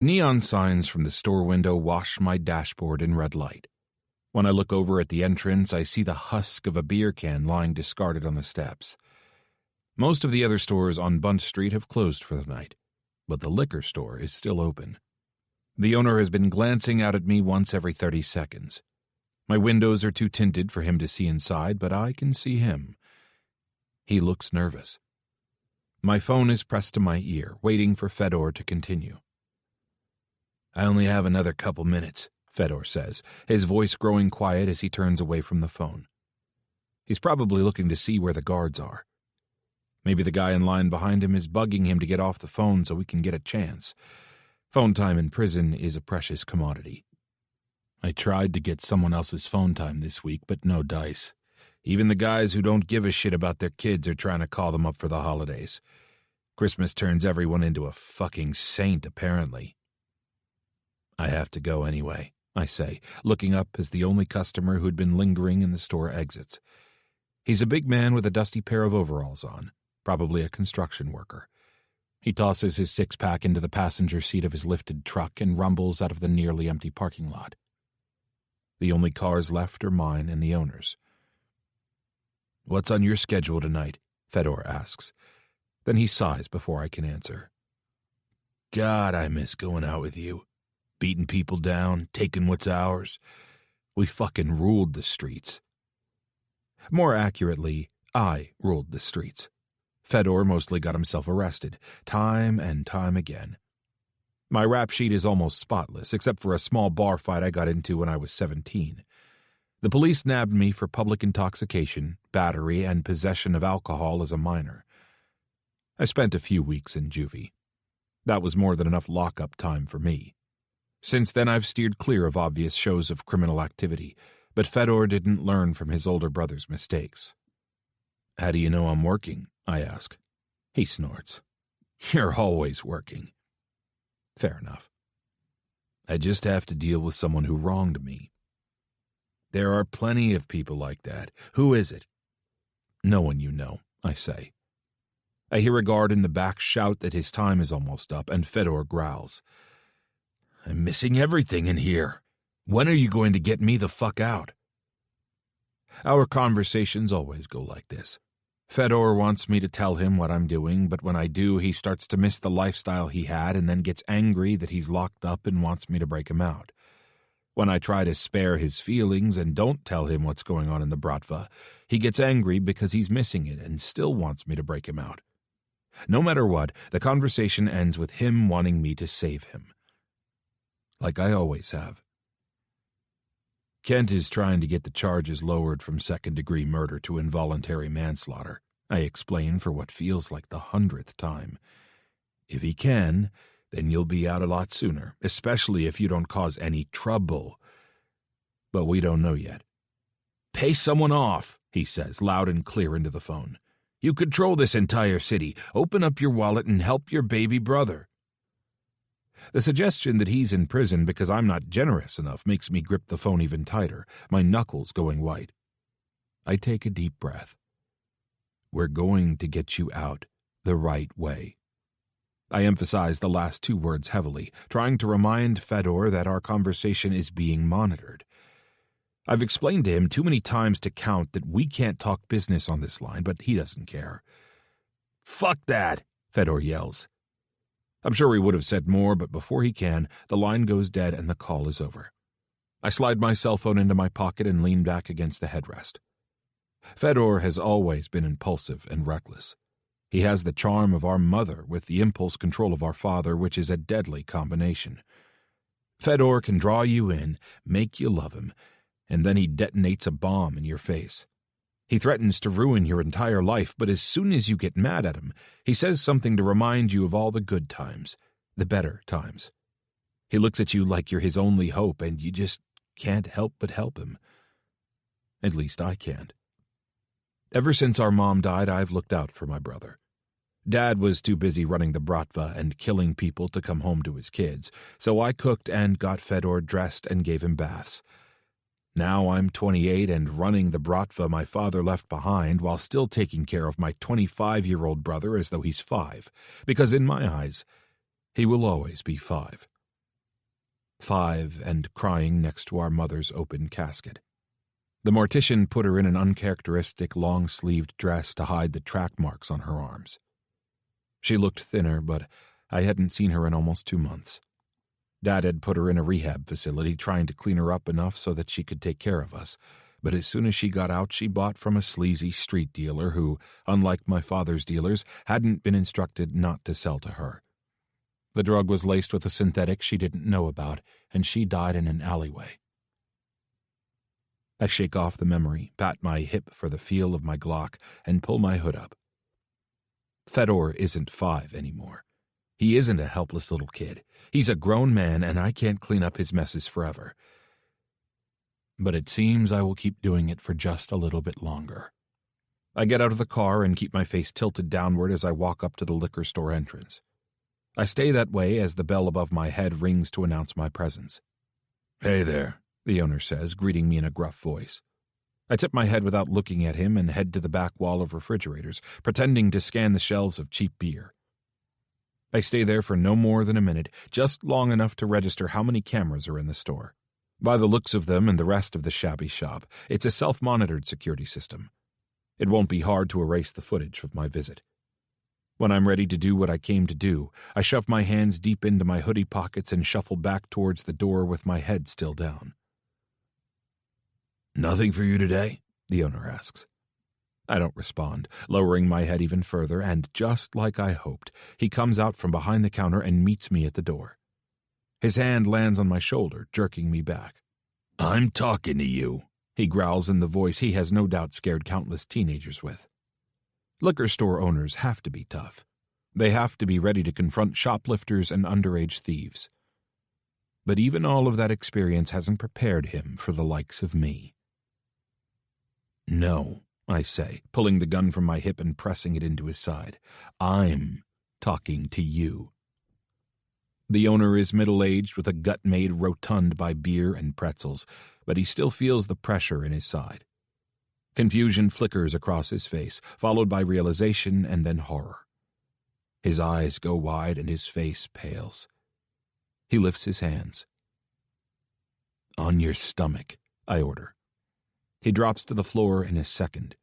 Neon signs from the store window wash my dashboard in red light. When I look over at the entrance, I see the husk of a beer can lying discarded on the steps. Most of the other stores on Bunt Street have closed for the night, but the liquor store is still open. The owner has been glancing out at me once every 30 seconds. My windows are too tinted for him to see inside, but I can see him. He looks nervous. My phone is pressed to my ear, waiting for Fedor to continue. "I only have another couple minutes," Fedor says, his voice growing quiet as he turns away from the phone. He's probably looking to see where the guards are. Maybe the guy in line behind him is bugging him to get off the phone so we can get a chance. Phone time in prison is a precious commodity. I tried to get someone else's phone time this week, but no dice. Even the guys who don't give a shit about their kids are trying to call them up for the holidays. Christmas turns everyone into a fucking saint, apparently. "I have to go anyway," I say, looking up as the only customer who'd been lingering in the store exits. He's a big man with a dusty pair of overalls on, probably a construction worker. He tosses his six-pack into the passenger seat of his lifted truck and rumbles out of the nearly empty parking lot. The only cars left are mine and the owner's. "What's on your schedule tonight?" Fedor asks. Then he sighs before I can answer. "God, I miss going out with you. Beating people down, taking what's ours. We fucking ruled the streets." More accurately, I ruled the streets. Fedor mostly got himself arrested, time and time again. My rap sheet is almost spotless, except for a small bar fight I got into when I was 17. The police nabbed me for public intoxication, battery, and possession of alcohol as a minor. I spent a few weeks in juvie. That was more than enough lockup time for me. Since then, I've steered clear of obvious shows of criminal activity, but Fedor didn't learn from his older brother's mistakes. "How do you know I'm working?" I ask. He snorts. "You're always working." Fair enough. "I just have to deal with someone who wronged me." "There are plenty of people like that. Who is it?" "No one you know," I say. I hear a guard in the back shout that his time is almost up, and Fedor growls. "I'm missing everything in here. When are you going to get me the fuck out?" Our conversations always go like this. Fedor wants me to tell him what I'm doing, but when I do, he starts to miss the lifestyle he had and then gets angry that he's locked up and wants me to break him out. When I try to spare his feelings and don't tell him what's going on in the Bratva, he gets angry because he's missing it and still wants me to break him out. No matter what, the conversation ends with him wanting me to save him. Like I always have. "Kent is trying to get the charges lowered from second-degree murder to involuntary manslaughter," I explain for what feels like the 100th time. "If he can, then you'll be out a lot sooner, especially if you don't cause any trouble. But we don't know yet." "Pay someone off," he says, loud and clear into the phone. "You control this entire city. Open up your wallet and help your baby brother." The suggestion that he's in prison because I'm not generous enough makes me grip the phone even tighter, my knuckles going white. I take a deep breath. "We're going to get you out the right way." I emphasize the last two words heavily, trying to remind Fedor that our conversation is being monitored. I've explained to him too many times to count that we can't talk business on this line, but he doesn't care. "Fuck that!" Fedor yells. I'm sure he would have said more, but before he can, the line goes dead and the call is over. I slide my cell phone into my pocket and lean back against the headrest. Fedor has always been impulsive and reckless. He has the charm of our mother with the impulse control of our father, which is a deadly combination. Fedor can draw you in, make you love him, and then he detonates a bomb in your face. He threatens to ruin your entire life, but as soon as you get mad at him, he says something to remind you of all the good times, the better times. He looks at you like you're his only hope, and you just can't help but help him. At least I can't. Ever since our mom died, I've looked out for my brother. Dad was too busy running the Bratva and killing people to come home to his kids, so I cooked and got Fedor dressed and gave him baths. Now I'm 28 and running the Bratva my father left behind while still taking care of my 25-year-old brother as though he's 5, because in my eyes, he will always be 5. 5 and crying next to our mother's open casket. The mortician put her in an uncharacteristic long-sleeved dress to hide the track marks on her arms. She looked thinner, but I hadn't seen her in almost 2 months. Dad had put her in a rehab facility, trying to clean her up enough so that she could take care of us, but as soon as she got out, she bought from a sleazy street dealer who, unlike my father's dealers, hadn't been instructed not to sell to her. The drug was laced with a synthetic she didn't know about, and she died in an alleyway. I shake off the memory, pat my hip for the feel of my Glock, and pull my hood up. Fedor isn't 5 anymore. He isn't a helpless little kid. He's a grown man, and I can't clean up his messes forever. But it seems I will keep doing it for just a little bit longer. I get out of the car and keep my face tilted downward as I walk up to the liquor store entrance. I stay that way as the bell above my head rings to announce my presence. "Hey there," the owner says, greeting me in a gruff voice. I tip my head without looking at him and head to the back wall of refrigerators, pretending to scan the shelves of cheap beer. I stay there for no more than a minute, just long enough to register how many cameras are in the store. By the looks of them and the rest of the shabby shop, it's a self-monitored security system. It won't be hard to erase the footage of my visit. When I'm ready to do what I came to do, I shove my hands deep into my hoodie pockets and shuffle back towards the door with my head still down. "Nothing for you today?" the owner asks. I don't respond, lowering my head even further, and just like I hoped, he comes out from behind the counter and meets me at the door. His hand lands on my shoulder, jerking me back. "I'm talking to you," he growls in the voice he has no doubt scared countless teenagers with. Liquor store owners have to be tough. They have to be ready to confront shoplifters and underage thieves. But even all of that experience hasn't prepared him for the likes of me. "No," I say, pulling the gun from my hip and pressing it into his side. "I'm talking to you." The owner is middle-aged with a gut made rotund by beer and pretzels, but he still feels the pressure in his side. Confusion flickers across his face, followed by realization and then horror. His eyes go wide and his face pales. He lifts his hands. "On your stomach," I order. He drops to the floor in a second.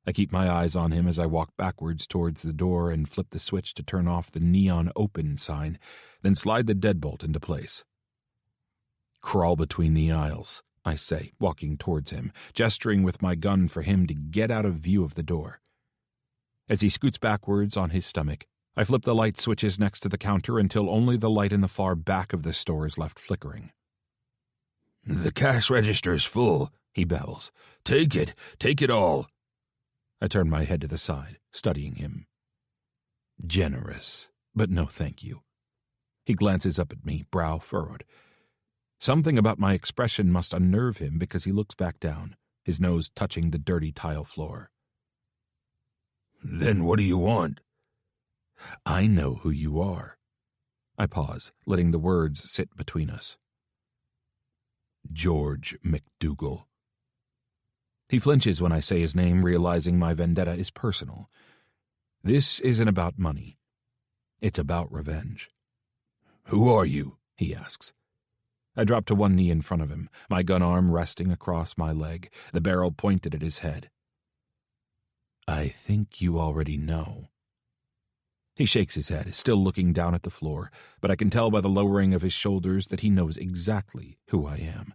I keep my eyes on him as I walk backwards towards the door and flip the switch to turn off the neon open sign, then slide the deadbolt into place. "Crawl between the aisles," I say, walking towards him, gesturing with my gun for him to get out of view of the door. As he scoots backwards on his stomach, I flip the light switches next to the counter until only the light in the far back of the store is left flickering. "The cash register's full," he babbles. Take it all." I turn my head to the side, studying him. Generous, but no thank you. He glances up at me, brow furrowed. Something about my expression must unnerve him because he looks back down, his nose touching the dirty tile floor. "Then what do you want?" "I know who you are." I pause, letting the words sit between us. "George McDougal." He flinches when I say his name, realizing my vendetta is personal. This isn't about money. It's about revenge. "Who are you?" he asks. I drop to one knee in front of him, my gun arm resting across my leg, the barrel pointed at his head. "I think you already know." He shakes his head, still looking down at the floor, but I can tell by the lowering of his shoulders that he knows exactly who I am.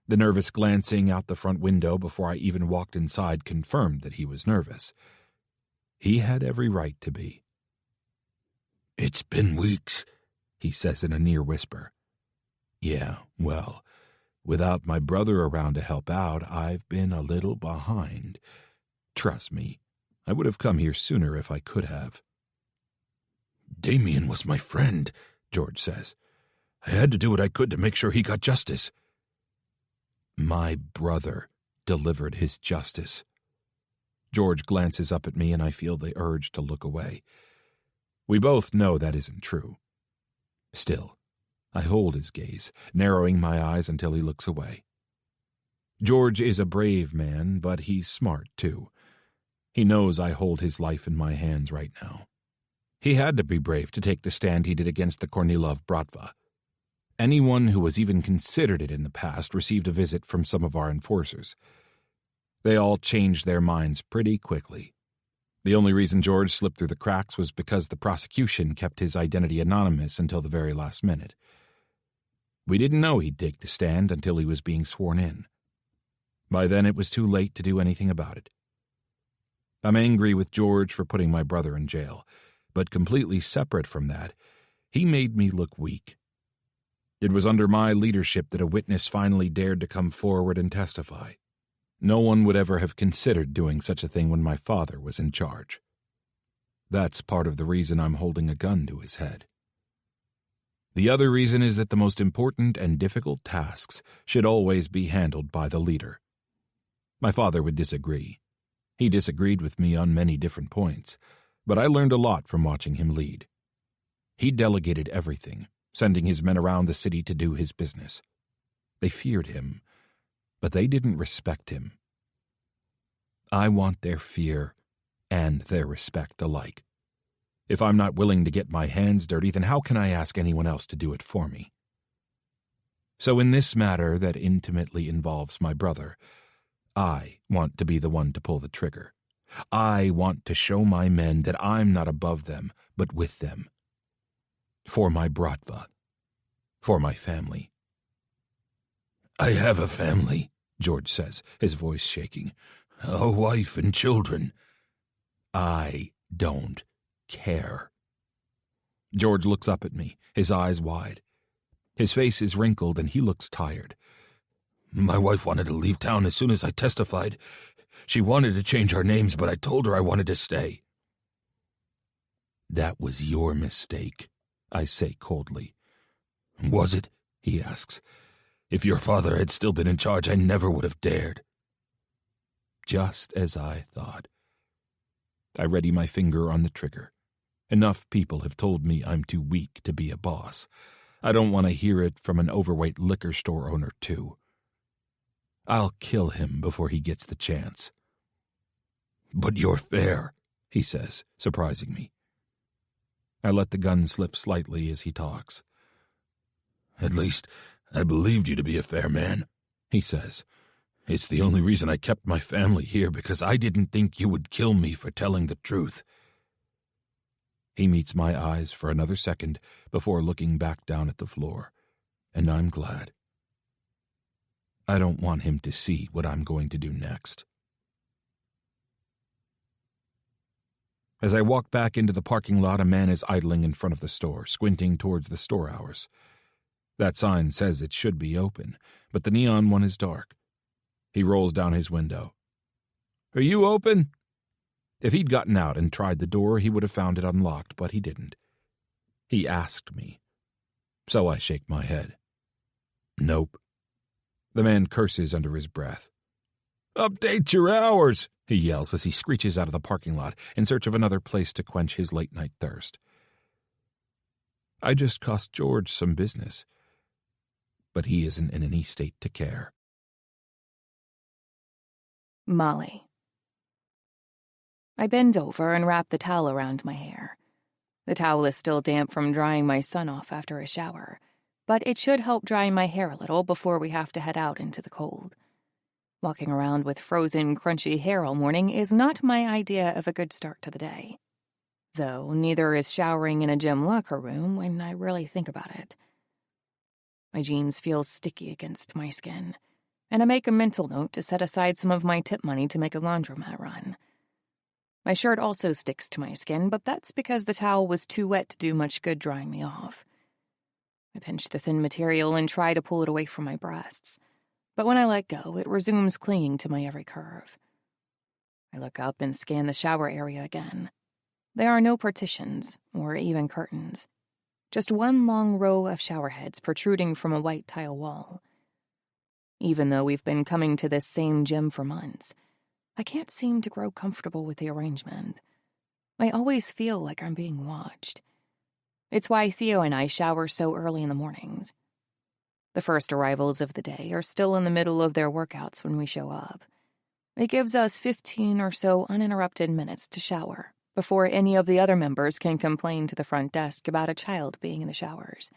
The nervous glancing out the front window before I even walked inside confirmed that he was nervous. He had every right to be. "It's been weeks," he says in a near whisper. "Yeah, well, without my brother around to help out, I've been a little behind. Trust me, I would have come here sooner if I could have." "Damien was my friend," George says. "I had to do what I could to make sure he got justice." "My brother delivered his justice." George glances up at me and I feel the urge to look away. We both know that isn't true. Still, I hold his gaze, narrowing my eyes until he looks away. George is a brave man, but he's smart too. He knows I hold his life in my hands right now. He had to be brave to take the stand he did against the Kornilov Bratva. Anyone who was even considered it in the past received a visit from some of our enforcers. They all changed their minds pretty quickly. The only reason George slipped through the cracks was because the prosecution kept his identity anonymous until the very last minute. We didn't know he'd take the stand until he was being sworn in. By then, it was too late to do anything about it. I'm angry with George for putting my brother in jail, but completely separate from that, he made me look weak. It was under my leadership that a witness finally dared to come forward and testify. No one would ever have considered doing such a thing when my father was in charge. That's part of the reason I'm holding a gun to his head. The other reason is that the most important and difficult tasks should always be handled by the leader. My father would disagree. He disagreed with me on many different points, but I learned a lot from watching him lead. He delegated everything, sending his men around the city to do his business. They feared him, but they didn't respect him. I want their fear and their respect alike. If I'm not willing to get my hands dirty, then how can I ask anyone else to do it for me? So in this matter that intimately involves my brother, I want to be the one to pull the trigger. I want to show my men that I'm not above them, but with them. For my Bratva. For my family. I have a family, George says, his voice shaking. A wife and children. I don't care. George looks up at me, his eyes wide. His face is wrinkled and he looks tired. My wife wanted to leave town as soon as I testified. She wanted to change our names, but I told her I wanted to stay. That was your mistake, I say coldly. Was it? He asks. If your father had still been in charge, I never would have dared. Just as I thought. I ready my finger on the trigger. Enough people have told me I'm too weak to be a boss. I don't want to hear it from an overweight liquor store owner, too. I'll kill him before he gets the chance. But you're fair, he says, surprising me. I let the gun slip slightly as he talks. At least, I believed you to be a fair man, he says. It's the only reason I kept my family here, because I didn't think you would kill me for telling the truth. He meets my eyes for another second before looking back down at the floor, and I'm glad. I don't want him to see what I'm going to do next. As I walk back into the parking lot, a man is idling in front of the store, squinting towards the store hours. That sign says it should be open, but the neon one is dark. He rolls down his window. "Are you open?" If he'd gotten out and tried the door, he would have found it unlocked, but he didn't. He asked me. So I shake my head. Nope. The man curses under his breath. "Update your hours," he yells as he screeches out of the parking lot in search of another place to quench his late-night thirst. I just cost George some business, but he isn't in any state to care. Molly. I bend over and wrap the towel around my hair. The towel is still damp from drying my son off after a shower, but it should help dry my hair a little before we have to head out into the cold. Walking around with frozen, crunchy hair all morning is not my idea of a good start to the day. Though neither is showering in a gym locker room when I really think about it. My jeans feel sticky against my skin, and I make a mental note to set aside some of my tip money to make a laundromat run. My shirt also sticks to my skin, but that's because the towel was too wet to do much good drying me off. I pinch the thin material and try to pull it away from my breasts, but when I let go, it resumes clinging to my every curve. I look up and scan the shower area again. There are no partitions, or even curtains. Just one long row of shower heads protruding from a white tile wall. Even though we've been coming to this same gym for months, I can't seem to grow comfortable with the arrangement. I always feel like I'm being watched. It's why Theo and I shower so early in the mornings. The first arrivals of the day are still in the middle of their workouts when we show up. It gives us 15 or so uninterrupted minutes to shower before any of the other members can complain to the front desk about a child being in the showers.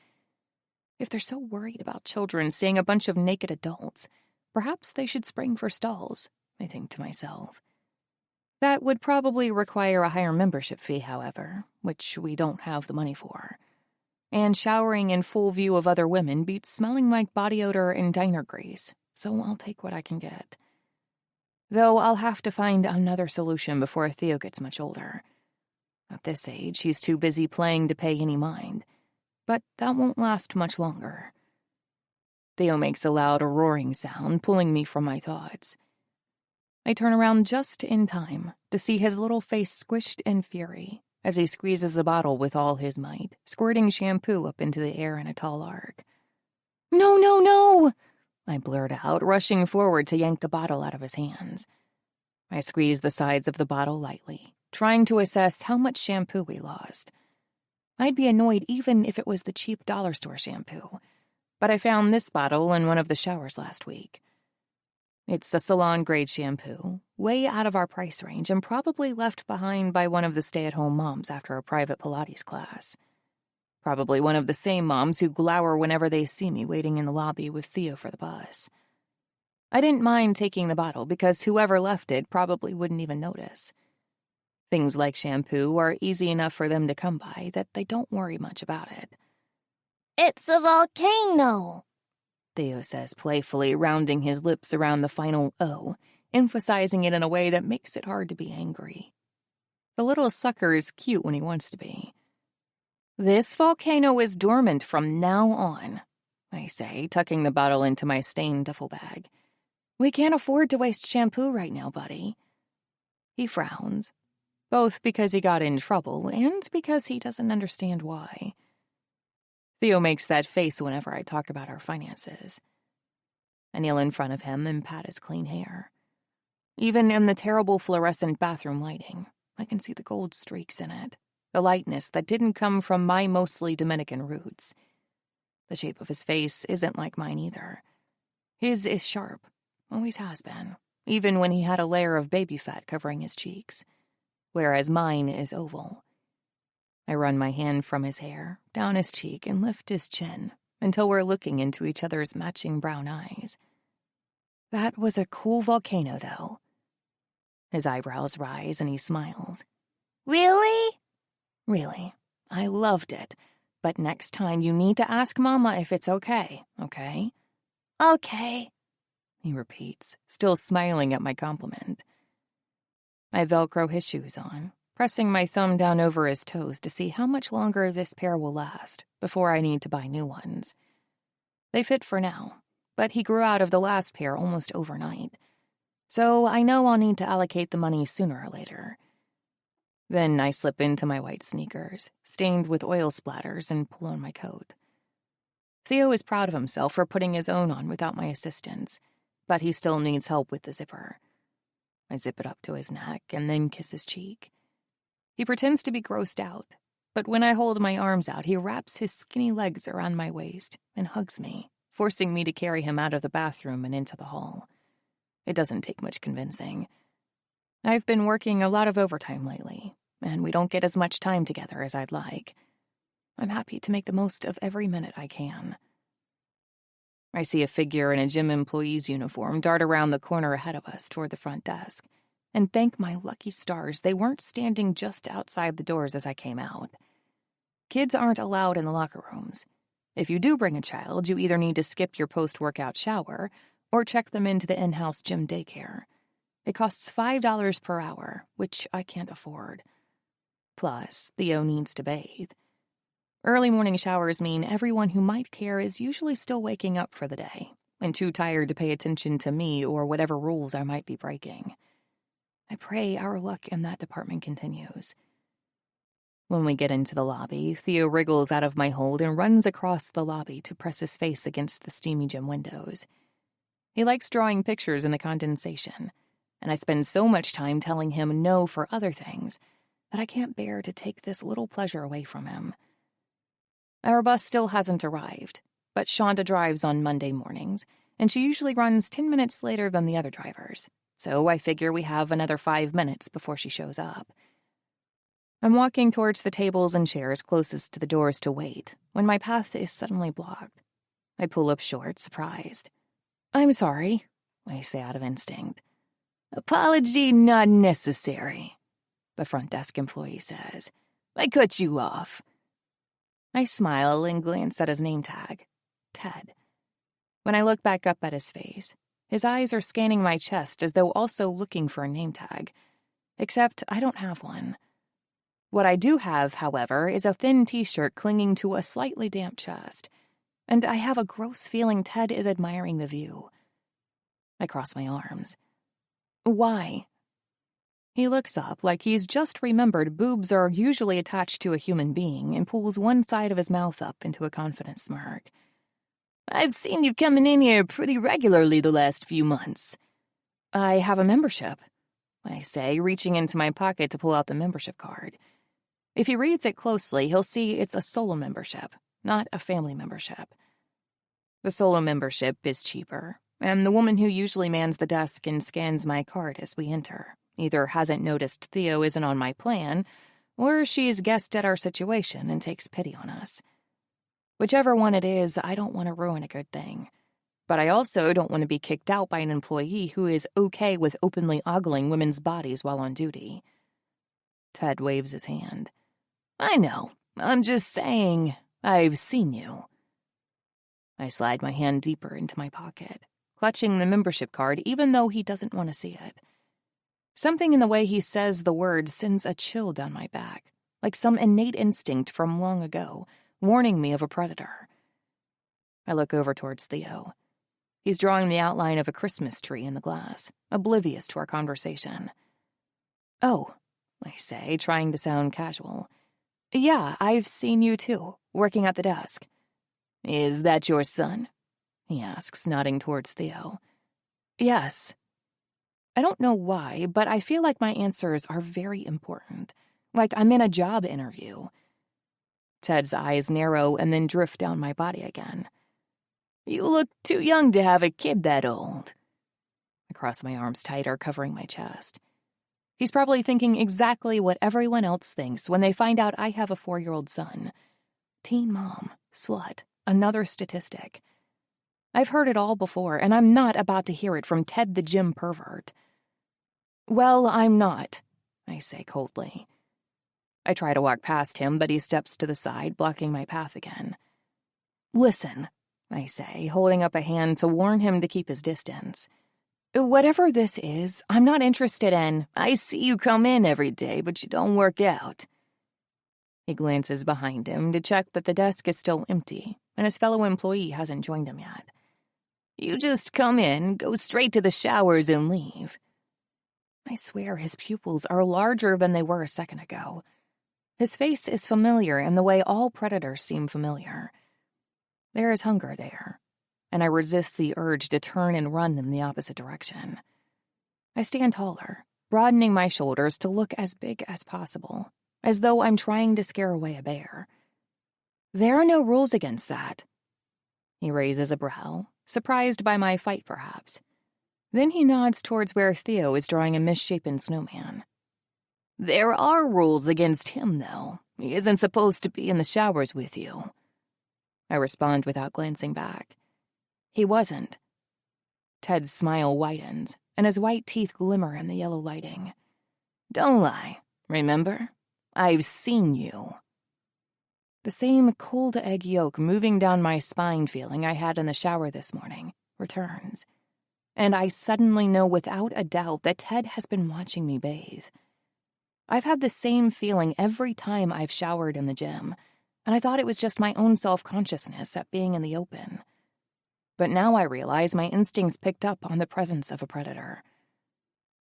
If they're so worried about children seeing a bunch of naked adults, perhaps they should spring for stalls, I think to myself. That would probably require a higher membership fee, however, which we don't have the money for. And showering in full view of other women beats smelling like body odor and diner grease, so I'll take what I can get. Though I'll have to find another solution before Theo gets much older. At this age, he's too busy playing to pay any mind. But that won't last much longer. Theo makes a loud roaring sound, pulling me from my thoughts. I turn around just in time to see his little face squished in fury as he squeezes a bottle with all his might, squirting shampoo up into the air in a tall arc. "No, no, no!" I blurt out, rushing forward to yank the bottle out of his hands. I squeeze the sides of the bottle lightly, trying to assess how much shampoo we lost. I'd be annoyed even if it was the cheap dollar store shampoo, but I found this bottle in one of the showers last week. It's a salon-grade shampoo, way out of our price range and probably left behind by one of the stay-at-home moms after a private Pilates class. Probably one of the same moms who glower whenever they see me waiting in the lobby with Theo for the bus. I didn't mind taking the bottle because whoever left it probably wouldn't even notice. Things like shampoo are easy enough for them to come by that they don't worry much about it. "It's a volcano," Theo says playfully, rounding his lips around the final O, emphasizing it in a way that makes it hard to be angry. The little sucker is cute when he wants to be. "This volcano is dormant from now on," I say, tucking the bottle into my stained duffel bag. "We can't afford to waste shampoo right now, buddy." He frowns, both because he got in trouble and because he doesn't understand why. Theo makes that face whenever I talk about our finances. I kneel in front of him and pat his clean hair. Even in the terrible fluorescent bathroom lighting, I can see the gold streaks in it, the lightness that didn't come from my mostly Dominican roots. The shape of his face isn't like mine either. His is sharp, always has been, even when he had a layer of baby fat covering his cheeks, whereas mine is oval. I run my hand from his hair, down his cheek, and lift his chin until we're looking into each other's matching brown eyes. That was a cool volcano, though. His eyebrows rise and he smiles. "Really?" "Really. I loved it. But next time you need to ask Mama if it's okay, okay?" "Okay." He repeats, still smiling at my compliment. I Velcro his shoes on, pressing my thumb down over his toes to see how much longer this pair will last before I need to buy new ones. They fit for now, but he grew out of the last pair almost overnight, so I know I'll need to allocate the money sooner or later. Then I slip into my white sneakers, stained with oil splatters, and pull on my coat. Theo is proud of himself for putting his own on without my assistance, but he still needs help with the zipper. I zip it up to his neck and then kiss his cheek. He pretends to be grossed out, but when I hold my arms out, he wraps his skinny legs around my waist and hugs me, forcing me to carry him out of the bathroom and into the hall. It doesn't take much convincing. I've been working a lot of overtime lately, and we don't get as much time together as I'd like. I'm happy to make the most of every minute I can. I see a figure in a gym employee's uniform dart around the corner ahead of us toward the front desk, and thank my lucky stars they weren't standing just outside the doors as I came out. Kids aren't allowed in the locker rooms. If you do bring a child, you either need to skip your post-workout shower or check them into the in-house gym daycare. It costs $5 per hour, which I can't afford. Plus, Theo needs to bathe. Early morning showers mean everyone who might care is usually still waking up for the day and too tired to pay attention to me or whatever rules I might be breaking. I pray our luck in that department continues. When we get into the lobby, Theo wriggles out of my hold and runs across the lobby to press his face against the steamy gym windows. He likes drawing pictures in the condensation, and I spend so much time telling him no for other things that I can't bear to take this little pleasure away from him. Our bus still hasn't arrived, but Shonda drives on Monday mornings, and she usually runs 10 minutes later than the other drivers, so I figure we have another 5 minutes before she shows up. I'm walking towards the tables and chairs closest to the doors to wait when my path is suddenly blocked I pull up short, surprised. I'm sorry, I say out of instinct. Apology not necessary, the front desk employee says. I cut you off. I smile and glance at his name tag, Ted. When I look back up at his face, his eyes are scanning my chest as though also looking for a name tag. Except I don't have one. What I do have, however, is a thin t-shirt clinging to a slightly damp chest, and I have a gross feeling Ted is admiring the view. I cross my arms. Why? He looks up like he's just remembered boobs are usually attached to a human being and pulls one side of his mouth up into a confident smirk. I've seen you coming in here pretty regularly the last few months. I have a membership, I say, reaching into my pocket to pull out the membership card. If he reads it closely, he'll see it's a solo membership, not a family membership. The solo membership is cheaper, and the woman who usually mans the desk and scans my card as we enter either hasn't noticed Theo isn't on my plan, or she's guessed at our situation and takes pity on us. Whichever one it is, I don't want to ruin a good thing. But I also don't want to be kicked out by an employee who is okay with openly ogling women's bodies while on duty. Ted waves his hand. I know. I'm just saying, I've seen you. I slide my hand deeper into my pocket, clutching the membership card even though he doesn't want to see it. Something in the way he says the words sends a chill down my back, like some innate instinct from long ago, warning me of a predator. I look over towards Theo. He's drawing the outline of a Christmas tree in the glass, oblivious to our conversation. Oh, I say, trying to sound casual. Yeah, I've seen you too, working at the desk. Is that your son? He asks, nodding towards Theo. Yes. I don't know why, but I feel like my answers are very important, like I'm in a job interview. Ted's eyes narrow and then drift down my body again. You look too young to have a kid that old. I cross my arms tighter, covering my chest. He's probably thinking exactly what everyone else thinks when they find out I have a 4-year-old son. Teen mom, slut, another statistic. I've heard it all before, and I'm not about to hear it from Ted the gym pervert. Well, I'm not, I say coldly. I try to walk past him, but he steps to the side, blocking my path again. Listen, I say, holding up a hand to warn him to keep his distance. Whatever this is, I'm not interested in. I see you come in every day, but you don't work out. He glances behind him to check that the desk is still empty, and his fellow employee hasn't joined him yet. You just come in, go straight to the showers, and leave. I swear his pupils are larger than they were a second ago. His face is familiar in the way all predators seem familiar. There is hunger there, and I resist the urge to turn and run in the opposite direction. I stand taller, broadening my shoulders to look as big as possible, as though I'm trying to scare away a bear. There are no rules against that. He raises a brow, surprised by my fight perhaps. Then he nods towards where Theo is drawing a misshapen snowman. There are rules against him, though. He isn't supposed to be in the showers with you. I respond without glancing back. He wasn't. Ted's smile widens, and his white teeth glimmer in the yellow lighting. Don't lie. Remember? I've seen you. The same cold egg yolk moving down my spine feeling I had in the shower this morning returns. And I suddenly know without a doubt that Ted has been watching me bathe. I've had the same feeling every time I've showered in the gym, and I thought it was just my own self-consciousness at being in the open. But now I realize my instincts picked up on the presence of a predator.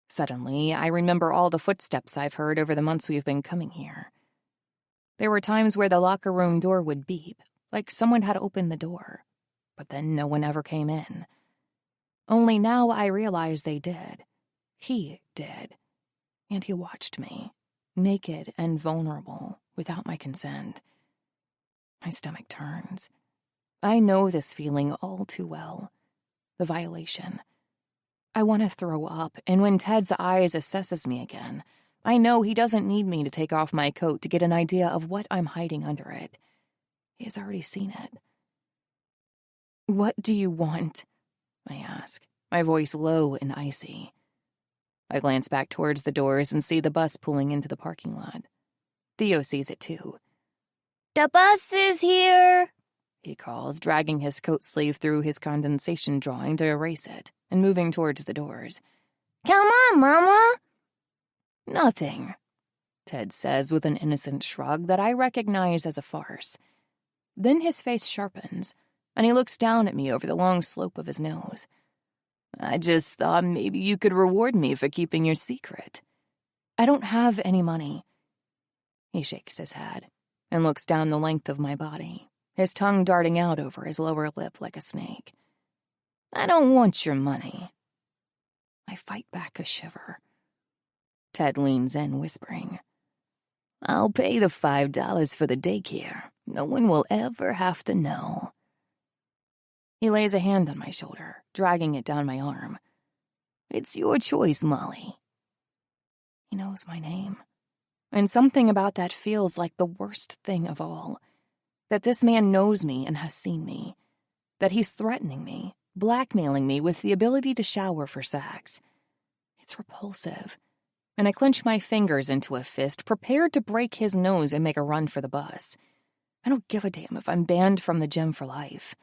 Suddenly, I remember all the footsteps I've heard over the months we've been coming here. There were times where the locker room door would beep, like someone had opened the door, but then no one ever came in. Only now I realize they did. He did. And he watched me, naked and vulnerable, without my consent. My stomach turns. I know this feeling all too well. The violation. I want to throw up, and when Ted's eyes assesses me again, I know he doesn't need me to take off my coat to get an idea of what I'm hiding under it. He has already seen it. What do you want? I ask, my voice low and icy. I glance back towards the doors and see the bus pulling into the parking lot. Theo sees it too. The bus is here, he calls, dragging his coat sleeve through his condensation drawing to erase it and moving towards the doors. Come on, Mama. Nothing, Ted says with an innocent shrug that I recognize as a farce. Then his face sharpens, and he looks down at me over the long slope of his nose. I just thought maybe you could reward me for keeping your secret. I don't have any money. He shakes his head and looks down the length of my body, his tongue darting out over his lower lip like a snake. I don't want your money. I fight back a shiver. Ted leans in, whispering, I'll pay the $5 for the daycare. No one will ever have to know. He lays a hand on my shoulder, dragging it down my arm. It's your choice, Molly. He knows my name. And something about that feels like the worst thing of all. That this man knows me and has seen me. That he's threatening me, blackmailing me with the ability to shower for sex. It's repulsive. And I clench my fingers into a fist, prepared to break his nose and make a run for the bus. I don't give a damn if I'm banned from the gym for life.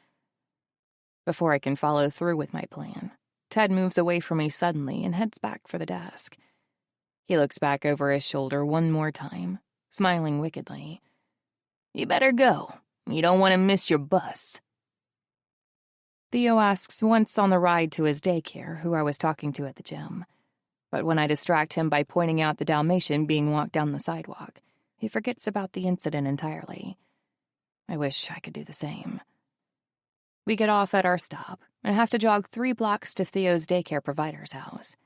Before I can follow through with my plan, Ted moves away from me suddenly and heads back for the desk. He looks back over his shoulder one more time, smiling wickedly. You better go. You don't want to miss your bus. Theo asks once on the ride to his daycare who I was talking to at the gym. But when I distract him by pointing out the Dalmatian being walked down the sidewalk, he forgets about the incident entirely. I wish I could do the same. We get off at our stop and have to jog 3 blocks to Theo's daycare provider's house.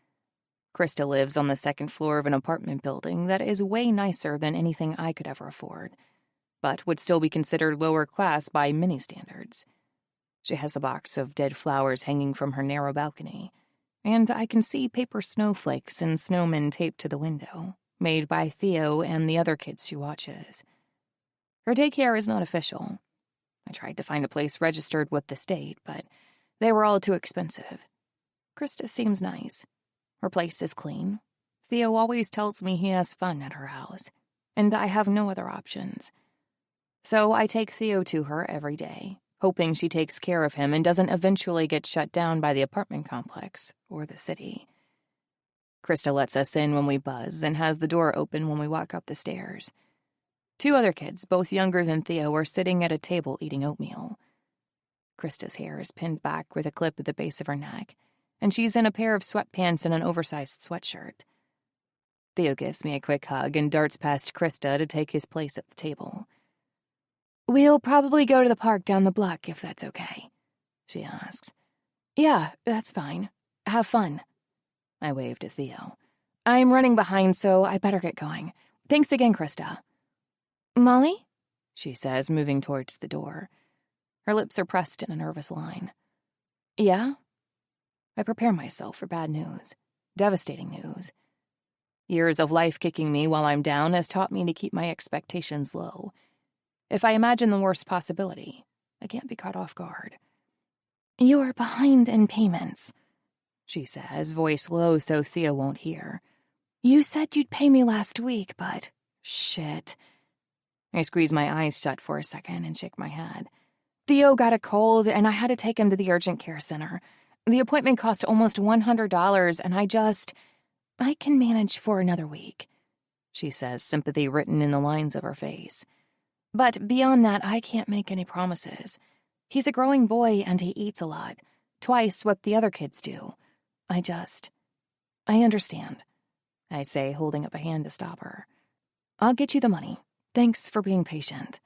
Krista lives on the 2nd floor of an apartment building that is way nicer than anything I could ever afford, but would still be considered lower class by many standards. She has a box of dead flowers hanging from her narrow balcony, and I can see paper snowflakes and snowmen taped to the window, made by Theo and the other kids she watches. Her daycare is not official. I tried to find a place registered with the state, but they were all too expensive. Krista seems nice. Her place is clean. Theo always tells me he has fun at her house, and I have no other options. So I take Theo to her every day, hoping she takes care of him and doesn't eventually get shut down by the apartment complex or the city. Krista lets us in when we buzz and has the door open when we walk up the stairs. 2 other kids, both younger than Theo, are sitting at a table eating oatmeal. Krista's hair is pinned back with a clip at the base of her neck, and she's in a pair of sweatpants and an oversized sweatshirt. Theo gives me a quick hug and darts past Krista to take his place at the table. We'll probably go to the park down the block if that's okay, she asks. Yeah, that's fine. Have fun. I wave to Theo. I'm running behind, so I better get going. Thanks again, Krista. Molly? She says, moving towards the door. Her lips are pressed in a nervous line. Yeah? I prepare myself for bad news. Devastating news. Years of life kicking me while I'm down has taught me to keep my expectations low. If I imagine the worst possibility, I can't be caught off guard. You're behind in payments, she says, voice low so Theo won't hear. You said you'd pay me last week, but shit. I squeeze my eyes shut for a second and shake my head. Theo got a cold, and I had to take him to the urgent care center. The appointment cost almost $100, and I can manage for another week, she says, sympathy written in the lines of her face. But beyond that, I can't make any promises. He's a growing boy, and he eats a lot, twice what the other kids do. I understand, I say, holding up a hand to stop her. I'll get you the money. Thanks for being patient.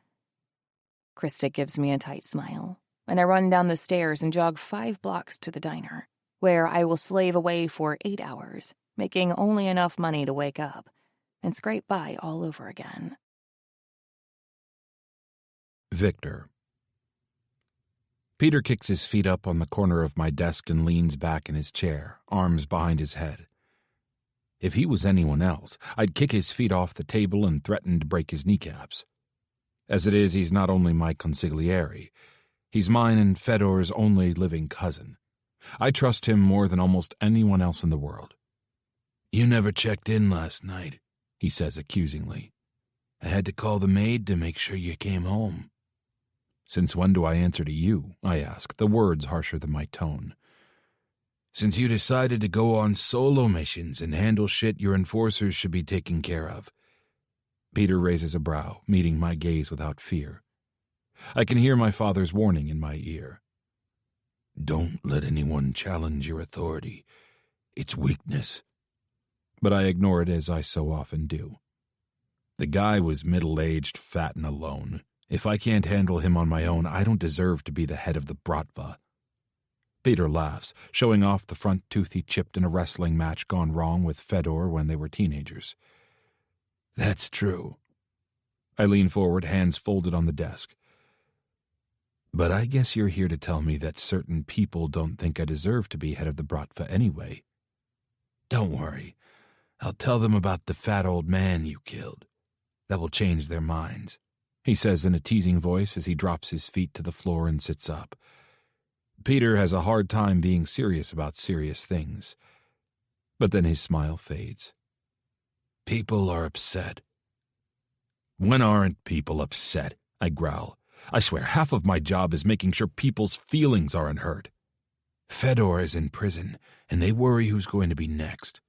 Krista gives me a tight smile, and I run down the stairs and jog 5 blocks to the diner, where I will slave away for 8 hours, making only enough money to wake up and scrape by all over again. Victor. Peter kicks his feet up on the corner of my desk and leans back in his chair, arms behind his head. If he was anyone else, I'd kick his feet off the table and threaten to break his kneecaps. As it is, he's not only my consigliere, He's mine and Fedor's only living cousin. I trust him more than almost anyone else in the world. You never checked in last night, he says accusingly. I had to call the maid to make sure you came home. Since when do I answer to you? I ask, the words harsher than my tone. Since you decided to go on solo missions and handle shit your enforcers should be taking care of. Peter raises a brow, meeting my gaze without fear. I can hear my father's warning in my ear. Don't let anyone challenge your authority. It's weakness. But I ignore it as I so often do. The guy was middle-aged, fat, and alone. If I can't handle him on my own, I don't deserve to be the head of the Bratva. Peter laughs, showing off the front tooth he chipped in a wrestling match gone wrong with Fedor when they were teenagers. That's true. I lean forward, hands folded on the desk. But I guess you're here to tell me that certain people don't think I deserve to be head of the Bratva anyway. Don't worry. I'll tell them about the fat old man you killed. That will change their minds, he says in a teasing voice as he drops his feet to the floor and sits up. Peter has a hard time being serious about serious things. But then his smile fades. People are upset. When aren't people upset? I growl. I swear half of my job is making sure people's feelings aren't hurt. Fedor is in prison, and they worry who's going to be next.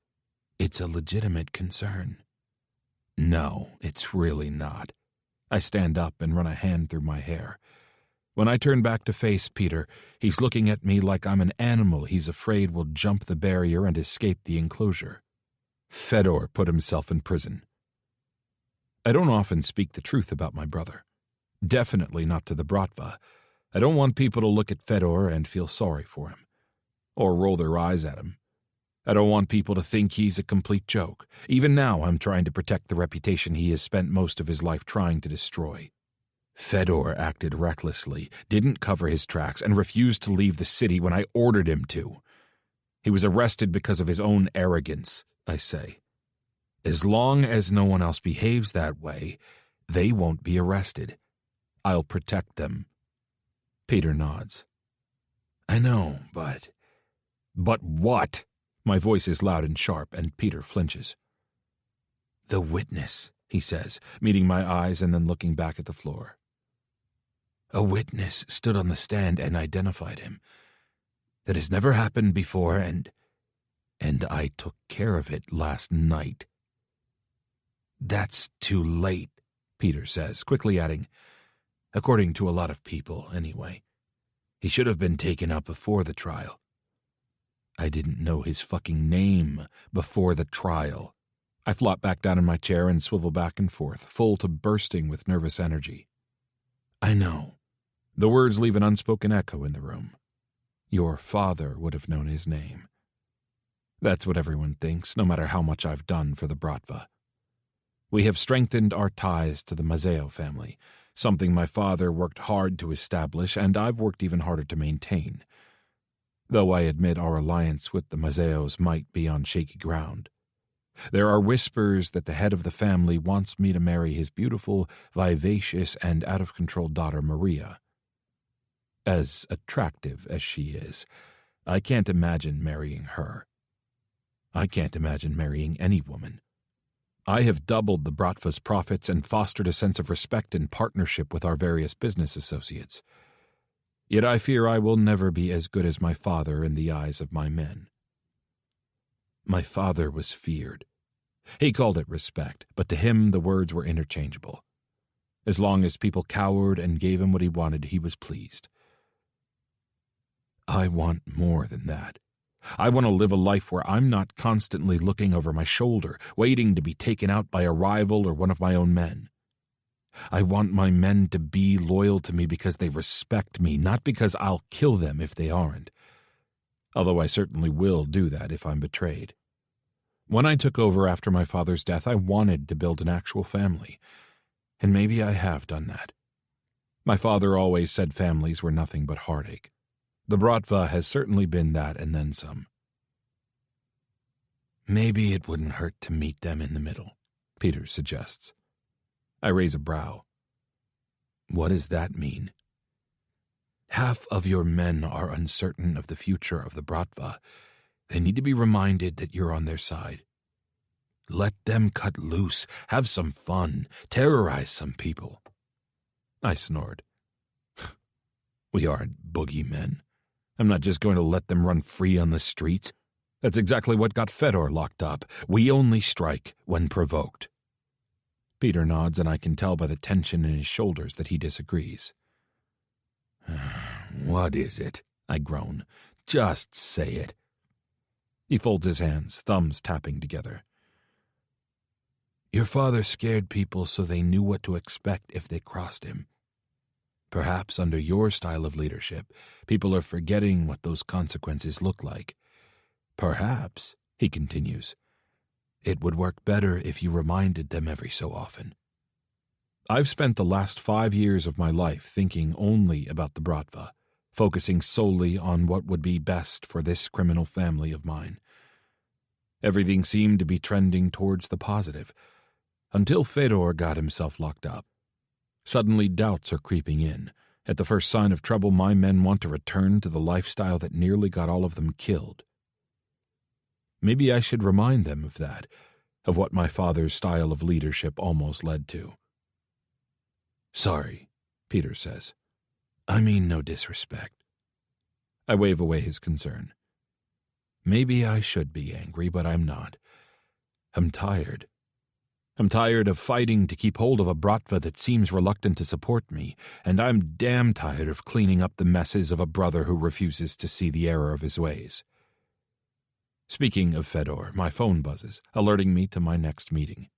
It's a legitimate concern. No, it's really not. I stand up and run a hand through my hair. When I turn back to face Peter, he's looking at me like I'm an animal he's afraid will jump the barrier and escape the enclosure. Fedor put himself in prison. I don't often speak the truth about my brother. Definitely not to the Bratva. I don't want people to look at Fedor and feel sorry for him, or roll their eyes at him. I don't want people to think he's a complete joke. Even now, I'm trying to protect the reputation he has spent most of his life trying to destroy. Fedor acted recklessly, didn't cover his tracks, and refused to leave the city when I ordered him to. He was arrested because of his own arrogance, I say. As long as no one else behaves that way, they won't be arrested. I'll protect them. Peter nods. I know, but... But what? My voice is loud and sharp, and Peter flinches. The witness, he says, meeting my eyes and then looking back at the floor. A witness stood on the stand and identified him. That has never happened before, and I took care of it last night. That's too late, Peter says, quickly adding, according to a lot of people, anyway. He should have been taken up before the trial. I didn't know his fucking name before the trial. I flop back down in my chair and swivel back and forth, full to bursting with nervous energy. I know. The words leave an unspoken echo in the room. Your father would have known his name. That's what everyone thinks, no matter how much I've done for the Bratva. We have strengthened our ties to the Mazzeo family, something my father worked hard to establish and I've worked even harder to maintain. Though I admit our alliance with the Mazzeos might be on shaky ground. There are whispers that the head of the family wants me to marry his beautiful, vivacious, and out-of-control daughter Maria. As attractive as she is, I can't imagine marrying her. I can't imagine marrying any woman. I have doubled the Bratva's profits and fostered a sense of respect and partnership with our various business associates. Yet I fear I will never be as good as my father in the eyes of my men. My father was feared. He called it respect, but to him the words were interchangeable. As long as people cowered and gave him what he wanted, he was pleased. I want more than that. I want to live a life where I'm not constantly looking over my shoulder, waiting to be taken out by a rival or one of my own men. I want my men to be loyal to me because they respect me, not because I'll kill them if they aren't. Although I certainly will do that if I'm betrayed. When I took over after my father's death, I wanted to build an actual family. And maybe I have done that. My father always said families were nothing but heartache. The Bratva has certainly been that and then some. Maybe it wouldn't hurt to meet them in the middle, Peter suggests. I raise a brow. What does that mean? Half of your men are uncertain of the future of the Bratva. They need to be reminded that you're on their side. Let them cut loose, have some fun, terrorize some people. I snored. We aren't boogeymen. I'm not just going to let them run free on the streets. That's exactly what got Fedor locked up. We only strike when provoked. Peter nods, and I can tell by the tension in his shoulders that he disagrees. What is it? I groan. Just say it. He folds his hands, thumbs tapping together. Your father scared people so they knew what to expect if they crossed him. Perhaps under your style of leadership, people are forgetting what those consequences look like. Perhaps, he continues, it would work better if you reminded them every so often. I've spent the last 5 years of my life thinking only about the Bratva, focusing solely on what would be best for this criminal family of mine. Everything seemed to be trending towards the positive, until Fedor got himself locked up. Suddenly doubts are creeping in. At the first sign of trouble, my men want to return to the lifestyle that nearly got all of them killed. Maybe I should remind them of that, of what my father's style of leadership almost led to. Sorry, Peter says. I mean no disrespect. I wave away his concern. Maybe I should be angry, but I'm not. I'm tired. I'm tired of fighting to keep hold of a Bratva that seems reluctant to support me, and I'm damn tired of cleaning up the messes of a brother who refuses to see the error of his ways. Speaking of Fedor, my phone buzzes, alerting me to my next meeting.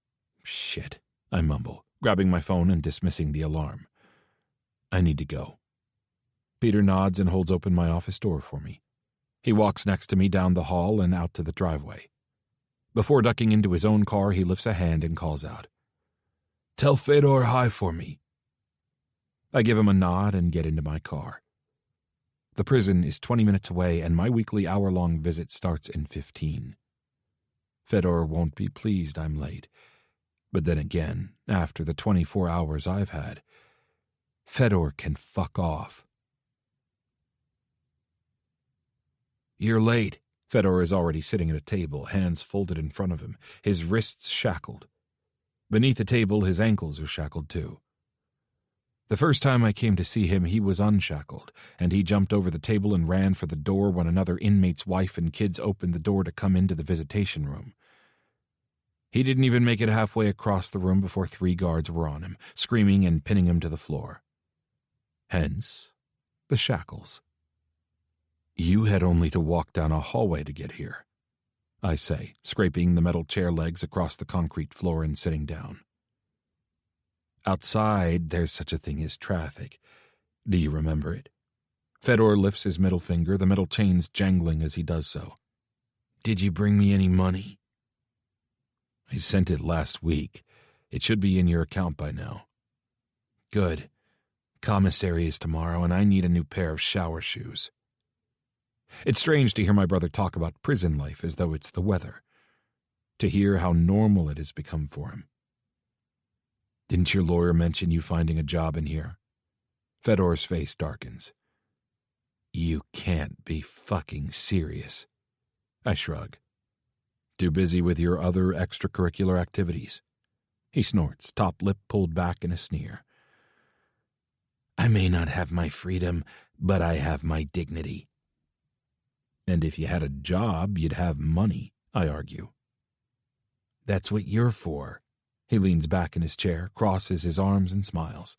Shit, I mumble, grabbing my phone and dismissing the alarm. I need to go. Peter nods and holds open my office door for me. He walks next to me down the hall and out to the driveway. Before ducking into his own car, he lifts a hand and calls out, "Tell Fedor hi for me." I give him a nod and get into my car. The prison is 20 minutes away, and my weekly hour-long visit starts in 15. Fedor won't be pleased I'm late. But then again, after the 24 hours I've had, Fedor can fuck off. You're late. Fedor is already sitting at a table, hands folded in front of him, his wrists shackled. Beneath the table, his ankles are shackled too. The first time I came to see him, he was unshackled, and he jumped over the table and ran for the door when another inmate's wife and kids opened the door to come into the visitation room. He didn't even make it halfway across the room before 3 guards were on him, screaming and pinning him to the floor. Hence, the shackles. You had only to walk down a hallway to get here, I say, scraping the metal chair legs across the concrete floor and sitting down. Outside, there's such a thing as traffic. Do you remember it? Fedor lifts his middle finger, the metal chains jangling as he does so. Did you bring me any money? I sent it last week. It should be in your account by now. Good. Commissary is tomorrow, and I need a new pair of shower shoes. It's strange to hear my brother talk about prison life as though it's the weather. To hear how normal it has become for him. Didn't your lawyer mention you finding a job in here? Fedor's face darkens. You can't be fucking serious. I shrug. Too busy with your other extracurricular activities. He snorts, top lip pulled back in a sneer. I may not have my freedom, but I have my dignity. And if you had a job, you'd have money, I argue. That's what you're for. He leans back in his chair, crosses his arms, and smiles.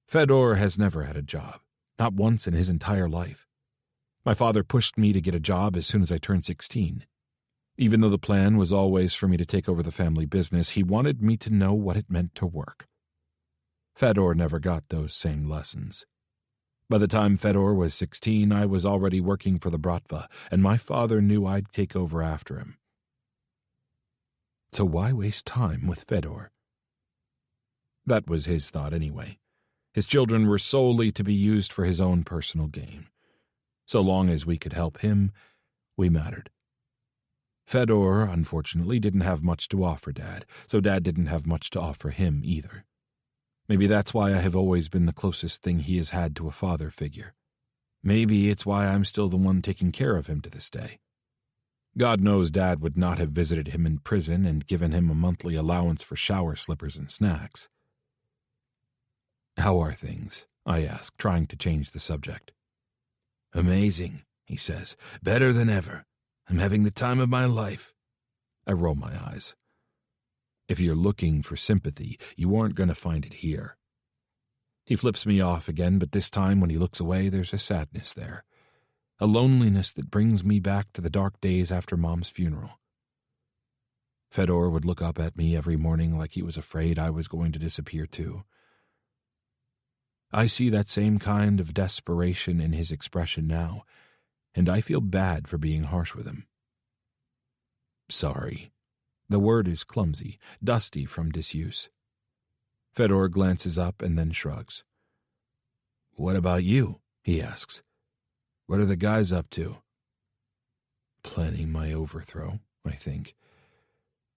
Fedor has never had a job, not once in his entire life. My father pushed me to get a job as soon as I turned 16. Even though the plan was always for me to take over the family business, he wanted me to know what it meant to work. Fedor never got those same lessons. By the time Fedor was 16, I was already working for the Bratva, and my father knew I'd take over after him. So why waste time with Fedor? That was his thought anyway. His children were solely to be used for his own personal gain. So long as we could help him, we mattered. Fedor, unfortunately, didn't have much to offer Dad, so Dad didn't have much to offer him either. Maybe that's why I have always been the closest thing he has had to a father figure. Maybe it's why I'm still the one taking care of him to this day. God knows Dad would not have visited him in prison and given him a monthly allowance for shower slippers and snacks. "How are things?" I ask, trying to change the subject. "Amazing," he says. "Better than ever. I'm having the time of my life." I roll my eyes. "If you're looking for sympathy, you aren't going to find it here." He flips me off again, but this time when he looks away, there's a sadness there. A loneliness that brings me back to the dark days after Mom's funeral. Fedor would look up at me every morning like he was afraid I was going to disappear too. I see that same kind of desperation in his expression now, and I feel bad for being harsh with him. Sorry. The word is clumsy, dusty from disuse. Fedor glances up and then shrugs. "What about you?" he asks. "What are the guys up to?" Planning my overthrow, I think.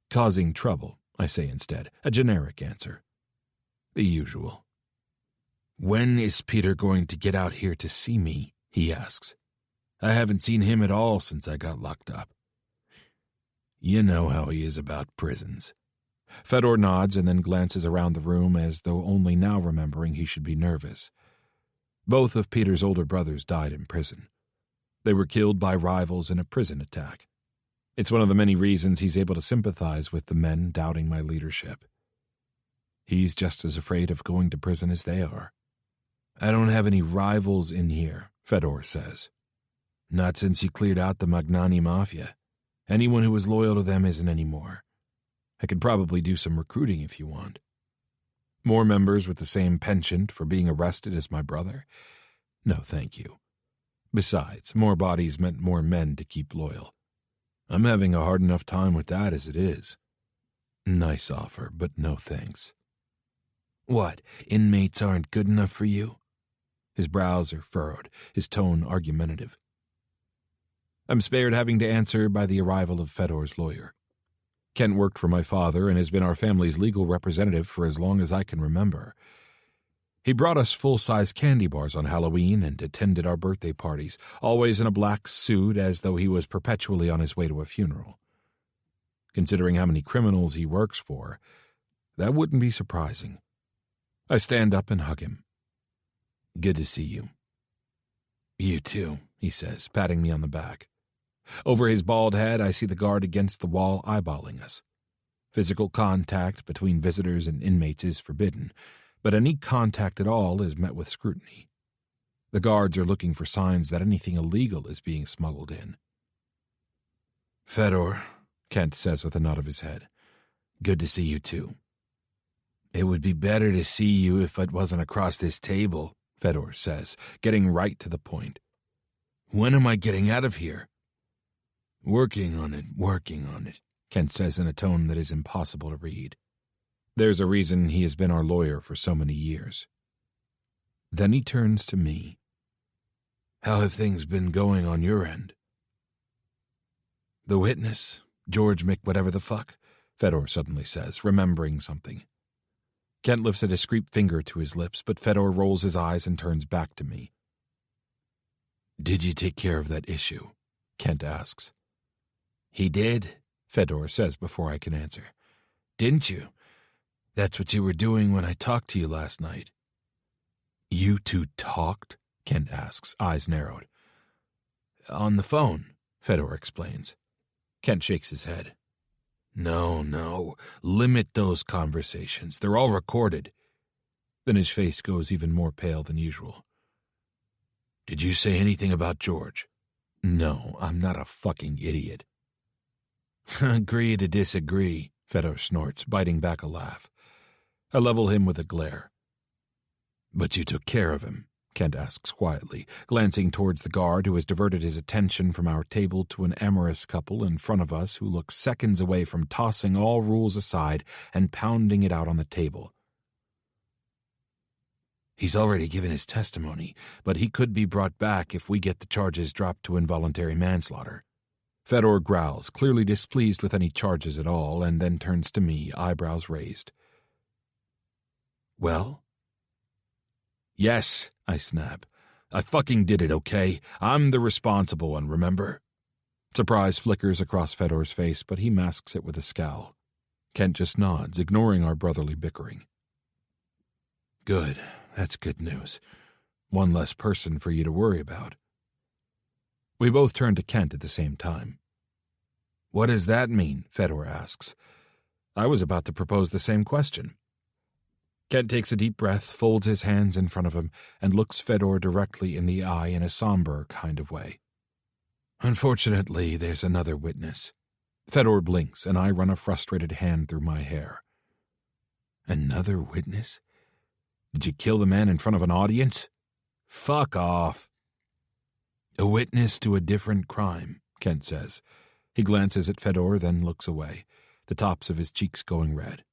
"Causing trouble," I say instead, a generic answer. The usual. "When is Peter going to get out here to see me?" he asks. "I haven't seen him at all since I got locked up." You know how he is about prisons. Fedor nods and then glances around the room as though only now remembering he should be nervous. Both of Peter's older brothers died in prison. They were killed by rivals in a prison attack. It's one of the many reasons he's able to sympathize with the men doubting my leadership. He's just as afraid of going to prison as they are. "I don't have any rivals in here," Fedor says. "Not since you cleared out the Magnani Mafia. Anyone who was loyal to them isn't anymore. I could probably do some recruiting if you want. More members with the same penchant for being arrested as my brother? No, thank you. Besides, more bodies meant more men to keep loyal. I'm having a hard enough time with that as it is. Nice offer, but no thanks." "What, inmates aren't good enough for you?" His brows are furrowed, his tone argumentative. I'm spared having to answer by the arrival of Fedor's lawyer. Kent worked for my father and has been our family's legal representative for as long as I can remember. He brought us full-size candy bars on Halloween and attended our birthday parties, always in a black suit as though he was perpetually on his way to a funeral. Considering how many criminals he works for, that wouldn't be surprising. I stand up and hug him. "Good to see you." "You too," he says, patting me on the back. Over his bald head, I see the guard against the wall eyeballing us. Physical contact between visitors and inmates is forbidden, but any contact at all is met with scrutiny. The guards are looking for signs that anything illegal is being smuggled in. "Fedor," Kent says with a nod of his head. "Good to see you too." "It would be better to see you if it wasn't across this table," Fedor says, getting right to the point. "When am I getting out of here?" Working on it, Kent says in a tone that is impossible to read. There's a reason he has been our lawyer for so many years. Then he turns to me. "How have things been going on your end?" "The witness, George whatever the fuck," Fedor suddenly says, remembering something. Kent lifts a discreet finger to his lips, but Fedor rolls his eyes and turns back to me. "Did you take care of that issue?" Kent asks. "He did," Fedor says before I can answer. "Didn't you? That's what you were doing when I talked to you last night." "You two talked?" Kent asks, eyes narrowed. "On the phone," Fedor explains. Kent shakes his head. No, limit those conversations. They're all recorded." Then his face goes even more pale than usual. "Did you say anything about George?" "No, I'm not a fucking idiot." "Agree to disagree," Fedor snorts, biting back a laugh. I level him with a glare. "But you took care of him?" Kent asks quietly, glancing towards the guard who has diverted his attention from our table to an amorous couple in front of us who look seconds away from tossing all rules aside and pounding it out on the table. "He's already given his testimony, but he could be brought back if we get the charges dropped to involuntary manslaughter." Fedor growls, clearly displeased with any charges at all, and then turns to me, eyebrows raised. Well? Yes, I snap. I fucking did it, okay? I'm the responsible one, remember? Surprise flickers across Fedor's face, but he masks it with a scowl. Kent just nods, ignoring our brotherly bickering. Good. That's good news. One less person for you to worry about. We both turn to Kent at the same time. What does that mean? Fedor asks. I was about to propose the same question. Kent takes a deep breath, folds his hands in front of him, and looks Fedor directly in the eye in a somber kind of way. Unfortunately, there's another witness. Fedor blinks, and I run a frustrated hand through my hair. Another witness? Did you kill the man in front of an audience? Fuck off. A witness to a different crime, Kent says. He glances at Fedor, then looks away, the tops of his cheeks going red.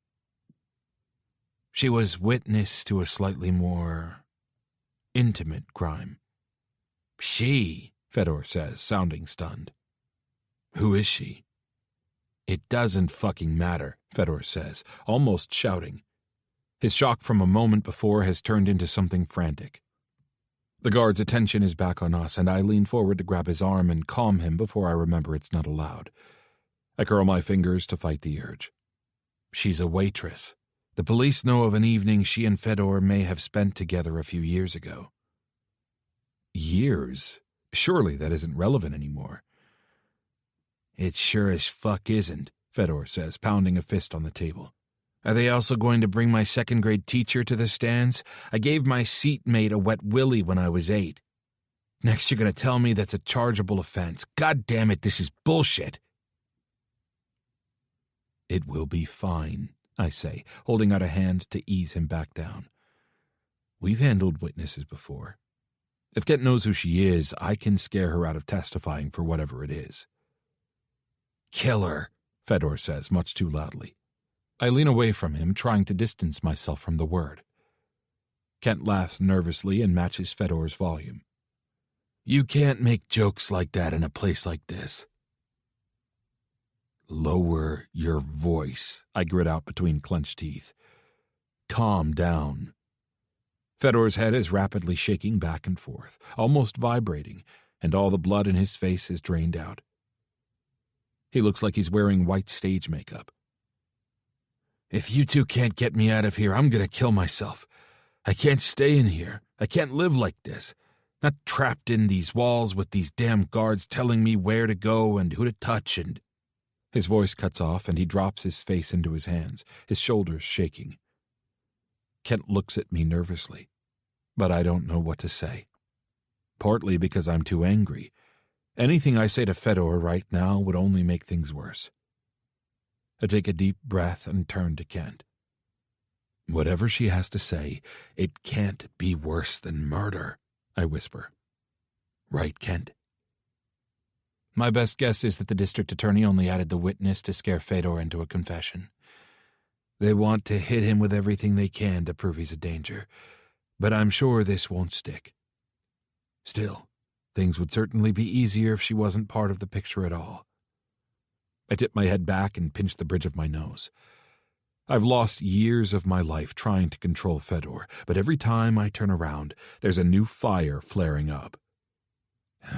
She was witness to a slightly more intimate crime. She, Fedor says, sounding stunned. Who is she? It doesn't fucking matter, Fedor says, almost shouting. His shock from a moment before has turned into something frantic. The guard's attention is back on us, and I lean forward to grab his arm and calm him before I remember it's not allowed. I curl my fingers to fight the urge. She's a waitress. The police know of an evening she and Fedor may have spent together a few years ago. Years? Surely that isn't relevant anymore. It sure as fuck isn't, Fedor says, pounding a fist on the table. Are they also going to bring my second-grade teacher to the stands? I gave my seatmate a wet willy when I was 8. Next you're going to tell me that's a chargeable offense. God damn it, this is bullshit. It will be fine, I say, holding out a hand to ease him back down. We've handled witnesses before. If Kent knows who she is, I can scare her out of testifying for whatever it is. Kill her, Fedor says, much too loudly. I lean away from him, trying to distance myself from the word. Kent laughs nervously and matches Fedor's volume. You can't make jokes like that in a place like this. Lower your voice, I grit out between clenched teeth. Calm down. Fedor's head is rapidly shaking back and forth, almost vibrating, and all the blood in his face is drained out. He looks like he's wearing white stage makeup. If you two can't get me out of here, I'm gonna kill myself. I can't stay in here. I can't live like this. Not trapped in these walls with these damn guards telling me where to go and who to touch and... His voice cuts off and he drops his face into his hands, his shoulders shaking. Kent looks at me nervously, but I don't know what to say. Partly because I'm too angry. Anything I say to Fedor right now would only make things worse. I take a deep breath and turn to Kent. Whatever she has to say, it can't be worse than murder, I whisper. Right, Kent? My best guess is that the district attorney only added the witness to scare Fedor into a confession. They want to hit him with everything they can to prove he's a danger, but I'm sure this won't stick. Still, things would certainly be easier if she wasn't part of the picture at all. I tip my head back and pinch the bridge of my nose. I've lost years of my life trying to control Fedor, but every time I turn around, there's a new fire flaring up.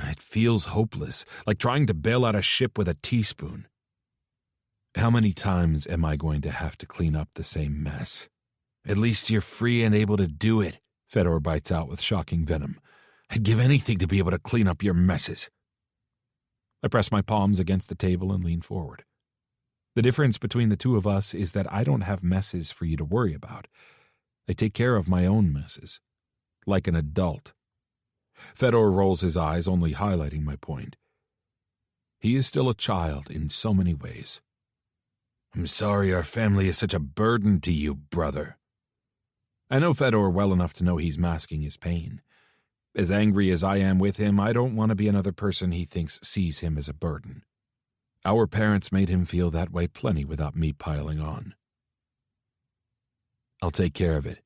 It feels hopeless, like trying to bail out a ship with a teaspoon. How many times am I going to have to clean up the same mess? At least you're free and able to do it, Fedor bites out with shocking venom. I'd give anything to be able to clean up your messes. I press my palms against the table and lean forward. The difference between the two of us is that I don't have messes for you to worry about. I take care of my own messes. Like an adult. Fedor rolls his eyes, only highlighting my point. He is still a child in so many ways. I'm sorry our family is such a burden to you, brother. I know Fedor well enough to know he's masking his pain. As angry as I am with him, I don't want to be another person he thinks sees him as a burden. Our parents made him feel that way plenty without me piling on. I'll take care of it.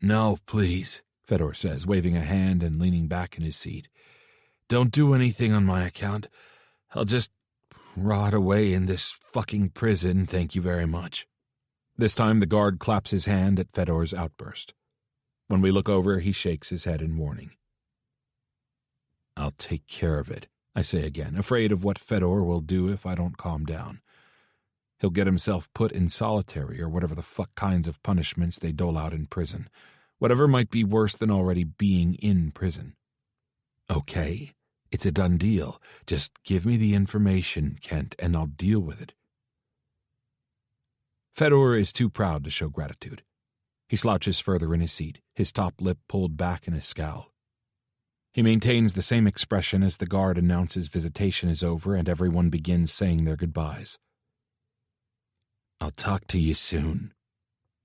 No, please, Fedor says, waving a hand and leaning back in his seat. Don't do anything on my account. I'll just rot away in this fucking prison, thank you very much. This time the guard claps his hand at Fedor's outburst. When we look over, he shakes his head in warning. "I'll take care of it," I say again, afraid of what Fedor will do if I don't calm down. He'll get himself put in solitary or whatever the fuck kinds of punishments they dole out in prison. Whatever might be worse than already being in prison. "Okay, it's a done deal. Just give me the information, Kent, and I'll deal with it." Fedor is too proud to show gratitude. He slouches further in his seat, his top lip pulled back in a scowl. He maintains the same expression as the guard announces visitation is over and everyone begins saying their goodbyes. "I'll talk to you soon."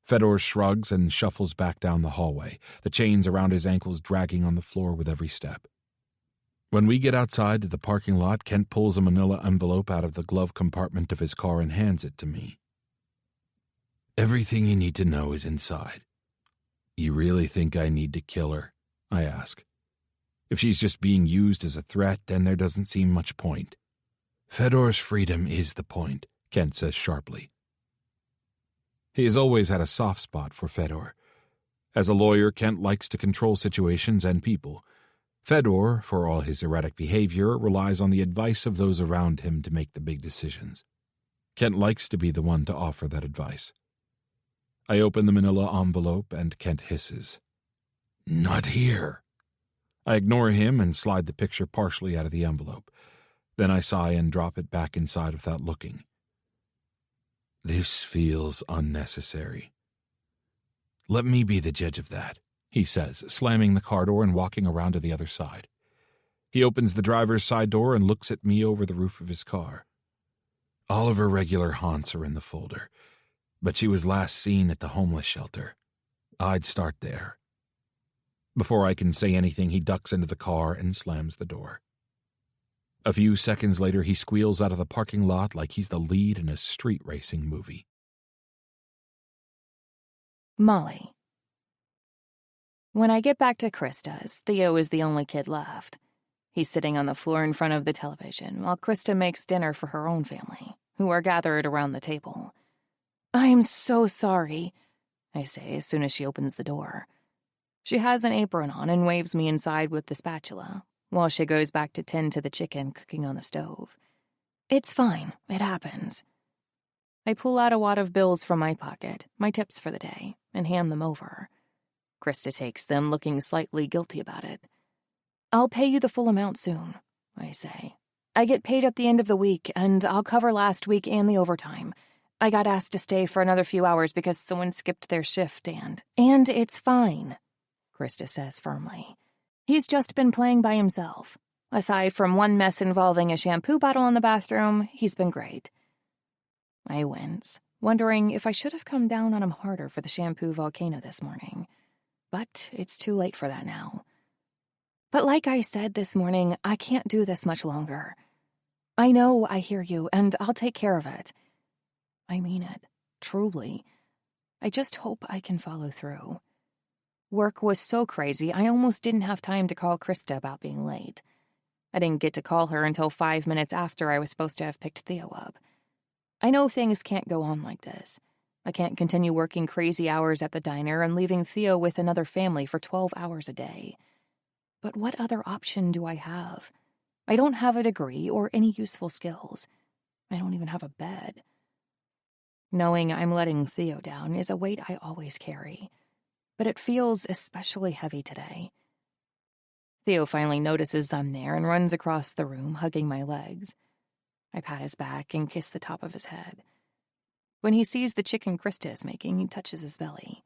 Fedor shrugs and shuffles back down the hallway, the chains around his ankles dragging on the floor with every step. When we get outside to the parking lot, Kent pulls a manila envelope out of the glove compartment of his car and hands it to me. "Everything you need to know is inside." "You really think I need to kill her?" I ask. "If she's just being used as a threat, then there doesn't seem much point." "Fedor's freedom is the point," Kent says sharply. He has always had a soft spot for Fedor. As a lawyer, Kent likes to control situations and people. Fedor, for all his erratic behavior, relies on the advice of those around him to make the big decisions. Kent likes to be the one to offer that advice. I open the manila envelope and Kent hisses. "Not here." I ignore him and slide the picture partially out of the envelope. Then I sigh and drop it back inside without looking. "This feels unnecessary." "Let me be the judge of that," he says, slamming the car door and walking around to the other side. He opens the driver's side door and looks at me over the roof of his car. "All of her regular haunts are in the folder, but she was last seen at the homeless shelter. I'd start there." Before I can say anything, he ducks into the car and slams the door. A few seconds later, he squeals out of the parking lot like he's the lead in a street racing movie. Molly. When I get back to Krista's, Theo is the only kid left. He's sitting on the floor in front of the television while Krista makes dinner for her own family, who are gathered around the table. "I am so sorry," I say as soon as she opens the door. She has an apron on and waves me inside with the spatula, while she goes back to tend to the chicken cooking on the stove. "It's fine. It happens." I pull out a wad of bills from my pocket, my tips for the day, and hand them over. Krista takes them, looking slightly guilty about it. "I'll pay you the full amount soon," I say. "I get paid at the end of the week, and I'll cover last week and the overtime. I got asked to stay for another few hours because someone skipped their shift, and it's fine," Krista says firmly. "He's just been playing by himself. Aside from one mess involving a shampoo bottle in the bathroom, he's been great." I wince, wondering if I should have come down on him harder for the shampoo volcano this morning. But it's too late for that now. But like I said this morning, I can't do this much longer. I know I hear you, and I'll take care of it. I mean it, truly. I just hope I can follow through. Work was so crazy, I almost didn't have time to call Krista about being late. I didn't get to call her until 5 minutes after I was supposed to have picked Theo up. I know things can't go on like this. I can't continue working crazy hours at the diner and leaving Theo with another family for 12 hours a day. But what other option do I have? I don't have a degree or any useful skills. I don't even have a bed. Knowing I'm letting Theo down is a weight I always carry, but it feels especially heavy today. Theo finally notices I'm there and runs across the room, hugging my legs. I pat his back and kiss the top of his head. When he sees the chicken Krista is making, he touches his belly.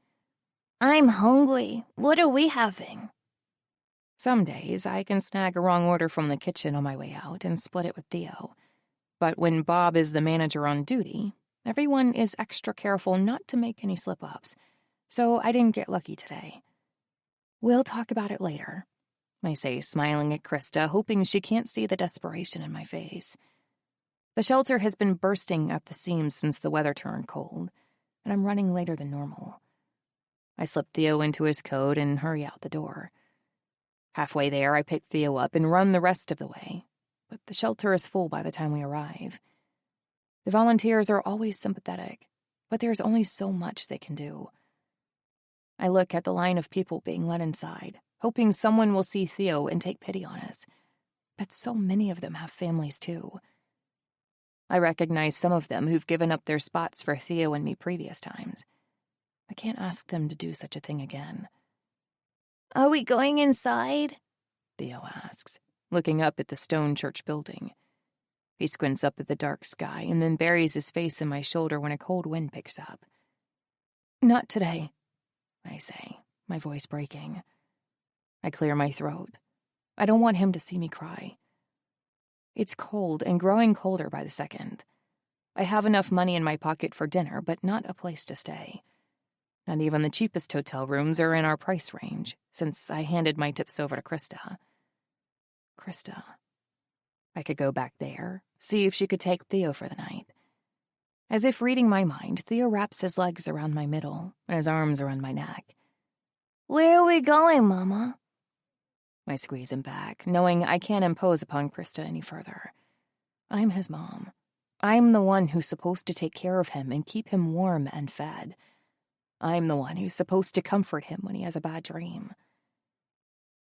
"I'm hungry. What are we having?" Some days I can snag a wrong order from the kitchen on my way out and split it with Theo. But when Bob is the manager on duty, everyone is extra careful not to make any slip-ups, so I didn't get lucky today. "We'll talk about it later," I say, smiling at Krista, hoping she can't see the desperation in my face. The shelter has been bursting at the seams since the weather turned cold, and I'm running later than normal. I slip Theo into his coat and hurry out the door. Halfway there, I pick Theo up and run the rest of the way, but the shelter is full by the time we arrive. The volunteers are always sympathetic. but there's only so much they can do. I look at the line of people being let inside, hoping someone will see Theo and take pity on us. But so many of them have families too. I recognize some of them who've given up their spots for Theo and me previous times. I can't ask them to do such a thing again. Are we going inside? Theo asks, looking up at the stone church building. He squints up at the dark sky and then buries his face in my shoulder when a cold wind picks up. Not today, I say, my voice breaking. I clear my throat. I don't want him to see me cry. It's cold and growing colder by the second. I have enough money in my pocket for dinner, but not a place to stay. Not even the cheapest hotel rooms are in our price range, since I handed my tips over to Krista. Krista. I could go back there, see if she could take Theo for the night. As if reading my mind, Theo wraps his legs around my middle and his arms around my neck. Where are we going, Mama? I squeeze him back, knowing I can't impose upon Krista any further. I'm his mom. I'm the one who's supposed to take care of him and keep him warm and fed. I'm the one who's supposed to comfort him when he has a bad dream.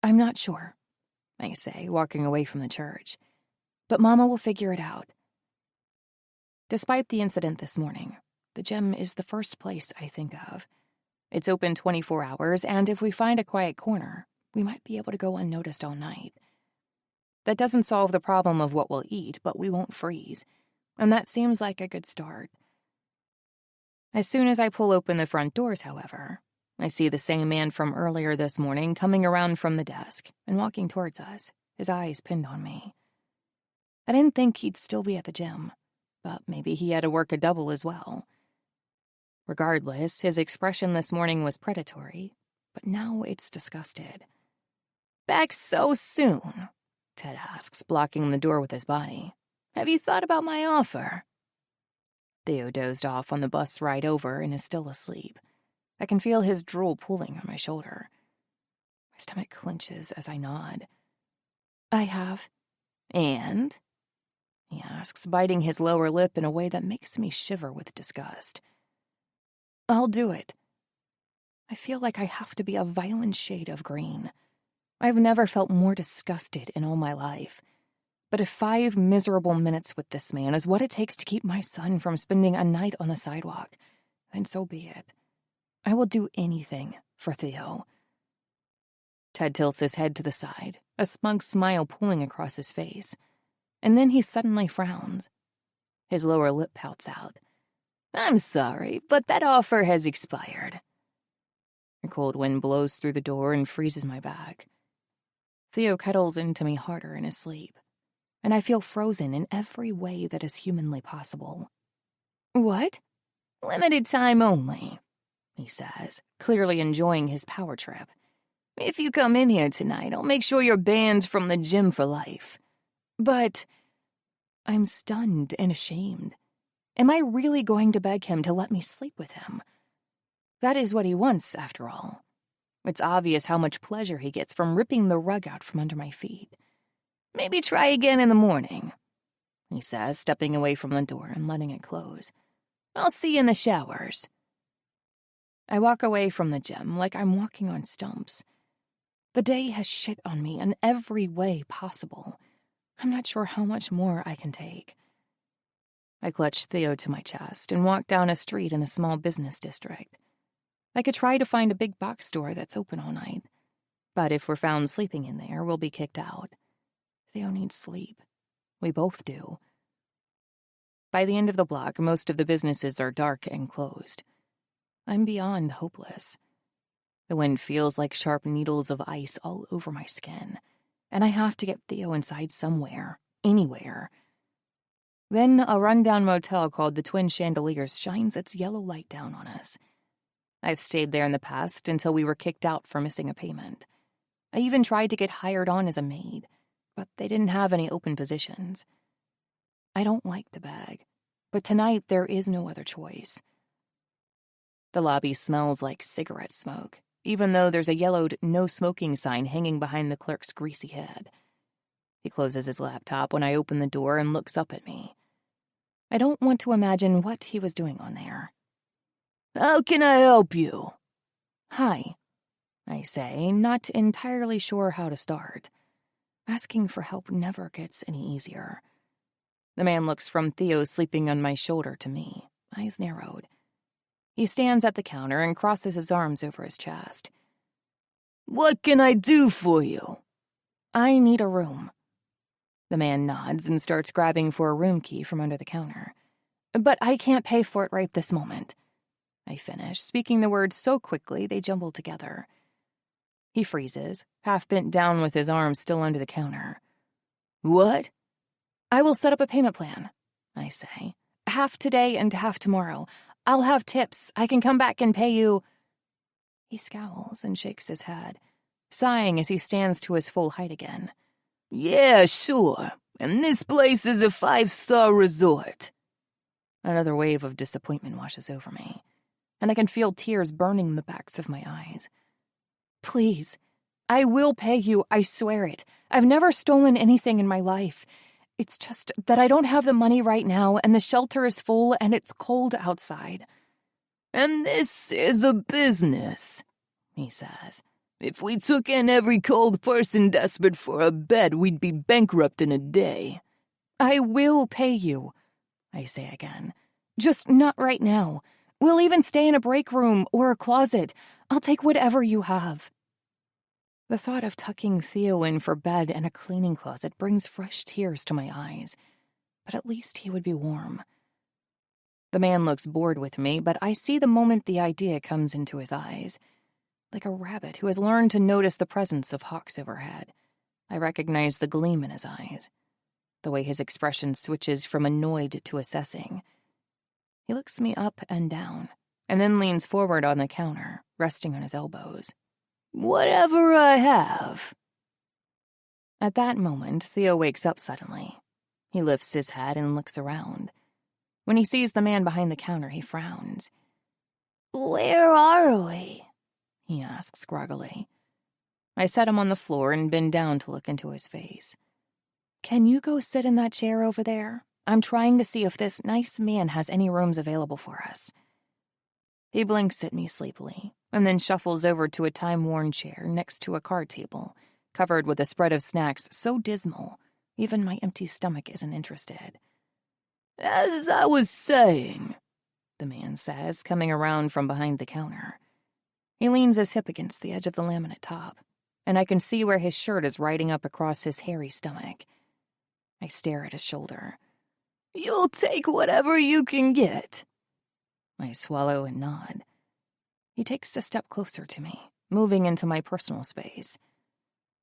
I'm not sure, I say, walking away from the church. But Mama will figure it out. Despite the incident this morning, the gym is the first place I think of. It's open 24 hours, and if we find a quiet corner, we might be able to go unnoticed all night. That doesn't solve the problem of what we'll eat, but we won't freeze, and that seems like a good start. As soon as I pull open the front doors, however, I see the same man from earlier this morning coming around from the desk and walking towards us, his eyes pinned on me. I didn't think he'd still be at the gym, but maybe he had to work a double as well. Regardless, his expression this morning was predatory, but now it's disgusted. "Back so soon?" Ted asks, blocking the door with his body. "Have you thought about my offer?" Theo dozed off on the bus ride over and is still asleep. I can feel his drool pooling on my shoulder. My stomach clenches as I nod. "I have." "And?" he asks, biting his lower lip in a way that makes me shiver with disgust. "I'll do it." I feel like I have to be a violent shade of green. I've never felt more disgusted in all my life. But if 5 miserable minutes with this man is what it takes to keep my son from spending a night on the sidewalk, then so be it. I will do anything for Theo. Ted tilts his head to the side, a smug smile pulling across his face. And then he suddenly frowns. His lower lip pouts out. "I'm sorry, but that offer has expired." A cold wind blows through the door and freezes my back. Theo cuddles into me harder in his sleep, and I feel frozen in every way that is humanly possible. "What?" "Limited time only," he says, clearly enjoying his power trip. "If you come in here tonight, I'll make sure you're banned from the gym for life." "But..." I'm stunned and ashamed. Am I really going to beg him to let me sleep with him? That is what he wants, after all. It's obvious how much pleasure he gets from ripping the rug out from under my feet. "Maybe try again in the morning," he says, stepping away from the door and letting it close. "I'll see you in the showers." I walk away from the gym like I'm walking on stumps. The day has shit on me in every way possible. I'm not sure how much more I can take. I clutch Theo to my chest and walk down a street in a small business district. I could try to find a big box store that's open all night, but if we're found sleeping in there, we'll be kicked out. Theo needs sleep. We both do. By the end of the block, most of the businesses are dark and closed. I'm beyond hopeless. The wind feels like sharp needles of ice all over my skin, and I have to get Theo inside somewhere, anywhere. Then a rundown motel called the Twin Chandeliers shines its yellow light down on us. I've stayed there in the past until we were kicked out for missing a payment. I even tried to get hired on as a maid, but they didn't have any open positions. I don't like to beg, but tonight there is no other choice. The lobby smells like cigarette smoke, even though there's a yellowed no smoking sign hanging behind the clerk's greasy head. He closes his laptop when I open the door and looks up at me. I don't want to imagine what he was doing on there. How can I help you? Hi, I say, not entirely sure how to start. Asking for help never gets any easier. The man looks from Theo sleeping on my shoulder to me, eyes narrowed. He stands at the counter and crosses his arms over his chest. What can I do for you? I need a room. The man nods and starts grabbing for a room key from under the counter. But I can't pay for it right this moment. I finish, speaking the words so quickly they jumble together. He freezes, half bent down with his arms still under the counter. What? I will set up a payment plan, I say. Half today and half tomorrow. I'll have tips. I can come back and pay you. He scowls and shakes his head, sighing as he stands to his full height again. Yeah, sure. And this place is a 5-star resort. Another wave of disappointment washes over me, and I can feel tears burning the backs of my eyes. Please, I will pay you, I swear it. I've never stolen anything in my life. It's just that I don't have the money right now, and the shelter is full, and it's cold outside. And this is a business, he says. If we took in every cold person desperate for a bed, we'd be bankrupt in a day. I will pay you, I say again. Just not right now. We'll even stay in a break room or a closet. I'll take whatever you have. The thought of tucking Theo in for bed and a cleaning closet brings fresh tears to my eyes. But at least he would be warm. The man looks bored with me, but I see the moment the idea comes into his eyes. Like a rabbit who has learned to notice the presence of hawks overhead, I recognize the gleam in his eyes, the way his expression switches from annoyed to assessing. He looks me up and down, and then leans forward on the counter, resting on his elbows. Whatever I have. At that moment, Theo wakes up suddenly. He lifts his head and looks around. When he sees the man behind the counter, he frowns. Where are we? He asks groggily. I set him on the floor and bend down to look into his face. Can you go sit in that chair over there? I'm trying to see if this nice man has any rooms available for us. He blinks at me sleepily, and then shuffles over to a time-worn chair next to a card table, covered with a spread of snacks so dismal, even my empty stomach isn't interested. As I was saying, the man says, coming around from behind the counter. He leans his hip against the edge of the laminate top, and I can see where his shirt is riding up across his hairy stomach. I stare at his shoulder. You'll take whatever you can get. I swallow and nod. He takes a step closer to me, moving into my personal space.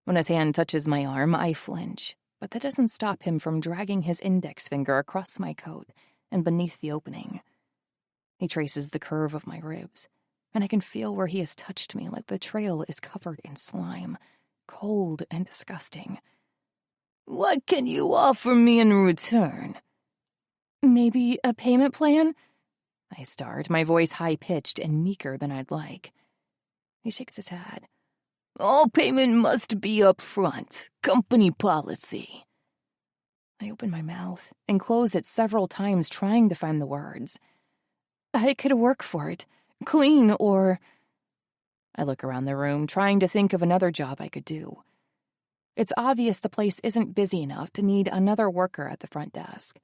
When his hand touches my arm, I flinch, but that doesn't stop him from dragging his index finger across my coat and beneath the opening. He traces the curve of my ribs, and I can feel where he has touched me like the trail is covered in slime, cold and disgusting. What can you offer me in return? Maybe a payment plan? I start, my voice high-pitched and meeker than I'd like. He shakes his head. All payment must be up front. Company policy. I open my mouth and close it several times trying to find the words. I could work for it. Clean or... I look around the room, trying to think of another job I could do. It's obvious the place isn't busy enough to need another worker at the front desk.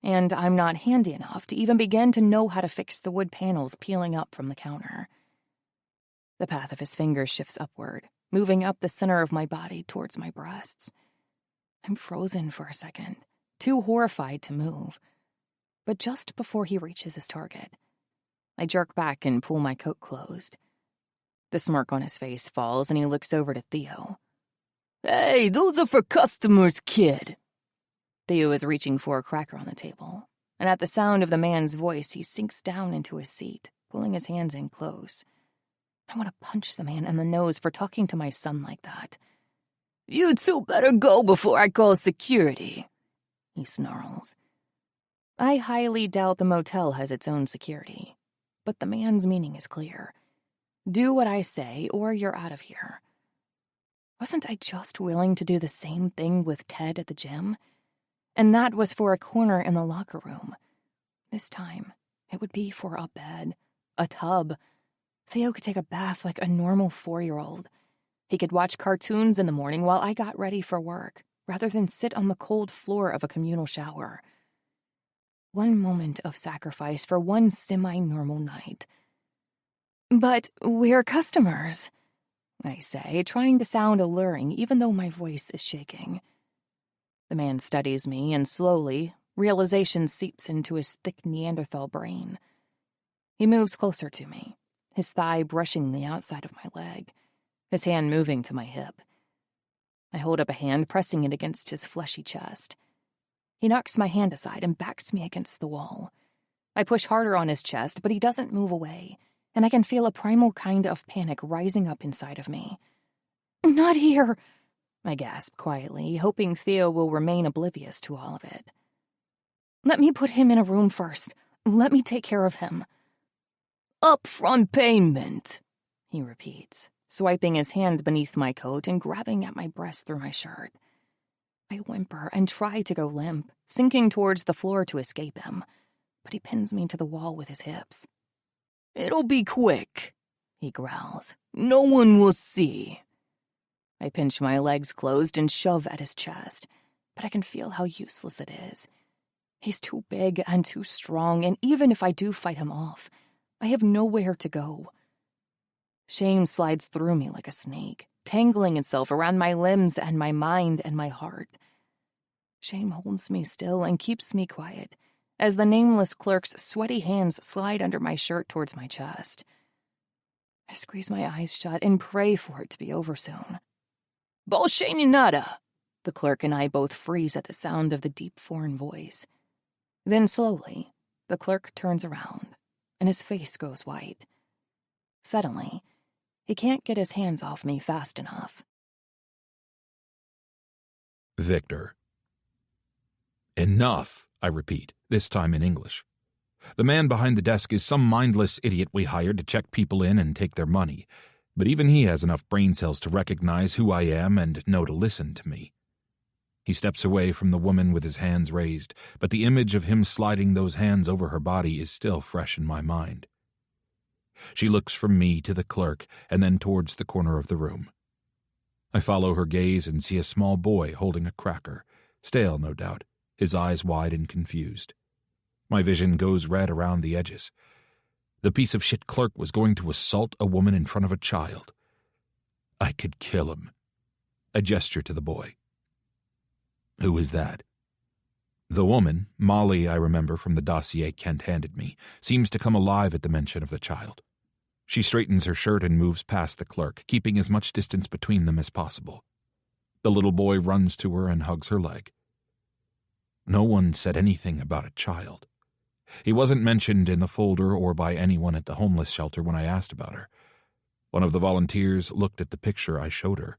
And I'm not handy enough to even begin to know how to fix the wood panels peeling up from the counter. The path of his fingers shifts upward, moving up the center of my body towards my breasts. I'm frozen for a second, too horrified to move. But just before he reaches his target, I jerk back and pull my coat closed. The smirk on his face falls and he looks over to Theo. Hey, those are for customers, kid. Theo is reaching for a cracker on the table, and at the sound of the man's voice, he sinks down into his seat, pulling his hands in close. I want to punch the man in the nose for talking to my son like that. You two better go before I call security, he snarls. I highly doubt the motel has its own security, but the man's meaning is clear. Do what I say, or you're out of here. Wasn't I just willing to do the same thing with Ted at the gym? And that was for a corner in the locker room. This time, it would be for a bed, a tub. Theo could take a bath like a normal 4-year-old. He could watch cartoons in the morning while I got ready for work, rather than sit on the cold floor of a communal shower. One moment of sacrifice for one semi-normal night. "But we're customers," I say, trying to sound alluring even though my voice is shaking. The man studies me, and slowly, realization seeps into his thick Neanderthal brain. He moves closer to me, his thigh brushing the outside of my leg, his hand moving to my hip. I hold up a hand, pressing it against his fleshy chest. He knocks my hand aside and backs me against the wall. I push harder on his chest, but he doesn't move away, and I can feel a primal kind of panic rising up inside of me. "Not here," I gasp quietly, hoping Theo will remain oblivious to all of it. "Let me put him in a room first. Let me take care of him." "Upfront payment," he repeats, swiping his hand beneath my coat and grabbing at my breast through my shirt. I whimper and try to go limp, sinking towards the floor to escape him, but he pins me to the wall with his hips. "It'll be quick," he growls. "No one will see." I pinch my legs closed and shove at his chest, but I can feel how useless it is. He's too big and too strong, and even if I do fight him off, I have nowhere to go. Shame slides through me like a snake, tangling itself around my limbs and my mind and my heart. Shame holds me still and keeps me quiet, as the nameless clerk's sweaty hands slide under my shirt towards my chest. I squeeze my eyes shut and pray for it to be over soon. "Bolsheny nada." The clerk and I both freeze at the sound of the deep foreign voice. Then slowly, the clerk turns around, and his face goes white. Suddenly, he can't get his hands off me fast enough. Viktor. "Enough," I repeat, this time in English. The man behind the desk is some mindless idiot we hired to check people in and take their money, but even he has enough brain cells to recognize who I am and know to listen to me. He steps away from the woman with his hands raised, but the image of him sliding those hands over her body is still fresh in my mind. She looks from me to the clerk and then towards the corner of the room. I follow her gaze and see a small boy holding a cracker, stale no doubt, his eyes wide and confused. My vision goes red around the edges. The piece of shit clerk was going to assault a woman in front of a child. I could kill him. I gesture to the boy. "Who is that?" The woman, Molly, I remember from the dossier Kent handed me, seems to come alive at the mention of the child. She straightens her shirt and moves past the clerk, keeping as much distance between them as possible. The little boy runs to her and hugs her leg. No one said anything about a child. He wasn't mentioned in the folder or by anyone at the homeless shelter when I asked about her. One of the volunteers looked at the picture I showed her.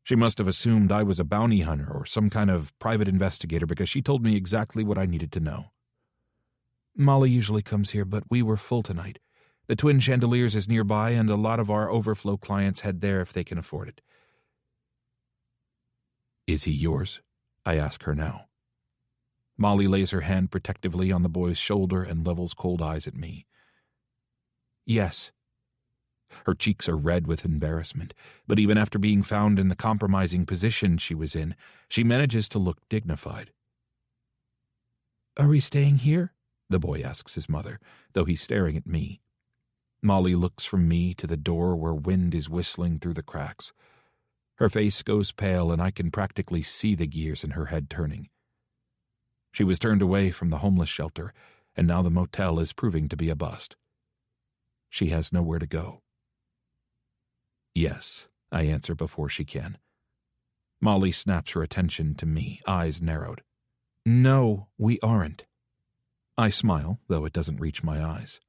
She must have assumed I was a bounty hunter or some kind of private investigator because she told me exactly what I needed to know. "Molly usually comes here, but we were full tonight. The Twin Chandeliers is nearby, and a lot of our overflow clients head there if they can afford it." "Is he yours?" I ask her now. Molly lays her hand protectively on the boy's shoulder and levels cold eyes at me. "Yes." Her cheeks are red with embarrassment, but even after being found in the compromising position she was in, she manages to look dignified. "Are we staying here?" the boy asks his mother, though he's staring at me. Molly looks from me to the door where wind is whistling through the cracks. Her face goes pale, and I can practically see the gears in her head turning. She was turned away from the homeless shelter, and now the motel is proving to be a bust. She has nowhere to go. "Yes," I answer before she can. Molly snaps her attention to me, eyes narrowed. "No, we aren't." I smile, though it doesn't reach my eyes.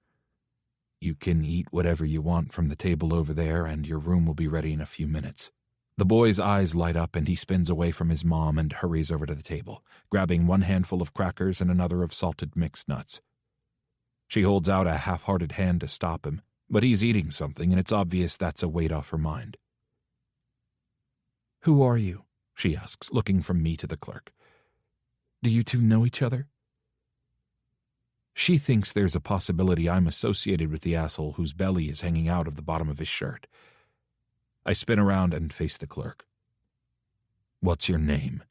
"You can eat whatever you want from the table over there, and your room will be ready in a few minutes." The boy's eyes light up, and he spins away from his mom and hurries over to the table, grabbing one handful of crackers and another of salted mixed nuts. She holds out a half-hearted hand to stop him, but he's eating something, and it's obvious that's a weight off her mind. "Who are you?" she asks, looking from me to the clerk. "Do you two know each other?" She thinks there's a possibility I'm associated with the asshole whose belly is hanging out of the bottom of his shirt. I spin around and face the clerk. What's your name?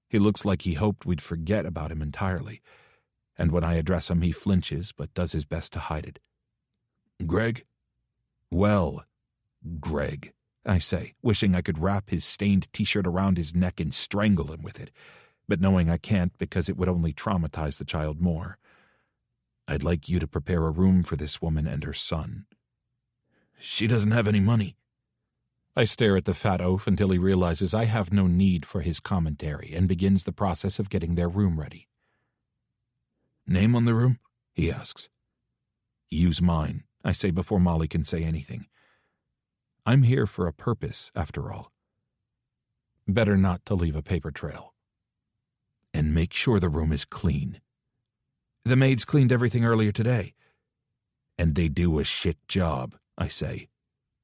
He looks like he hoped we'd forget about him entirely, and when I address him he flinches but does his best to hide it. Greg? Well, Greg, I say, wishing I could wrap his stained t-shirt around his neck and strangle him with it, but knowing I can't because it would only traumatize the child more. I'd like you to prepare a room for this woman and her son. She doesn't have any money. I stare at the fat oaf until he realizes I have no need for his commentary and begins the process of getting their room ready. Name on the room? He asks. Use mine, I say before Molly can say anything. I'm here for a purpose, after all. Better not to leave a paper trail. And make sure the room is clean. The maids cleaned everything earlier today. And they do a shit job, I say.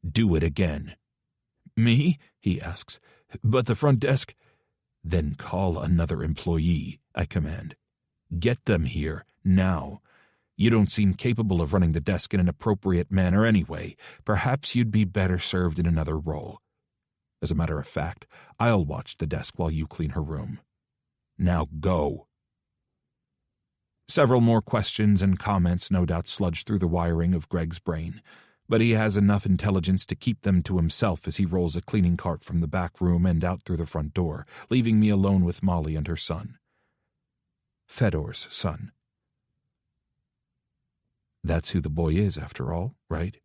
Do it again. Me? He asks. But the front desk? Then call another employee, I command. Get them here, now. You don't seem capable of running the desk in an appropriate manner anyway. Perhaps you'd be better served in another role. As a matter of fact, I'll watch the desk while you clean her room. Now go. Several more questions and comments no doubt sludge through the wiring of Greg's brain, but he has enough intelligence to keep them to himself as he rolls a cleaning cart from the back room and out through the front door, leaving me alone with Molly and her son. Fedor's son. That's who the boy is, after all, right?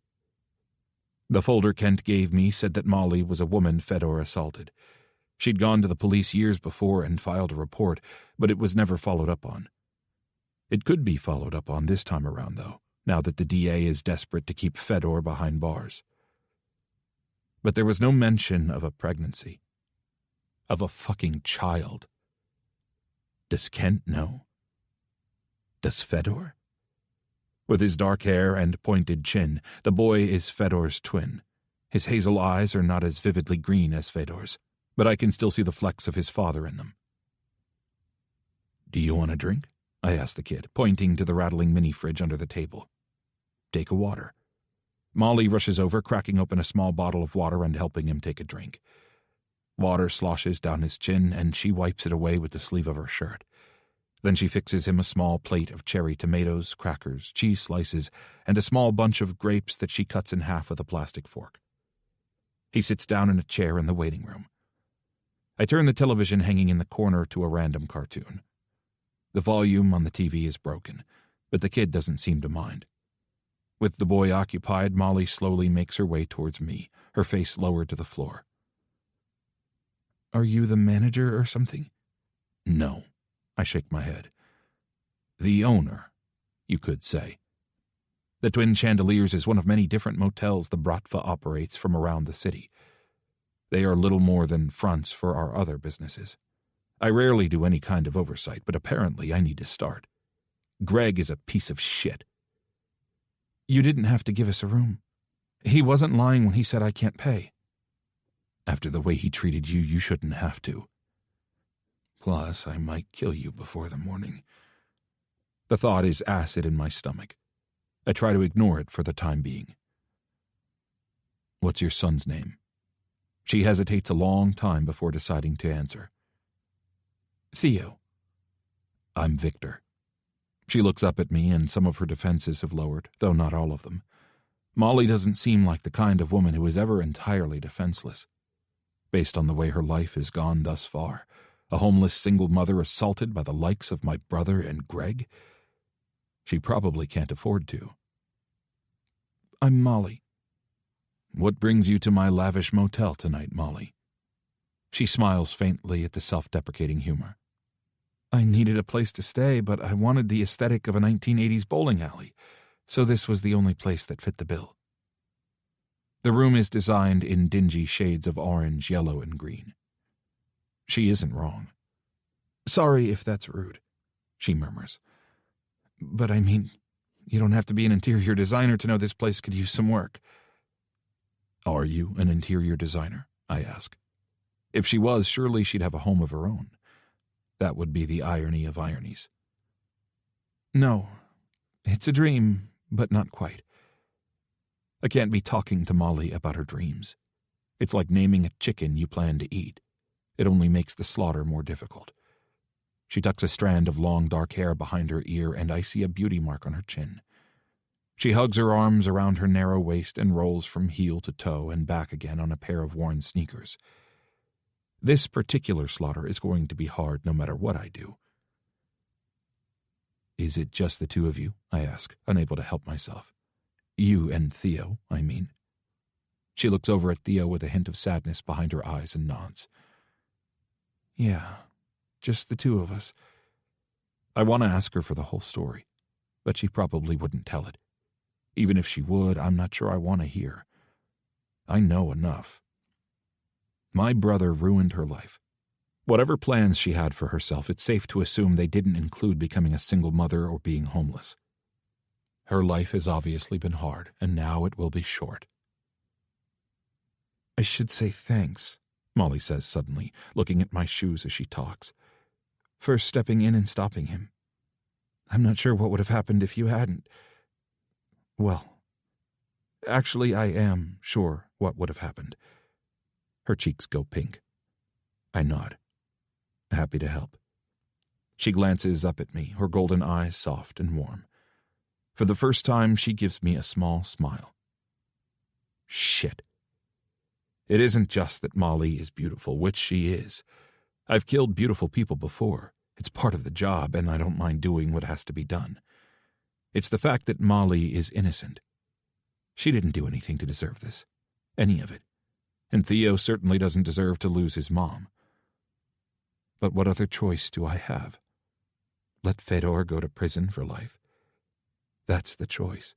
The folder Kent gave me said that Molly was a woman Fedor assaulted. She'd gone to the police years before and filed a report, but it was never followed up on. It could be followed up on this time around, though, now that the DA is desperate to keep Fedor behind bars. But there was no mention of a pregnancy. Of a fucking child. Does Kent know? Does Fedor? With his dark hair and pointed chin, the boy is Fedor's twin. His hazel eyes are not as vividly green as Fedor's, but I can still see the flecks of his father in them. Do you want a drink? I asked the kid, pointing to the rattling mini-fridge under the table. Take a water. Molly rushes over, cracking open a small bottle of water and helping him take a drink. Water sloshes down his chin, and she wipes it away with the sleeve of her shirt. Then she fixes him a small plate of cherry tomatoes, crackers, cheese slices, and a small bunch of grapes that she cuts in half with a plastic fork. He sits down in a chair in the waiting room. I turn the television hanging in the corner to a random cartoon. The volume on the TV is broken, but the kid doesn't seem to mind. With the boy occupied, Molly slowly makes her way towards me, her face lowered to the floor. Are you the manager or something? No. I shake my head. The owner, you could say. The Twin Chandeliers is one of many different motels the Bratva operates from around the city. They are little more than fronts for our other businesses. I rarely do any kind of oversight, but apparently I need to start. Greg is a piece of shit. You didn't have to give us a room. He wasn't lying when he said I can't pay. After the way he treated you, you shouldn't have to. Plus, I might kill you before the morning. The thought is acid in my stomach. I try to ignore it for the time being. What's your son's name? She hesitates a long time before deciding to answer. Theo. I'm Viktor. She looks up at me, and some of her defenses have lowered, though not all of them. Molly doesn't seem like the kind of woman who is ever entirely defenseless. Based on the way her life has gone thus far, a homeless single mother assaulted by the likes of my brother and Greg, she probably can't afford to. I'm Molly. What brings you to my lavish motel tonight, Molly? She smiles faintly at the self-deprecating humor. I needed a place to stay, but I wanted the aesthetic of a 1980s bowling alley, so this was the only place that fit the bill. The room is designed in dingy shades of orange, yellow, and green. She isn't wrong. Sorry if that's rude, she murmurs. But I mean, you don't have to be an interior designer to know this place could use some work. Are you an interior designer? I ask. If she was, surely she'd have a home of her own. That would be the irony of ironies. No, It's a dream, but not quite. I can't be talking to Molly about her dreams. It's like naming a chicken you plan to eat. It only makes the slaughter more difficult. She tucks a strand of long dark hair behind her ear, and I see a beauty mark on her chin. She hugs her arms around her narrow waist and rolls from heel to toe and back again on a pair of worn sneakers. This particular slaughter is going to be hard no matter what I do. Is it just the two of you? I ask, unable to help myself. You and Theo, I mean. She looks over at Theo with a hint of sadness behind her eyes and nods. Yeah, just the two of us. I want to ask her for the whole story, but she probably wouldn't tell it. Even if she would, I'm not sure I want to hear. I know enough. My brother ruined her life. Whatever plans she had for herself, it's safe to assume they didn't include becoming a single mother or being homeless. Her life has obviously been hard, and now it will be short. I should say thanks, Molly says suddenly, looking at my shoes as she talks, for stepping in and stopping him. I'm not sure what would have happened if you hadn't. Well, actually, I am sure what would have happened. Her cheeks go pink. I nod, happy to help. She glances up at me, her golden eyes soft and warm. For the first time, she gives me a small smile. Shit. It isn't just that Molly is beautiful, which she is. I've killed beautiful people before. It's part of the job, and I don't mind doing what has to be done. It's the fact that Molly is innocent. She didn't do anything to deserve this. Any of it. And Theo certainly doesn't deserve to lose his mom. But what other choice do I have? Let Fedor go to prison for life? That's the choice.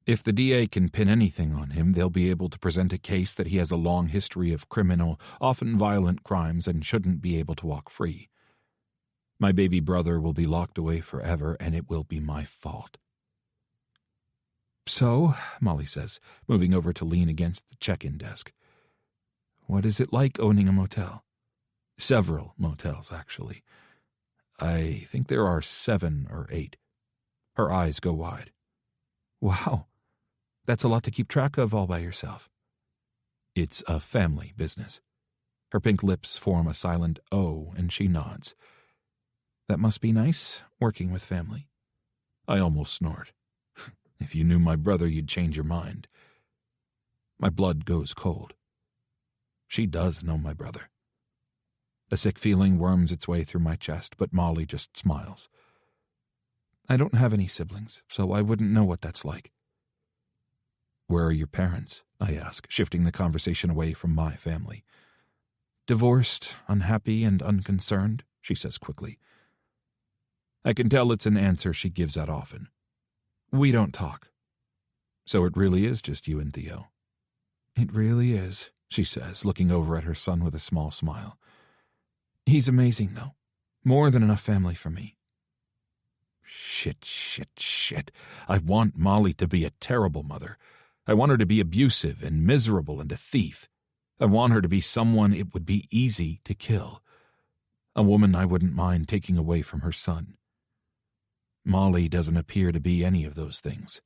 If the DA can pin anything on him, they'll be able to present a case that he has a long history of criminal, often violent crimes and shouldn't be able to walk free. My baby brother will be locked away forever, and it will be my fault. So, Molly says, moving over to lean against the check-in desk. What is it like owning a motel? Several motels, actually. I think there are 7 or 8. Her eyes go wide. Wow, that's a lot to keep track of all by yourself. It's a family business. Her pink lips form a silent O, and she nods. That must be nice, working with family. I almost snort. If you knew my brother, you'd change your mind. My blood goes cold. She does know my brother. A sick feeling worms its way through my chest, but Molly just smiles. I don't have any siblings, so I wouldn't know what that's like. Where are your parents? I ask, shifting the conversation away from my family. Divorced, unhappy, and unconcerned, she says quickly. I can tell it's an answer she gives out often. We don't talk. So it really is just you and Theo. It really is, she says, looking over at her son with a small smile. He's amazing, though. More than enough family for me. Shit. I want Molly to be a terrible mother. I want her to be abusive and miserable and a thief. I want her to be someone it would be easy to kill. A woman I wouldn't mind taking away from her son. Molly doesn't appear to be any of those things.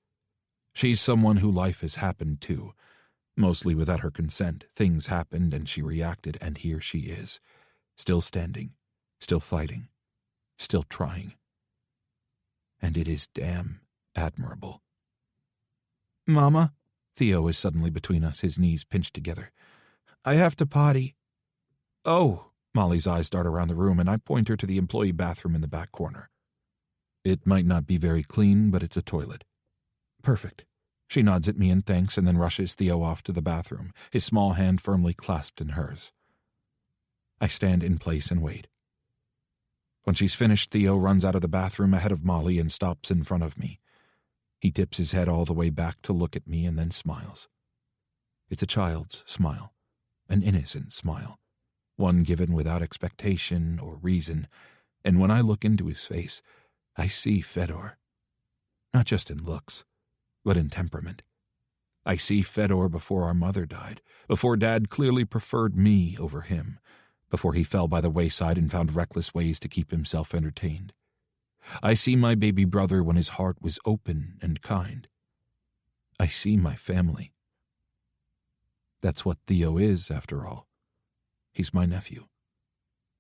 She's someone who life has happened to. Mostly without her consent. Things happened and she reacted, and here she is. Still standing. Still fighting. Still trying. And it is damn admirable. Mama? Theo is suddenly between us, his knees pinched together. I have to potty. Oh, Molly's eyes dart around the room, and I point her to the employee bathroom in the back corner. It might not be very clean, but it's a toilet. Perfect. She nods at me in thanks and then rushes Theo off to the bathroom, his small hand firmly clasped in hers. I stand in place and wait. When she's finished, Theo runs out of the bathroom ahead of Molly and stops in front of me. He tips his head all the way back to look at me and then smiles. It's a child's smile, an innocent smile, one given without expectation or reason, and when I look into his face, I see Fedor. Not just in looks, but in temperament. I see Fedor before our mother died, before Dad clearly preferred me over him, before he fell by the wayside and found reckless ways to keep himself entertained. I see my baby brother when his heart was open and kind. I see my family. That's what Theo is, after all. He's my nephew.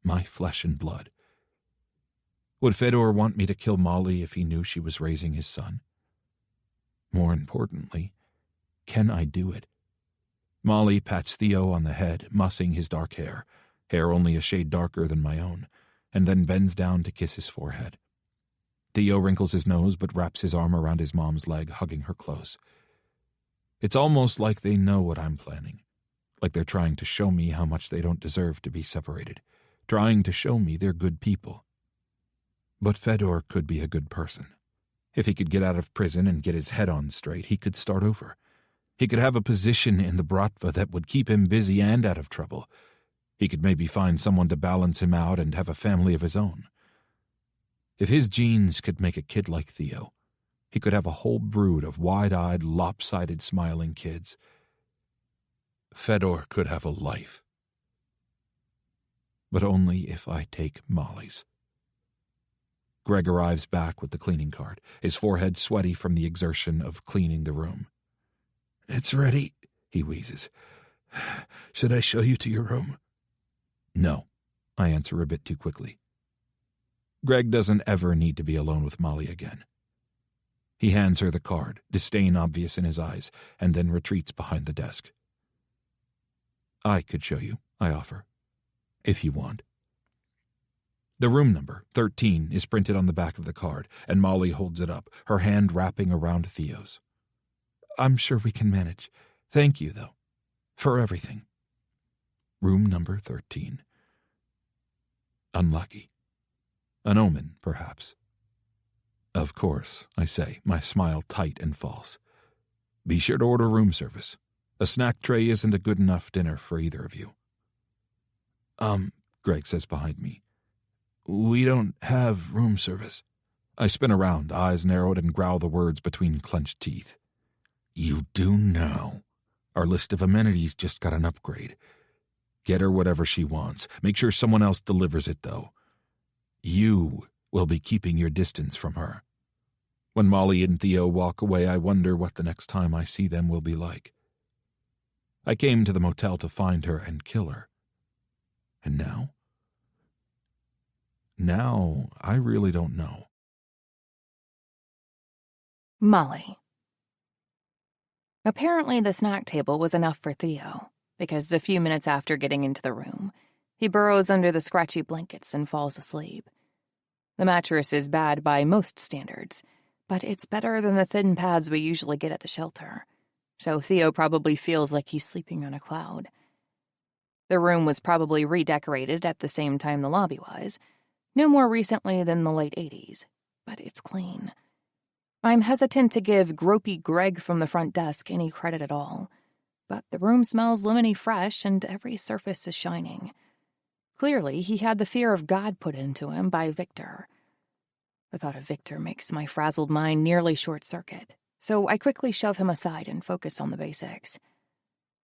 My flesh and blood. Would Fedor want me to kill Molly if he knew she was raising his son? More importantly, can I do it? Molly pats Theo on the head, mussing his dark hair only a shade darker than my own, and then bends down to kiss his forehead. Theo wrinkles his nose but wraps his arm around his mom's leg, hugging her close. It's almost like they know what I'm planning, like they're trying to show me how much they don't deserve to be separated, trying to show me they're good people. But Fedor could be a good person. If he could get out of prison and get his head on straight, he could start over. He could have a position in the Bratva that would keep him busy and out of trouble. He could maybe find someone to balance him out and have a family of his own. If his genes could make a kid like Theo, he could have a whole brood of wide-eyed, lopsided, smiling kids. Fedor could have a life. But only if I take Molly's. Greg arrives back with the cleaning cart, his forehead sweaty from the exertion of cleaning the room. "It's ready," he wheezes. "Should I show you to your room?" No, I answer a bit too quickly. Greg doesn't ever need to be alone with Molly again. He hands her the card, disdain obvious in his eyes, and then retreats behind the desk. I could show you, I offer, if you want. The room number, 13, is printed on the back of the card, and Molly holds it up, her hand wrapping around Theo's. "I'm sure we can manage. Thank you, though, for everything." Room number 13. Unlucky. An omen, perhaps. "Of course," I say, my smile tight and false. "Be sure to order room service. A snack tray isn't a good enough dinner for either of you." Greg says behind me. "We don't have room service." I spin around, eyes narrowed, and growl the words between clenched teeth. "You do now. Our list of amenities just got an upgrade. Get her whatever she wants. Make sure someone else delivers it, though. You will be keeping your distance from her. When Molly and Theo walk away, I wonder what the next time I see them will be like. I came to the motel to find her and kill her. And now? Now, I really don't know." Molly. Apparently the snack table was enough for Theo, because a few minutes after getting into the room, he burrows under the scratchy blankets and falls asleep. The mattress is bad by most standards, but it's better than the thin pads we usually get at the shelter, so Theo probably feels like he's sleeping on a cloud. The room was probably redecorated at the same time the lobby was, no more recently than the late 80s, but it's clean. I'm hesitant to give gropey Greg from the front desk any credit at all, but the room smells lemony fresh and every surface is shining. Clearly, he had the fear of God put into him by Viktor. The thought of Viktor makes my frazzled mind nearly short-circuit, so I quickly shove him aside and focus on the basics.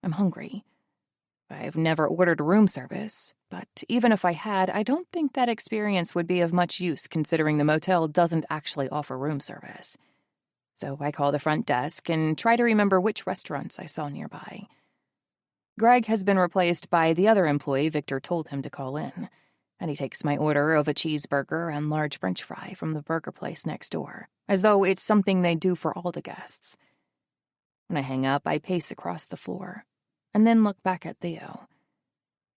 I'm hungry. I've never ordered room service, but even if I had, I don't think that experience would be of much use considering the motel doesn't actually offer room service. So I call the front desk and try to remember which restaurants I saw nearby. Greg has been replaced by the other employee Viktor told him to call in, and he takes my order of a cheeseburger and large French fry from the burger place next door, as though it's something they do for all the guests. When I hang up, I pace across the floor, and then look back at Theo.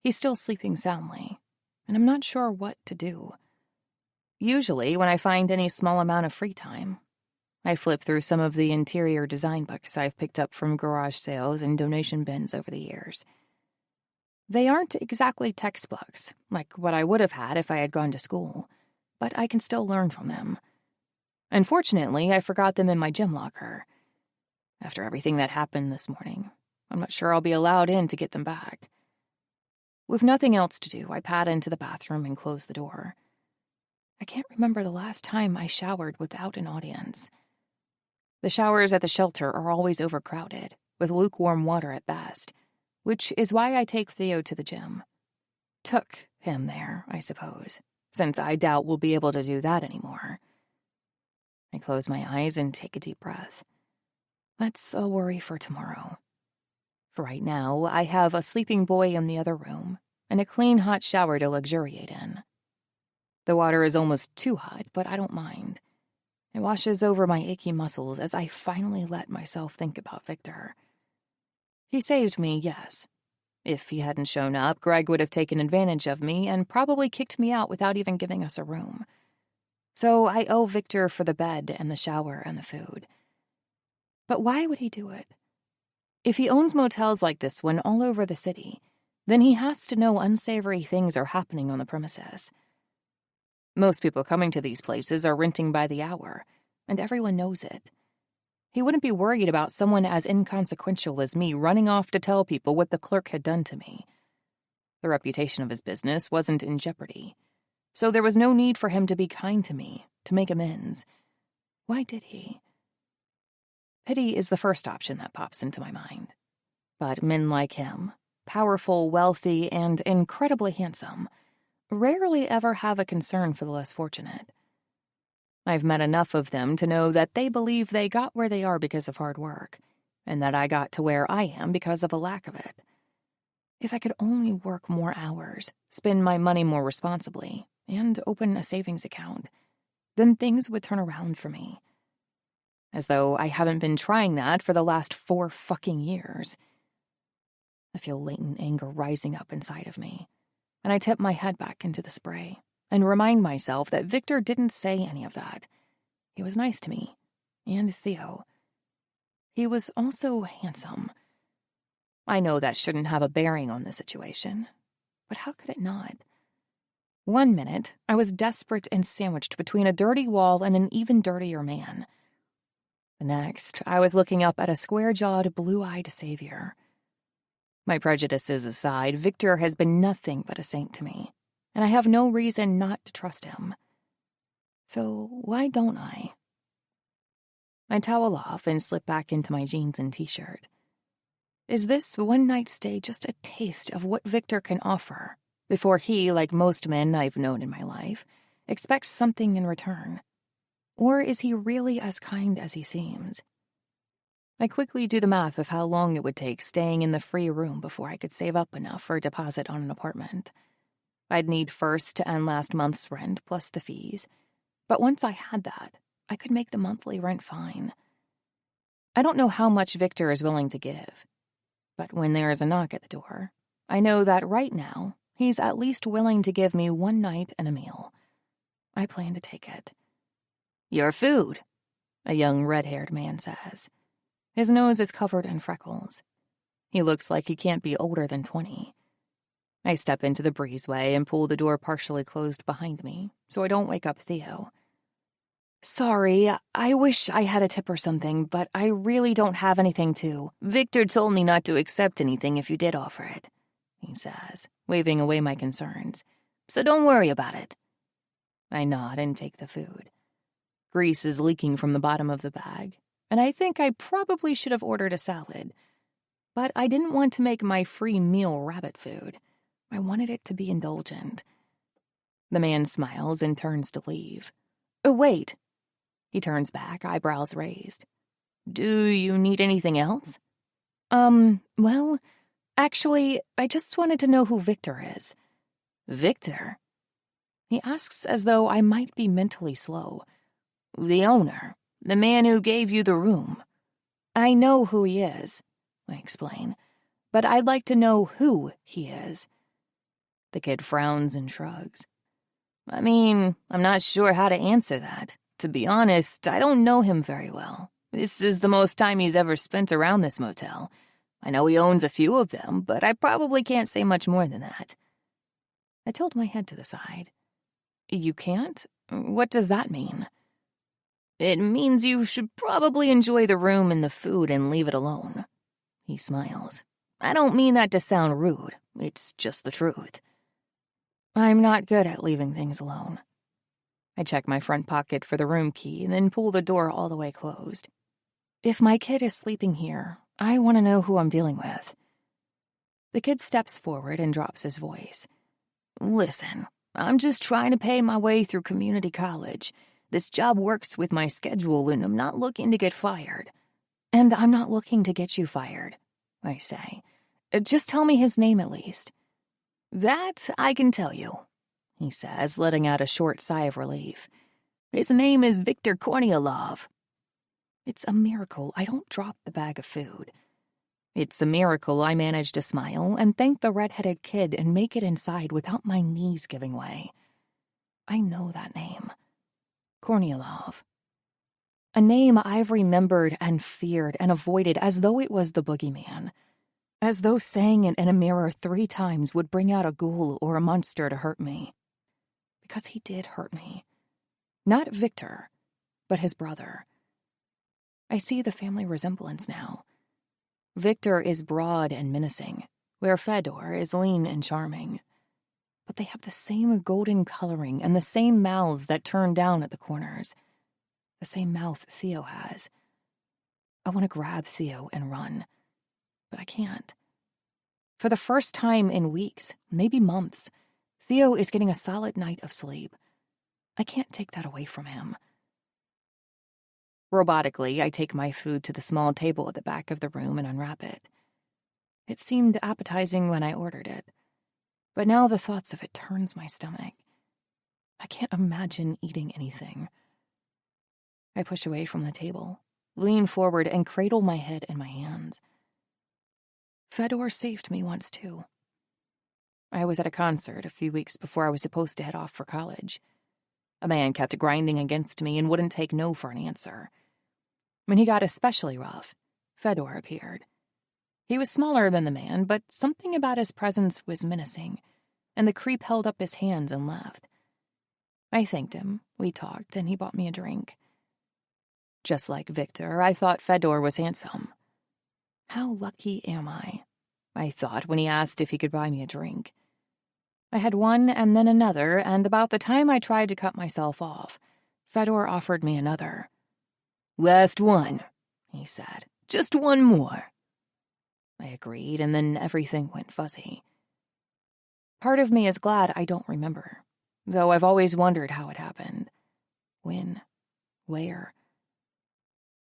He's still sleeping soundly, and I'm not sure what to do. Usually, when I find any small amount of free time, I flip through some of the interior design books I've picked up from garage sales and donation bins over the years. They aren't exactly textbooks, like what I would have had if I had gone to school, but I can still learn from them. Unfortunately, I forgot them in my gym locker. After everything that happened this morning, I'm not sure I'll be allowed in to get them back. With nothing else to do, I pad into the bathroom and close the door. I can't remember the last time I showered without an audience. The showers at the shelter are always overcrowded, with lukewarm water at best, which is why I take Theo to the gym. Took him there, I suppose, since I doubt we'll be able to do that anymore. I close my eyes and take a deep breath. That's a worry for tomorrow. For right now, I have a sleeping boy in the other room and a clean hot shower to luxuriate in. The water is almost too hot, but I don't mind. It washes over my achy muscles as I finally let myself think about Viktor. He saved me, yes. If he hadn't shown up, Greg would have taken advantage of me and probably kicked me out without even giving us a room. So I owe Viktor for the bed and the shower and the food. But why would he do it? If he owns motels like this one all over the city, then he has to know unsavory things are happening on the premises. Most people coming to these places are renting by the hour, and everyone knows it. He wouldn't be worried about someone as inconsequential as me running off to tell people what the clerk had done to me. The reputation of his business wasn't in jeopardy, so there was no need for him to be kind to me, to make amends. Why did he? Pity is the first option that pops into my mind. But men like him, powerful, wealthy, and incredibly handsome, rarely ever have a concern for the less fortunate. I've met enough of them to know that they believe they got where they are because of hard work, and that I got to where I am because of a lack of it. If I could only work more hours, spend my money more responsibly, and open a savings account, then things would turn around for me. As though I haven't been trying that for the last 4 fucking years. I feel latent anger rising up inside of me, and I tip my head back into the spray and remind myself that Viktor didn't say any of that. He was nice to me, and Theo. He was also handsome. I know that shouldn't have a bearing on the situation, but how could it not? One minute, I was desperate and sandwiched between a dirty wall and an even dirtier man. The next, I was looking up at a square-jawed, blue-eyed savior. My prejudices aside, Viktor has been nothing but a saint to me, and I have no reason not to trust him. So why don't I? I towel off and slip back into my jeans and t-shirt. Is this one-night stay just a taste of what Viktor can offer before he, like most men I've known in my life, expects something in return? Or is he really as kind as he seems? I quickly do the math of how long it would take staying in the free room before I could save up enough for a deposit on an apartment. I'd need first and last month's rent plus the fees, but once I had that, I could make the monthly rent fine. I don't know how much Viktor is willing to give, but when there is a knock at the door, I know that right now he's at least willing to give me one night and a meal. I plan to take it. Your food, a young red-haired man says. His nose is covered in freckles. He looks like he can't be older than 20. I step into the breezeway and pull the door partially closed behind me so I don't wake up Theo. Sorry, I wish I had a tip or something, but I really don't have anything to. Viktor told me not to accept anything if you did offer it, he says, waving away my concerns. So don't worry about it. I nod and take the food. Grease is leaking from the bottom of the bag, and I think I probably should have ordered a salad. But I didn't want to make my free meal rabbit food. I wanted it to be indulgent. The man smiles and turns to leave. Oh, wait. He turns back, eyebrows raised. Do you need anything else? Well, actually, I just wanted to know who Viktor is. Viktor? He asks as though I might be mentally slow. The owner, the man who gave you the room. I know who he is, I explain, but I'd like to know who he is. The kid frowns and shrugs. I mean, I'm not sure how to answer that. To be honest, I don't know him very well. This is the most time he's ever spent around this motel. I know he owns a few of them, but I probably can't say much more than that. I tilt my head to the side. You can't? What does that mean? It means you should probably enjoy the room and the food and leave it alone. He smiles. I don't mean that to sound rude. It's just the truth. I'm not good at leaving things alone. I check my front pocket for the room key and then pull the door all the way closed. If my kid is sleeping here, I want to know who I'm dealing with. The kid steps forward and drops his voice. Listen, I'm just trying to pay my way through community college. This job works with my schedule, and I'm not looking to get fired. And I'm not looking to get you fired, I say. Just tell me his name at least. That I can tell you, he says, letting out a short sigh of relief. His name is Viktor Kornilov. It's a miracle I don't drop the bag of food. It's a miracle I manage to smile and thank the red-headed kid and make it inside without my knees giving way. I know that name. Kornilov. A name I've remembered and feared and avoided as though it was the boogeyman. As though saying it in a mirror 3 times would bring out a ghoul or a monster to hurt me. Because he did hurt me. Not Viktor, but his brother. I see the family resemblance now. Viktor is broad and menacing, where Fedor is lean and charming. But they have the same golden coloring and the same mouths that turn down at the corners. The same mouth Theo has. I want to grab Theo and run, but I can't. For the first time in weeks, maybe months, Theo is getting a solid night of sleep. I can't take that away from him. Robotically, I take my food to the small table at the back of the room and unwrap it. It seemed appetizing when I ordered it, but now the thoughts of it turns my stomach. I can't imagine eating anything. I push away from the table, lean forward, and cradle my head in my hands. Fedor saved me once, too. I was at a concert a few weeks before I was supposed to head off for college. A man kept grinding against me and wouldn't take no for an answer. When he got especially rough, Fedor appeared. He was smaller than the man, but something about his presence was menacing, and the creep held up his hands and left. I thanked him, we talked, and he bought me a drink. Just like Viktor, I thought Fedor was handsome. How lucky am I thought when he asked if he could buy me a drink. I had one and then another, and about the time I tried to cut myself off, Fedor offered me another. "Last one," he said. "Just one more." I agreed, and then everything went fuzzy. Part of me is glad I don't remember, though I've always wondered how it happened. When? Where?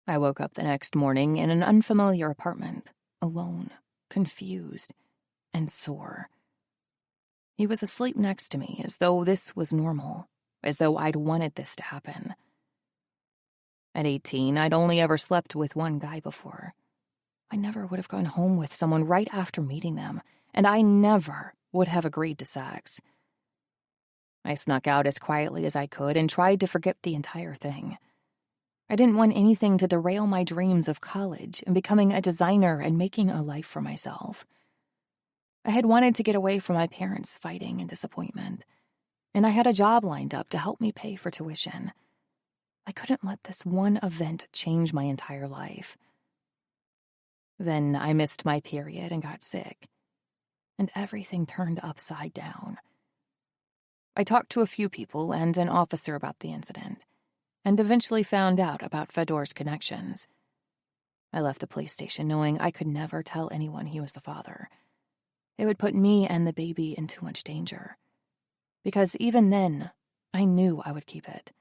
I woke up the next morning in an unfamiliar apartment, alone, confused, and sore. He was asleep next to me, as though this was normal, as though I'd wanted this to happen. At 18, I'd only ever slept with one guy before. I never would have gone home with someone right after meeting them, and I never would have agreed to sex. I snuck out as quietly as I could and tried to forget the entire thing. I didn't want anything to derail my dreams of college and becoming a designer and making a life for myself. I had wanted to get away from my parents' fighting and disappointment, and I had a job lined up to help me pay for tuition. I couldn't let this one event change my entire life. Then I missed my period and got sick, and everything turned upside down. I talked to a few people and an officer about the incident, and eventually found out about Fedor's connections. I left the police station knowing I could never tell anyone he was the father. It would put me and the baby in too much danger. Because even then, I knew I would keep it.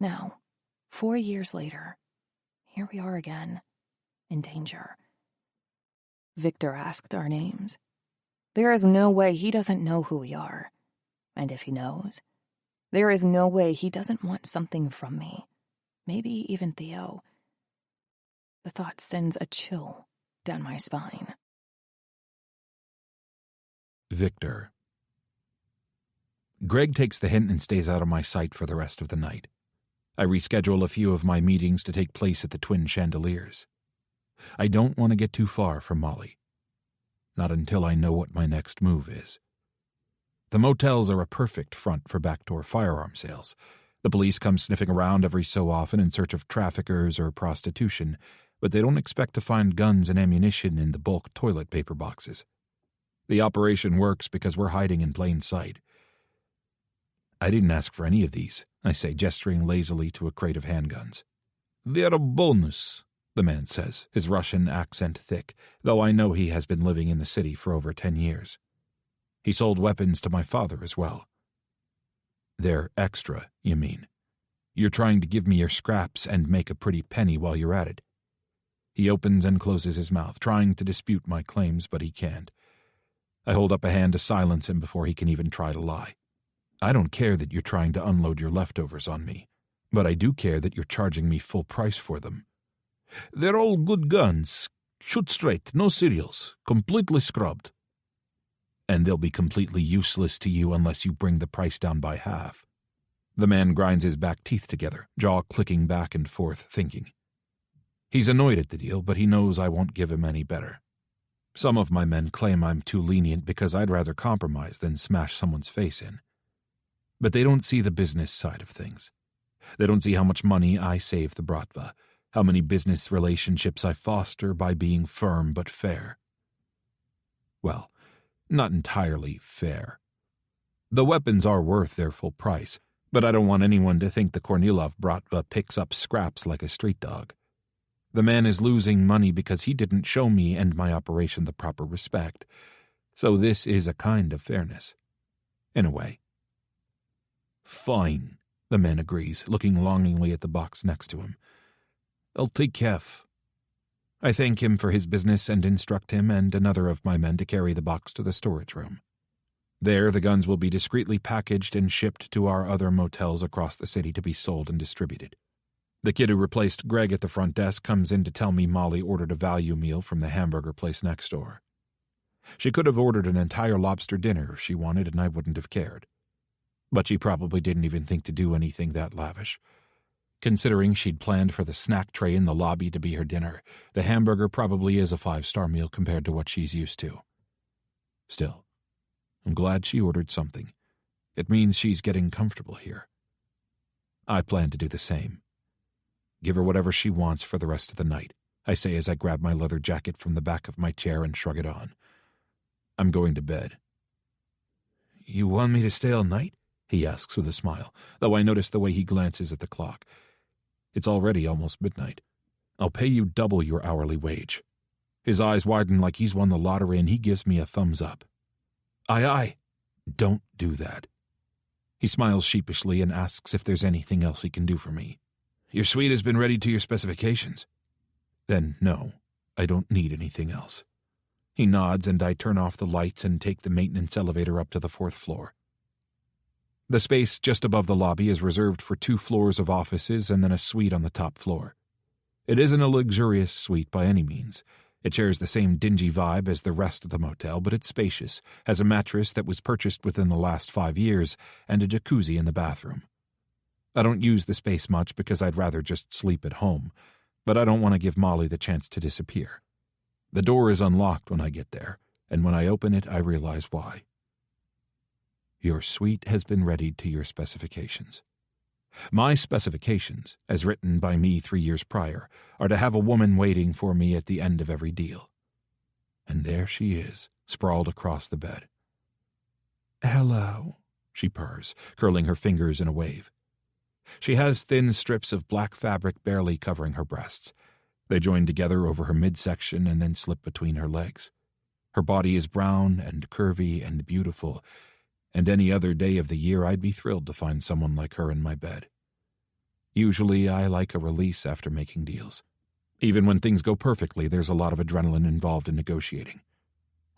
Now, 4 years later, here we are again, in danger. Viktor asked our names. There is no way he doesn't know who we are. And if he knows, there is no way he doesn't want something from me. Maybe even Theo. The thought sends a chill down my spine. Viktor. Greg takes the hint and stays out of my sight for the rest of the night. I reschedule a few of my meetings to take place at the Twin Chandeliers. I don't want to get too far from Molly. Not until I know what my next move is. The motels are a perfect front for backdoor firearm sales. The police come sniffing around every so often in search of traffickers or prostitution, but they don't expect to find guns and ammunition in the bulk toilet paper boxes. The operation works because we're hiding in plain sight. I didn't ask for any of these, I say, gesturing lazily to a crate of handguns. They're a bonus, the man says, his Russian accent thick, though I know he has been living in the city for over 10 years. He sold weapons to my father as well. They're extra, you mean? You're trying to give me your scraps and make a pretty penny while you're at it." He opens and closes his mouth, trying to dispute my claims, but he can't. I hold up a hand to silence him before he can even try to lie. "I don't care that you're trying to unload your leftovers on me, but I do care that you're charging me full price for them. They're all good guns. Shoot straight, no serials, completely scrubbed. And they'll be completely useless to you unless you bring the price down by half." The man grinds his back teeth together, jaw clicking back and forth, thinking. He's annoyed at the deal, but he knows I won't give him any better. Some of my men claim I'm too lenient because I'd rather compromise than smash someone's face in. But they don't see the business side of things. They don't see how much money I save the Bratva, how many business relationships I foster by being firm but fair. Well, not entirely fair. The weapons are worth their full price, but I don't want anyone to think the Kornilov Bratva picks up scraps like a street dog. The man is losing money because he didn't show me and my operation the proper respect, so this is a kind of fairness. In a way. "Fine," the man agrees, looking longingly at the box next to him. "I'll take half." I thank him for his business and instruct him and another of my men to carry the box to the storage room. There, the guns will be discreetly packaged and shipped to our other motels across the city to be sold and distributed. The kid who replaced Greg at the front desk comes in to tell me Molly ordered a value meal from the hamburger place next door. She could have ordered an entire lobster dinner if she wanted, and I wouldn't have cared. But she probably didn't even think to do anything that lavish. Considering she'd planned for the snack tray in the lobby to be her dinner, the hamburger probably is a 5-star meal compared to what she's used to. Still, I'm glad she ordered something. It means she's getting comfortable here. I plan to do the same. Give her whatever she wants for the rest of the night, I say as I grab my leather jacket from the back of my chair and shrug it on. I'm going to bed. "You want me to stay all night?" he asks with a smile, though I notice the way he glances at the clock. It's already almost midnight. "I'll pay you double your hourly wage." His eyes widen like he's won the lottery, and he gives me a thumbs up. Aye, aye. Don't do that. He smiles sheepishly and asks if there's anything else he can do for me. "Your suite has been ready to your specifications." Then no, I don't need anything else. He nods and I turn off the lights and take the maintenance elevator up to the 4th floor. The space just above the lobby is reserved for 2 floors of offices and then a suite on the top floor. It isn't a luxurious suite by any means. It shares the same dingy vibe as the rest of the motel, but it's spacious, has a mattress that was purchased within the last 5 years, and a jacuzzi in the bathroom. I don't use the space much because I'd rather just sleep at home, but I don't want to give Molly the chance to disappear. The door is unlocked when I get there, and when I open it, I realize why. Your suite has been readied to your specifications. My specifications, as written by me 3 years prior, are to have a woman waiting for me at the end of every deal. And there she is, sprawled across the bed. "Hello," she purrs, curling her fingers in a wave. She has thin strips of black fabric barely covering her breasts. They join together over her midsection and then slip between her legs. Her body is brown and curvy and beautiful, and any other day of the year I'd be thrilled to find someone like her in my bed. Usually I like a release after making deals. Even when things go perfectly, there's a lot of adrenaline involved in negotiating.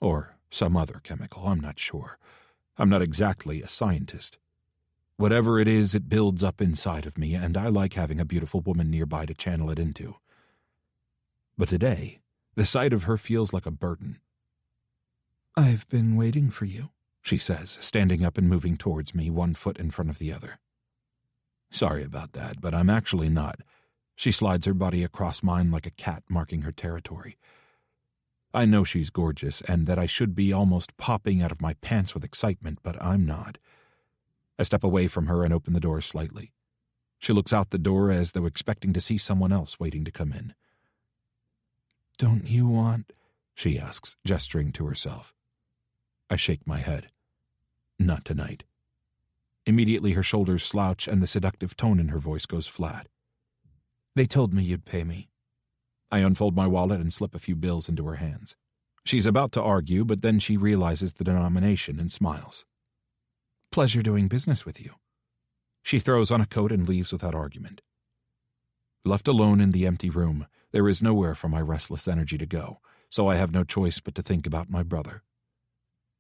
Or some other chemical, I'm not sure. I'm not exactly a scientist. Whatever it is, it builds up inside of me, and I like having a beautiful woman nearby to channel it into. But today, the sight of her feels like a burden. "I've been waiting for you," she says, standing up and moving towards me, one foot in front of the other. "Sorry about that, but I'm actually not." She slides her body across mine like a cat marking her territory. I know she's gorgeous and that I should be almost popping out of my pants with excitement, but I'm not. I step away from her and open the door slightly. She looks out the door as though expecting to see someone else waiting to come in. "Don't you want?" she asks, gesturing to herself. I shake my head. Not tonight. Immediately her shoulders slouch and the seductive tone in her voice goes flat. "They told me you'd pay me." I unfold my wallet and slip a few bills into her hands. She's about to argue, but then she realizes the denomination and smiles. "Pleasure doing business with you." She throws on a coat and leaves without argument. Left alone in the empty room, there is nowhere for my restless energy to go, so I have no choice but to think about my brother.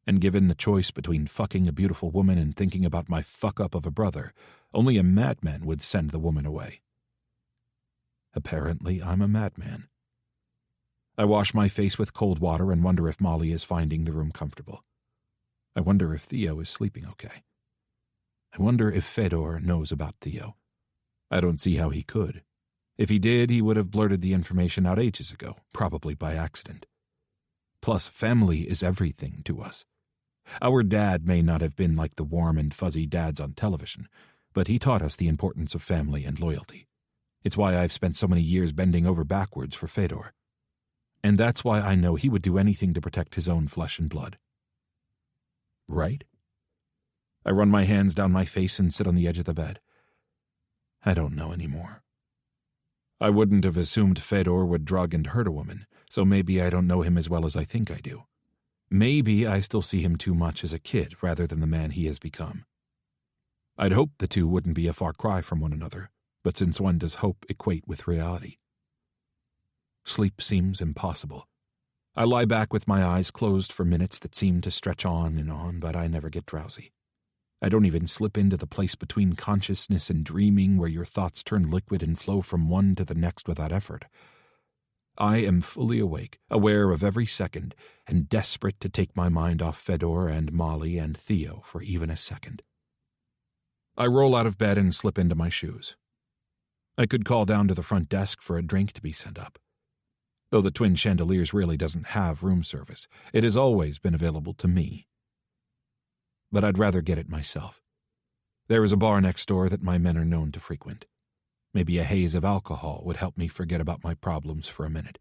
And given the choice between fucking a beautiful woman and thinking about my fuck-up of a brother, only a madman would send the woman away. Apparently, I'm a madman. I wash my face with cold water and wonder if Molly is finding the room comfortable. I wonder if Theo is sleeping okay. I wonder if Fedor knows about Theo. I don't see how he could. If he did, he would have blurted the information out ages ago, probably by accident. Plus, family is everything to us. Our dad may not have been like the warm and fuzzy dads on television, but he taught us the importance of family and loyalty. It's why I've spent so many years bending over backwards for Fedor. And that's why I know he would do anything to protect his own flesh and blood. Right? I run my hands down my face and sit on the edge of the bed. I don't know anymore. I wouldn't have assumed Fedor would drug and hurt a woman, so maybe I don't know him as well as I think I do. Maybe I still see him too much as a kid rather than the man he has become. I'd hope the two wouldn't be a far cry from one another, but since when does hope equate with reality? Sleep seems impossible. I lie back with my eyes closed for minutes that seem to stretch on, but I never get drowsy. I don't even slip into the place between consciousness and dreaming where your thoughts turn liquid and flow from one to the next without effort. I am fully awake, aware of every second, and desperate to take my mind off Fedor and Molly and Theo for even a second. I roll out of bed and slip into my shoes. I could call down to the front desk for a drink to be sent up. Though the Twin Chandeliers really doesn't have room service, it has always been available to me. But I'd rather get it myself. There is a bar next door that my men are known to frequent. Maybe a haze of alcohol would help me forget about my problems for a minute.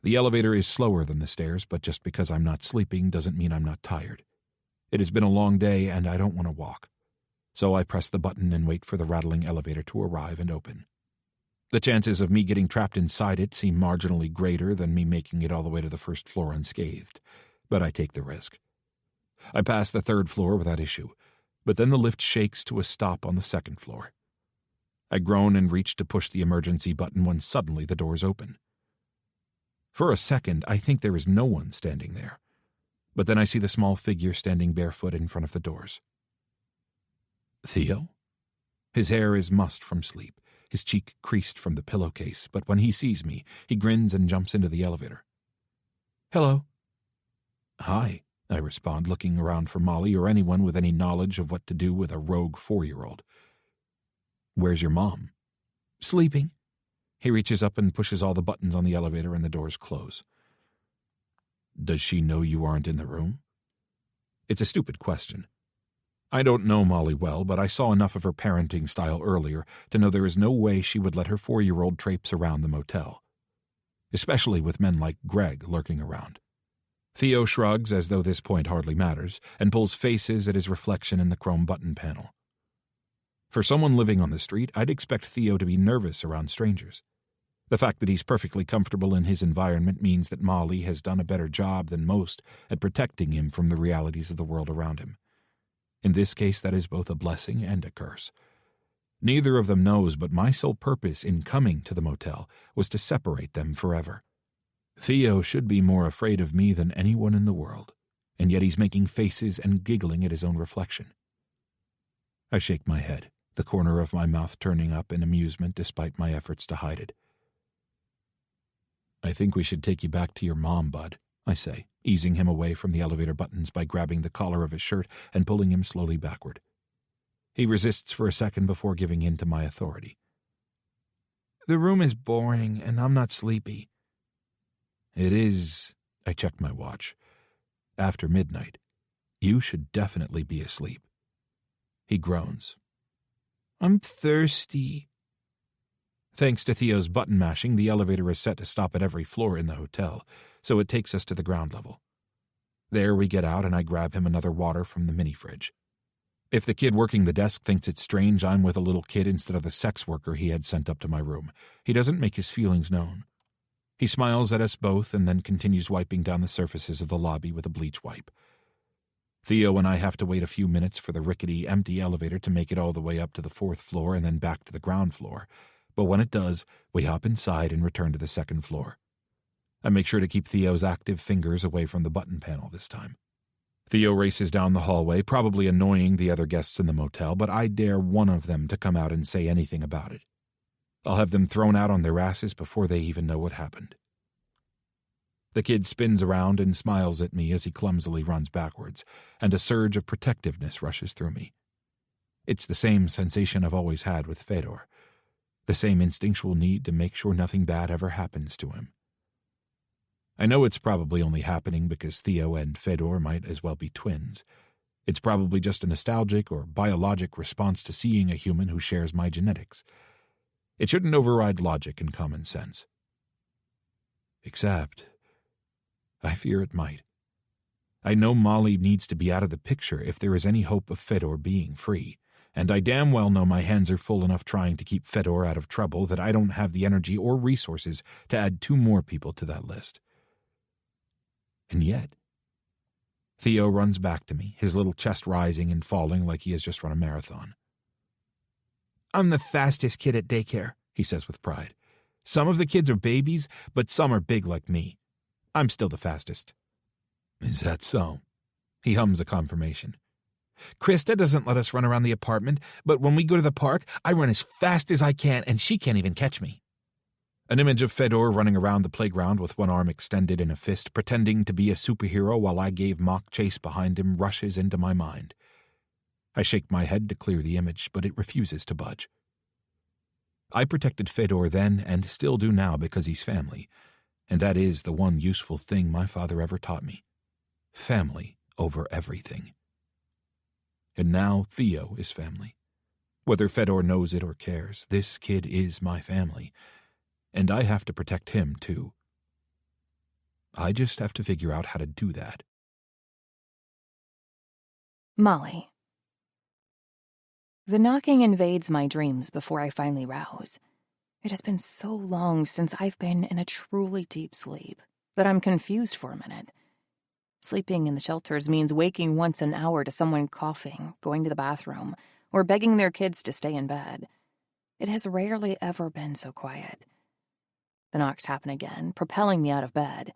The elevator is slower than the stairs, but just because I'm not sleeping doesn't mean I'm not tired. It has been a long day and I don't want to walk. So I press the button and wait for the rattling elevator to arrive and open. The chances of me getting trapped inside it seem marginally greater than me making it all the way to the first floor unscathed, but I take the risk. I pass the third floor without issue, but then the lift shakes to a stop on the second floor. I groan and reach to push the emergency button when suddenly the doors open. For a second, I think there is no one standing there, but then I see the small figure standing barefoot in front of the doors. Theo? His hair is mussed from sleep, his cheek creased from the pillowcase, but when he sees me, he grins and jumps into the elevator. Hello. Hi, I respond, looking around for Molly or anyone with any knowledge of what to do with a rogue 4-year-old. Where's your mom? Sleeping. He reaches up and pushes all the buttons on the elevator and the doors close. Does she know you aren't in the room? It's a stupid question. I don't know Molly well, but I saw enough of her parenting style earlier to know there is no way she would let her 4-year-old traipse around the motel. Especially with men like Greg lurking around. Theo shrugs as though this point hardly matters, and pulls faces at his reflection in the chrome button panel. For someone living on the street, I'd expect Theo to be nervous around strangers. The fact that he's perfectly comfortable in his environment means that Molly has done a better job than most at protecting him from the realities of the world around him. In this case, that is both a blessing and a curse. Neither of them knows, but my sole purpose in coming to the motel was to separate them forever. Theo should be more afraid of me than anyone in the world, and yet he's making faces and giggling at his own reflection. I shake my head, the corner of my mouth turning up in amusement despite my efforts to hide it. I think we should take you back to your mom, bud, I say, easing him away from the elevator buttons by grabbing the collar of his shirt and pulling him slowly backward. He resists for a second before giving in to my authority. The room is boring, and I'm not sleepy. It is, I check my watch, after midnight. You should definitely be asleep. He groans. I'm thirsty. Thanks to Theo's button mashing, the elevator is set to stop at every floor in the hotel, so it takes us to the ground level. There we get out and I grab him another water from the mini-fridge. If the kid working the desk thinks it's strange I'm with a little kid instead of the sex worker he had sent up to my room, he doesn't make his feelings known. He smiles at us both and then continues wiping down the surfaces of the lobby with a bleach wipe. Theo and I have to wait a few minutes for the rickety, empty elevator to make it all the way up to the 4th floor and then back to the ground floor. But when it does, we hop inside and return to the 2nd floor. I make sure to keep Theo's active fingers away from the button panel this time. Theo races down the hallway, probably annoying the other guests in the motel, but I dare one of them to come out and say anything about it. I'll have them thrown out on their asses before they even know what happened. The kid spins around and smiles at me as he clumsily runs backwards, and a surge of protectiveness rushes through me. It's the same sensation I've always had with Fedor, the same instinctual need to make sure nothing bad ever happens to him. I know it's probably only happening because Theo and Fedor might as well be twins. It's probably just a nostalgic or biologic response to seeing a human who shares my genetics. It shouldn't override logic and common sense. Except I fear it might. I know Molly needs to be out of the picture if there is any hope of Fedor being free, and I damn well know my hands are full enough trying to keep Fedor out of trouble that I don't have the energy or resources to add 2 more people to that list. And yet, Theo runs back to me, his little chest rising and falling like he has just run a marathon. "I'm the fastest kid at daycare," he says with pride. "Some of the kids are babies, but some are big like me. I'm still the fastest." "Is that so?" He hums a confirmation. "Krista doesn't let us run around the apartment, but when we go to the park, I run as fast as I can, and she can't even catch me." An image of Fedor running around the playground with one arm extended in a fist, pretending to be a superhero while I gave mock chase behind him, rushes into my mind. I shake my head to clear the image, but it refuses to budge. I protected Fedor then and still do now because he's family, and that is the one useful thing my father ever taught me. Family over everything. And now Theo is family. Whether Fedor knows it or cares, this kid is my family, and I have to protect him too. I just have to figure out how to do that. Molly. The knocking invades my dreams before I finally rouse. It has been so long since I've been in a truly deep sleep that I'm confused for a minute. Sleeping in the shelters means waking once an hour to someone coughing, going to the bathroom, or begging their kids to stay in bed. It has rarely ever been so quiet. The knocks happen again, propelling me out of bed.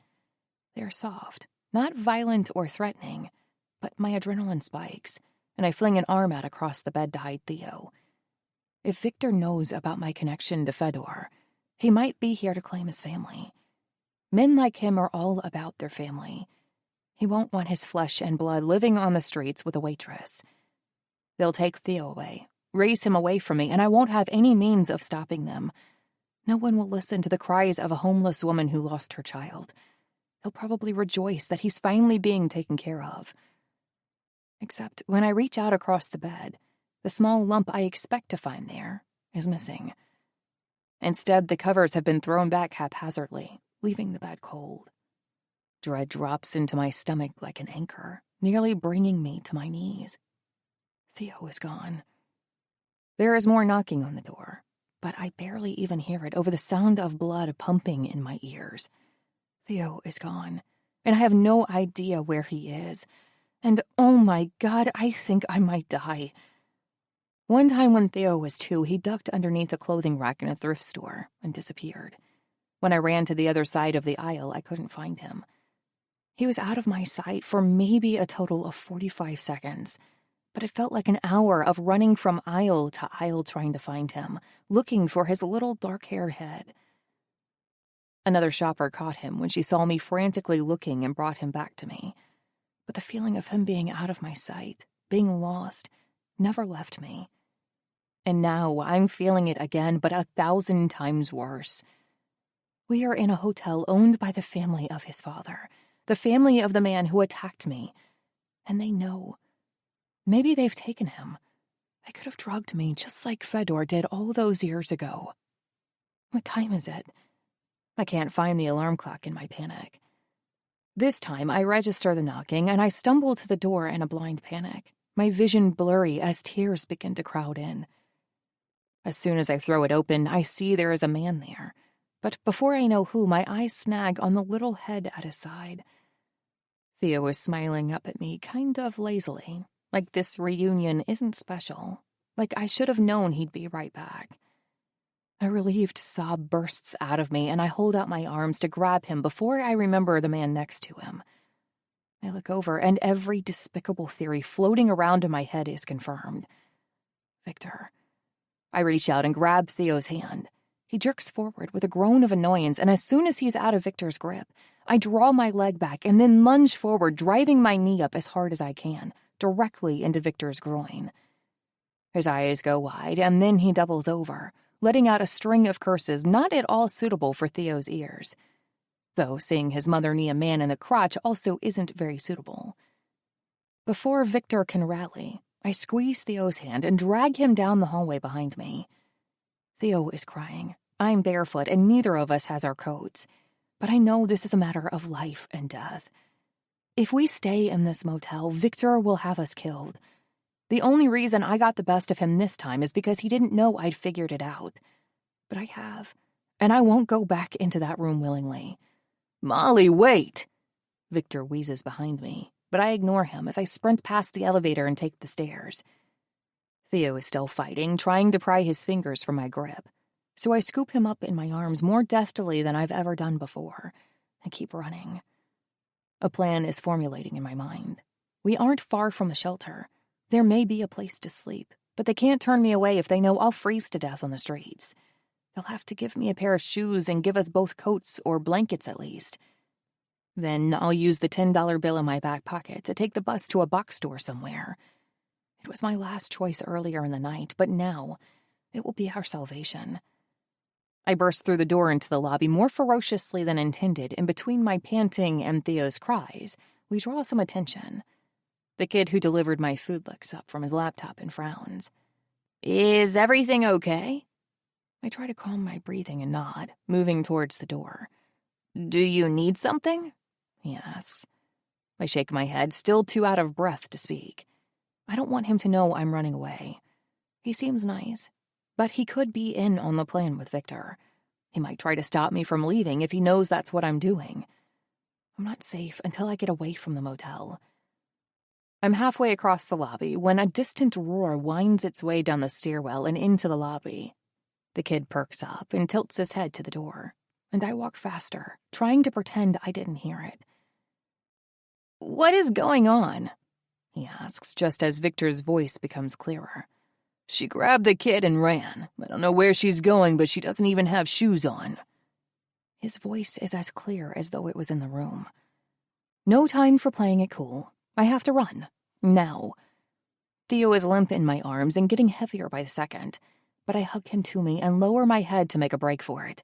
They are soft, not violent or threatening, but my adrenaline spikes, and I fling an arm out across the bed to hide Theo. If Viktor knows about my connection to Fedor, he might be here to claim his family. Men like him are all about their family. He won't want his flesh and blood living on the streets with a waitress. They'll take Theo away, raise him away from me, and I won't have any means of stopping them. No one will listen to the cries of a homeless woman who lost her child. They'll probably rejoice that he's finally being taken care of. Except when I reach out across the bed, the small lump I expect to find there is missing. Instead, the covers have been thrown back haphazardly, leaving the bed cold. Dread drops into my stomach like an anchor, nearly bringing me to my knees. Theo is gone. There is more knocking on the door, but I barely even hear it over the sound of blood pumping in my ears. Theo is gone, and I have no idea where he is. And oh my God, I think I might die. One time when Theo was 2, he ducked underneath a clothing rack in a thrift store and disappeared. When I ran to the other side of the aisle, I couldn't find him. He was out of my sight for maybe a total of 45 seconds. But it felt like an hour of running from aisle to aisle trying to find him, looking for his little dark-haired head. Another shopper caught him when she saw me frantically looking and brought him back to me. But the feeling of him being out of my sight, being lost, never left me. And now I'm feeling it again, but 1,000 times worse. We are in a hotel owned by the family of his father, the family of the man who attacked me. And they know. Maybe they've taken him. They could have drugged me just like Fedor did all those years ago. What time is it? I can't find the alarm clock in my panic. This time, I register the knocking, and I stumble to the door in a blind panic, my vision blurry as tears begin to crowd in. As soon as I throw it open, I see there is a man there. But before I know who, my eyes snag on the little head at his side. Theo was smiling up at me kind of lazily, like this reunion isn't special, like I should have known he'd be right back. A relieved sob bursts out of me, and I hold out my arms to grab him before I remember the man next to him. I look over, and every despicable theory floating around in my head is confirmed. Victor. I reach out and grab Theo's hand. He jerks forward with a groan of annoyance, and as soon as he's out of Victor's grip, I draw my leg back and then lunge forward, driving my knee up as hard as I can, directly into Victor's groin. His eyes go wide, and then he doubles over, letting out a string of curses not at all suitable for Theo's ears. Though seeing his mother knee a man in the crotch also isn't very suitable. Before Victor can rally, I squeeze Theo's hand and drag him down the hallway behind me. Theo is crying. I'm barefoot, and neither of us has our coats. But I know this is a matter of life and death. If we stay in this motel, Victor will have us killed. The only reason I got the best of him this time is because he didn't know I'd figured it out. But I have, and I won't go back into that room willingly. Molly, wait! Victor wheezes behind me, but I ignore him as I sprint past the elevator and take the stairs. Theo is still fighting, trying to pry his fingers from my grip, so I scoop him up in my arms more deftly than I've ever done before, and keep running. A plan is formulating in my mind. We aren't far from the shelter. There may be a place to sleep, but they can't turn me away if they know I'll freeze to death on the streets. They'll have to give me a pair of shoes and give us both coats or blankets at least. Then I'll use the $10 bill in my back pocket to take the bus to a box store somewhere. It was my last choice earlier in the night, but now it will be our salvation. I burst through the door into the lobby more ferociously than intended, and between my panting and Theo's cries, we draw some attention. The kid who delivered my food looks up from his laptop and frowns. Is everything okay? I try to calm my breathing and nod, moving towards the door. Do you need something? He asks. I shake my head, still too out of breath to speak. I don't want him to know I'm running away. He seems nice, but he could be in on the plan with Victor. He might try to stop me from leaving if he knows that's what I'm doing. I'm not safe until I get away from the motel. I'm halfway across the lobby when a distant roar winds its way down the stairwell and into the lobby. The kid perks up and tilts his head to the door, and I walk faster, trying to pretend I didn't hear it. What is going on? He asks, just as Victor's voice becomes clearer. She grabbed the kid and ran. I don't know where she's going, but she doesn't even have shoes on. His voice is as clear as though it was in the room. No time for playing it cool. I have to run. Now. Theo is limp in my arms and getting heavier by the second, but I hug him to me and lower my head to make a break for it,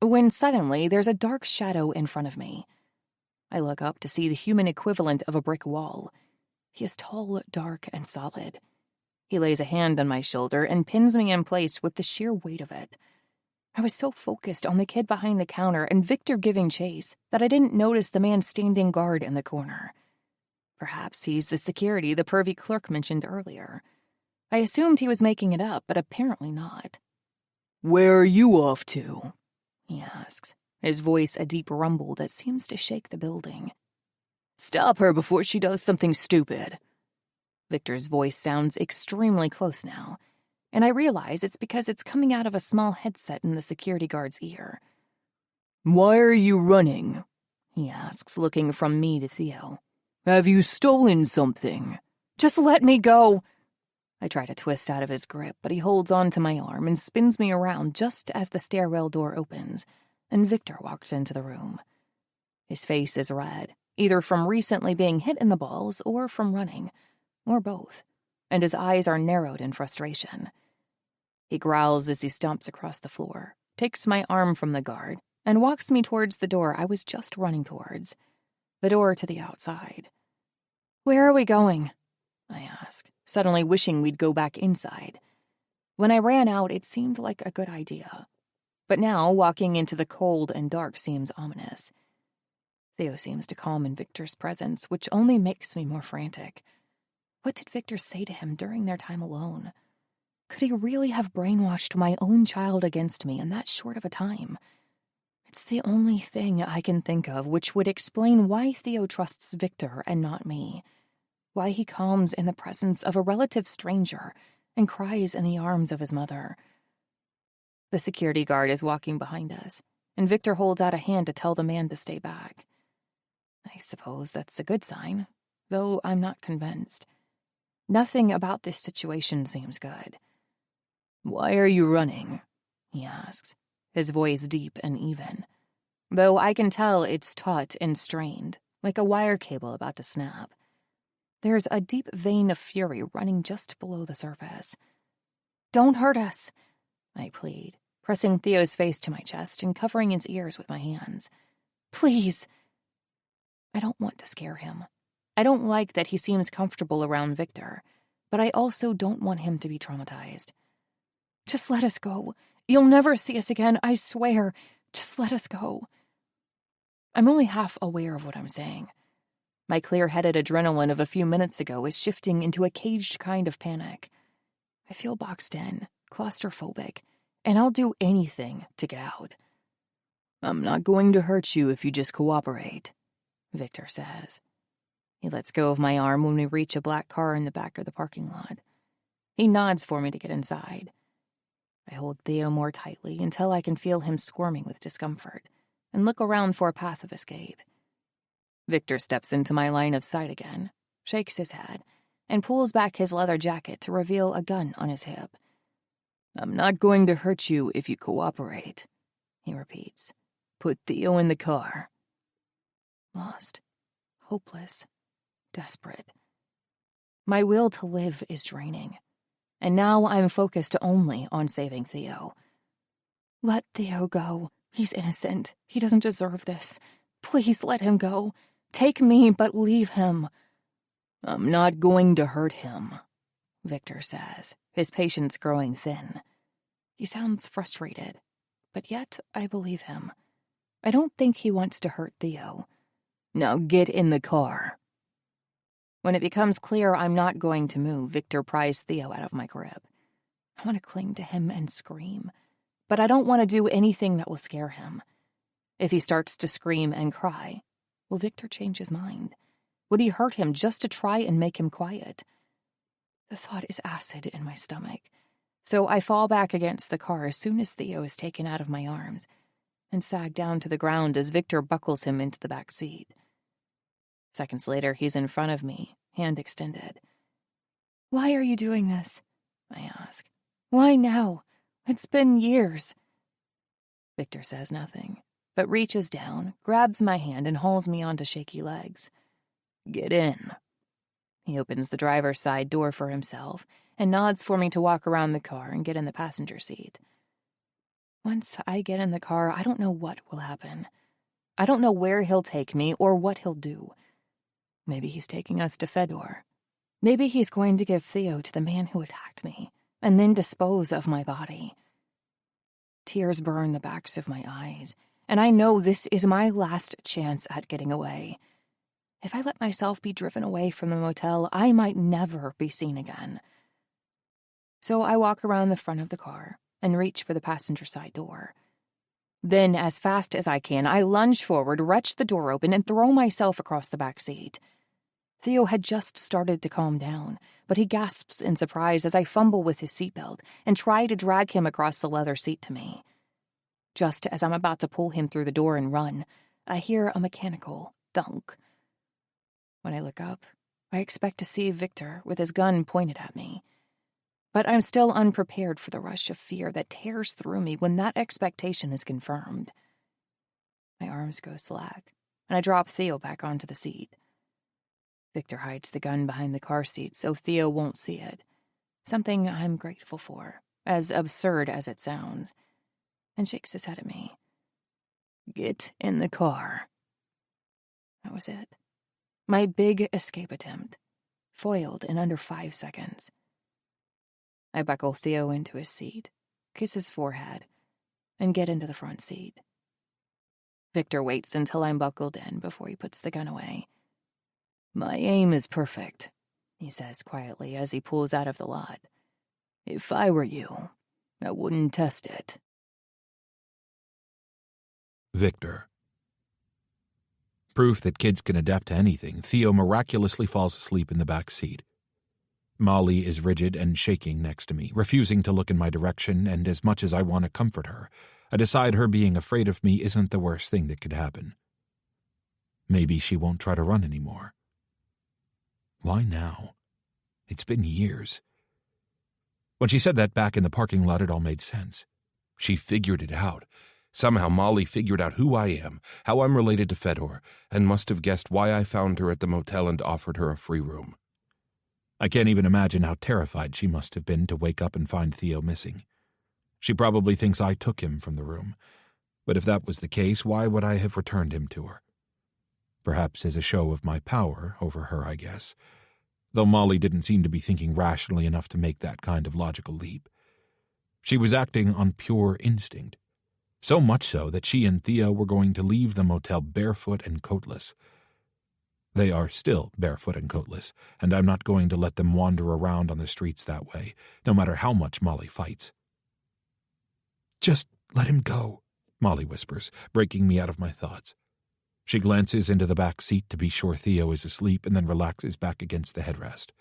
when suddenly there's a dark shadow in front of me. I look up to see the human equivalent of a brick wall. He is tall, dark, and solid. He lays a hand on my shoulder and pins me in place with the sheer weight of it. I was so focused on the kid behind the counter and Victor giving chase that I didn't notice the man standing guard in the corner. Perhaps he's the security the pervy clerk mentioned earlier. I assumed he was making it up, but apparently not. Where are you off to? He asks, his voice a deep rumble that seems to shake the building. Stop her before she does something stupid. Victor's voice sounds extremely close now, and I realize it's because it's coming out of a small headset in the security guard's ear. Why are you running? He asks, looking from me to Theo. Have you stolen something? Just let me go. I try to twist out of his grip, but he holds on to my arm and spins me around just as the stairwell door opens, and Victor walks into the room. His face is red, either from recently being hit in the balls or from running, or both, and his eyes are narrowed in frustration. He growls as he stomps across the floor, takes my arm from the guard, and walks me towards the door I was just running towards, the door to the outside. Where are we going? I ask, suddenly wishing we'd go back inside. When I ran out, it seemed like a good idea. But now, walking into the cold and dark seems ominous. Theo seems to calm in Victor's presence, which only makes me more frantic. What did Victor say to him during their time alone? Could he really have brainwashed my own child against me in that short of a time? It It's the only thing I can think of which would explain why Theo trusts Viktor and not me. Why he calms in the presence of a relative stranger and cries in the arms of his mother. The security guard is walking behind us, and Viktor holds out a hand to tell the man to stay back. I suppose that's a good sign, though I'm not convinced. Nothing about this situation seems good. "Why are you running?" he asks, his voice deep and even, though I can tell it's taut and strained, like a wire cable about to snap. There's a deep vein of fury running just below the surface. "Don't hurt us," I plead, pressing Theo's face to my chest and covering his ears with my hands. "Please." I don't want to scare him. I don't like that he seems comfortable around Viktor, but I also don't want him to be traumatized. "Just let us go. You'll never see us again, I swear. Just let us go." I'm only half aware of what I'm saying. My clear-headed adrenaline of a few minutes ago is shifting into a caged kind of panic. I feel boxed in, claustrophobic, and I'll do anything to get out. "I'm not going to hurt you if you just cooperate," Viktor says. He lets go of my arm when we reach a black car in the back of the parking lot. He nods for me to get inside. I hold Theo more tightly until I can feel him squirming with discomfort and look around for a path of escape. Viktor steps into my line of sight again, shakes his head, and pulls back his leather jacket to reveal a gun on his hip. "I'm not going to hurt you if you cooperate," he repeats. "Put Theo in the car." Lost, hopeless, desperate. My will to live is draining, and now I'm focused only on saving Theo. "Let Theo go. He's innocent. He doesn't deserve this. Please let him go. Take me, but leave him." "I'm not going to hurt him," Viktor says, his patience growing thin. He sounds frustrated, but yet I believe him. I don't think he wants to hurt Theo. "Now get in the car." When it becomes clear I'm not going to move, Viktor pries Theo out of my grip. I want to cling to him and scream, but I don't want to do anything that will scare him. If he starts to scream and cry, will Viktor change his mind? Would he hurt him just to try and make him quiet? The thought is acid in my stomach, so I fall back against the car as soon as Theo is taken out of my arms and sag down to the ground as Viktor buckles him into the back seat. Seconds later, he's in front of me, hand extended. "Why are you doing this?" I ask. "Why now? It's been years." Viktor says nothing, but reaches down, grabs my hand, and hauls me onto shaky legs. "Get in." He opens the driver's side door for himself and nods for me to walk around the car and get in the passenger seat. Once I get in the car, I don't know what will happen. I don't know where he'll take me or what he'll do. Maybe he's taking us to Fedor. Maybe he's going to give Theo to the man who attacked me and then dispose of my body. Tears burn the backs of my eyes, and I know this is my last chance at getting away. If I let myself be driven away from the motel, I might never be seen again. So I walk around the front of the car and reach for the passenger side door. Then, as fast as I can, I lunge forward, wrench the door open, and throw myself across the back seat. Theo had just started to calm down, but he gasps in surprise as I fumble with his seatbelt and try to drag him across the leather seat to me. Just as I'm about to pull him through the door and run, I hear a mechanical thunk. When I look up, I expect to see Viktor with his gun pointed at me. But I'm still unprepared for the rush of fear that tears through me when that expectation is confirmed. My arms go slack, and I drop Theo back onto the seat. Viktor hides the gun behind the car seat so Theo won't see it, something I'm grateful for, as absurd as it sounds, and shakes his head at me. "Get in the car." That was it. My big escape attempt, foiled in under 5 seconds. I buckle Theo into his seat, kiss his forehead, and get into the front seat. Viktor waits until I'm buckled in before he puts the gun away. "My aim is perfect," he says quietly as he pulls out of the lot. "If I were you, I wouldn't test it." Viktor. Proof that kids can adapt to anything, Theo miraculously falls asleep in the back seat. Molly is rigid and shaking next to me, refusing to look in my direction, and as much as I want to comfort her, I decide her being afraid of me isn't the worst thing that could happen. Maybe she won't try to run anymore. Why now? It's been years. When she said that back in the parking lot, it all made sense. She figured it out. Somehow Molly figured out who I am, how I'm related to Fedor, and must have guessed why I found her at the motel and offered her a free room. I can't even imagine how terrified she must have been to wake up and find Theo missing. She probably thinks I took him from the room, but if that was the case, why would I have returned him to her? Perhaps as a show of my power over her, I guess, though Molly didn't seem to be thinking rationally enough to make that kind of logical leap. She was acting on pure instinct, so much so that she and Theo were going to leave the motel barefoot and coatless. They are still barefoot and coatless, and I'm not going to let them wander around on the streets that way, no matter how much Molly fights. "Just let him go," Molly whispers, breaking me out of my thoughts. She glances into the back seat to be sure Theo is asleep and then relaxes back against the headrest.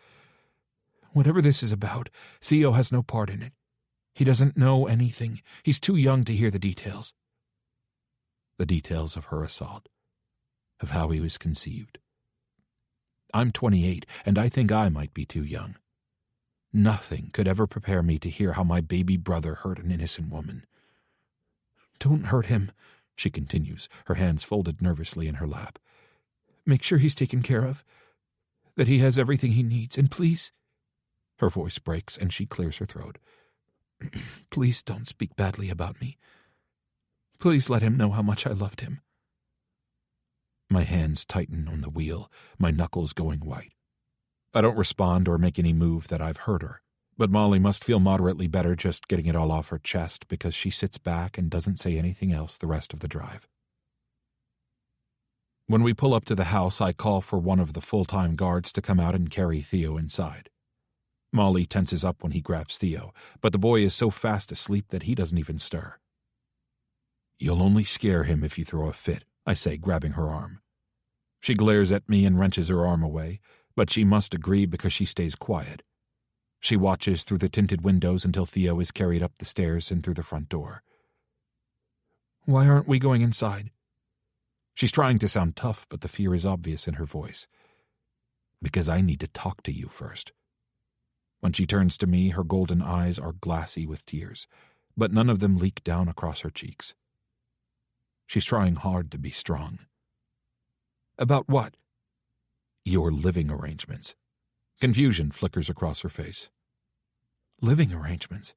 "Whatever this is about, Theo has no part in it. He doesn't know anything. He's too young to hear the details." The details of her assault, of how he was conceived. I'm 28, and I think I might be too young. Nothing could ever prepare me to hear how my baby brother hurt an innocent woman. "Don't hurt him," she continues, her hands folded nervously in her lap. "Make sure he's taken care of, that he has everything he needs, and please—" Her voice breaks and she clears her throat. "Please don't speak badly about me. Please let him know how much I loved him." My hands tighten on the wheel, my knuckles going white. I don't respond or make any move that I've hurt her, but Molly must feel moderately better just getting it all off her chest because she sits back and doesn't say anything else the rest of the drive. When we pull up to the house, I call for one of the full-time guards to come out and carry Theo inside. Molly tenses up when he grabs Theo, but the boy is so fast asleep that he doesn't even stir. "You'll only scare him if you throw a fit," I say, grabbing her arm. She glares at me and wrenches her arm away, but she must agree because she stays quiet. She watches through the tinted windows until Theo is carried up the stairs and through the front door. "Why aren't we going inside?" She's trying to sound tough, but the fear is obvious in her voice. "Because I need to talk to you first." When she turns to me, her golden eyes are glassy with tears, but none of them leak down across her cheeks. She's trying hard to be strong. "About what?" "Your living arrangements." Confusion flickers across her face. "Living arrangements?"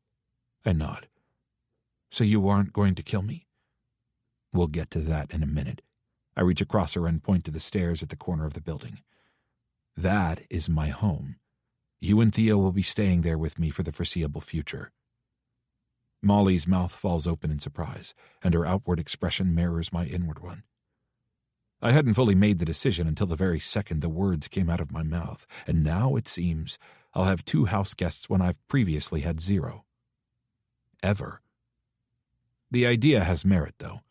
I nod. "So you aren't going to kill me?" "We'll get to that in a minute." I reach across her and point to the stairs at the corner of the building. "That is my home. You and Theo will be staying there with me for the foreseeable future." Molly's mouth falls open in surprise, and her outward expression mirrors my inward one. I hadn't fully made the decision until the very second the words came out of my mouth, and now, it seems, I'll have 2 house guests when I've previously had 0. Ever. The idea has merit, though.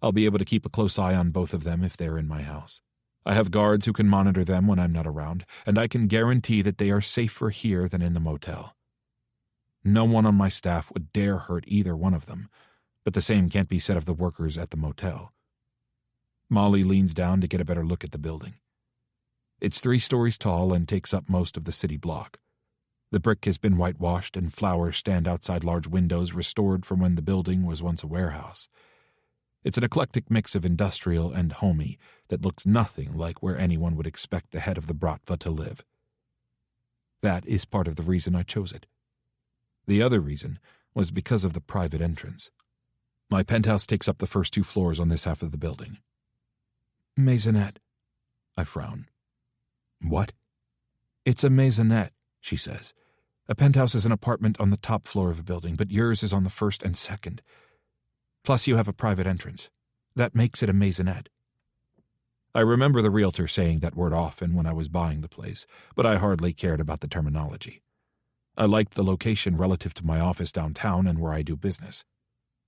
I'll be able to keep a close eye on both of them if they're in my house. I have guards who can monitor them when I'm not around, and I can guarantee that they are safer here than in the motel. No one on my staff would dare hurt either one of them, but the same can't be said of the workers at the motel. Molly leans down to get a better look at the building. It's 3 stories tall and takes up most of the city block. The brick has been whitewashed and flowers stand outside large windows restored from when the building was once a warehouse. It's an eclectic mix of industrial and homey that looks nothing like where anyone would expect the head of the Bratva to live. That is part of the reason I chose it. The other reason was because of the private entrance. My penthouse takes up the first 2 floors on this half of the building. "Maisonette." I frown. "What?" "It's a maisonette," she says. "A penthouse is an apartment on the top floor of a building, but yours is on the 1st and 2nd. Plus you have a private entrance. That makes it a maisonette." I remember the realtor saying that word often when I was buying the place, but I hardly cared about the terminology. I liked the location relative to my office downtown and where I do business.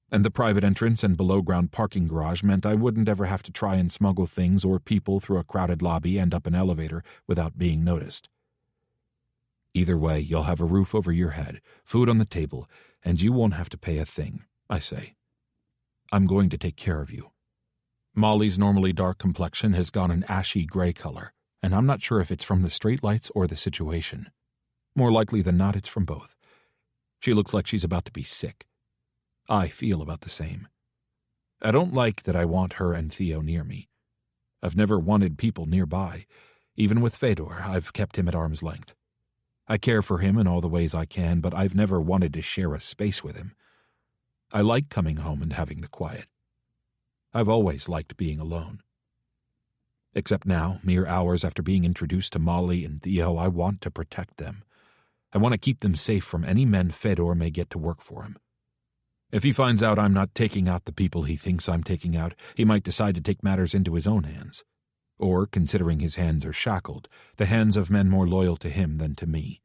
And the private entrance and below-ground parking garage meant I wouldn't ever have to try and smuggle things or people through a crowded lobby and up an elevator without being noticed. Either way, you'll have a roof over your head, food on the table, and you won't have to pay a thing, I say. I'm going to take care of you. Molly's normally dark complexion has gone an ashy gray color, and I'm not sure if it's from the straight lights or the situation. More likely than not, it's from both. She looks like she's about to be sick. I feel about the same. I don't like that I want her and Theo near me. I've never wanted people nearby. Even with Fedor, I've kept him at arm's length. I care for him in all the ways I can, but I've never wanted to share a space with him. I like coming home and having the quiet. I've always liked being alone. Except now, mere hours after being introduced to Molly and Theo, I want to protect them. I want to keep them safe from any men Fedor may get to work for him. If he finds out I'm not taking out the people he thinks I'm taking out, he might decide to take matters into his own hands. Or, considering his hands are shackled, the hands of men more loyal to him than to me.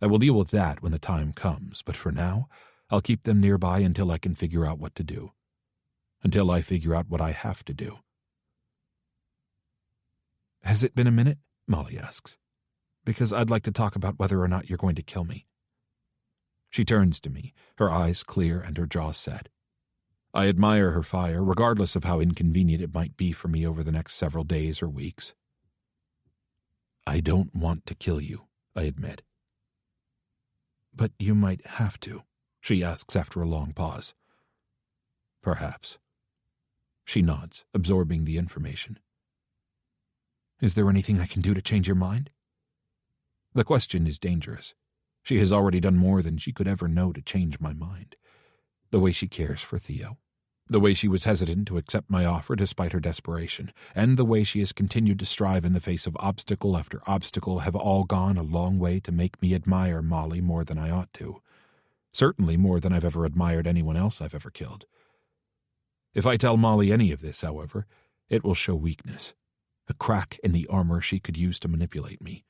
I will deal with that when the time comes, but for now, I'll keep them nearby until I can figure out what to do. Until I figure out what I have to do. Has it been a minute? Molly asks. Because I'd like to talk about whether or not you're going to kill me. She turns to me, her eyes clear and her jaw set. I admire her fire, regardless of how inconvenient it might be for me over the next several days or weeks. I don't want to kill you, I admit. But you might have to, she asks after a long pause. Perhaps. She nods, absorbing the information. Is there anything I can do to change your mind? The question is dangerous. She has already done more than she could ever know to change my mind. The way she cares for Theo. The way she was hesitant to accept my offer despite her desperation, and the way she has continued to strive in the face of obstacle after obstacle have all gone a long way to make me admire Molly more than I ought to. Certainly more than I've ever admired anyone else I've ever killed. If I tell Molly any of this, however, it will show weakness. A crack in the armor she could use to manipulate me.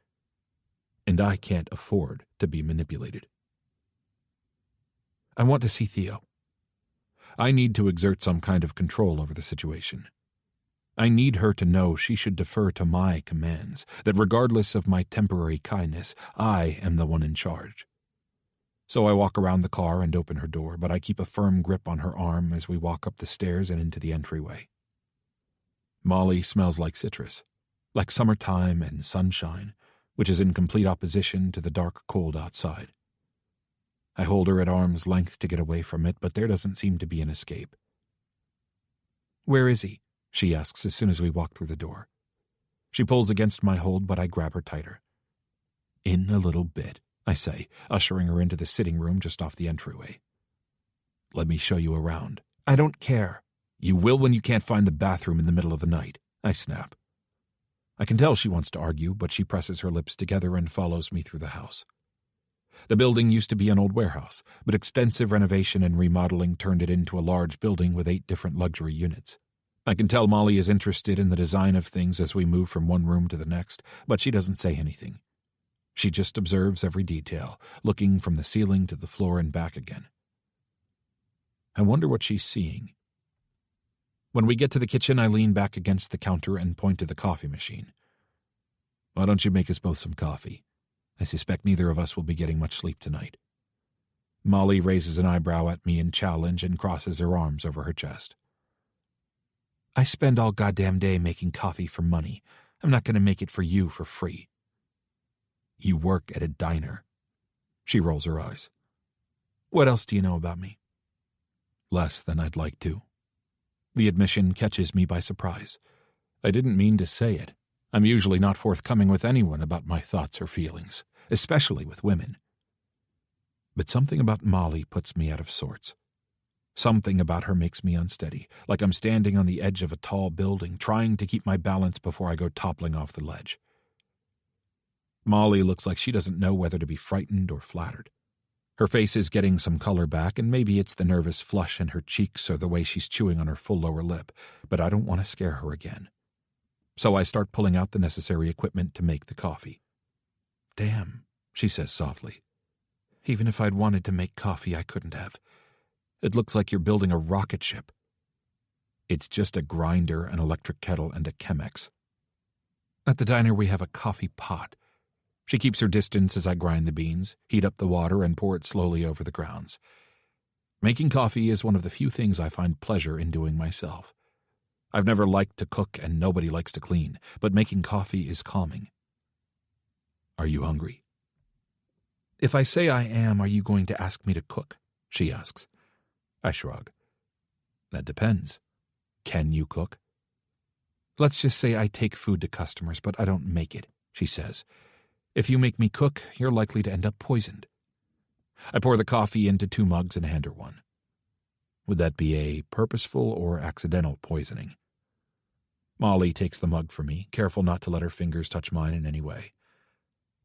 And I can't afford to be manipulated. I want to see Theo. I need to exert some kind of control over the situation. I need her to know she should defer to my commands, that regardless of my temporary kindness, I am the one in charge. So I walk around the car and open her door, but I keep a firm grip on her arm as we walk up the stairs and into the entryway. Molly smells like citrus, like summertime and sunshine, which is in complete opposition to the dark cold outside. I hold her at arm's length to get away from it, but there doesn't seem to be an escape. Where is he? She asks as soon as we walk through the door. She pulls against my hold, but I grab her tighter. In a little bit, I say, ushering her into the sitting room just off the entryway. Let me show you around. I don't care. You will when you can't find the bathroom in the middle of the night, I snap. I can tell she wants to argue, but she presses her lips together and follows me through the house. The building used to be an old warehouse, but extensive renovation and remodeling turned it into a large building with 8 different luxury units. I can tell Molly is interested in the design of things as we move from one room to the next, but she doesn't say anything. She just observes every detail, looking from the ceiling to the floor and back again. I wonder what she's seeing. When we get to the kitchen, I lean back against the counter and point to the coffee machine. Why don't you make us both some coffee? I suspect neither of us will be getting much sleep tonight. Molly raises an eyebrow at me in challenge and crosses her arms over her chest. I spend all goddamn day making coffee for money. I'm not going to make it for you for free. You work at a diner. She rolls her eyes. What else do you know about me? Less than I'd like to. The admission catches me by surprise. I didn't mean to say it. I'm usually not forthcoming with anyone about my thoughts or feelings, especially with women. But something about Molly puts me out of sorts. Something about her makes me unsteady, like I'm standing on the edge of a tall building, trying to keep my balance before I go toppling off the ledge. Molly looks like she doesn't know whether to be frightened or flattered. Her face is getting some color back, and maybe it's the nervous flush in her cheeks or the way she's chewing on her full lower lip, but I don't want to scare her again. So I start pulling out the necessary equipment to make the coffee. Damn, she says softly. Even if I'd wanted to make coffee, I couldn't have. It looks like you're building a rocket ship. It's just a grinder, an electric kettle, and a Chemex. At the diner, we have a coffee pot. She keeps her distance as I grind the beans, heat up the water, and pour it slowly over the grounds. Making coffee is one of the few things I find pleasure in doing myself. I've never liked to cook, and nobody likes to clean, but making coffee is calming. Are you hungry? If I say I am, are you going to ask me to cook? She asks. I shrug. That depends. Can you cook? Let's just say I take food to customers, but I don't make it, she says. If you make me cook, you're likely to end up poisoned. I pour the coffee into 2 mugs and hand her one. Would that be a purposeful or accidental poisoning? Molly takes the mug for me, careful not to let her fingers touch mine in any way.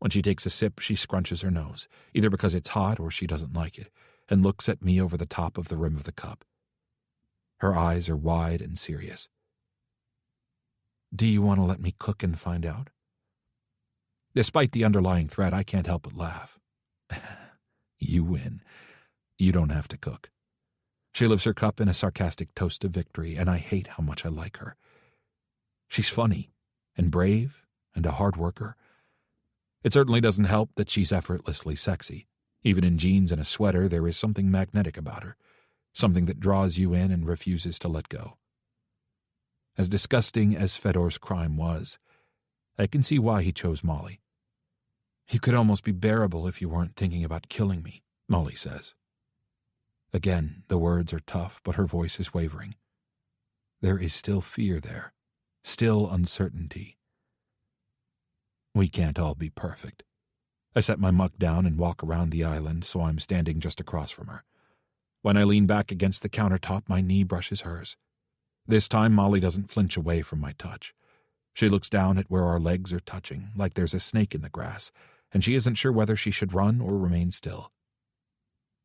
When she takes a sip, she scrunches her nose, either because it's hot or she doesn't like it, and looks at me over the top of the rim of the cup. Her eyes are wide and serious. Do you want to let me cook and find out? Despite the underlying threat, I can't help but laugh. You win. You don't have to cook. She lifts her cup in a sarcastic toast of victory, and I hate how much I like her. She's funny and brave and a hard worker. It certainly doesn't help that she's effortlessly sexy. Even in jeans and a sweater, there is something magnetic about her, something that draws you in and refuses to let go. As disgusting as Fedor's crime was, I can see why he chose Molly. You could almost be bearable if you weren't thinking about killing me, Molly says. Again, the words are tough, but her voice is wavering. There is still fear there, still uncertainty. We can't all be perfect. I set my mug down and walk around the island so I'm standing just across from her. When I lean back against the countertop, my knee brushes hers. This time, Molly doesn't flinch away from my touch. She looks down at where our legs are touching, like there's a snake in the grass, and she isn't sure whether she should run or remain still.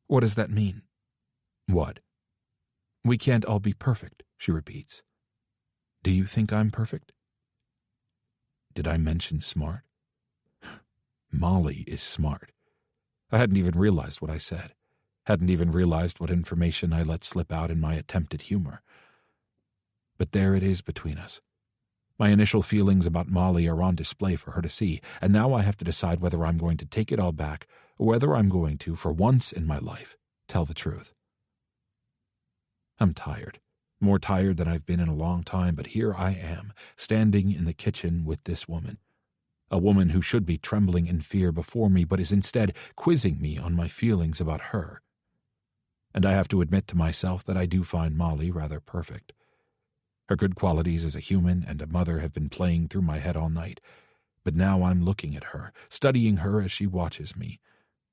What does that mean? What? We can't all be perfect, she repeats. Do you think I'm perfect? Did I mention smart? Molly is smart. I hadn't even realized what I said. Hadn't even realized what information I let slip out in my attempt at humor. But there it is between us. My initial feelings about Molly are on display for her to see, and now I have to decide whether I'm going to take it all back or whether I'm going to, for once in my life, tell the truth. I'm tired, more tired than I've been in a long time, but here I am, standing in the kitchen with this woman. A woman who should be trembling in fear before me, but is instead quizzing me on my feelings about her. And I have to admit to myself that I do find Molly rather perfect. Her good qualities as a human and a mother have been playing through my head all night, but now I'm looking at her, studying her as she watches me,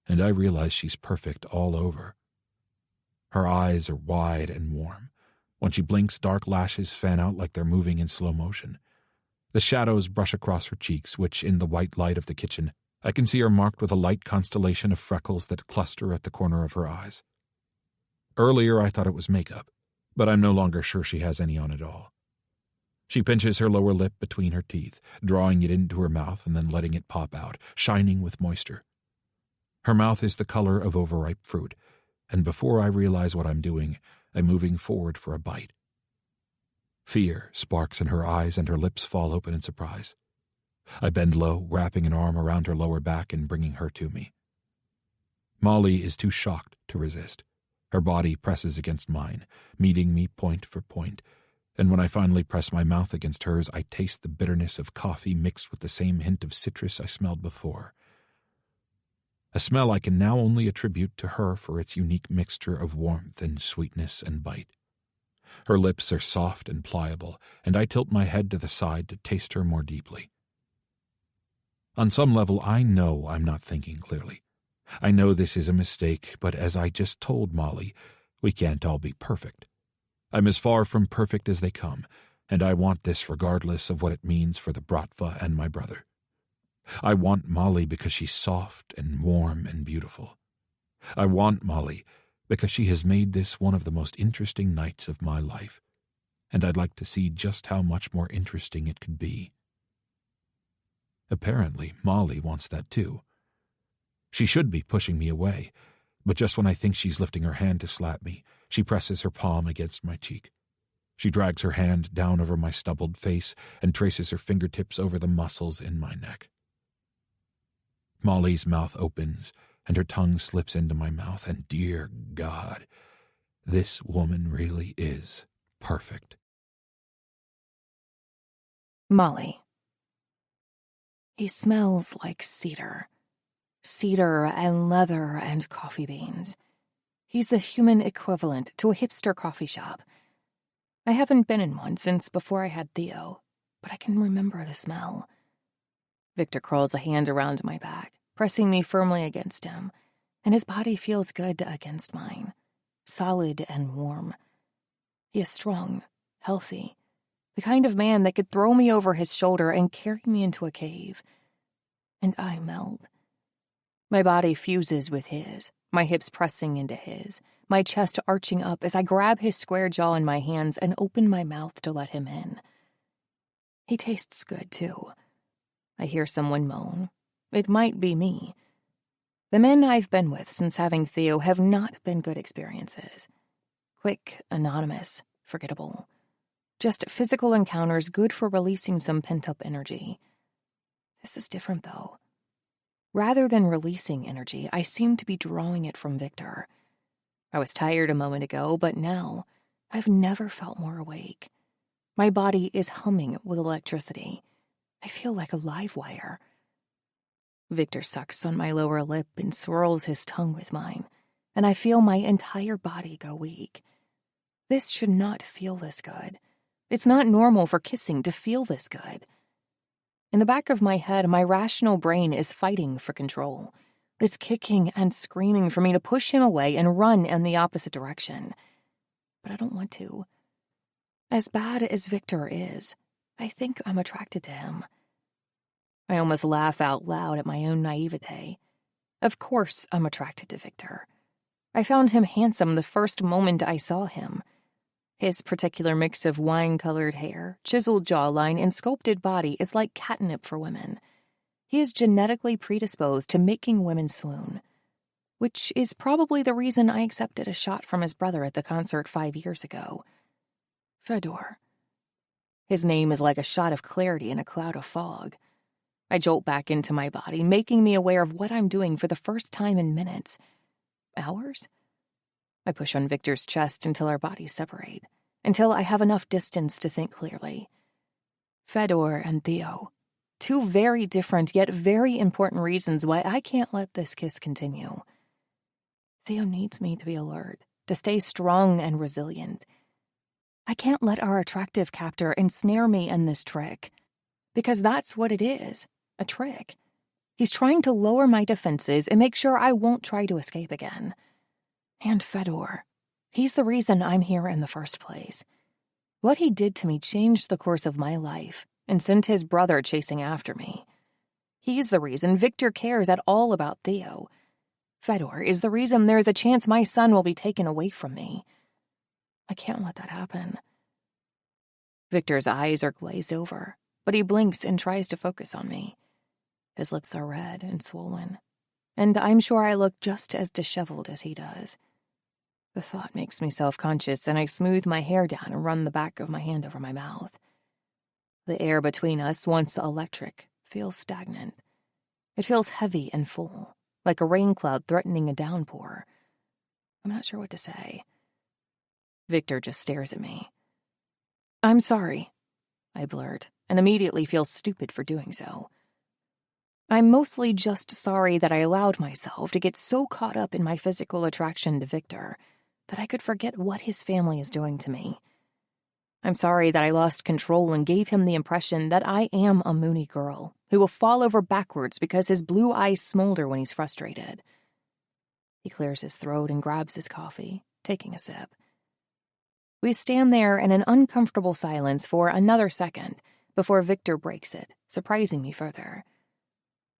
and I realize she's perfect all over. Her eyes are wide and warm. When she blinks, dark lashes fan out like they're moving in slow motion. The shadows brush across her cheeks, which, in the white light of the kitchen, I can see are marked with a light constellation of freckles that cluster at the corner of her eyes. Earlier I thought it was makeup, but I'm no longer sure she has any on at all. She pinches her lower lip between her teeth, drawing it into her mouth and then letting it pop out, shining with moisture. Her mouth is the color of overripe fruit, and before I realize what I'm doing, I'm moving forward for a bite. Fear sparks in her eyes and her lips fall open in surprise. I bend low, wrapping an arm around her lower back and bringing her to me. Molly is too shocked to resist. Her body presses against mine, meeting me point for point, and when I finally press my mouth against hers, I taste the bitterness of coffee mixed with the same hint of citrus I smelled before. A smell I can now only attribute to her for its unique mixture of warmth and sweetness and bite. Her lips are soft and pliable, and I tilt my head to the side to taste her more deeply. On some level, I know I'm not thinking clearly. I know this is a mistake, but as I just told Molly, we can't all be perfect. I'm as far from perfect as they come, and I want this regardless of what it means for the Bratva and my brother. I want Molly because she's soft and warm and beautiful. I want Molly because she has made this one of the most interesting nights of my life, and I'd like to see just how much more interesting it could be. Apparently, Molly wants that too. She should be pushing me away, but just when I think she's lifting her hand to slap me, She presses her palm against my cheek. She drags her hand down over my stubbled face and traces her fingertips over the muscles in my neck. Molly's mouth opens, and her tongue slips into my mouth, and dear God, this woman really is perfect. Molly. He smells like cedar. Cedar and leather and coffee beans. He's the human equivalent to a hipster coffee shop. I haven't been in one since before I had Theo, but I can remember the smell. Viktor curls a hand around my back, pressing me firmly against him, and his body feels good against mine, solid and warm. He is strong, healthy, the kind of man that could throw me over his shoulder and carry me into a cave. And I melt. My body fuses with his, my hips pressing into his, my chest arching up as I grab his square jaw in my hands and open my mouth to let him in. He tastes good, too. I hear someone moan. It might be me. The men I've been with since having Theo have not been good experiences. Quick, anonymous, forgettable. Just physical encounters good for releasing some pent-up energy. This is different, though. Rather than releasing energy, I seem to be drawing it from Viktor. I was tired a moment ago, but now I've never felt more awake. My body is humming with electricity. I feel like a live wire. Viktor sucks on my lower lip and swirls his tongue with mine, and I feel my entire body go weak. This should not feel this good. It's not normal for kissing to feel this good. In the back of my head, my rational brain is fighting for control. It's kicking and screaming for me to push him away and run in the opposite direction. But I don't want to. As bad as Viktor is, I think I'm attracted to him. I almost laugh out loud at my own naivete. Of course I'm attracted to Viktor. I found him handsome the first moment I saw him. His particular mix of wine-colored hair, chiseled jawline, and sculpted body is like catnip for women. He is genetically predisposed to making women swoon, which is probably the reason I accepted a shot from his brother at the concert 5 years ago. Fedor. His name is like a shot of clarity in a cloud of fog. I jolt back into my body, making me aware of what I'm doing for the first time in minutes. Hours? I push on Viktor's chest until our bodies separate, until I have enough distance to think clearly. Fedor and Theo. Two very different yet very important reasons why I can't let this kiss continue. Theo needs me to be alert, to stay strong and resilient. I can't let our attractive captor ensnare me in this trick, because that's what it is, a trick. He's trying to lower my defenses and make sure I won't try to escape again. And Fedor. He's the reason I'm here in the first place. What he did to me changed the course of my life and sent his brother chasing after me. He's the reason Viktor cares at all about Theo. Fedor is the reason there's a chance my son will be taken away from me. I can't let that happen. Viktor's eyes are glazed over, but he blinks and tries to focus on me. His lips are red and swollen, and I'm sure I look just as disheveled as he does. The thought makes me self-conscious, and I smooth my hair down and run the back of my hand over my mouth. The air between us, once electric, feels stagnant. It feels heavy and full, like a rain cloud threatening a downpour. I'm not sure what to say. Viktor just stares at me. I'm sorry, I blurt, and immediately feel stupid for doing so. I'm mostly just sorry that I allowed myself to get so caught up in my physical attraction to Viktor that I could forget what his family is doing to me. I'm sorry that I lost control and gave him the impression that I am a moony girl who will fall over backwards because his blue eyes smolder when he's frustrated. He clears his throat and grabs his coffee, taking a sip. We stand there in an uncomfortable silence for another second before Viktor breaks it, surprising me further.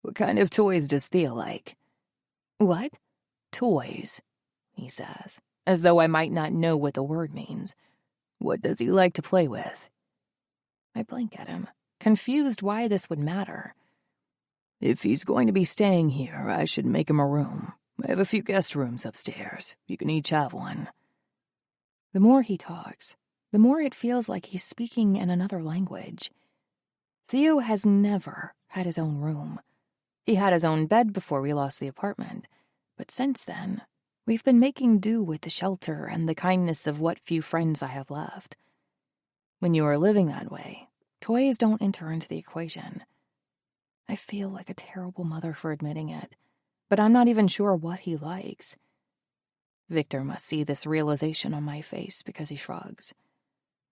What kind of toys does Theo like? What? Toys, he says, as though I might not know what the word means. What does he like to play with? I blink at him, confused why this would matter. If he's going to be staying here, I should make him a room. I have a few guest rooms upstairs. You can each have one. The more he talks, the more it feels like he's speaking in another language. Theo has never had his own room. He had his own bed before we lost the apartment, but since then, we've been making do with the shelter and the kindness of what few friends I have left. When you are living that way, toys don't enter into the equation. I feel like a terrible mother for admitting it, but I'm not even sure what he likes. Viktor must see this realization on my face because he shrugs.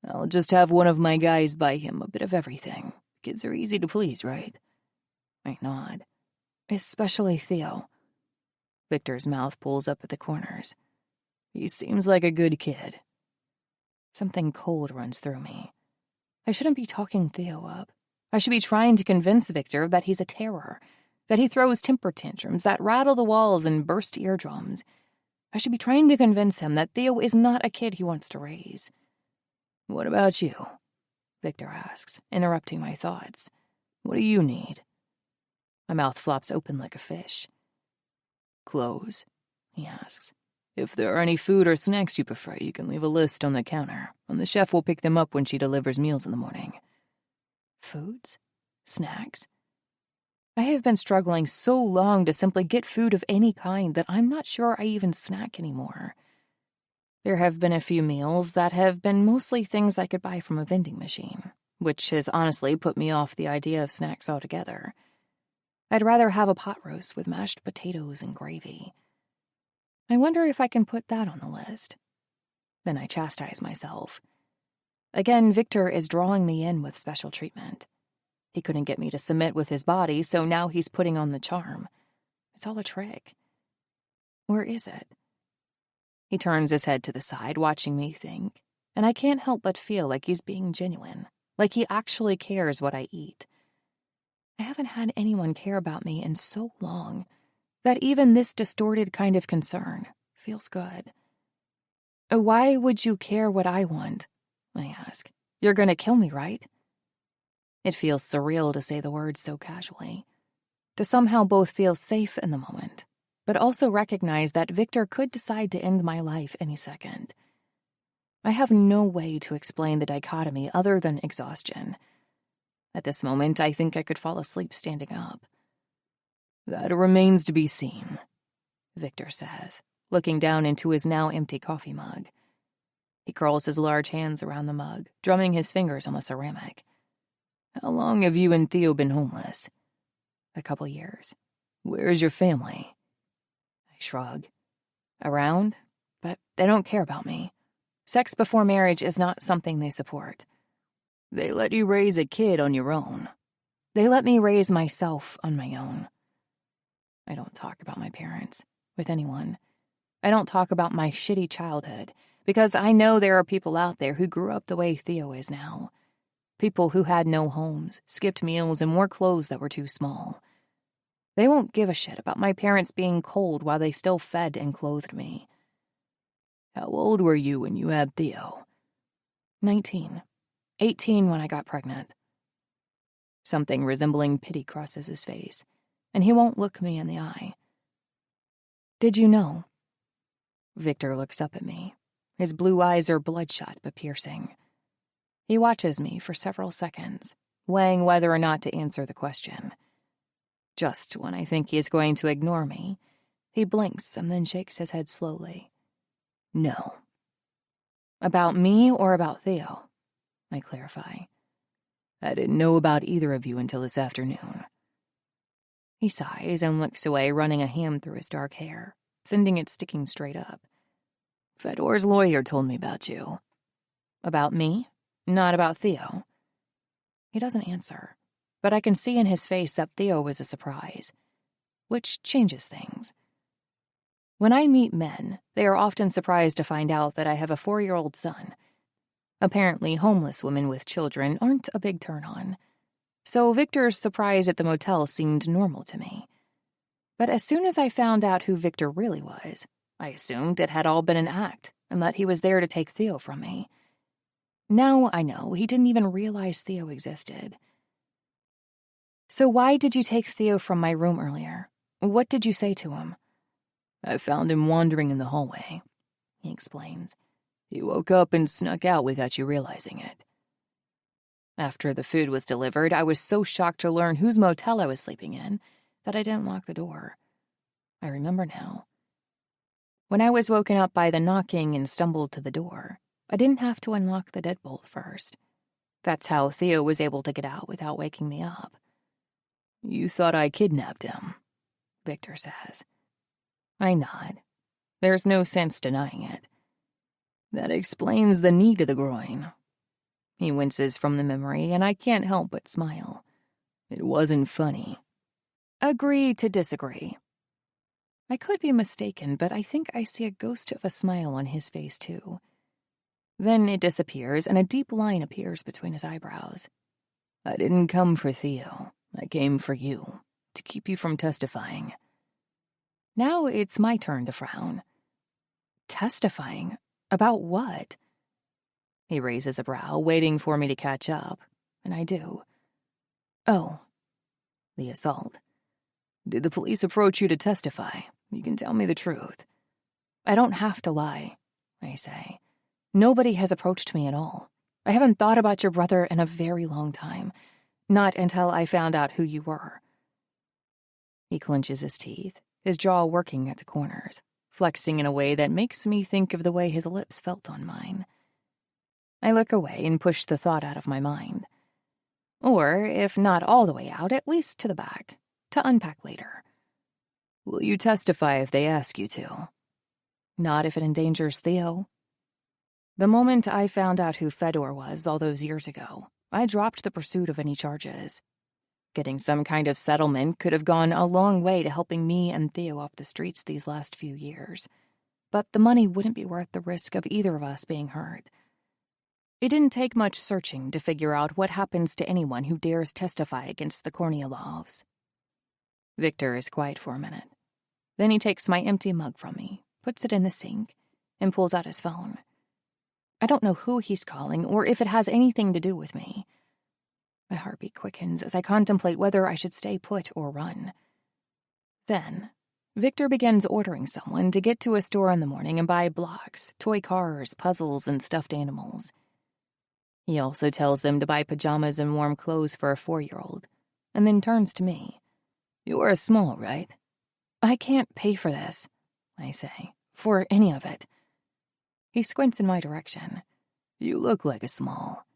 I'll just have one of my guys buy him a bit of everything. Kids are easy to please, right? I nod. Especially Theo. Viktor's mouth pulls up at the corners. He seems like a good kid. Something cold runs through me. I shouldn't be talking Theo up. I should be trying to convince Viktor that he's a terror, that he throws temper tantrums that rattle the walls and burst eardrums. I should be trying to convince him that Theo is not a kid he wants to raise. What about you? Viktor asks, interrupting my thoughts. What do you need? My mouth flops open like a fish. Clothes, he asks. If there are any food or snacks you prefer, you can leave a list on the counter, and the chef will pick them up when she delivers meals in the morning. Foods? Snacks? I have been struggling so long to simply get food of any kind that I'm not sure I even snack anymore. There have been a few meals that have been mostly things I could buy from a vending machine, which has honestly put me off the idea of snacks altogether. I'd rather have a pot roast with mashed potatoes and gravy. I wonder if I can put that on the list. Then I chastise myself. Again, Viktor is drawing me in with special treatment. He couldn't get me to submit with his body, so now he's putting on the charm. It's all a trick. Or is it? He turns his head to the side, watching me think, and I can't help but feel like he's being genuine, like he actually cares what I eat. I haven't had anyone care about me in so long that even this distorted kind of concern feels good. Why would you care what I want? I ask. You're going to kill me, right? It feels surreal to say the words so casually, to somehow both feel safe in the moment, but also recognize that Viktor could decide to end my life any second. I have no way to explain the dichotomy other than exhaustion. At this moment, I think I could fall asleep standing up. That remains to be seen, Viktor says, looking down into his now empty coffee mug. He curls his large hands around the mug, drumming his fingers on the ceramic. How long have you and Theo been homeless? A couple years. Where's your family? I shrug. Around, but they don't care about me. Sex before marriage is not something they support. They let you raise a kid on your own. They let me raise myself on my own. I don't talk about my parents with anyone. I don't talk about my shitty childhood because I know there are people out there who grew up the way Theo is now. People who had no homes, skipped meals, and wore clothes that were too small. They won't give a shit about my parents being cold while they still fed and clothed me. How old were you when you had Theo? 19. 18 when I got pregnant. Something resembling pity crosses his face, and he won't look me in the eye. Did you know? Viktor looks up at me. His blue eyes are bloodshot but piercing. He watches me for several seconds, weighing whether or not to answer the question. Just when I think he is going to ignore me, he blinks and then shakes his head slowly. No. About me or about Theo? I clarify. I didn't know about either of you until this afternoon. He sighs and looks away, running a hand through his dark hair, sending it sticking straight up. Fedor's lawyer told me about you. About me? Not about Theo. He doesn't answer, but I can see in his face that Theo was a surprise, which changes things. When I meet men, they are often surprised to find out that I have a 4-year-old son. Apparently, homeless women with children aren't a big turn-on. So Viktor's surprise at the motel seemed normal to me. But as soon as I found out who Viktor really was, I assumed it had all been an act and that he was there to take Theo from me. Now I know he didn't even realize Theo existed. So why did you take Theo from my room earlier? What did you say to him? I found him wandering in the hallway, he explains. He woke up and snuck out without you realizing it. After the food was delivered, I was so shocked to learn whose motel I was sleeping in that I didn't lock the door. I remember now. When I was woken up by the knocking and stumbled to the door, I didn't have to unlock the deadbolt first. That's how Theo was able to get out without waking me up. You thought I kidnapped him, Viktor says. I nod. There's no sense denying it. That explains the knee to the groin. He winces from the memory, and I can't help but smile. It wasn't funny. Agree to disagree. I could be mistaken, but I think I see a ghost of a smile on his face, too. Then it disappears, and a deep line appears between his eyebrows. I didn't come for Theo. I came for you, to keep you from testifying. Now it's my turn to frown. Testifying? About what? He raises a brow, waiting for me to catch up, and I do. Oh, the assault. Did the police approach you to testify? You can tell me the truth. I don't have to lie, I say. Nobody has approached me at all. I haven't thought about your brother in a very long time. Not until I found out who you were. He clenches his teeth, his jaw working at the corners, flexing in a way that makes me think of the way his lips felt on mine. I look away and push the thought out of my mind. Or, if not all the way out, at least to the back, to unpack later. Will you testify if they ask you to? Not if it endangers Theo. The moment I found out who Fedor was all those years ago, I dropped the pursuit of any charges. Getting some kind of settlement could have gone a long way to helping me and Theo off the streets these last few years. But the money wouldn't be worth the risk of either of us being hurt. It didn't take much searching to figure out what happens to anyone who dares testify against the Kornilovs. Viktor is quiet for a minute. Then he takes my empty mug from me, puts it in the sink, and pulls out his phone. I don't know who he's calling or if it has anything to do with me. My heartbeat quickens as I contemplate whether I should stay put or run. Then, Viktor begins ordering someone to get to a store in the morning and buy blocks, toy cars, puzzles, and stuffed animals. He also tells them to buy pajamas and warm clothes for a 4-year-old, and then turns to me. You're a small, right? I can't pay for this, I say, for any of it. He squints in my direction. You look like a small.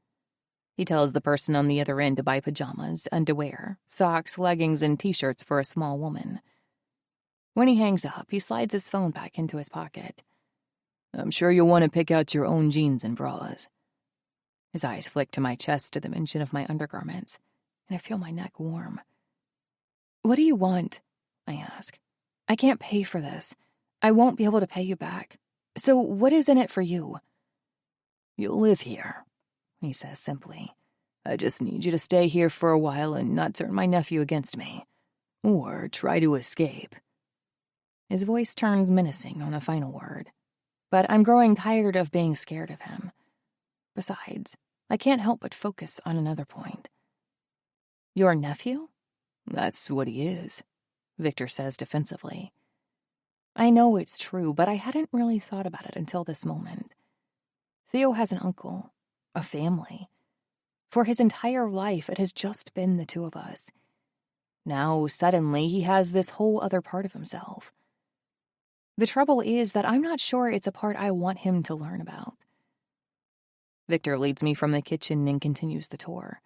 He tells the person on the other end to buy pajamas, underwear, socks, leggings, and t-shirts for a small woman. When he hangs up, he slides his phone back into his pocket. I'm sure you'll want to pick out your own jeans and bras. His eyes flick to my chest at the mention of my undergarments, and I feel my neck warm. What do you want? I ask. I can't pay for this. I won't be able to pay you back. So what is in it for you? You'll live here, he says simply. I just need you to stay here for a while and not turn my nephew against me. Or try to escape. His voice turns menacing on the final word. But I'm growing tired of being scared of him. Besides, I can't help but focus on another point. Your nephew? That's what he is, Viktor says defensively. I know it's true, but I hadn't really thought about it until this moment. Theo has an uncle, a family. For his entire life, it has just been the two of us. Now, suddenly, he has this whole other part of himself. The trouble is that I'm not sure it's a part I want him to learn about. Viktor leads me from the kitchen and continues the tour.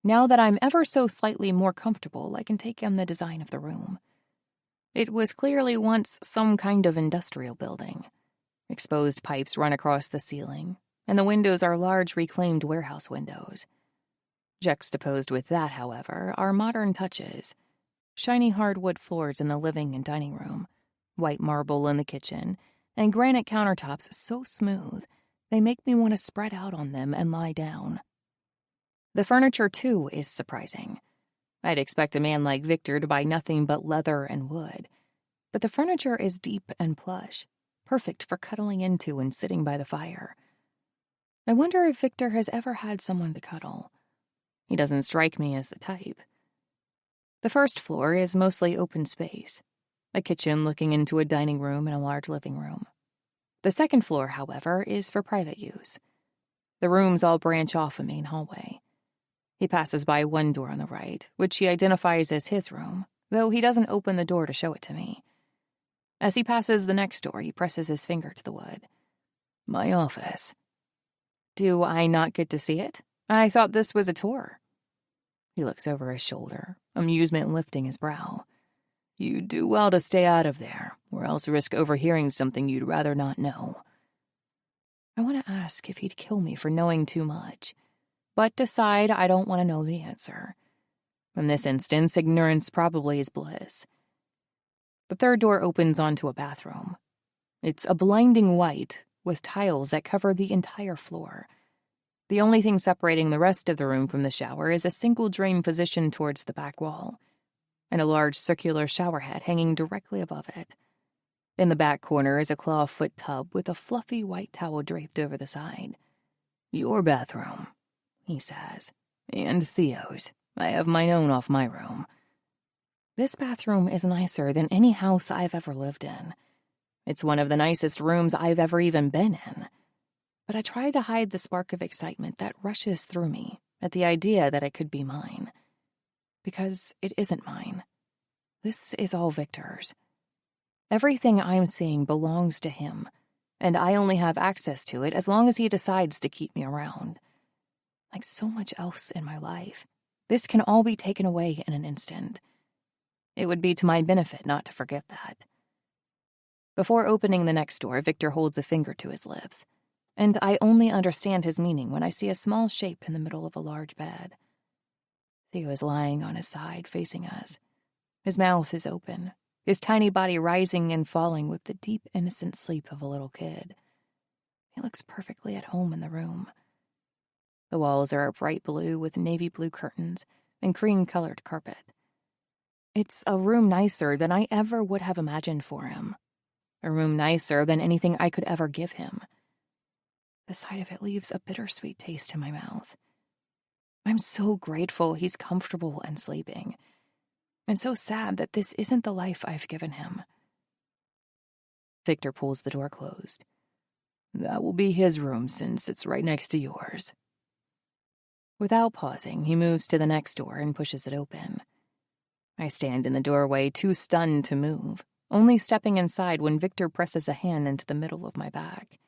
Now that I'm ever so slightly more comfortable, I can take in the design of the room. It was clearly once some kind of industrial building. Exposed pipes run across the ceiling, and the windows are large reclaimed warehouse windows. Juxtaposed with that, however, are modern touches. Shiny hardwood floors in the living and dining room, white marble in the kitchen, and granite countertops so smooth they make me want to spread out on them and lie down. The furniture, too, is surprising. I'd expect a man like Viktor to buy nothing but leather and wood, but the furniture is deep and plush, perfect for cuddling into and sitting by the fire. I wonder if Viktor has ever had someone to cuddle. He doesn't strike me as the type. The first floor is mostly open space, a kitchen looking into a dining room and a large living room. The second floor, however, is for private use. The rooms all branch off a main hallway. He passes by one door on the right, which he identifies as his room, though he doesn't open the door to show it to me. As he passes the next door, he presses his finger to the wood. My office. Do I not get to see it? I thought this was a tour. He looks over his shoulder, amusement lifting his brow. You'd do well to stay out of there, or else risk overhearing something you'd rather not know. I want to ask if he'd kill me for knowing too much, but decide I don't want to know the answer. In this instance, ignorance probably is bliss. The third door opens onto a bathroom. It's a blinding white, with tiles that cover the entire floor. The only thing separating the rest of the room from the shower is a single drain positioned towards the back wall, and a large circular shower head hanging directly above it. In the back corner is a clawfoot tub with a fluffy white towel draped over the side. Your bathroom, he says, and Theo's. I have mine own off my room. This bathroom is nicer than any house I've ever lived in. It's one of the nicest rooms I've ever even been in. But I try to hide the spark of excitement that rushes through me at the idea that it could be mine. Because it isn't mine. This is all Viktor's. Everything I'm seeing belongs to him, and I only have access to it as long as he decides to keep me around. Like so much else in my life, this can all be taken away in an instant. It would be to my benefit not to forget that. Before opening the next door, Viktor holds a finger to his lips, and I only understand his meaning when I see a small shape in the middle of a large bed. Theo is lying on his side, facing us. His mouth is open, his tiny body rising and falling with the deep, innocent sleep of a little kid. He looks perfectly at home in the room. The walls are a bright blue with navy blue curtains and cream-colored carpet. It's a room nicer than I ever would have imagined for him. A room nicer than anything I could ever give him. The sight of it leaves a bittersweet taste in my mouth. I'm so grateful he's comfortable and sleeping, and so sad that this isn't the life I've given him. Viktor pulls the door closed. That will be his room since it's right next to yours. Without pausing, he moves to the next door and pushes it open. I stand in the doorway, too stunned to move, only stepping inside when Viktor presses a hand into the middle of my back.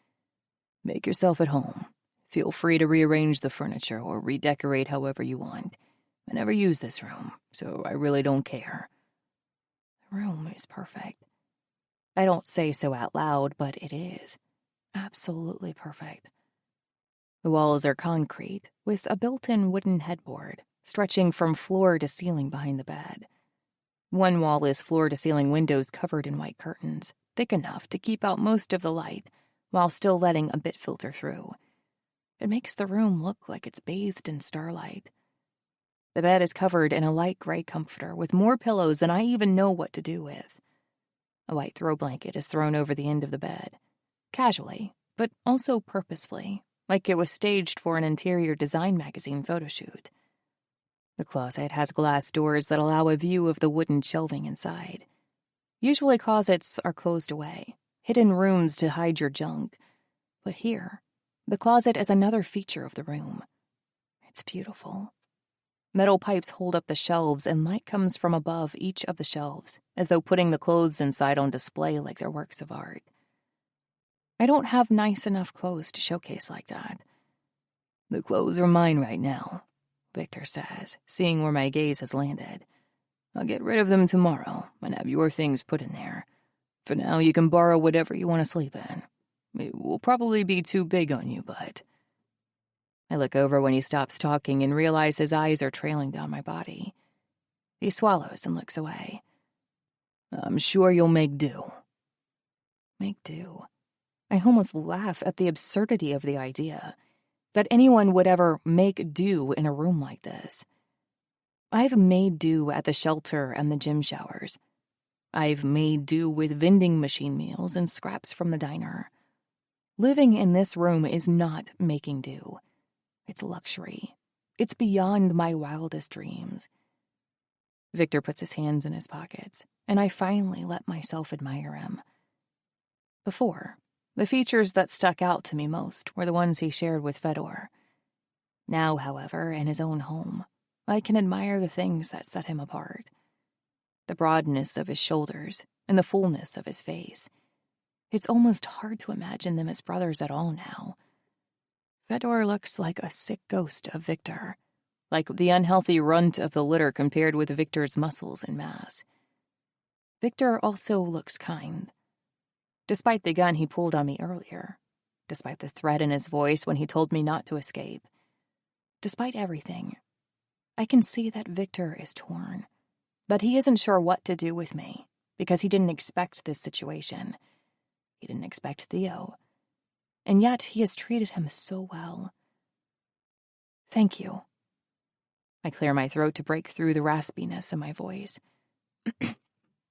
Make yourself at home. Feel free to rearrange the furniture or redecorate however you want. I never use this room, so I really don't care. The room is perfect. I don't say so out loud, but it is. Absolutely perfect. The walls are concrete, with a built-in wooden headboard, stretching from floor to ceiling behind the bed. One wall is floor-to-ceiling windows covered in white curtains, thick enough to keep out most of the light, while still letting a bit filter through. It makes the room look like it's bathed in starlight. The bed is covered in a light gray comforter with more pillows than I even know what to do with. A white throw blanket is thrown over the end of the bed, casually, but also purposefully, like it was staged for an interior design magazine photo shoot. The closet has glass doors that allow a view of the wooden shelving inside. Usually closets are closed away, hidden rooms to hide your junk. But here, the closet is another feature of the room. It's beautiful. Metal pipes hold up the shelves, and light comes from above each of the shelves, as though putting the clothes inside on display like they're works of art. I don't have nice enough clothes to showcase like that. The clothes are mine right now, Viktor says, seeing where my gaze has landed. I'll get rid of them tomorrow and have your things put in there. For now, you can borrow whatever you want to sleep in. It will probably be too big on you, but... I look over when he stops talking and realize his eyes are trailing down my body. He swallows and looks away. I'm sure you'll make do. Make do? I almost laugh at the absurdity of the idea that anyone would ever make do in a room like this. I've made do at the shelter and the gym showers. I've made do with vending machine meals and scraps from the diner. Living in this room is not making do. It's luxury. It's beyond my wildest dreams. Viktor puts his hands in his pockets, and I finally let myself admire him. Before, The features that stuck out to me most were the ones he shared with Fedor. Now, however, in his own home, I can admire the things that set him apart. The broadness of his shoulders and the fullness of his face. It's almost hard to imagine them as brothers at all now. Fedor looks like a sick ghost of Viktor, like the unhealthy runt of the litter compared with Viktor's muscles and mass. Viktor also looks kind. Despite the gun he pulled on me earlier, despite the threat in his voice when he told me not to escape, despite everything, I can see that Viktor is torn, that he isn't sure what to do with me because he didn't expect this situation. He didn't expect Theo. And yet he has treated him so well. Thank you. I clear my throat to break through the raspiness in my voice.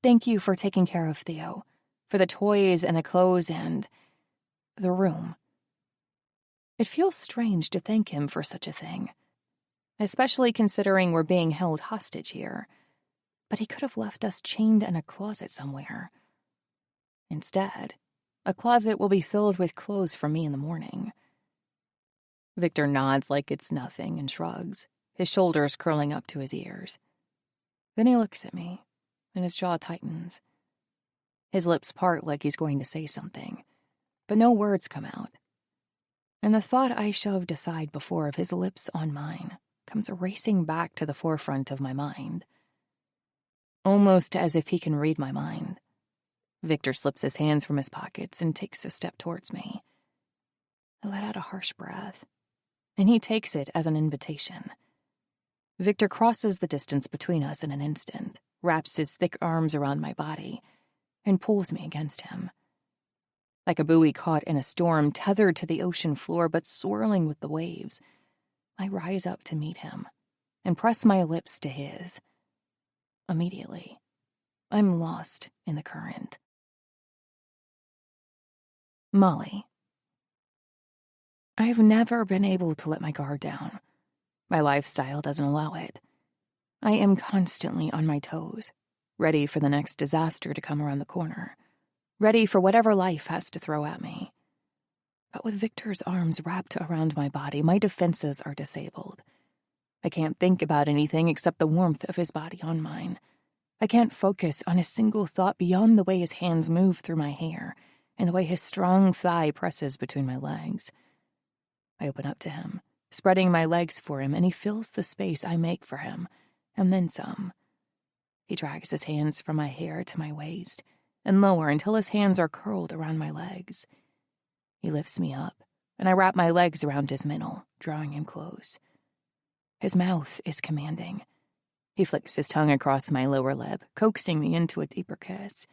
Thank you for taking care of Theo, for the toys and the clothes and the room. It feels strange to thank him for such a thing, especially considering we're being held hostage here. But he could have left us chained in a closet somewhere. Instead, a closet will be filled with clothes for me in the morning. Viktor nods like it's nothing and shrugs, his shoulders curling up to his ears. Then he looks at me, and his jaw tightens. His lips part like he's going to say something, but no words come out. And the thought I shoved aside before of his lips on mine comes racing back to the forefront of my mind. Almost as if he can read my mind, Viktor slips his hands from his pockets and takes a step towards me. I let out a harsh breath, and he takes it as an invitation. Viktor crosses the distance between us in an instant, wraps his thick arms around my body, and pulls me against him. Like a buoy caught in a storm, tethered to the ocean floor but swirling with the waves, I rise up to meet him and press my lips to his. Immediately, I'm lost in the current. Molly. I've never been able to let my guard down. My lifestyle doesn't allow it. I am constantly on my toes, ready for the next disaster to come around the corner, ready for whatever life has to throw at me. But with Viktor's arms wrapped around my body, my defenses are disabled. I can't think about anything except the warmth of his body on mine. I can't focus on a single thought beyond the way his hands move through my hair and the way his strong thigh presses between my legs. I open up to him, spreading my legs for him, and he fills the space I make for him, and then some. He drags his hands from my hair to my waist and lower until his hands are curled around my legs. He lifts me up, and I wrap my legs around his middle, drawing him close. His mouth is commanding. He flicks his tongue across my lower lip, coaxing me into a deeper kiss.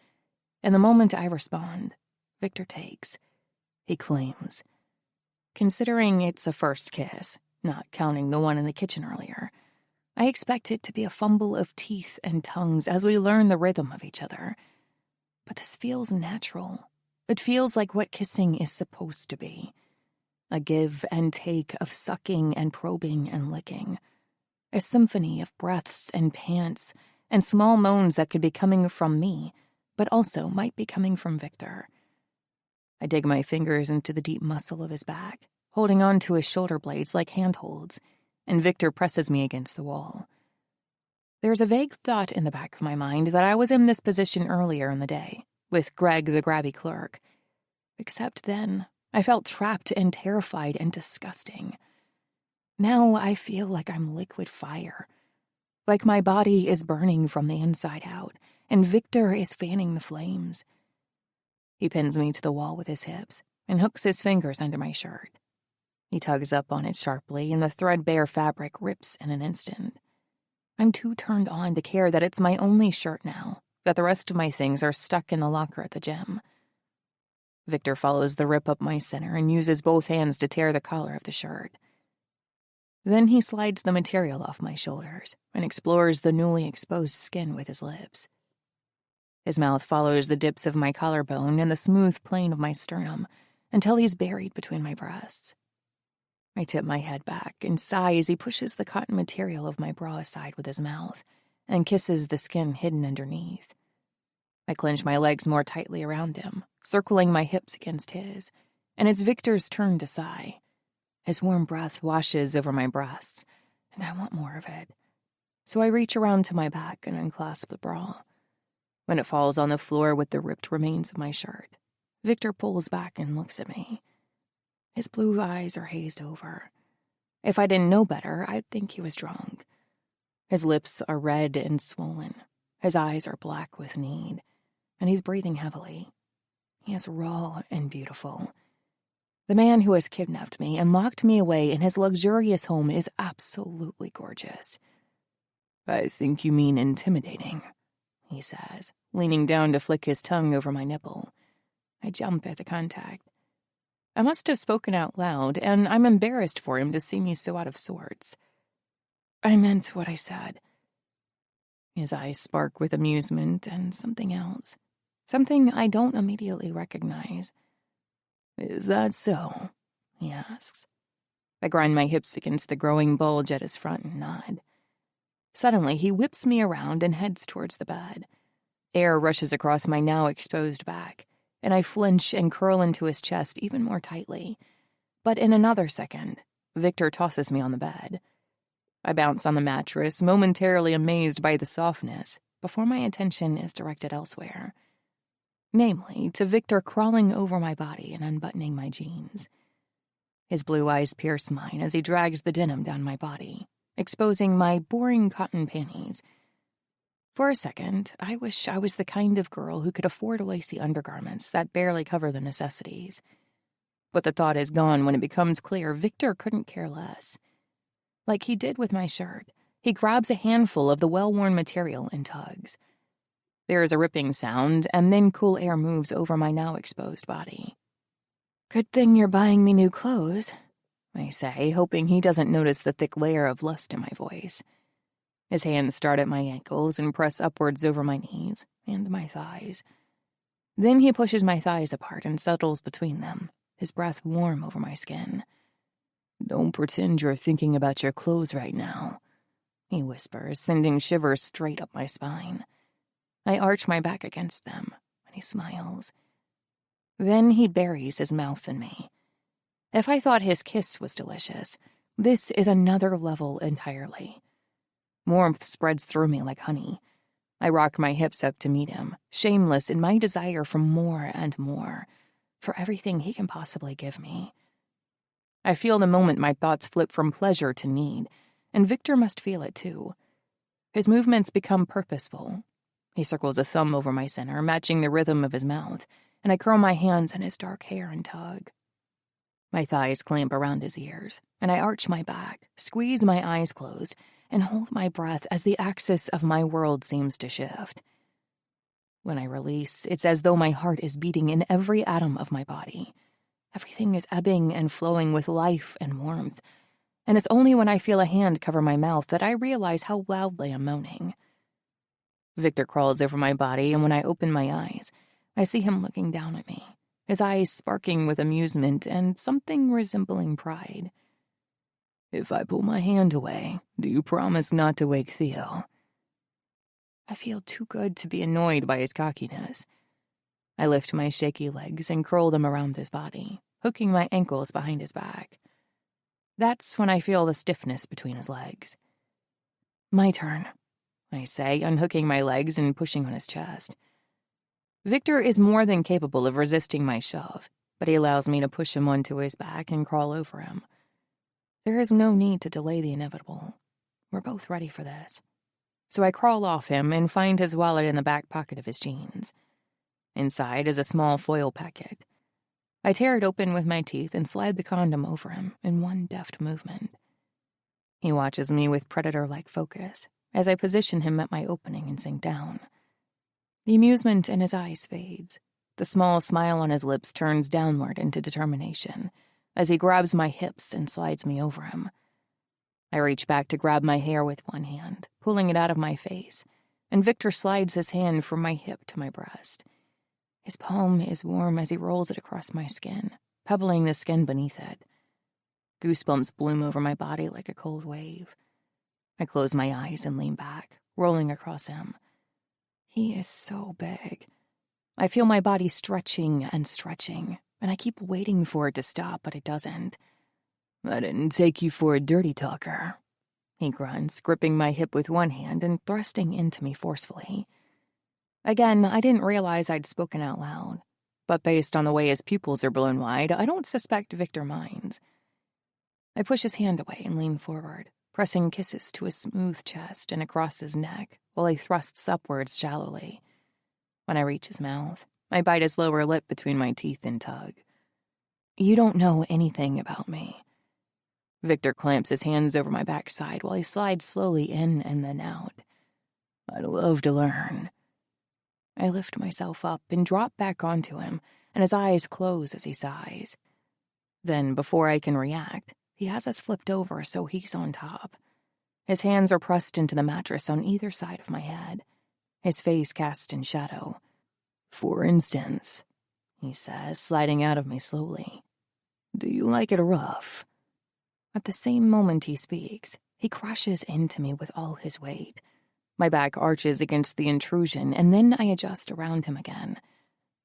And the moment I respond, Viktor takes. He claims. Considering it's a first kiss, not counting the one in the kitchen earlier, I expect it to be a fumble of teeth and tongues as we learn the rhythm of each other. But this feels natural. It feels like what kissing is supposed to be. A give and take of sucking and probing and licking. A symphony of breaths and pants and small moans that could be coming from me, but also might be coming from Viktor. I dig my fingers into the deep muscle of his back, holding on to his shoulder blades like handholds, and Viktor presses me against the wall. There's a vague thought in the back of my mind that I was in this position earlier in the day, with Greg the grabby clerk. Except then, I felt trapped and terrified and disgusting. Now I feel like I'm liquid fire, like my body is burning from the inside out, and Viktor is fanning the flames. He pins me to the wall with his hips and hooks his fingers under my shirt. He tugs up on it sharply, and the threadbare fabric rips in an instant. I'm too turned on to care that it's my only shirt now, that the rest of my things are stuck in the locker at the gym. Viktor follows the rip up my center and uses both hands to tear the collar of the shirt. Then he slides the material off my shoulders and explores the newly exposed skin with his lips. His mouth follows the dips of my collarbone and the smooth plane of my sternum until he's buried between my breasts. I tip my head back and sigh as he pushes the cotton material of my bra aside with his mouth and kisses the skin hidden underneath. I clench my legs more tightly around him, circling my hips against his, and it's Victor's turn to sigh. His warm breath washes over my breasts, and I want more of it. So I reach around to my back and unclasp the bra. When it falls on the floor with the ripped remains of my shirt, Victor pulls back and looks at me. His blue eyes are hazed over. If I didn't know better, I'd think he was drunk. His lips are red and swollen. His eyes are black with need, and he's breathing heavily. He is raw and beautiful. The man who has kidnapped me and locked me away in his luxurious home is absolutely gorgeous. "I think you mean intimidating," he says, leaning down to flick his tongue over my nipple. I jump at the contact. I must have spoken out loud, and I'm embarrassed for him to see me so out of sorts. I meant what I said. His eyes spark with amusement and something else. Something I don't immediately recognize. "Is that so?" he asks. I grind my hips against the growing bulge at his front and nod. Suddenly, he whips me around and heads towards the bed. Air rushes across my now exposed back, and I flinch and curl into his chest even more tightly. But in another second, Victor tosses me on the bed. I bounce on the mattress, momentarily amazed by the softness, before my attention is directed elsewhere. Namely, to Victor crawling over my body and unbuttoning my jeans. His blue eyes pierce mine as he drags the denim down my body, exposing my boring cotton panties. For a second, I wish I was the kind of girl who could afford lacy undergarments that barely cover the necessities. But the thought is gone when it becomes clear Victor couldn't care less. Like he did with my shirt, he grabs a handful of the well-worn material and tugs. There is a ripping sound, and then cool air moves over my now exposed body. "Good thing you're buying me new clothes," I say, hoping he doesn't notice the thick layer of lust in my voice. His hands start at my ankles and press upwards over my knees and my thighs. Then he pushes my thighs apart and settles between them, his breath warm over my skin. "Don't pretend you're thinking about your clothes right now," he whispers, sending shivers straight up my spine. I arch my back against them, and he smiles. Then he buries his mouth in me. If I thought his kiss was delicious, this is another level entirely. Warmth spreads through me like honey. I rock my hips up to meet him, shameless in my desire for more and more, for everything he can possibly give me. I feel the moment my thoughts flip from pleasure to need, and Victor must feel it too. His movements become purposeful. He circles a thumb over my center, matching the rhythm of his mouth, and I curl my hands in his dark hair and tug. My thighs clamp around his ears, and I arch my back, squeeze my eyes closed, and hold my breath as the axis of my world seems to shift. When I release, it's as though my heart is beating in every atom of my body. Everything is ebbing and flowing with life and warmth, and it's only when I feel a hand cover my mouth that I realize how loudly I'm moaning. Victor crawls over my body, and when I open my eyes, I see him looking down at me, his eyes sparking with amusement and something resembling pride. "If I pull my hand away, do you promise not to wake Theo?" I feel too good to be annoyed by his cockiness. I lift my shaky legs and curl them around his body, hooking my ankles behind his back. That's when I feel the stiffness between his legs. "My turn," I say, unhooking my legs and pushing on his chest. Victor is more than capable of resisting my shove, but he allows me to push him onto his back and crawl over him. There is no need to delay the inevitable. We're both ready for this. So I crawl off him and find his wallet in the back pocket of his jeans. Inside is a small foil packet. I tear it open with my teeth and slide the condom over him in one deft movement. He watches me with predator-like focus as I position him at my opening and sink down. The amusement in his eyes fades. The small smile on his lips turns downward into determination as he grabs my hips and slides me over him. I reach back to grab my hair with one hand, pulling it out of my face, and Victor slides his hand from my hip to my breast. His palm is warm as he rolls it across my skin, pebbling the skin beneath it. Goosebumps bloom over my body like a cold wave. I close my eyes and lean back, rolling across him. He is so big. I feel my body stretching and stretching, and I keep waiting for it to stop, but it doesn't. I didn't take you for a dirty talker, he grunts, gripping my hip with one hand and thrusting into me forcefully. Again, I didn't realize I'd spoken out loud, but based on the way his pupils are blown wide, I don't suspect Viktor minds. I push his hand away and lean forward, pressing kisses to his smooth chest and across his neck while he thrusts upwards shallowly. When I reach his mouth, I bite his lower lip between my teeth and tug. You don't know anything about me. Viktor clamps his hands over my backside while he slides slowly in and then out. I'd love to learn. I lift myself up and drop back onto him, and his eyes close as he sighs. Then, before I can react, he has us flipped over so he's on top. His hands are pressed into the mattress on either side of my head, his face cast in shadow. For instance, he says, sliding out of me slowly, do you like it rough? At the same moment he speaks, he crashes into me with all his weight. My back arches against the intrusion, and then I adjust around him again.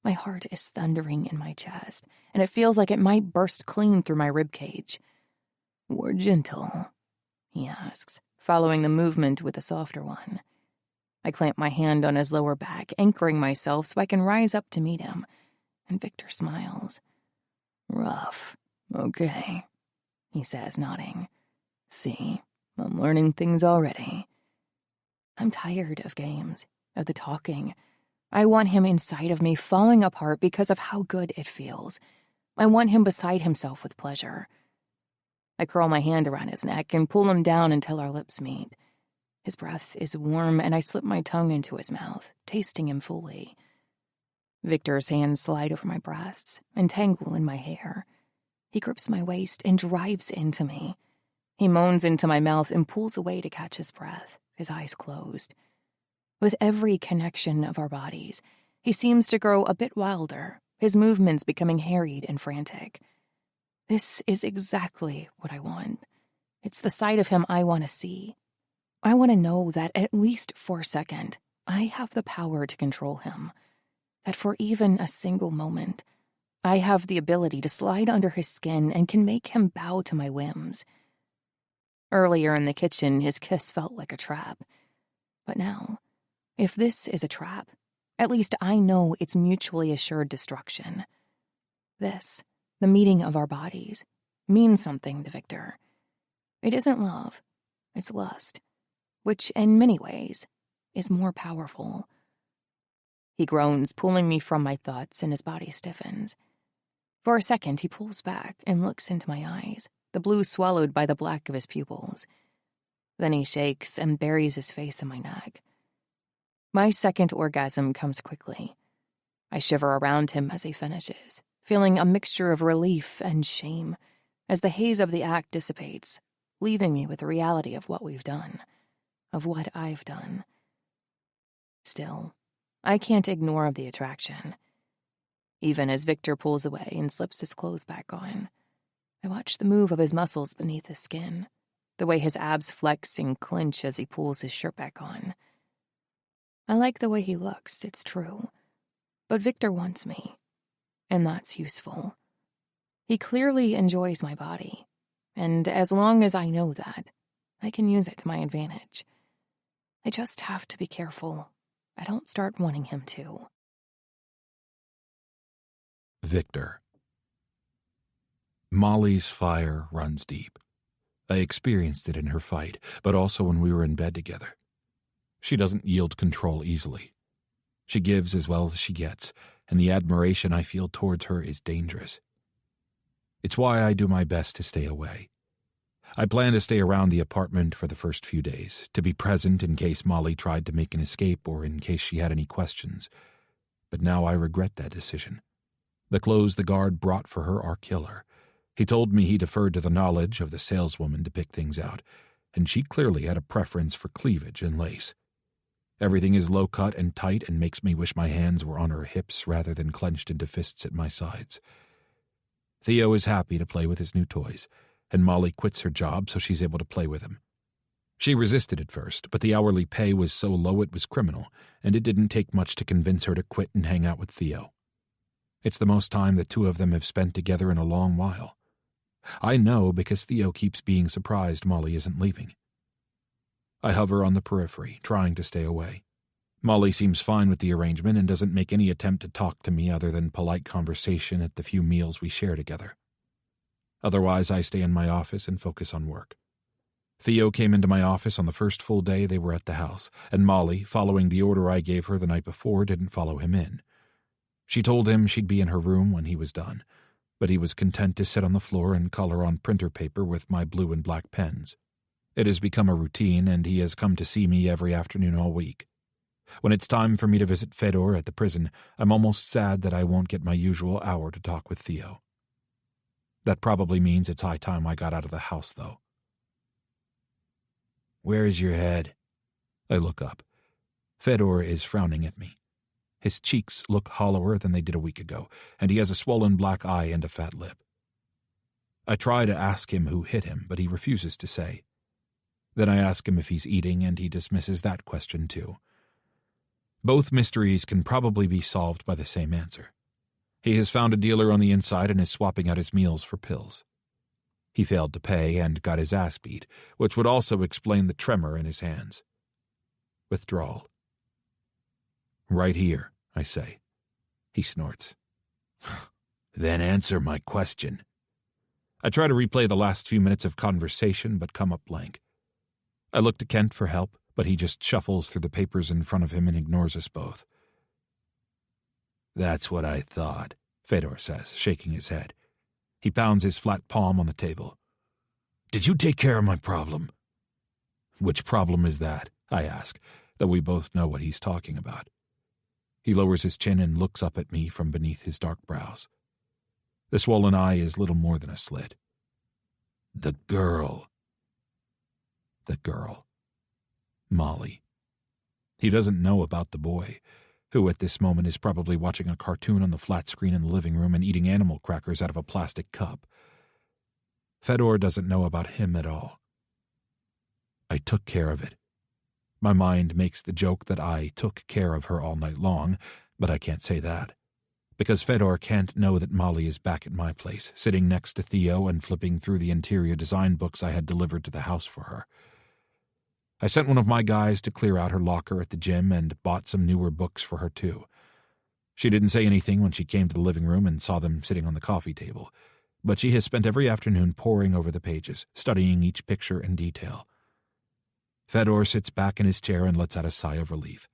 My heart is thundering in my chest, and it feels like it might burst clean through my ribcage. More gentle, he asks, following the movement with a softer one. I clamp my hand on his lower back, anchoring myself so I can rise up to meet him, and Viktor smiles. Rough. Okay, he says, nodding. See, I'm learning things already. I'm tired of games, of the talking. I want him inside of me, falling apart because of how good it feels. I want him beside himself with pleasure. I curl my hand around his neck and pull him down until our lips meet. His breath is warm, and I slip my tongue into his mouth, tasting him fully. Viktor's hands slide over my breasts and tangle in my hair. He grips my waist and drives into me. He moans into my mouth and pulls away to catch his breath, his eyes closed. With every connection of our bodies, he seems to grow a bit wilder, his movements becoming harried and frantic. This is exactly what I want. It's the side of him I want to see. I want to know that, at least for a second, I have the power to control him. That for even a single moment, I have the ability to slide under his skin and can make him bow to my whims. Earlier in the kitchen, his kiss felt like a trap. But now, if this is a trap, at least I know it's mutually assured destruction. This, the meeting of our bodies, means something to Viktor. It isn't love, it's lust, which in many ways is more powerful. He groans, pulling me from my thoughts, and his body stiffens. For a second, he pulls back and looks into my eyes, the blue swallowed by the black of his pupils. Then he shakes and buries his face in my neck. My second orgasm comes quickly. I shiver around him as he finishes, feeling a mixture of relief and shame as the haze of the act dissipates, leaving me with the reality of what we've done, of what I've done. Still, I can't ignore the attraction. Even as Viktor pulls away and slips his clothes back on, I watch the move of his muscles beneath his skin, the way his abs flex and clench as he pulls his shirt back on. I like the way he looks, it's true, but Viktor wants me, and that's useful. He clearly enjoys my body, and as long as I know that, I can use it to my advantage. I just have to be careful I don't start wanting him to. Viktor. Molly's fire runs deep. I experienced it in her fight, but also when we were in bed together. She doesn't yield control easily. She gives as well as she gets, and the admiration I feel towards her is dangerous. It's why I do my best to stay away. I plan to stay around the apartment for the first few days, to be present in case Molly tried to make an escape or in case she had any questions. But now I regret that decision. The clothes the guard brought for her are killer. He told me he deferred to the knowledge of the saleswoman to pick things out, and she clearly had a preference for cleavage and lace. Everything is low-cut and tight and makes me wish my hands were on her hips rather than clenched into fists at my sides. Theo is happy to play with his new toys, and Molly quits her job so she's able to play with him. She resisted at first, but the hourly pay was so low it was criminal, and it didn't take much to convince her to quit and hang out with Theo. It's the most time the two of them have spent together in a long while. I know because Theo keeps being surprised Molly isn't leaving. I hover on the periphery, trying to stay away. Molly seems fine with the arrangement and doesn't make any attempt to talk to me other than polite conversation at the few meals we share together. Otherwise, I stay in my office and focus on work. Theo came into my office on the first full day they were at the house, and Molly, following the order I gave her the night before, didn't follow him in. She told him she'd be in her room when he was done, but he was content to sit on the floor and color on printer paper with my blue and black pens. It has become a routine, and he has come to see me every afternoon all week. When it's time for me to visit Fedor at the prison, I'm almost sad that I won't get my usual hour to talk with Theo. That probably means it's high time I got out of the house, though. "Where is your head?" I look up. Fedor is frowning at me. His cheeks look hollower than they did a week ago, and he has a swollen black eye and a fat lip. I try to ask him who hit him, but he refuses to say. Then I ask him if he's eating, and he dismisses that question too. Both mysteries can probably be solved by the same answer. He has found a dealer on the inside and is swapping out his meals for pills. He failed to pay and got his ass beat, which would also explain the tremor in his hands. Withdrawal. "Right here," I say. He snorts. "Then answer my question." I try to replay the last few minutes of conversation, but come up blank. I look to Kent for help, but he just shuffles through the papers in front of him and ignores us both. "That's what I thought," Fedor says, shaking his head. He pounds his flat palm on the table. "Did you take care of my problem?" "Which problem is that?" I ask, though we both know what he's talking about. He lowers his chin and looks up at me from beneath his dark brows. The swollen eye is little more than a slit. "The girl." The girl. Molly. He doesn't know about the boy, who at this moment is probably watching a cartoon on the flat screen in the living room and eating animal crackers out of a plastic cup. Fedor doesn't know about him at all. I took care of it. My mind makes the joke that I took care of her all night long, but I can't say that, because Fedor can't know that Molly is back at my place, sitting next to Theo and flipping through the interior design books I had delivered to the house for her. I sent one of my guys to clear out her locker at the gym and bought some newer books for her too. She didn't say anything when she came to the living room and saw them sitting on the coffee table, but she has spent every afternoon poring over the pages, studying each picture in detail. Fedor sits back in his chair and lets out a sigh of relief,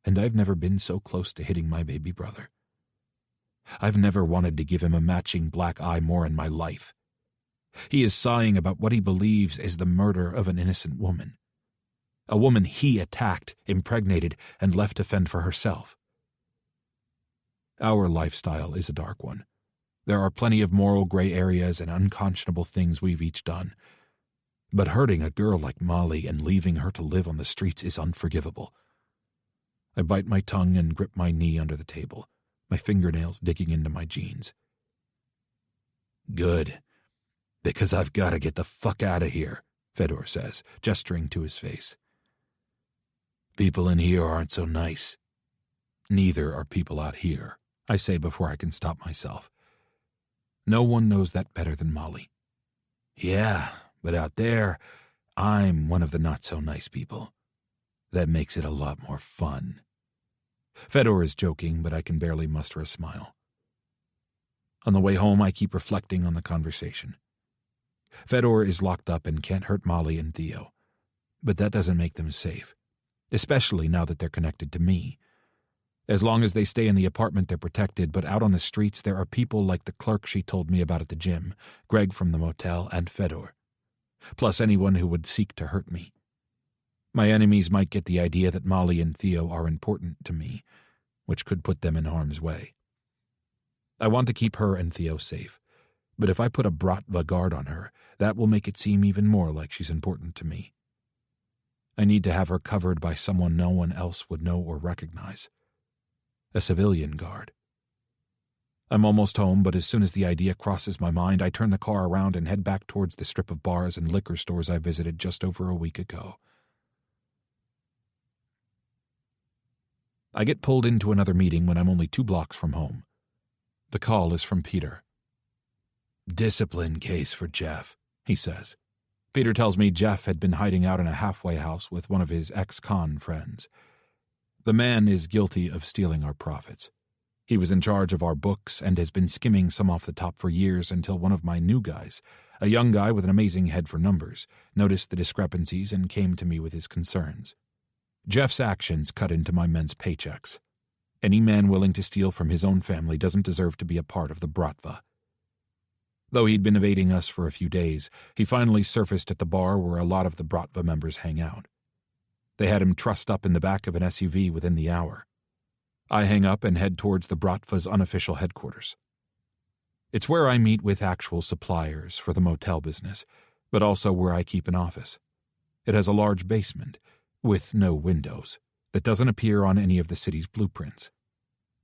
and I've never been so close to hitting my baby brother. I've never wanted to give him a matching black eye more in my life. He is sighing about what he believes is the murder of an innocent woman. A woman he attacked, impregnated, and left to fend for herself. Our lifestyle is a dark one. There are plenty of moral gray areas and unconscionable things we've each done. But hurting a girl like Molly and leaving her to live on the streets is unforgivable. I bite my tongue and grip my knee under the table, my fingernails digging into my jeans. "Good, because I've got to get the fuck out of here," Fedor says, gesturing to his face. "People in here aren't so nice." "Neither are people out here," I say before I can stop myself. No one knows that better than Molly. "Yeah, but out there, I'm one of the not-so-nice people. That makes it a lot more fun." Fedor is joking, but I can barely muster a smile. On the way home, I keep reflecting on the conversation. Fedor is locked up and can't hurt Molly and Theo, but that doesn't make them safe, especially now that they're connected to me. As long as they stay in the apartment, they're protected, but out on the streets, there are people like the clerk she told me about at the gym, Greg from the motel, and Fedor, plus anyone who would seek to hurt me. My enemies might get the idea that Molly and Theo are important to me, which could put them in harm's way. I want to keep her and Theo safe, but if I put a Bratva guard on her, that will make it seem even more like she's important to me. I need to have her covered by someone no one else would know or recognize. A civilian guard. I'm almost home, but as soon as the idea crosses my mind, I turn the car around and head back towards the strip of bars and liquor stores I visited just over a week ago. I get pulled into another meeting when I'm only 2 blocks from home. The call is from Peter. "Discipline case for Jeff," he says. Peter tells me Jeff had been hiding out in a halfway house with one of his ex-con friends. The man is guilty of stealing our profits. He was in charge of our books and has been skimming some off the top for years until one of my new guys, a young guy with an amazing head for numbers, noticed the discrepancies and came to me with his concerns. Jeff's actions cut into my men's paychecks. Any man willing to steal from his own family doesn't deserve to be a part of the Bratva. Though he'd been evading us for a few days, he finally surfaced at the bar where a lot of the Bratva members hang out. They had him trussed up in the back of an SUV within the hour. I hang up and head towards the Bratva's unofficial headquarters. It's where I meet with actual suppliers for the motel business, but also where I keep an office. It has a large basement, with no windows, that doesn't appear on any of the city's blueprints.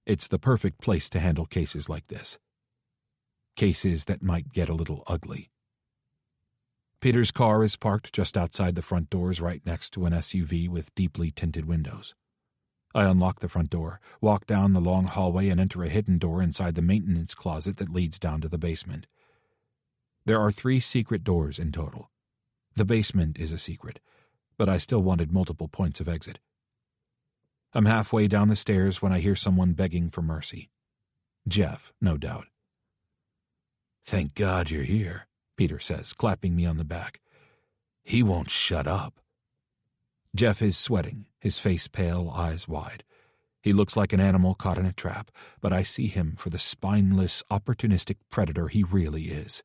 It's the perfect place to handle cases like this. Cases that might get a little ugly. Peter's car is parked just outside the front doors right next to an SUV with deeply tinted windows. I unlock the front door, walk down the long hallway and enter a hidden door inside the maintenance closet that leads down to the basement. There are 3 secret doors in total. The basement is a secret, but I still wanted multiple points of exit. I'm halfway down the stairs when I hear someone begging for mercy. Jeff, no doubt. "Thank God you're here," Peter says, clapping me on the back. "He won't shut up." Jeff is sweating, his face pale, eyes wide. He looks like an animal caught in a trap, but I see him for the spineless, opportunistic predator he really is.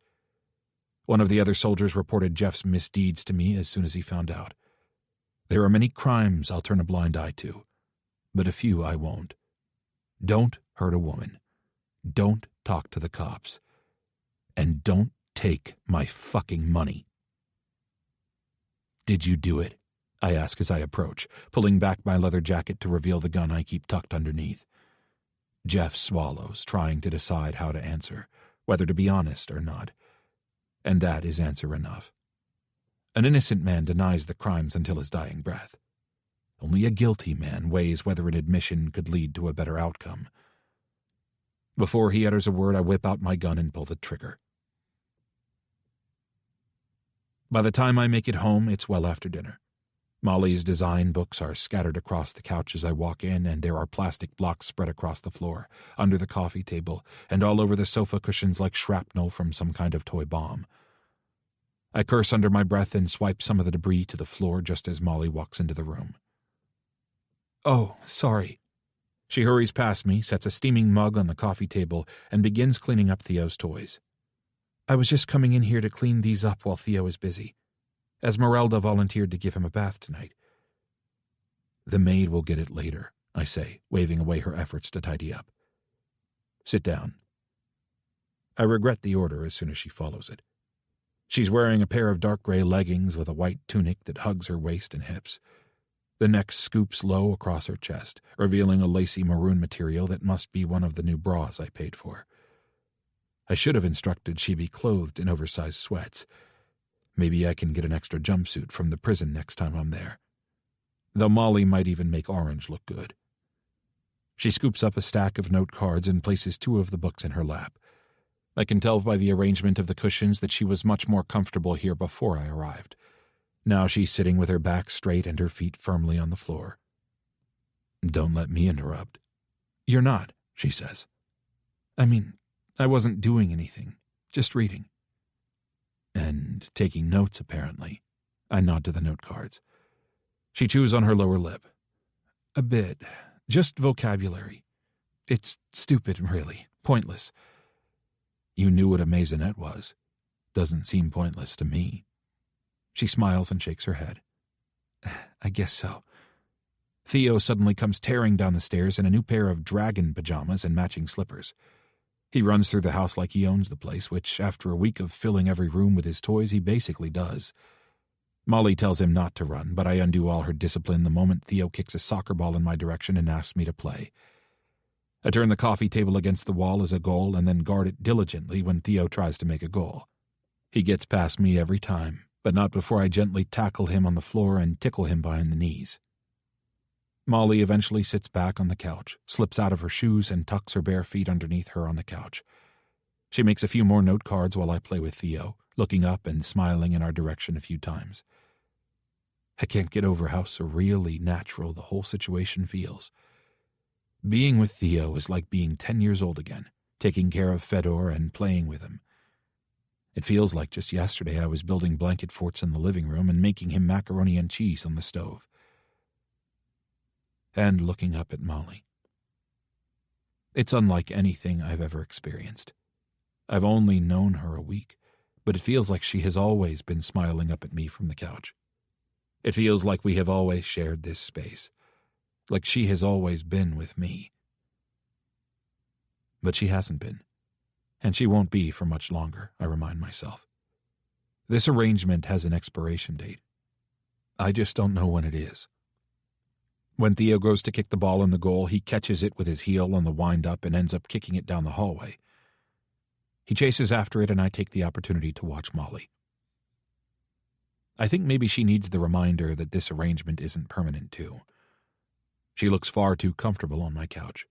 One of the other soldiers reported Jeff's misdeeds to me as soon as he found out. There are many crimes I'll turn a blind eye to, but a few I won't. Don't hurt a woman. Don't talk to the cops. And don't take my fucking money. "Did you do it?" I ask as I approach, pulling back my leather jacket to reveal the gun I keep tucked underneath. Jeff swallows, trying to decide how to answer, whether to be honest or not. And that is answer enough. An innocent man denies the crimes until his dying breath. Only a guilty man weighs whether an admission could lead to a better outcome. Before he utters a word, I whip out my gun and pull the trigger. By the time I make it home, it's well after dinner. Molly's design books are scattered across the couch as I walk in, and there are plastic blocks spread across the floor, under the coffee table, and all over the sofa cushions like shrapnel from some kind of toy bomb. I curse under my breath and swipe some of the debris to the floor just as Molly walks into the room. "Oh, sorry." She hurries past me, sets a steaming mug on the coffee table, and begins cleaning up Theo's toys. "I was just coming in here to clean these up while Theo is busy. Esmeralda volunteered to give him a bath tonight." "The maid will get it later," I say, waving away her efforts to tidy up. "Sit down." I regret the order as soon as she follows it. She's wearing a pair of dark gray leggings with a white tunic that hugs her waist and hips. The neck scoops low across her chest, revealing a lacy maroon material that must be one of the new bras I paid for. I should have instructed she be clothed in oversized sweats. Maybe I can get an extra jumpsuit from the prison next time I'm there. Though Molly might even make orange look good. She scoops up a stack of note cards and places 2 of the books in her lap. I can tell by the arrangement of the cushions that she was much more comfortable here before I arrived. Now she's sitting with her back straight and her feet firmly on the floor. "Don't let me interrupt." "You're not," she says. "I mean, I wasn't doing anything, just reading." "And taking notes, apparently." I nod to the note cards. She chews on her lower lip. "A bit. Just vocabulary. It's stupid, really. Pointless." "You knew what a maisonette was. Doesn't seem pointless to me." She smiles and shakes her head. "I guess so." Theo suddenly comes tearing down the stairs in a new pair of dragon pajamas and matching slippers. He runs through the house like he owns the place, which, after a week of filling every room with his toys, he basically does. Molly tells him not to run, but I undo all her discipline the moment Theo kicks a soccer ball in my direction and asks me to play. I turn the coffee table against the wall as a goal and then guard it diligently when Theo tries to make a goal. He gets past me every time, but not before I gently tackle him on the floor and tickle him behind the knees. Molly eventually sits back on the couch, slips out of her shoes, and tucks her bare feet underneath her on the couch. She makes a few more note cards while I play with Theo, looking up and smiling in our direction a few times. I can't get over how surreally natural the whole situation feels. Being with Theo is like being 10 years old again, taking care of Fedor and playing with him. It feels like just yesterday I was building blanket forts in the living room and making him macaroni and cheese on the stove. And looking up at Molly. It's unlike anything I've ever experienced. I've only known her a week, but it feels like she has always been smiling up at me from the couch. It feels like we have always shared this space, like she has always been with me. But she hasn't been, and she won't be for much longer, I remind myself. This arrangement has an expiration date. I just don't know when it is. When Theo goes to kick the ball in the goal, he catches it with his heel on the wind-up and ends up kicking it down the hallway. He chases after it, and I take the opportunity to watch Molly. I think maybe she needs the reminder that this arrangement isn't permanent, too. She looks far too comfortable on my couch.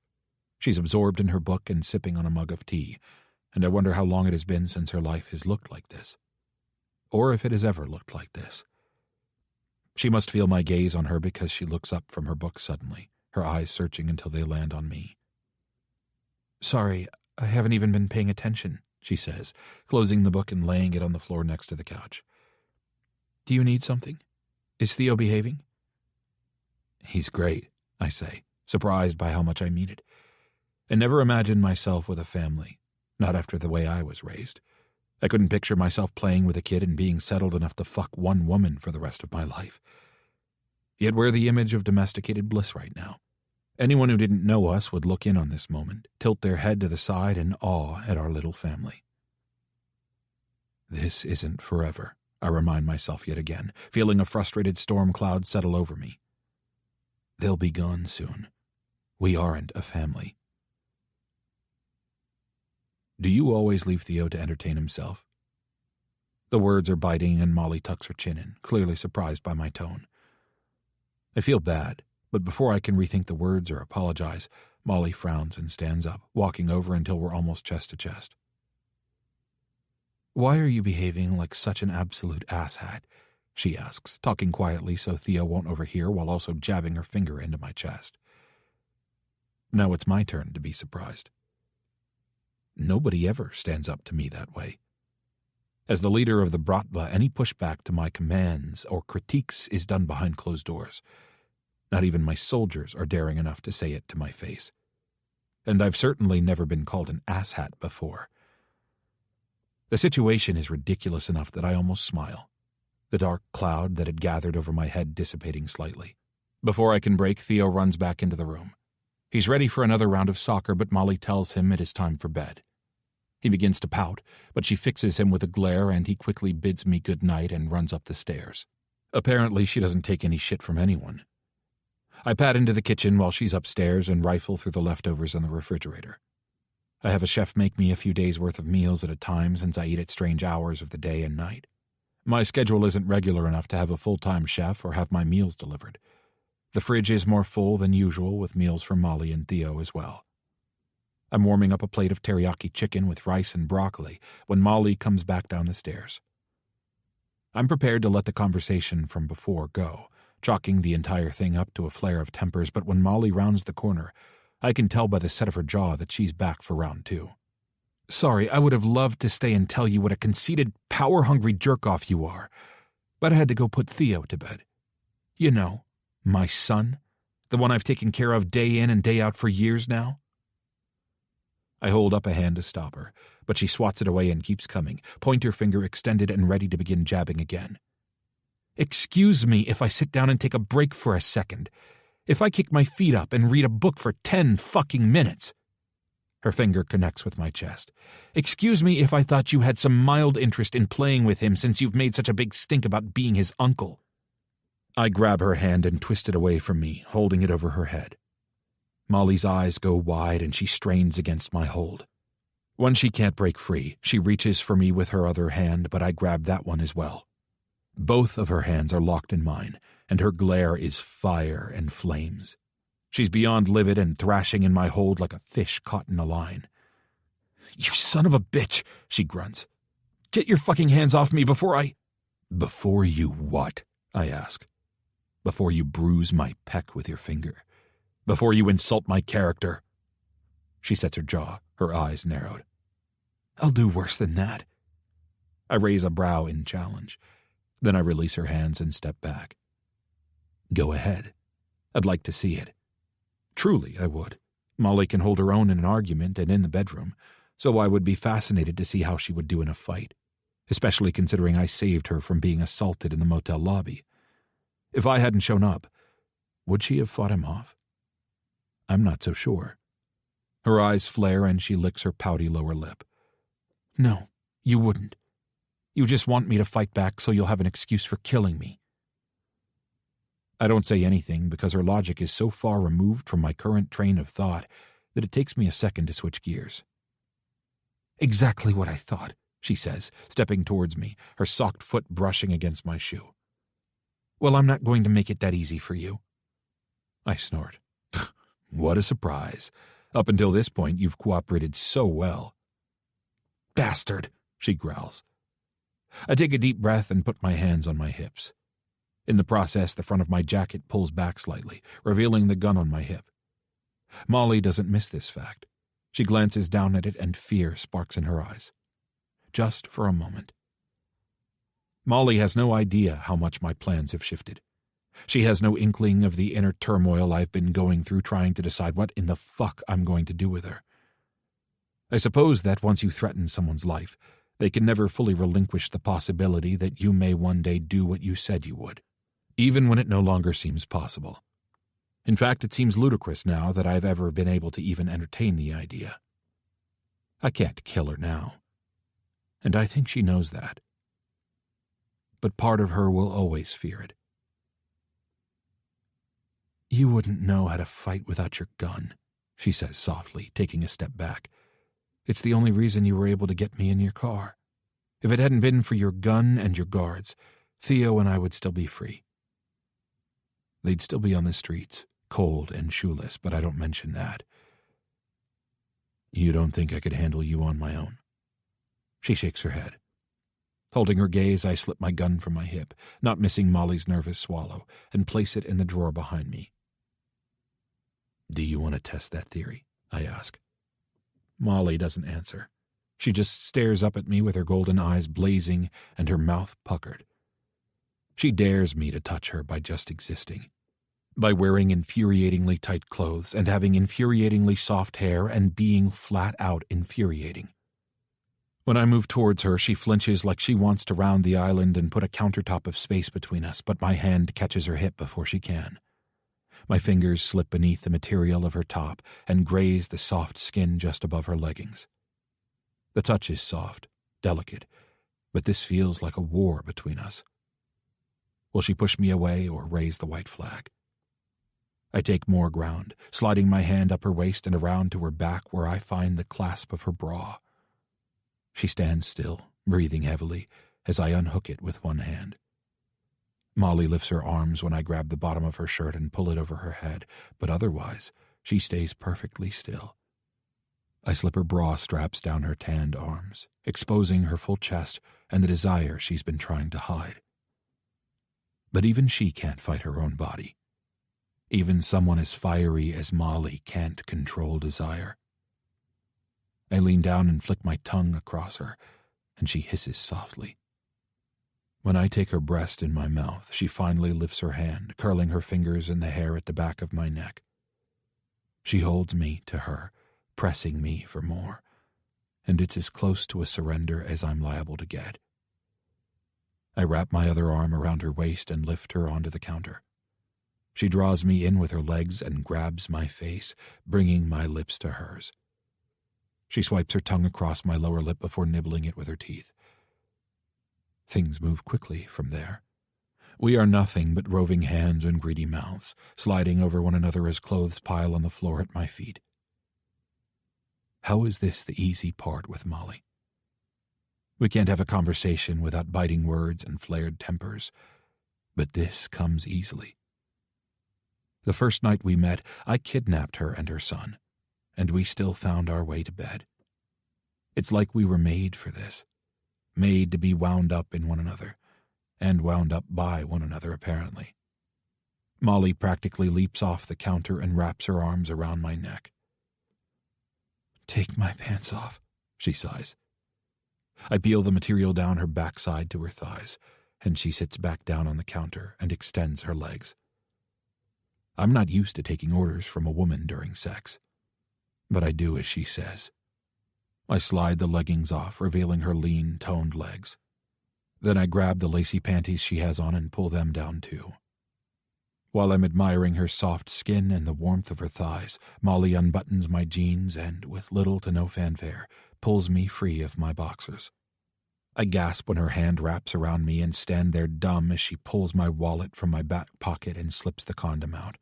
She's absorbed in her book and sipping on a mug of tea, and I wonder how long it has been since her life has looked like this. Or if it has ever looked like this. She must feel my gaze on her because she looks up from her book suddenly, her eyes searching until they land on me. "Sorry, I haven't even been paying attention," she says, closing the book and laying it on the floor next to the couch. "Do you need something? Is Theo behaving?" "He's great," I say, surprised by how much I mean it. I never imagined myself with a family, not after the way I was raised. I couldn't picture myself playing with a kid and being settled enough to fuck one woman for the rest of my life. Yet we're the image of domesticated bliss right now. Anyone who didn't know us would look in on this moment, tilt their head to the side in awe at our little family. This isn't forever, I remind myself yet again, feeling a frustrated storm cloud settle over me. They'll be gone soon. We aren't a family. Do you always leave Theo to entertain himself? The words are biting and Molly tucks her chin in, clearly surprised by my tone. I feel bad, but before I can rethink the words or apologize, Molly frowns and stands up, walking over until we're almost chest to chest. "Why are you behaving like such an absolute asshat?" she asks, talking quietly so Theo won't overhear while also jabbing her finger into my chest. Now it's my turn to be surprised. Nobody ever stands up to me that way. As the leader of the Bratva, any pushback to my commands or critiques is done behind closed doors. Not even my soldiers are daring enough to say it to my face. And I've certainly never been called an asshat before. The situation is ridiculous enough that I almost smile, the dark cloud that had gathered over my head dissipating slightly. Before I can break, Theo runs back into the room. He's ready for another round of soccer, but Molly tells him it is time for bed. He begins to pout, but she fixes him with a glare and he quickly bids me good night and runs up the stairs. Apparently she doesn't take any shit from anyone. I pad into the kitchen while she's upstairs and rifle through the leftovers in the refrigerator. I have a chef make me a few days' worth of meals at a time since I eat at strange hours of the day and night. My schedule isn't regular enough to have a full-time chef or have my meals delivered. The fridge is more full than usual with meals for Molly and Theo as well. I'm warming up a plate of teriyaki chicken with rice and broccoli when Molly comes back down the stairs. I'm prepared to let the conversation from before go, chalking the entire thing up to a flare of tempers, but when Molly rounds the corner, I can tell by the set of her jaw that she's back for round 2. "Sorry, I would have loved to stay and tell you what a conceited, power-hungry jerk-off you are, but I had to go put Theo to bed. You know, my son, the one I've taken care of day in and day out for years now." I hold up a hand to stop her, but she swats it away and keeps coming, pointer finger extended and ready to begin jabbing again. "Excuse me if I sit down and take a break for a second. If I kick my feet up and read a book for 10 fucking minutes. Her finger connects with my chest. "Excuse me if I thought you had some mild interest in playing with him since you've made such a big stink about being his uncle." I grab her hand and twist it away from me, holding it over her head. Molly's eyes go wide and she strains against my hold. When she can't break free, she reaches for me with her other hand, but I grab that one as well. Both of her hands are locked in mine, and her glare is fire and flames. She's beyond livid and thrashing in my hold like a fish caught in a line. "You son of a bitch," she grunts. "Get your fucking hands off me before I—" "Before you what?" I ask. "Before you bruise my pec with your finger. Before you insult my character." She sets her jaw, her eyes narrowed. "I'll do worse than that." I raise a brow in challenge. Then I release her hands and step back. "Go ahead. I'd like to see it." Truly, I would. Molly can hold her own in an argument and in the bedroom, so I would be fascinated to see how she would do in a fight, especially considering I saved her from being assaulted in the motel lobby. If I hadn't shown up, would she have fought him off? I'm not so sure. Her eyes flare and she licks her pouty lower lip. "No, you wouldn't. You just want me to fight back so you'll have an excuse for killing me." I don't say anything because her logic is so far removed from my current train of thought that it takes me a second to switch gears. "Exactly what I thought," she says, stepping towards me, her socked foot brushing against my shoe. "Well, I'm not going to make it that easy for you." I snort. "What a surprise. Up until this point, you've cooperated so well." "Bastard," she growls. I take a deep breath and put my hands on my hips. In the process, the front of my jacket pulls back slightly, revealing the gun on my hip. Molly doesn't miss this fact. She glances down at it and fear sparks in her eyes. Just for a moment. Molly has no idea how much my plans have shifted. She has no inkling of the inner turmoil I've been going through trying to decide what in the fuck I'm going to do with her. I suppose that once you threaten someone's life, they can never fully relinquish the possibility that you may one day do what you said you would, even when it no longer seems possible. In fact, it seems ludicrous now that I've ever been able to even entertain the idea. I can't kill her now, and I think she knows that. But part of her will always fear it. "You wouldn't know how to fight without your gun," she says softly, taking a step back. "It's the only reason you were able to get me in your car. If it hadn't been for your gun and your guards, Theo and I would still be free. They'd still be on the streets, cold and shoeless, but I don't mention that. You don't think I could handle you on my own?" She shakes her head. Holding her gaze, I slip my gun from my hip, not missing Molly's nervous swallow, and place it in the drawer behind me. "Do you want to test that theory?" I ask. Molly doesn't answer. She just stares up at me with her golden eyes blazing and her mouth puckered. She dares me to touch her by just existing, by wearing infuriatingly tight clothes and having infuriatingly soft hair and being flat out infuriating. When I move towards her, she flinches like she wants to round the island and put a countertop of space between us, but my hand catches her hip before she can. My fingers slip beneath the material of her top and graze the soft skin just above her leggings. The touch is soft, delicate, but this feels like a war between us. Will she push me away or raise the white flag? I take more ground, sliding my hand up her waist and around to her back where I find the clasp of her bra. She stands still, breathing heavily, as I unhook it with one hand. Molly lifts her arms when I grab the bottom of her shirt and pull it over her head, but otherwise, she stays perfectly still. I slip her bra straps down her tanned arms, exposing her full chest and the desire she's been trying to hide. But even she can't fight her own body. Even someone as fiery as Molly can't control desire. I lean down and flick my tongue across her, and she hisses softly. When I take her breast in my mouth, she finally lifts her hand, curling her fingers in the hair at the back of my neck. She holds me to her, pressing me for more, and it's as close to a surrender as I'm liable to get. I wrap my other arm around her waist and lift her onto the counter. She draws me in with her legs and grabs my face, bringing my lips to hers. She swipes her tongue across my lower lip before nibbling it with her teeth. Things move quickly from there. We are nothing but roving hands and greedy mouths, sliding over one another as clothes pile on the floor at my feet. How is this the easy part with Molly? We can't have a conversation without biting words and flared tempers, but this comes easily. The first night we met, I kidnapped her and her son, and we still found our way to bed. It's like we were made for this, made to be wound up in one another, and wound up by one another, apparently. Molly practically leaps off the counter and wraps her arms around my neck. "Take my pants off," she sighs. I peel the material down her backside to her thighs, and she sits back down on the counter and extends her legs. I'm not used to taking orders from a woman during sex, but I do as she says. I slide the leggings off, revealing her lean, toned legs. Then I grab the lacy panties she has on and pull them down too. While I'm admiring her soft skin and the warmth of her thighs, Molly unbuttons my jeans and, with little to no fanfare, pulls me free of my boxers. I gasp when her hand wraps around me and stand there dumb as she pulls my wallet from my back pocket and slips the condom out.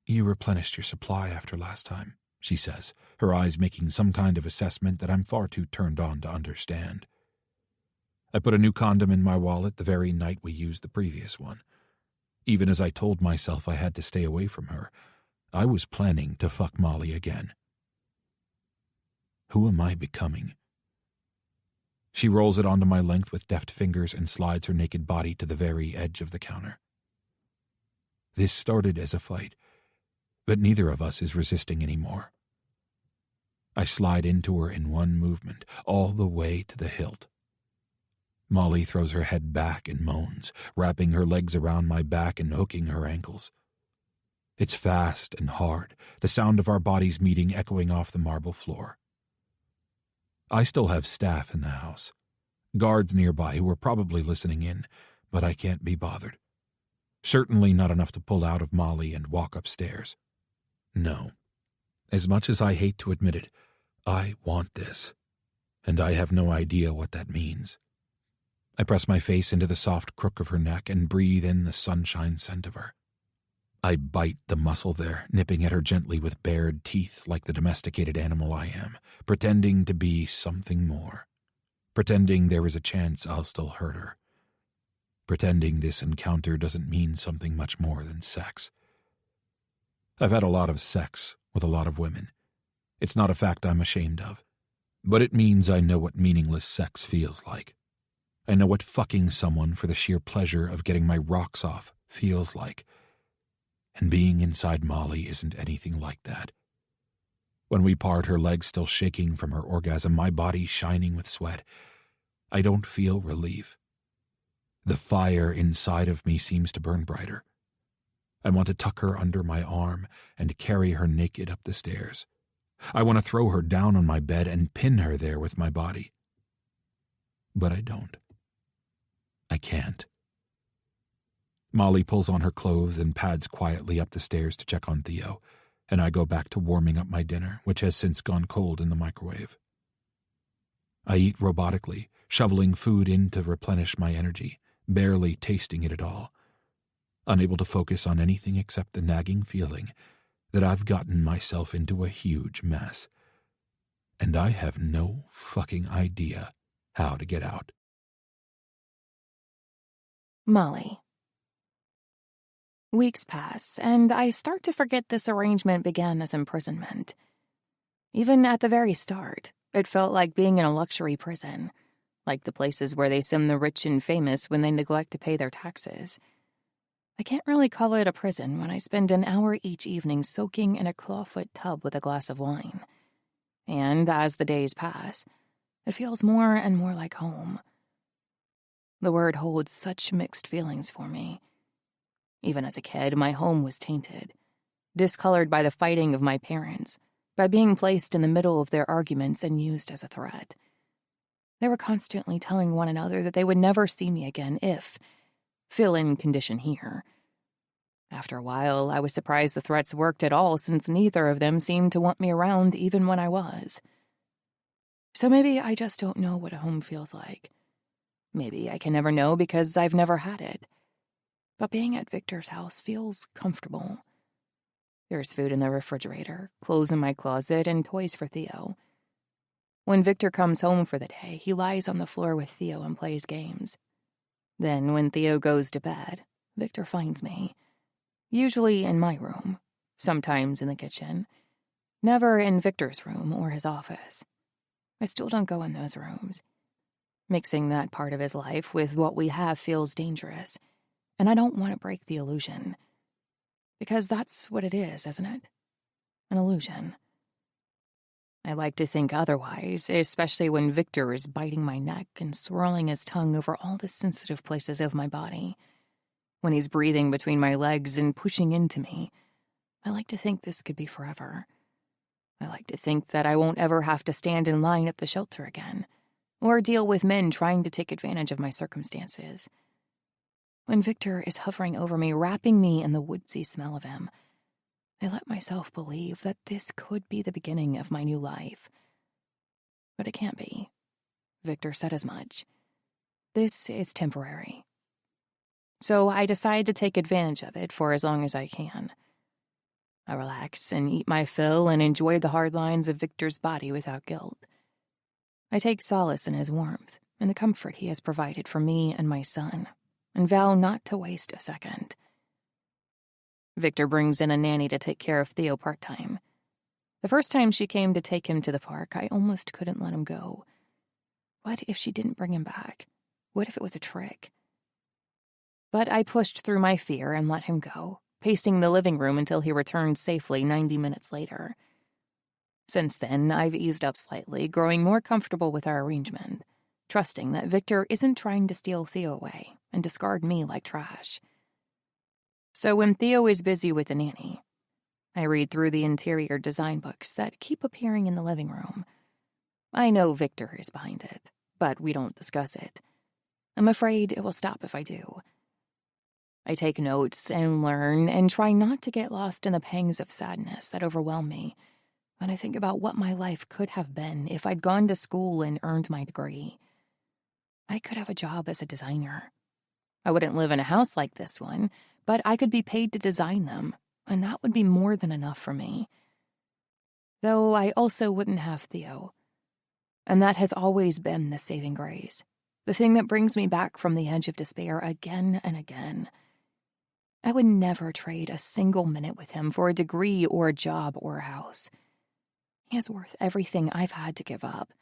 "You replenished your supply after last time," she says, her eyes making some kind of assessment that I'm far too turned on to understand. I put a new condom in my wallet the very night we used the previous one. Even as I told myself I had to stay away from her, I was planning to fuck Molly again. Who am I becoming? She rolls it onto my length with deft fingers and slides her naked body to the very edge of the counter. This started as a fight, but neither of us is resisting anymore. I slide into her in one movement, all the way to the hilt. Molly throws her head back and moans, wrapping her legs around my back and hooking her ankles. It's fast and hard, the sound of our bodies meeting echoing off the marble floor. I still have staff in the house, guards nearby who are probably listening in, but I can't be bothered. Certainly not enough to pull out of Molly and walk upstairs. No. As much as I hate to admit it, I want this, and I have no idea what that means. I press my face into the soft crook of her neck and breathe in the sunshine scent of her. I bite the muscle there, nipping at her gently with bared teeth like the domesticated animal I am, pretending to be something more, pretending there is a chance I'll still hurt her, pretending this encounter doesn't mean something much more than sex. I've had a lot of sex with a lot of women. It's not a fact I'm ashamed of, but it means I know what meaningless sex feels like. I know what fucking someone for the sheer pleasure of getting my rocks off feels like. And being inside Molly isn't anything like that. When we part, her legs still shaking from her orgasm, my body shining with sweat, I don't feel relief. The fire inside of me seems to burn brighter. I want to tuck her under my arm and carry her naked up the stairs. I want to throw her down on my bed and pin her there with my body. But I don't. I can't. Molly pulls on her clothes and pads quietly up the stairs to check on Theo, and I go back to warming up my dinner, which has since gone cold in the microwave. I eat robotically, shoveling food in to replenish my energy, barely tasting it at all, unable to focus on anything except the nagging feeling that I've gotten myself into a huge mess, and I have no fucking idea how to get out. Molly. Weeks pass, and I start to forget this arrangement began as imprisonment. Even at the very start, it felt like being in a luxury prison, like the places where they send the rich and famous when they neglect to pay their taxes. I can't really call it a prison when I spend an hour each evening soaking in a clawfoot tub with a glass of wine. And as the days pass, it feels more and more like home. The word holds such mixed feelings for me. Even as a kid, my home was tainted, discolored by the fighting of my parents, by being placed in the middle of their arguments and used as a threat. They were constantly telling one another that they would never see me again if, fill in condition here. After a while, I was surprised the threats worked at all, since neither of them seemed to want me around even when I was. So maybe I just don't know what a home feels like. Maybe I can never know because I've never had it. But being at Victor's house feels comfortable. There's food in the refrigerator, clothes in my closet, and toys for Theo. When Victor comes home for the day, he lies on the floor with Theo and plays games. Then, when Theo goes to bed, Victor finds me. Usually in my room, sometimes in the kitchen. Never in Victor's room or his office. I still don't go in those rooms. Mixing that part of his life with what we have feels dangerous, and I don't want to break the illusion. Because that's what it is, isn't it? An illusion. I like to think otherwise, especially when Victor is biting my neck and swirling his tongue over all the sensitive places of my body. When he's breathing between my legs and pushing into me, I like to think this could be forever. I like to think that I won't ever have to stand in line at the shelter again, or deal with men trying to take advantage of my circumstances. When Victor is hovering over me, wrapping me in the woodsy smell of him, I let myself believe that this could be the beginning of my new life. But it can't be. Victor said as much. This is temporary. So I decide to take advantage of it for as long as I can. I relax and eat my fill and enjoy the hard lines of Victor's body without guilt. I take solace in his warmth and the comfort he has provided for me and my son, and vow not to waste a second. Victor brings in a nanny to take care of Theo part-time. The first time she came to take him to the park, I almost couldn't let him go. What if she didn't bring him back? What if it was a trick? But I pushed through my fear and let him go, pacing the living room until he returned safely 90 minutes later. Since then, I've eased up slightly, growing more comfortable with our arrangement, trusting that Victor isn't trying to steal Theo away and discard me like trash. So when Theo is busy with the nanny, I read through the interior design books that keep appearing in the living room. I know Victor is behind it, but we don't discuss it. I'm afraid it will stop if I do. I take notes and learn and try not to get lost in the pangs of sadness that overwhelm me when I think about what my life could have been if I'd gone to school and earned my degree. I could have a job as a designer. I wouldn't live in a house like this one, but I could be paid to design them, and that would be more than enough for me. Though I also wouldn't have Theo. And that has always been the saving grace, the thing that brings me back from the edge of despair again and again. I would never trade a single minute with him for a degree or a job or a house. He is worth everything I've had to give up,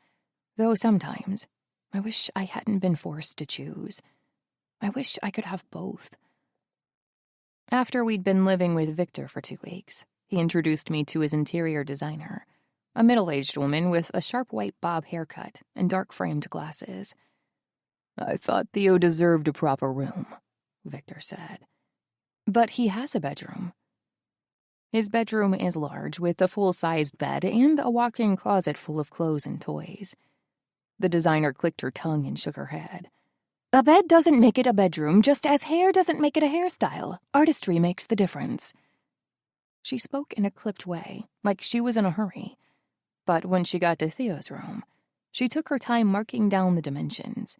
though sometimes I wish I hadn't been forced to choose. I wish I could have both. After we'd been living with Victor for 2 weeks, he introduced me to his interior designer, a middle-aged woman with a sharp white bob haircut and dark-framed glasses. "I thought Theo deserved a proper room," Victor said. "But he has a bedroom." His bedroom is large, with a full-sized bed and a walk-in closet full of clothes and toys. The designer clicked her tongue and shook her head. "A bed doesn't make it a bedroom, just as hair doesn't make it a hairstyle. Artistry makes the difference." She spoke in a clipped way, like she was in a hurry. But when she got to Theo's room, she took her time marking down the dimensions.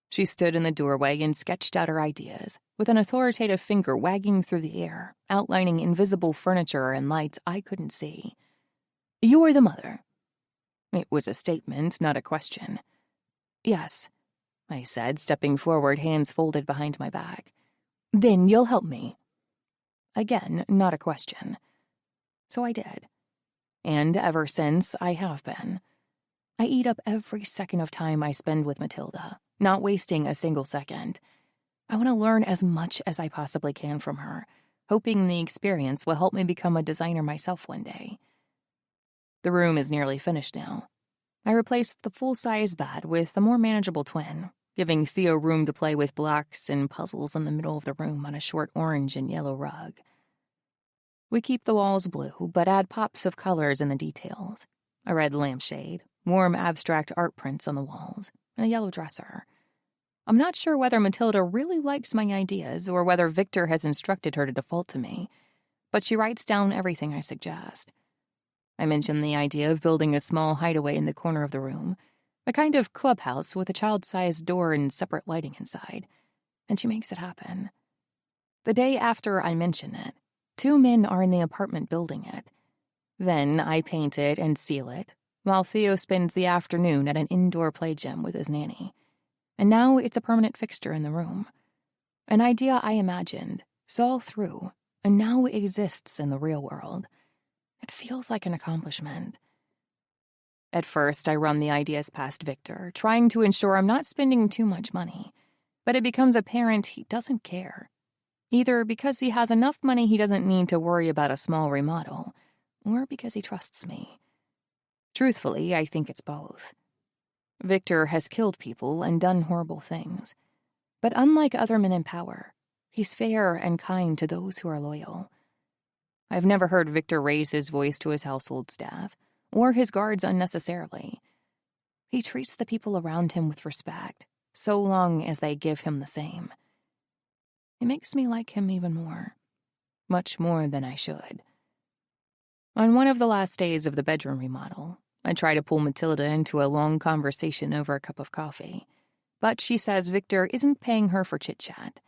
She stood in the doorway and sketched out her ideas, with an authoritative finger wagging through the air, outlining invisible furniture and lights I couldn't see. "You're the mother." It was a statement, not a question. "Yes," I said, stepping forward, hands folded behind my back. "Then you'll help me." Again, not a question. So I did. And ever since, I have been. I eat up every second of time I spend with Matilda, not wasting a single second. I want to learn as much as I possibly can from her, hoping the experience will help me become a designer myself one day. The room is nearly finished now. I replaced the full-size bed with a more manageable twin, giving Theo room to play with blocks and puzzles in the middle of the room on a short orange and yellow rug. We keep the walls blue, but add pops of colors in the details. A red lampshade, warm abstract art prints on the walls, and a yellow dresser. I'm not sure whether Matilda really likes my ideas or whether Victor has instructed her to default to me, but she writes down everything I suggest. I mention the idea of building a small hideaway in the corner of the room, a kind of clubhouse with a child-sized door and separate lighting inside, and she makes it happen. The day after I mention it, 2 men are in the apartment building it. Then I paint it and seal it, while Theo spends the afternoon at an indoor play gym with his nanny. And now it's a permanent fixture in the room. An idea I imagined, saw through, and now exists in the real world. It feels like an accomplishment. At first, I run the ideas past Viktor, trying to ensure I'm not spending too much money. But it becomes apparent he doesn't care. Either because he has enough money he doesn't need to worry about a small remodel, or because he trusts me. Truthfully, I think it's both. Viktor has killed people and done horrible things. But unlike other men in power, he's fair and kind to those who are loyal. I've never heard Viktor raise his voice to his household staff, or his guards unnecessarily. He treats the people around him with respect, so long as they give him the same. It makes me like him even more. Much more than I should. On one of the last days of the bedroom remodel, I try to pull Matilda into a long conversation over a cup of coffee, but she says Viktor isn't paying her for chit-chat.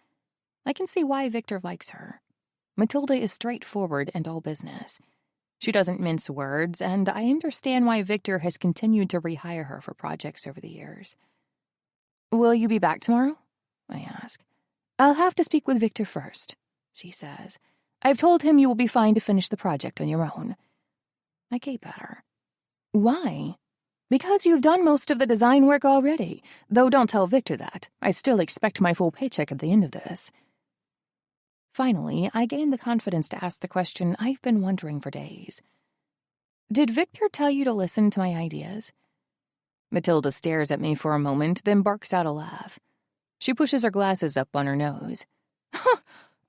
I can see why Viktor likes her. Matilda is straightforward and all business. She doesn't mince words, and I understand why Viktor has continued to rehire her for projects over the years. "Will you be back tomorrow?" I ask. "I'll have to speak with Viktor first," she says. "I've told him you will be fine to finish the project on your own." I gape at her. "Why?" "Because you've done most of the design work already. Though don't tell Viktor that. I still expect my full paycheck at the end of this." Finally, I gain the confidence to ask the question I've been wondering for days. "Did Viktor tell you to listen to my ideas?" Matilda stares at me for a moment, then barks out a laugh. She pushes her glasses up on her nose.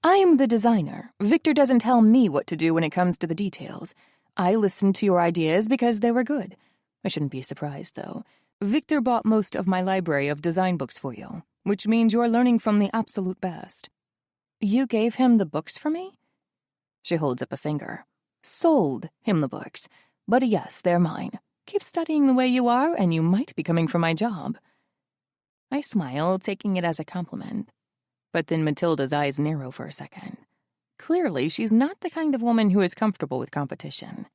"I'm the designer. Viktor doesn't tell me what to do when it comes to the details. I listened to your ideas because they were good. I shouldn't be surprised, though. Viktor bought most of my library of design books for you, which means you're learning from the absolute best." "You gave him the books for me?" She holds up a finger. "Sold him the books. But yes, they're mine. Keep studying the way you are, and you might be coming for my job." I smile, taking it as a compliment. But then Matilda's eyes narrow for a second. Clearly, she's not the kind of woman who is comfortable with competition.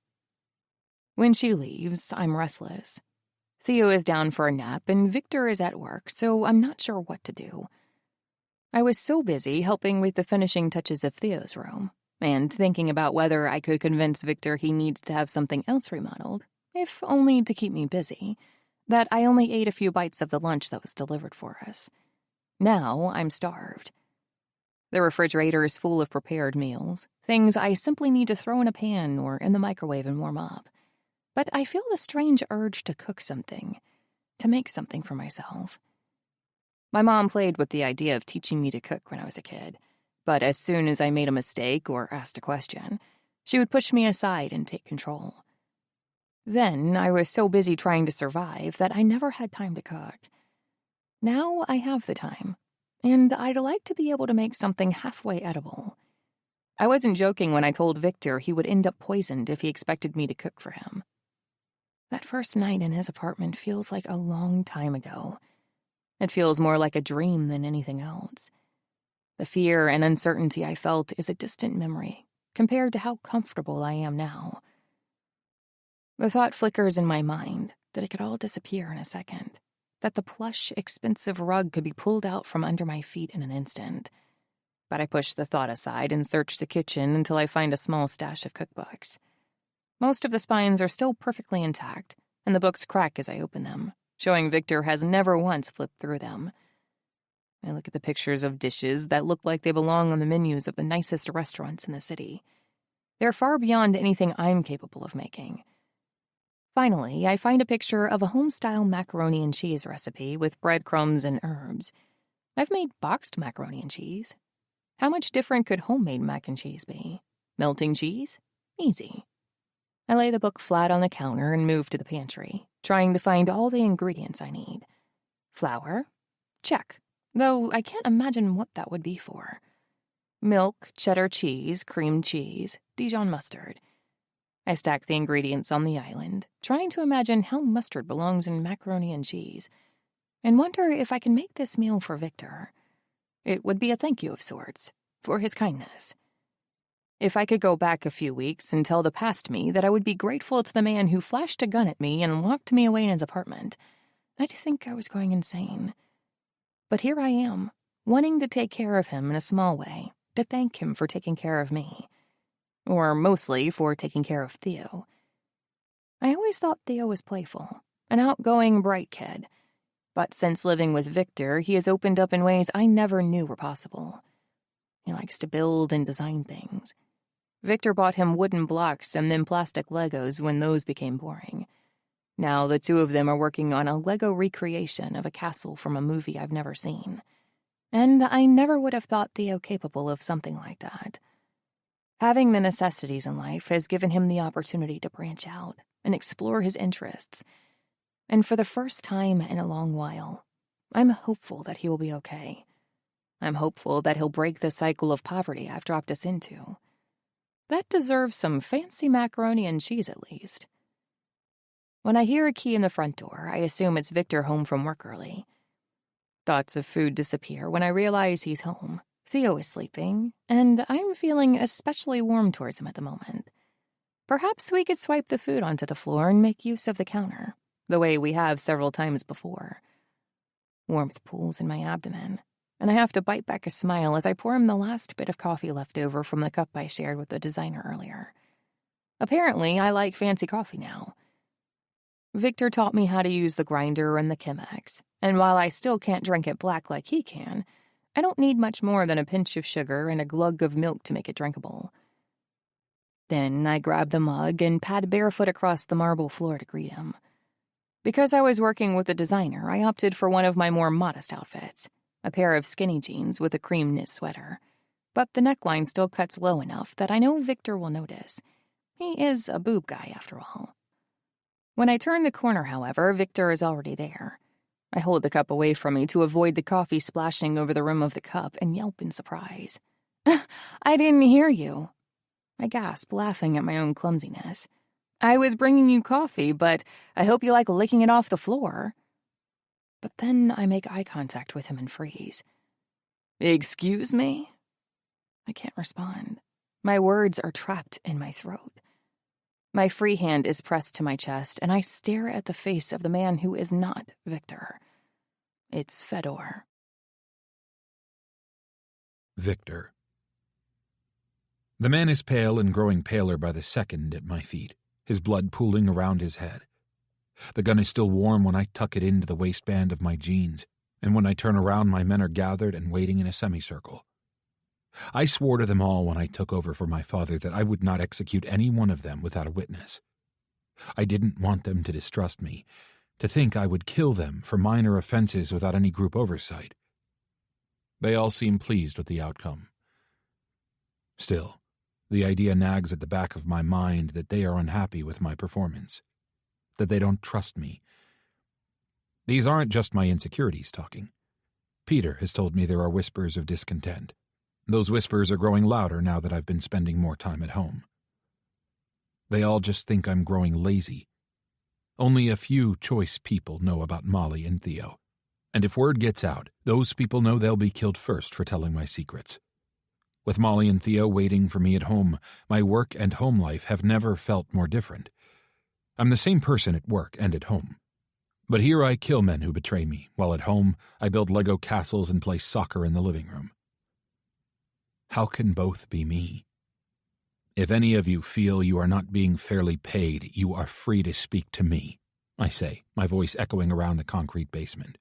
When she leaves, I'm restless. Theo is down for a nap, and Viktor is at work, so I'm not sure what to do. I was so busy helping with the finishing touches of Theo's room, and thinking about whether I could convince Viktor he needed to have something else remodeled, if only to keep me busy, that I only ate a few bites of the lunch that was delivered for us. Now I'm starved. The refrigerator is full of prepared meals, things I simply need to throw in a pan or in the microwave and warm up. But I feel the strange urge to cook something, to make something for myself. My mom played with the idea of teaching me to cook when I was a kid, but as soon as I made a mistake or asked a question, she would push me aside and take control. Then I was so busy trying to survive that I never had time to cook. Now I have the time, and I'd like to be able to make something halfway edible. I wasn't joking when I told Viktor he would end up poisoned if he expected me to cook for him. That first night in his apartment feels like a long time ago. It feels more like a dream than anything else. The fear and uncertainty I felt is a distant memory compared to how comfortable I am now. The thought flickers in my mind that it could all disappear in a second, that the plush, expensive rug could be pulled out from under my feet in an instant. But I push the thought aside and search the kitchen until I find a small stash of cookbooks. Most of the spines are still perfectly intact, and the books crack as I open them, showing Viktor has never once flipped through them. I look at the pictures of dishes that look like they belong on the menus of the nicest restaurants in the city. They're far beyond anything I'm capable of making. Finally, I find a picture of a home-style macaroni and cheese recipe with breadcrumbs and herbs. I've made boxed macaroni and cheese. How much different could homemade mac and cheese be? Melting cheese? Easy. I lay the book flat on the counter and move to the pantry, trying to find all the ingredients I need. Flour? Check, though I can't imagine what that would be for. Milk, cheddar cheese, cream cheese, Dijon mustard. I stack the ingredients on the island, trying to imagine how mustard belongs in macaroni and cheese, and wonder if I can make this meal for Viktor. It would be a thank you of sorts, for his kindness. If I could go back a few weeks and tell the past me that I would be grateful to the man who flashed a gun at me and locked me away in his apartment, I'd think I was going insane. But here I am, wanting to take care of him in a small way, to thank him for taking care of me. Or mostly for taking care of Theo. I always thought Theo was playful, an outgoing, bright kid. But since living with Viktor, he has opened up in ways I never knew were possible. He likes to build and design things. Viktor bought him wooden blocks and then plastic Legos when those became boring. Now the two of them are working on a Lego recreation of a castle from a movie I've never seen. And I never would have thought Theo capable of something like that. Having the necessities in life has given him the opportunity to branch out and explore his interests. And for the first time in a long while, I'm hopeful that he will be okay. I'm hopeful that he'll break the cycle of poverty I've dropped us into. That deserves some fancy macaroni and cheese at least. When I hear a key in the front door, I assume it's Viktor home from work early. Thoughts of food disappear when I realize he's home. Theo is sleeping, and I'm feeling especially warm towards him at the moment. Perhaps we could swipe the food onto the floor and make use of the counter, the way we have several times before. Warmth pools in my abdomen, and I have to bite back a smile as I pour him the last bit of coffee left over from the cup I shared with the designer earlier. Apparently, I like fancy coffee now. Viktor taught me how to use the grinder and the Chemex, and while I still can't drink it black like he can, I don't need much more than a pinch of sugar and a glug of milk to make it drinkable. Then I grab the mug and pad barefoot across the marble floor to greet him. Because I was working with the designer, I opted for one of my more modest outfits, a pair of skinny jeans with a cream knit sweater. But the neckline still cuts low enough that I know Viktor will notice. He is a boob guy, after all. When I turn the corner, however, Viktor is already there. I hold the cup away from me to avoid the coffee splashing over the rim of the cup and yelp in surprise. I didn't hear you. I gasp, laughing at my own clumsiness. I was bringing you coffee, but I hope you like licking it off the floor. But then I make eye contact with him and freeze. Excuse me? I can't respond. My words are trapped in my throat. My free hand is pressed to my chest, and I stare at the face of the man who is not Viktor. It's Fedor. Viktor. The man is pale and growing paler by the second at my feet, his blood pooling around his head. The gun is still warm when I tuck it into the waistband of my jeans, and when I turn around, my men are gathered and waiting in a semicircle. I swore to them all when I took over for my father that I would not execute any one of them without a witness. I didn't want them to distrust me, to think I would kill them for minor offenses without any group oversight. They all seem pleased with the outcome. Still, the idea nags at the back of my mind that they are unhappy with my performance, that they don't trust me. These aren't just my insecurities talking. Peter has told me there are whispers of discontent. Those whispers are growing louder now that I've been spending more time at home. They all just think I'm growing lazy. Only a few choice people know about Molly and Theo, and if word gets out, those people know they'll be killed first for telling my secrets. With Molly and Theo waiting for me at home, my work and home life have never felt more different. I'm the same person at work and at home. But here I kill men who betray me, while at home I build Lego castles and play soccer in the living room. How can both be me? If any of you feel you are not being fairly paid, you are free to speak to me, I say, my voice echoing around the concrete basement.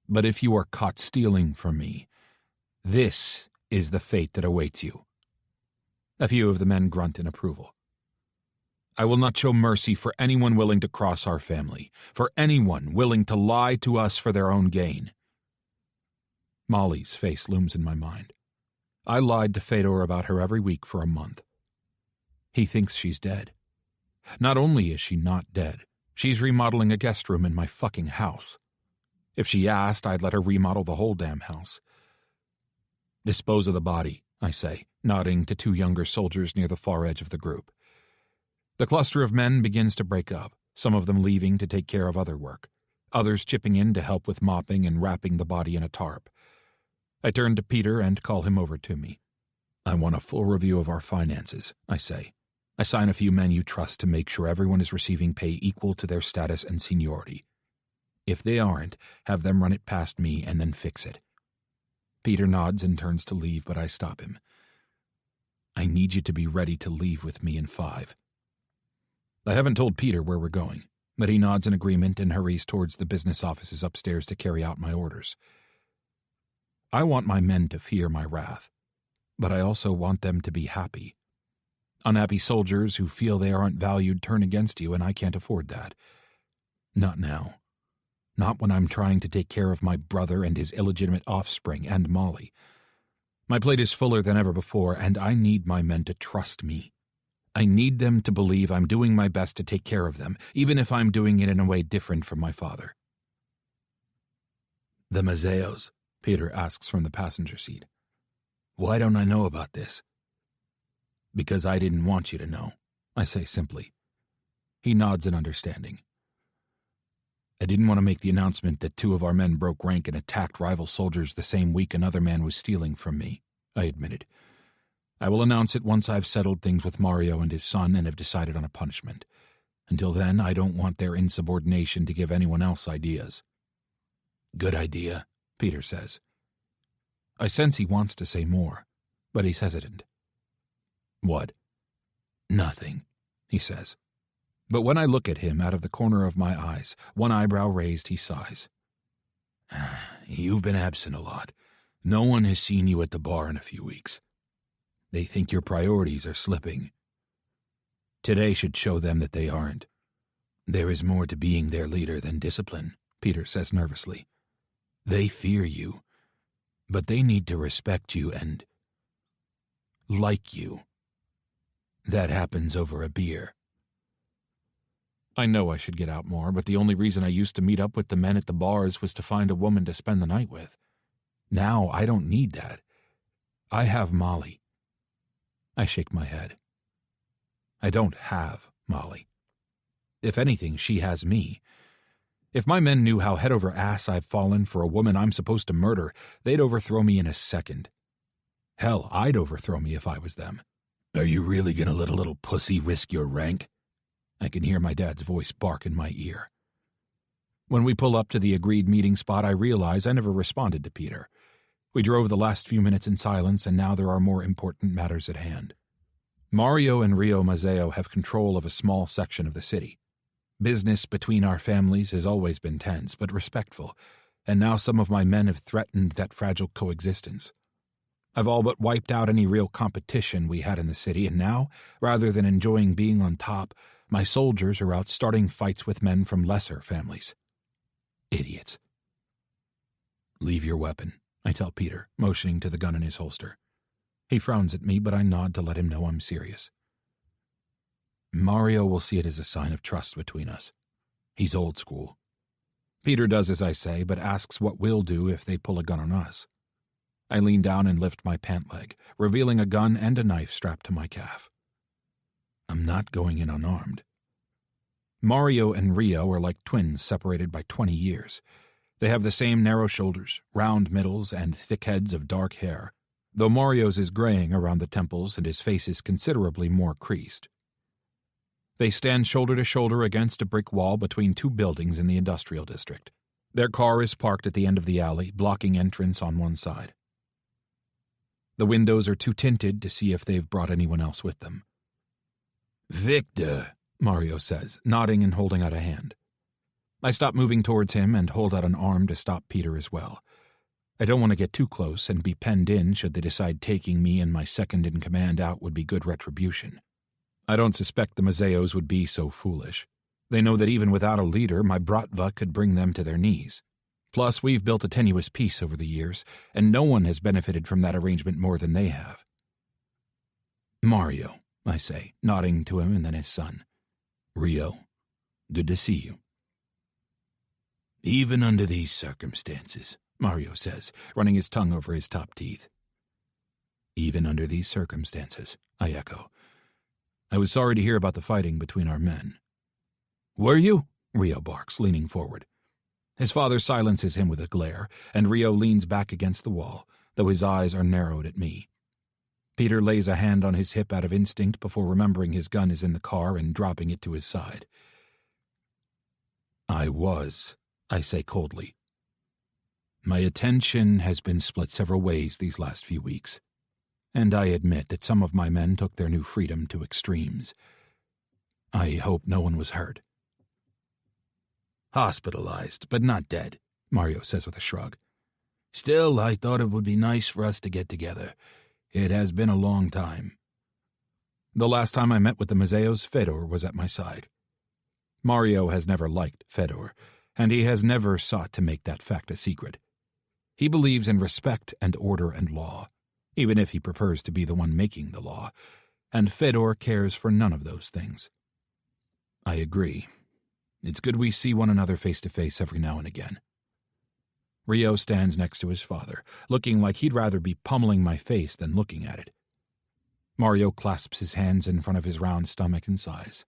But if you are caught stealing from me, this is the fate that awaits you. A few of the men grunt in approval. I will not show mercy for anyone willing to cross our family, for anyone willing to lie to us for their own gain. Molly's face looms in my mind. I lied to Fedor about her every week for a month. He thinks she's dead. Not only is she not dead, she's remodeling a guest room in my fucking house. If she asked, I'd let her remodel the whole damn house. Dispose of the body, I say, nodding to two younger soldiers near the far edge of the group. The cluster of men begins to break up, some of them leaving to take care of other work, others chipping in to help with mopping and wrapping the body in a tarp. I turn to Peter and call him over to me. I want a full review of our finances, I say. Assign a few men you trust to make sure everyone is receiving pay equal to their status and seniority. If they aren't, have them run it past me and then fix it. Peter nods and turns to leave, but I stop him. I need you to be ready to leave with me in 5. I haven't told Peter where we're going, but he nods in agreement and hurries towards the business offices upstairs to carry out my orders. I want my men to fear my wrath, but I also want them to be happy. Unhappy soldiers who feel they aren't valued turn against you, and I can't afford that. Not now. Not when I'm trying to take care of my brother and his illegitimate offspring and Molly. My plate is fuller than ever before, and I need my men to trust me. I need them to believe I'm doing my best to take care of them, even if I'm doing it in a way different from my father. The Mazeos, Peter asks from the passenger seat. Why don't I know about this? Because I didn't want you to know, I say simply. He nods in understanding. I didn't want to make the announcement that 2 of our men broke rank and attacked rival soldiers the same week another man was stealing from me, I admitted. I will announce it once I've settled things with Mario and his son and have decided on a punishment. Until then, I don't want their insubordination to give anyone else ideas. Good idea, Peter says. I sense he wants to say more, but he's hesitant. What? Nothing, he says. But when I look at him out of the corner of my eyes, one eyebrow raised, he sighs. You've been absent a lot. No one has seen you at the bar in a few weeks. They think your priorities are slipping. Today should show them that they aren't. There is more to being their leader than discipline, Peter says nervously. They fear you, but they need to respect you and like you. That happens over a beer. I know I should get out more, but the only reason I used to meet up with the men at the bars was to find a woman to spend the night with. Now I don't need that. I have Molly. I shake my head. I don't have Molly. If anything, she has me. If my men knew how head over ass I've fallen for a woman I'm supposed to murder, they'd overthrow me in a second. Hell, I'd overthrow me if I was them. Are you really gonna let a little pussy risk your rank? I can hear my dad's voice bark in my ear. When we pull up to the agreed meeting spot, I realize I never responded to Peter. We drove the last few minutes in silence, and now there are more important matters at hand. Mario and Rio Mazzeo have control of a small section of the city. Business between our families has always been tense, but respectful, and now some of my men have threatened that fragile coexistence. I've all but wiped out any real competition we had in the city, and now, rather than enjoying being on top, my soldiers are out starting fights with men from lesser families. Idiots. Leave your weapon, I tell Peter, motioning to the gun in his holster. He frowns at me, but I nod to let him know I'm serious. Mario will see it as a sign of trust between us. He's old school. Peter does as I say, but asks what we'll do if they pull a gun on us. I lean down and lift my pant leg, revealing a gun and a knife strapped to my calf. I'm not going in unarmed. Mario and Rio are like twins separated by 20 years. They have the same narrow shoulders, round middles, and thick heads of dark hair, though Mario's is graying around the temples and his face is considerably more creased. They stand shoulder to shoulder against a brick wall between 2 buildings in the industrial district. Their car is parked at the end of the alley, blocking entrance on one side. The windows are too tinted to see if they've brought anyone else with them. Victor, Mario says, nodding and holding out a hand. I stop moving towards him and hold out an arm to stop Peter as well. I don't want to get too close and be penned in should they decide taking me and my second-in-command out would be good retribution. I don't suspect the Mazeos would be so foolish. They know that even without a leader, my Bratva could bring them to their knees. Plus, we've built a tenuous peace over the years, and no one has benefited from that arrangement more than they have. Mario, I say, nodding to him and then his son. Rio, good to see you. Even under these circumstances, Mario says, running his tongue over his top teeth. Even under these circumstances, I echo. I was sorry to hear about the fighting between our men. Were you? Rio barks, leaning forward. His father silences him with a glare, and Rio leans back against the wall, though his eyes are narrowed at me. Peter lays a hand on his hip out of instinct before remembering his gun is in the car and dropping it to his side. I say coldly. My attention has been split several ways these last few weeks, and I admit that some of my men took their new freedom to extremes. I hope no one was hurt. Hospitalized, but not dead, Mario says with a shrug. Still, I thought it would be nice for us to get together. It has been a long time. The last time I met with the Mazeos, Fedor was at my side. Mario has never liked Fedor, and he has never sought to make that fact a secret. He believes in respect and order and law, even if he prefers to be the one making the law, and Fedor cares for none of those things. I agree. It's good we see one another face to face every now and again. Rio stands next to his father, looking like he'd rather be pummeling my face than looking at it. Mario clasps his hands in front of his round stomach and sighs.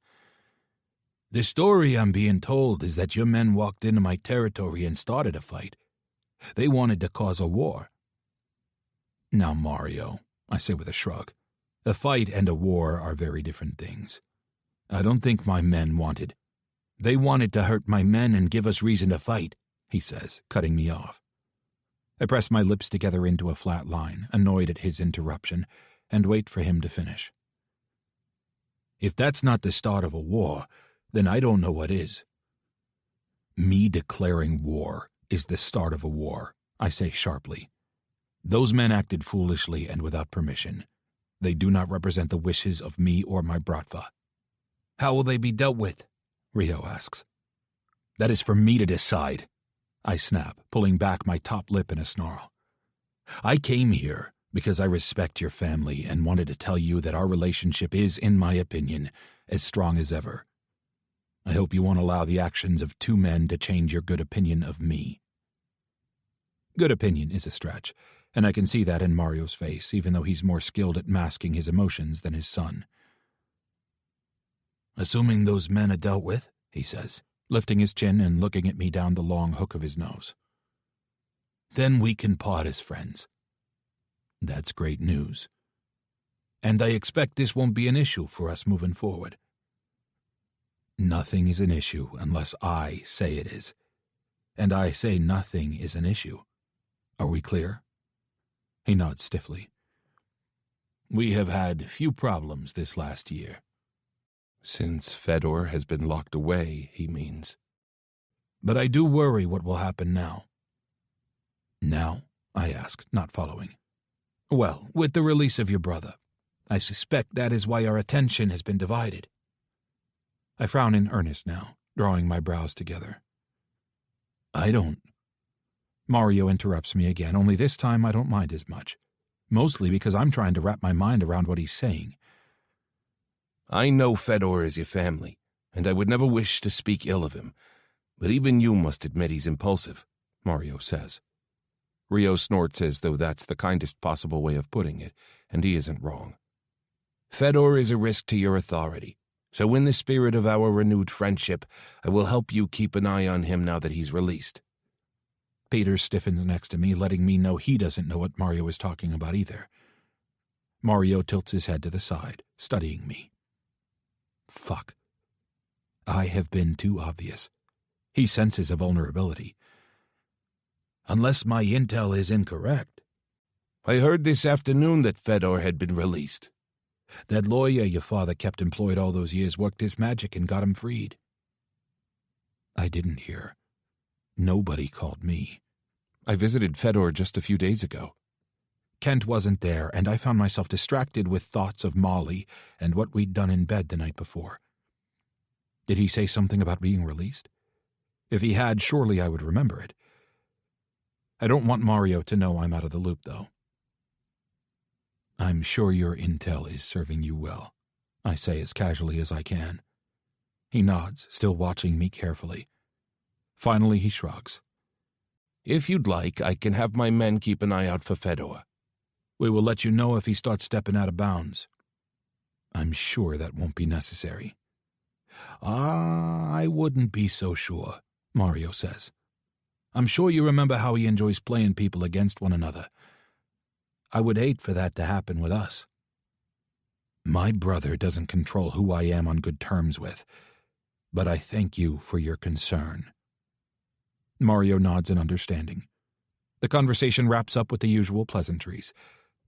The story I'm being told is that your men walked into my territory and started a fight. They wanted to cause a war. Now, Mario, I say with a shrug, a fight and a war are very different things. I don't think my men wanted. They wanted to hurt my men and give us reason to fight, he says, cutting me off. I press my lips together into a flat line, annoyed at his interruption, and wait for him to finish. If that's not the start of a war, then I don't know what is. Me declaring war is the start of a war, I say sharply. Those men acted foolishly and without permission. They do not represent the wishes of me or my Bratva. How will they be dealt with? Rio asks. That is for me to decide, I snap, pulling back my top lip in a snarl. I came here because I respect your family and wanted to tell you that our relationship is, in my opinion, as strong as ever. I hope you won't allow the actions of two men to change your good opinion of me. Good opinion is a stretch, and I can see that in Mario's face, even though he's more skilled at masking his emotions than his son. Assuming those men are dealt with, he says, lifting his chin and looking at me down the long hook of his nose. Then we can part as friends. That's great news. And I expect this won't be an issue for us moving forward. Nothing is an issue unless I say it is. And I say nothing is an issue. Are we clear? He nods stiffly. We have had few problems this last year. Since Fedor has been locked away, he means. But I do worry what will happen now. Now? I asked, not following. Well, with the release of your brother. I suspect that is why our attention has been divided. I frown in earnest now, drawing my brows together. I don't. Mario interrupts me again, only this time I don't mind as much. Mostly because I'm trying to wrap my mind around what he's saying. I know Fedor is your family, and I would never wish to speak ill of him, but even you must admit he's impulsive, Mario says. Rio snorts as though that's the kindest possible way of putting it, and he isn't wrong. Fedor is a risk to your authority, so in the spirit of our renewed friendship, I will help you keep an eye on him now that he's released. Peter stiffens next to me, letting me know he doesn't know what Mario is talking about either. Mario tilts his head to the side, studying me. Fuck. I have been too obvious. He senses a vulnerability. Unless my intel is incorrect. I heard this afternoon that Fedor had been released. That lawyer your father kept employed all those years worked his magic and got him freed. I didn't hear. Nobody called me. I visited Fedor just a few days ago. Kent wasn't there, and I found myself distracted with thoughts of Molly and what we'd done in bed the night before. Did he say something about being released? If he had, surely I would remember it. I don't want Mario to know I'm out of the loop, though. I'm sure your intel is serving you well, I say as casually as I can. He nods, still watching me carefully. Finally, he shrugs. If you'd like, I can have my men keep an eye out for Fedor. We will let you know if he starts stepping out of bounds. I'm sure that won't be necessary. I wouldn't be so sure, Mario says. I'm sure you remember how he enjoys playing people against one another. I would hate for that to happen with us. My brother doesn't control who I am on good terms with, but I thank you for your concern. Mario nods in understanding. The conversation wraps up with the usual pleasantries,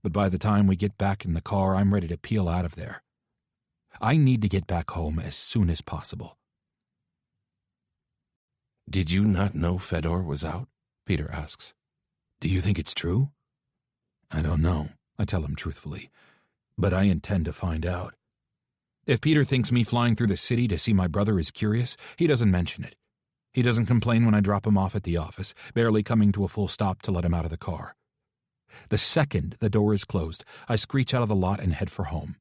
but by the time we get back in the car, I'm ready to peel out of there. I need to get back home as soon as possible. Did you not know Fedor was out? Peter asks. Do you think it's true? I don't know, I tell him truthfully, but I intend to find out. If Peter thinks me flying through the city to see my brother is curious, he doesn't mention it. He doesn't complain when I drop him off at the office, barely coming to a full stop to let him out of the car. The second the door is closed, I screech out of the lot and head for home.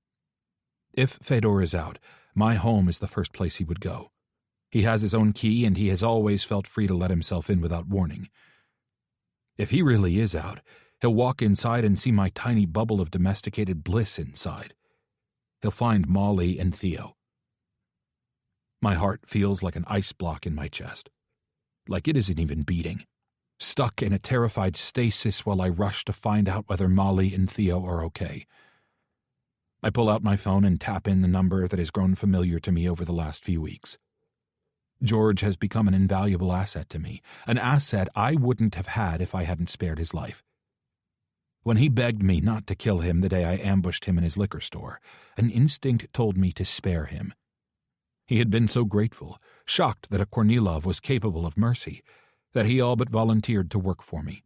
If Fedor is out, my home is the first place he would go. He has his own key, and he has always felt free to let himself in without warning. If he really is out, he'll walk inside and see my tiny bubble of domesticated bliss inside. He'll find Molly and Theo. My heart feels like an ice block in my chest, like it isn't even beating, stuck in a terrified stasis while I rush to find out whether Molly and Theo are okay. I pull out my phone and tap in the number that has grown familiar to me over the last few weeks. George has become an invaluable asset to me, an asset I wouldn't have had if I hadn't spared his life. When he begged me not to kill him the day I ambushed him in his liquor store, an instinct told me to spare him. He had been so grateful, shocked that a Kornilov was capable of mercy, that he all but volunteered to work for me.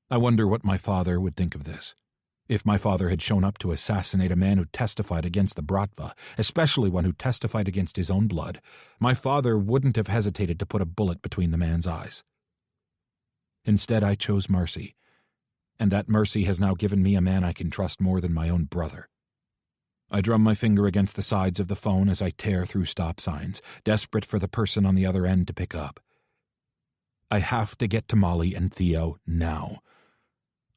I wonder what my father would think of this. If my father had shown up to assassinate a man who testified against the Bratva, especially one who testified against his own blood, my father wouldn't have hesitated to put a bullet between the man's eyes. Instead, I chose mercy, and that mercy has now given me a man I can trust more than my own brother. I drum my finger against the sides of the phone as I tear through stop signs, desperate for the person on the other end to pick up. I have to get to Molly and Theo now.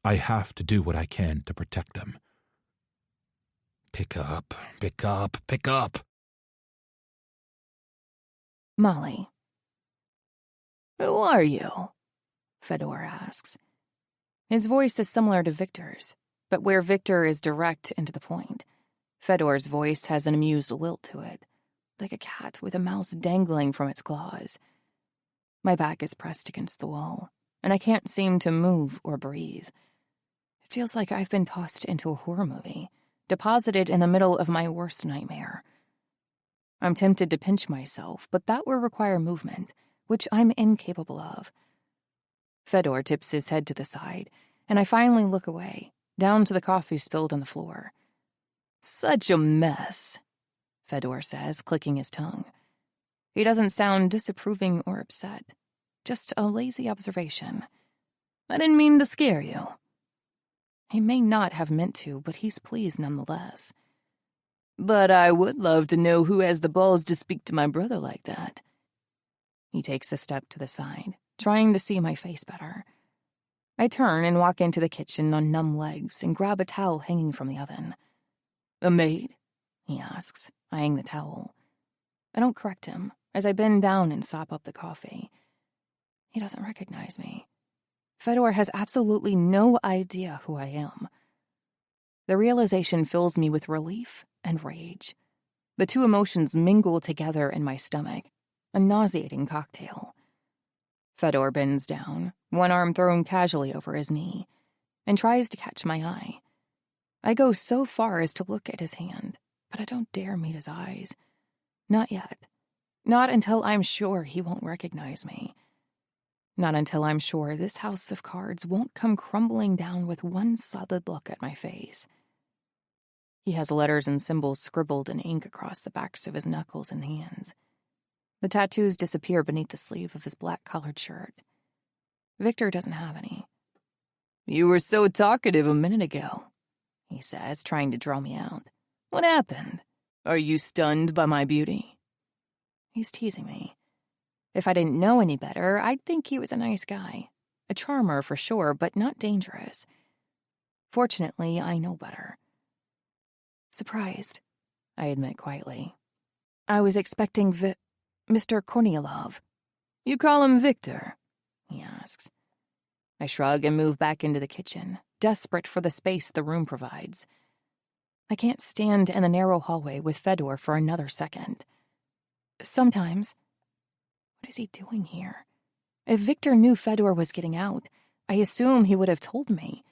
I have to do what I can to protect them. Pick up, pick up, pick up. Molly. Who are you? Fedor asks. His voice is similar to Viktor's, but where Viktor is direct and to the point, Fedor's voice has an amused lilt to it, like a cat with a mouse dangling from its claws. My back is pressed against the wall, and I can't seem to move or breathe. It feels like I've been tossed into a horror movie, deposited in the middle of my worst nightmare. I'm tempted to pinch myself, but that will require movement, which I'm incapable of. Fedor tips his head to the side, and I finally look away, down to the coffee spilled on the floor. Such a mess, Fedor says, clicking his tongue. He doesn't sound disapproving or upset, just a lazy observation. I didn't mean to scare you. He may not have meant to, but he's pleased nonetheless. But I would love to know who has the balls to speak to my brother like that. He takes a step to the side, trying to see my face better. I turn and walk into the kitchen on numb legs and grab a towel hanging from the oven. A maid? He asks, eyeing the towel. I don't correct him, as I bend down and sop up the coffee. He doesn't recognize me. Fedor has absolutely no idea who I am. The realization fills me with relief and rage. The two emotions mingle together in my stomach, a nauseating cocktail. Fedor bends down, one arm thrown casually over his knee, and tries to catch my eye. I go so far as to look at his hand, but I don't dare meet his eyes. Not yet. Not until I'm sure he won't recognize me. Not until I'm sure this house of cards won't come crumbling down with one solid look at my face. He has letters and symbols scribbled in ink across the backs of his knuckles and hands. The tattoos disappear beneath the sleeve of his black-collared shirt. Viktor doesn't have any. You were so talkative a minute ago, he says, trying to draw me out. What happened? Are you stunned by my beauty? He's teasing me. If I didn't know any better, I'd think he was a nice guy. A charmer for sure, but not dangerous. Fortunately, I know better. Surprised, I admit quietly. I was expecting Mr. Kornilov. You call him Viktor? He asks. I shrug and move back into the kitchen, desperate for the space the room provides. I can't stand in the narrow hallway with Fedor for another second. Sometimes. What is he doing here? If Viktor knew Fedor was getting out, I assume he would have told me.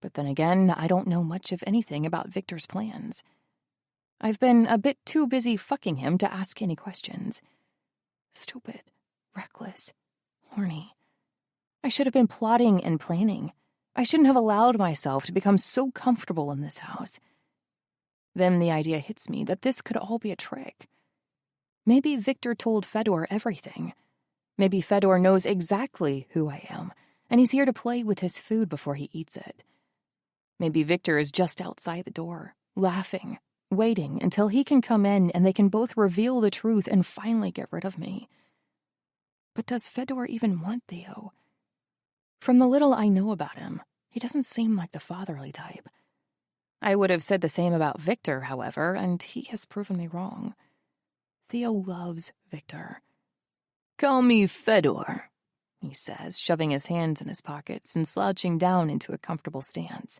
But then again, I don't know much of anything about Viktor's plans. I've been a bit too busy fucking him to ask any questions. Stupid, reckless, horny. I should have been plotting and planning. I shouldn't have allowed myself to become so comfortable in this house. Then the idea hits me that this could all be a trick. Maybe Viktor told Fedor everything. Maybe Fedor knows exactly who I am, and he's here to play with his food before he eats it. Maybe Viktor is just outside the door, laughing, waiting until he can come in and they can both reveal the truth and finally get rid of me. But does Fedor even want Theo? From the little I know about him, he doesn't seem like the fatherly type. I would have said the same about Viktor, however, and he has proven me wrong. Theo loves Viktor. Call me Fedor, he says, shoving his hands in his pockets and slouching down into a comfortable stance.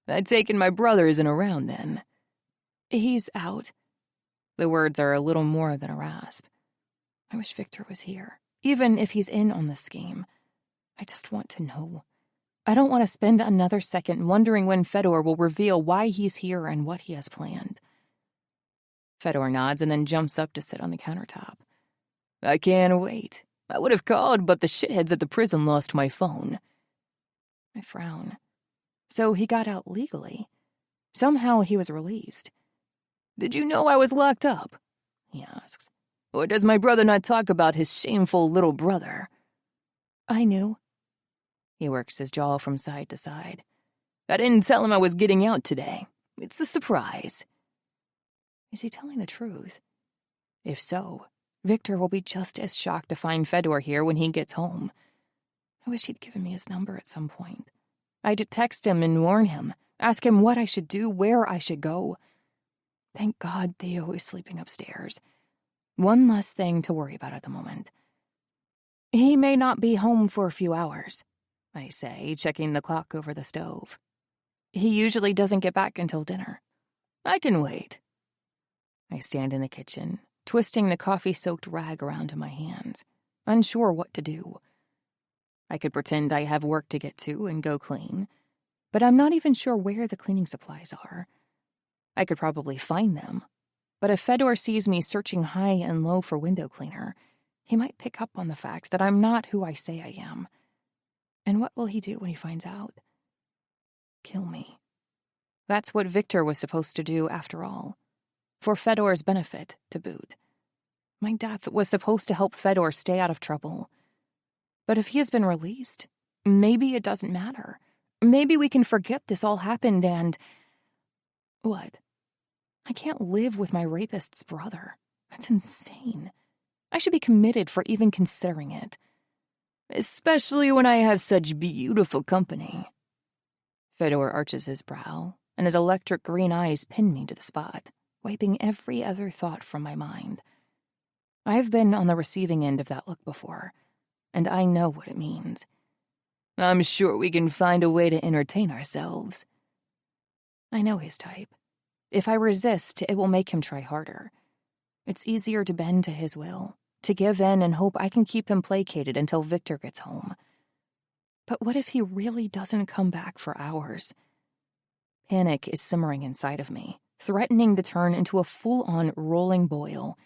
I taken my brother isn't around then. He's out. The words are a little more than a rasp. I wish Viktor was here, even if he's in on the scheme. I just want to know. I don't want to spend another second wondering when Fedor will reveal why he's here and what he has planned. Fedor nods and then jumps up to sit on the countertop. I can't wait. I would have called, but the shitheads at the prison lost my phone. I frown. So he got out legally. Somehow he was released. Did you know I was locked up? He asks. Or does my brother not talk about his shameful little brother? I knew. He works his jaw from side to side. I didn't tell him I was getting out today. It's a surprise. Is he telling the truth? If so, Viktor will be just as shocked to find Fedor here when he gets home. I wish he'd given me his number at some point. I'd text him and warn him, ask him what I should do, where I should go. Thank God Theo is sleeping upstairs. One less thing to worry about at the moment. He may not be home for a few hours, I say, checking the clock over the stove. He usually doesn't get back until dinner. I can wait. I stand in the kitchen, twisting the coffee-soaked rag around in my hands, unsure what to do. I could pretend I have work to get to and go clean, but I'm not even sure where the cleaning supplies are. I could probably find them, but if Fedor sees me searching high and low for window cleaner, he might pick up on the fact that I'm not who I say I am. And what will he do when he finds out? Kill me. That's what Viktor was supposed to do after all. For Fedor's benefit, to boot. My death was supposed to help Fedor stay out of trouble. But if he has been released, maybe it doesn't matter. Maybe we can forget this all happened and... What? I can't live with my rapist's brother. That's insane. I should be committed for even considering it. Especially when I have such beautiful company. Fedor arches his brow, and his electric green eyes pin me to the spot, wiping every other thought from my mind. I've been on the receiving end of that look before, and I know what it means. I'm sure we can find a way to entertain ourselves. I know his type. If I resist, it will make him try harder. It's easier to bend to his will, to give in and hope I can keep him placated until Viktor gets home. But what if he really doesn't come back for hours? Panic is simmering inside of me, threatening to turn into a full-on rolling boil.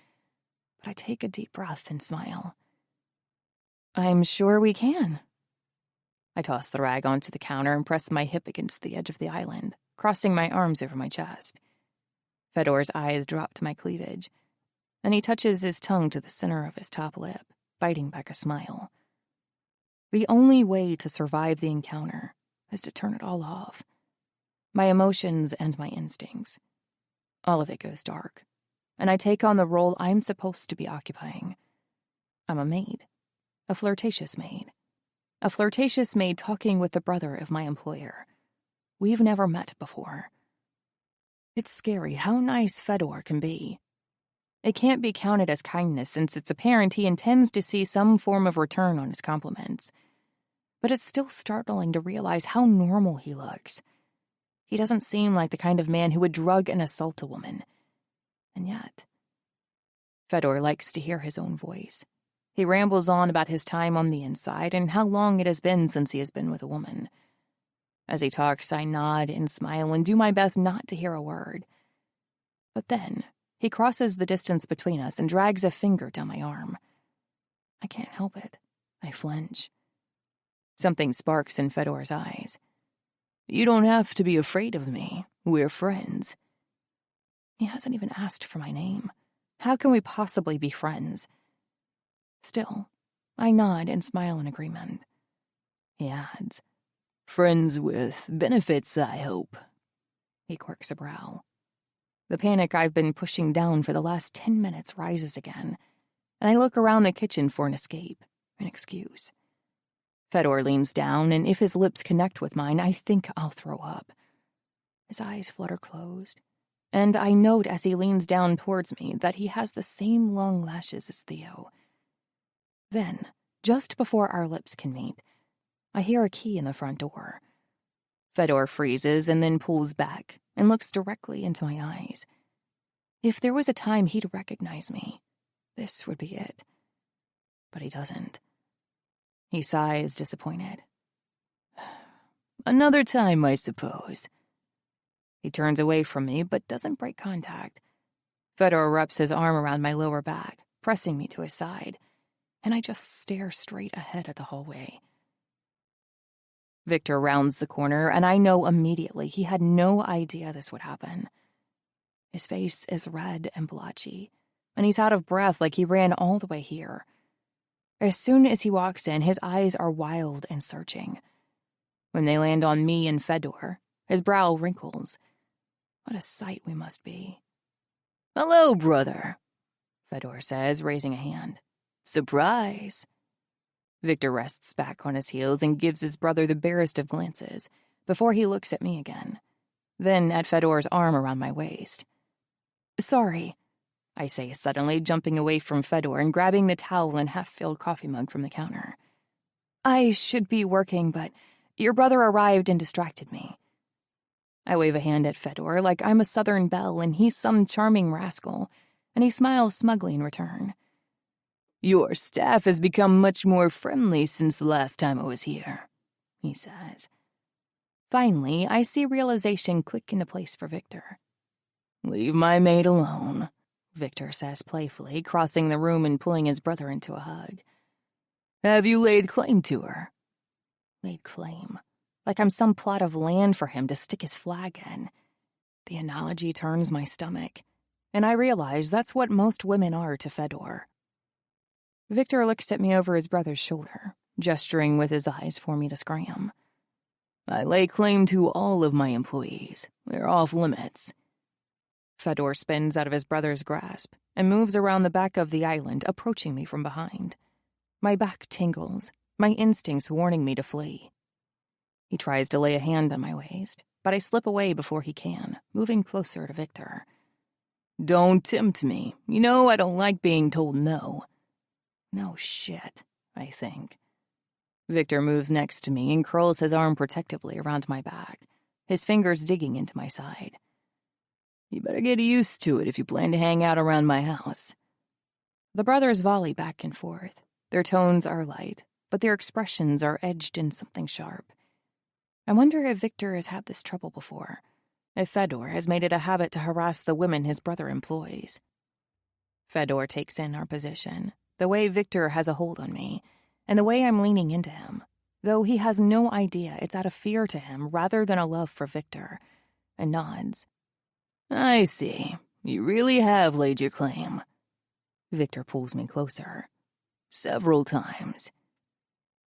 But I take a deep breath and smile. I'm sure we can. I toss the rag onto the counter and press my hip against the edge of the island, crossing my arms over my chest. Fedor's eyes drop to my cleavage, and he touches his tongue to the center of his top lip, biting back a smile. The only way to survive the encounter is to turn it all off. My emotions and my instincts. All of it goes dark, and I take on the role I'm supposed to be occupying. I'm a maid. A flirtatious maid. A flirtatious maid talking with the brother of my employer. We've never met before. It's scary how nice Fedor can be. It can't be counted as kindness since it's apparent he intends to see some form of return on his compliments. But it's still startling to realize how normal he looks. He doesn't seem like the kind of man who would drug and assault a woman. And yet, Fedor likes to hear his own voice. He rambles on about his time on the inside and how long it has been since he has been with a woman. As he talks, I nod and smile and do my best not to hear a word. But then, he crosses the distance between us and drags a finger down my arm. I can't help it. I flinch. Something sparks in Fedor's eyes. You don't have to be afraid of me. We're friends. He hasn't even asked for my name. How can we possibly be friends? Still, I nod and smile in agreement. He adds, Friends with benefits, I hope. He quirks a brow. The panic I've been pushing down for the last 10 minutes rises again, and I look around the kitchen for an escape, an excuse. Fedor leans down, and if his lips connect with mine, I think I'll throw up. His eyes flutter closed, and I note as he leans down towards me that he has the same long lashes as Theo. Then, just before our lips can meet, I hear a key in the front door. Fedor freezes and then pulls back and looks directly into my eyes. If there was a time he'd recognize me, this would be it. But he doesn't. He sighs, disappointed. Another time, I suppose. He turns away from me, but doesn't break contact. Fedor wraps his arm around my lower back, pressing me to his side, and I just stare straight ahead at the hallway. Viktor rounds the corner, and I know immediately he had no idea this would happen. His face is red and blotchy, and he's out of breath like he ran all the way here. As soon as he walks in, his eyes are wild and searching. When they land on me and Fedor, his brow wrinkles. What a sight we must be. Hello, brother, Fedor says, raising a hand. Surprise. Viktor rests back on his heels and gives his brother the barest of glances before he looks at me again, then at Fedor's arm around my waist. Sorry, I say suddenly, jumping away from Fedor and grabbing the towel and half-filled coffee mug from the counter. I should be working, but your brother arrived and distracted me. I wave a hand at Fedor like I'm a Southern belle and he's some charming rascal, and he smiles smugly in return. Your staff has become much more friendly since the last time I was here, he says. Finally, I see realization click into place for Viktor. Leave my maid alone, Viktor says playfully, crossing the room and pulling his brother into a hug. Have you laid claim to her? Laid claim? Like I'm some plot of land for him to stick his flag in. The analogy turns my stomach, and I realize that's what most women are to Fedor. Viktor looks at me over his brother's shoulder, gesturing with his eyes for me to scram. I lay claim to all of my employees. They're off limits. Fedor spins out of his brother's grasp and moves around the back of the island, approaching me from behind. My back tingles, my instincts warning me to flee. He tries to lay a hand on my waist, but I slip away before he can, moving closer to Viktor. Don't tempt me. You know I don't like being told no. No shit, I think. Viktor moves next to me and curls his arm protectively around my back, his fingers digging into my side. You better get used to it if you plan to hang out around my house. The brothers volley back and forth. Their tones are light, but their expressions are edged in something sharp. I wonder if Viktor has had this trouble before, if Fedor has made it a habit to harass the women his brother employs. Fedor takes in our position, the way Viktor has a hold on me, and the way I'm leaning into him, though he has no idea it's out of fear to him rather than a love for Viktor, and nods. I see. You really have laid your claim. Viktor pulls me closer. Several times.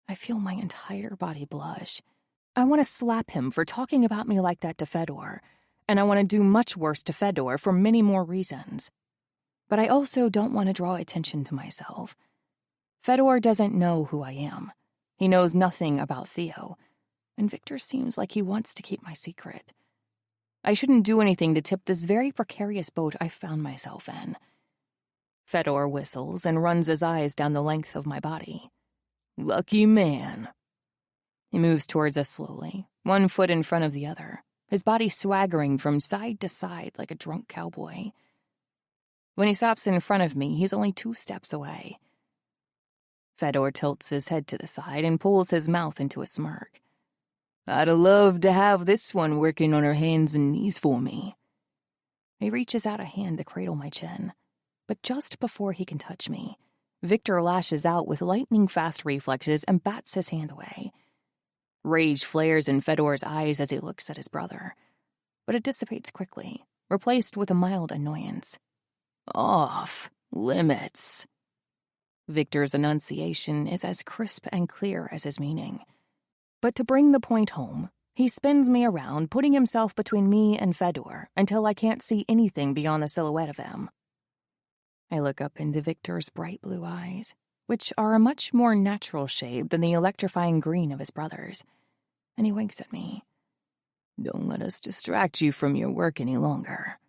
I feel my entire body blush. I want to slap him for talking about me like that to Fedor, and I want to do much worse to Fedor for many more reasons. But I also don't want to draw attention to myself. Fedor doesn't know who I am. He knows nothing about Theo, and Viktor seems like he wants to keep my secret. I shouldn't do anything to tip this very precarious boat I found myself in. Fedor whistles and runs his eyes down the length of my body. Lucky man. He moves towards us slowly, one foot in front of the other, his body swaggering from side to side like a drunk cowboy. When he stops in front of me, he's only 2 steps away. Fedor tilts his head to the side and pulls his mouth into a smirk. I'd love to have this one working on her hands and knees for me. He reaches out a hand to cradle my chin, but just before he can touch me, Viktor lashes out with lightning-fast reflexes and bats his hand away. Rage flares in Fedor's eyes as he looks at his brother, but it dissipates quickly, replaced with a mild annoyance. Off limits. Viktor's enunciation is as crisp and clear as his meaning. But to bring the point home, he spins me around, putting himself between me and Fedor until I can't see anything beyond the silhouette of him. I look up into Viktor's bright blue eyes, which are a much more natural shade than the electrifying green of his brother's, and he winks at me. Don't let us distract you from your work any longer,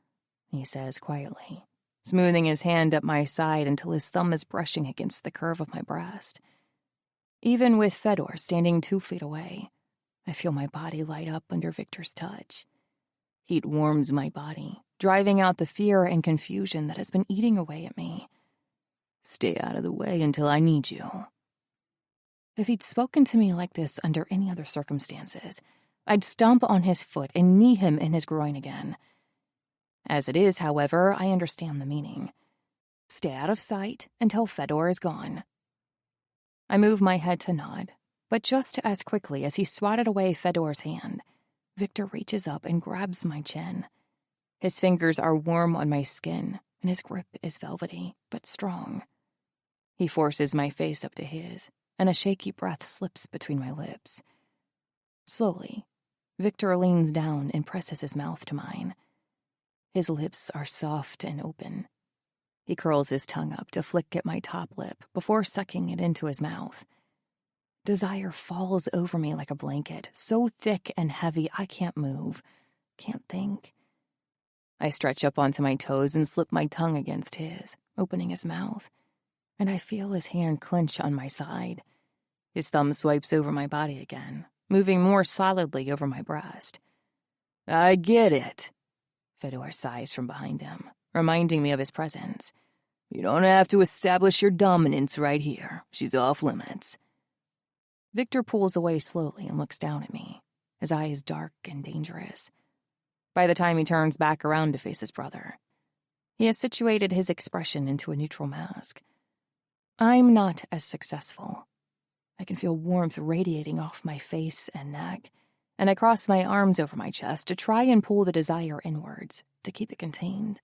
he says quietly, smoothing his hand up my side until his thumb is brushing against the curve of my breast. Even with Fedor standing 2 feet away, I feel my body light up under Viktor's touch. Heat warms my body, driving out the fear and confusion that has been eating away at me. Stay out of the way until I need you. If he'd spoken to me like this under any other circumstances, I'd stomp on his foot and knee him in his groin again. As it is, however, I understand the meaning. Stay out of sight until Fedor is gone. I move my head to nod, but just as quickly as he swatted away Fedor's hand, Viktor reaches up and grabs my chin. His fingers are warm on my skin, and his grip is velvety, but strong. He forces my face up to his, and a shaky breath slips between my lips. Slowly, Viktor leans down and presses his mouth to mine. His lips are soft and open. He curls his tongue up to flick at my top lip before sucking it into his mouth. Desire falls over me like a blanket, so thick and heavy I can't move, can't think. I stretch up onto my toes and slip my tongue against his, opening his mouth, and I feel his hand clench on my side. His thumb swipes over my body again, moving more solidly over my breast. I get it, Fedor sighs from behind him, reminding me of his presence. You don't have to establish your dominance right here. She's off limits. Viktor pulls away slowly and looks down at me, his eyes dark and dangerous. By the time he turns back around to face his brother, he has situated his expression into a neutral mask. I'm not as successful. I can feel warmth radiating off my face and neck, and I cross my arms over my chest to try and pull the desire inwards, to keep it contained.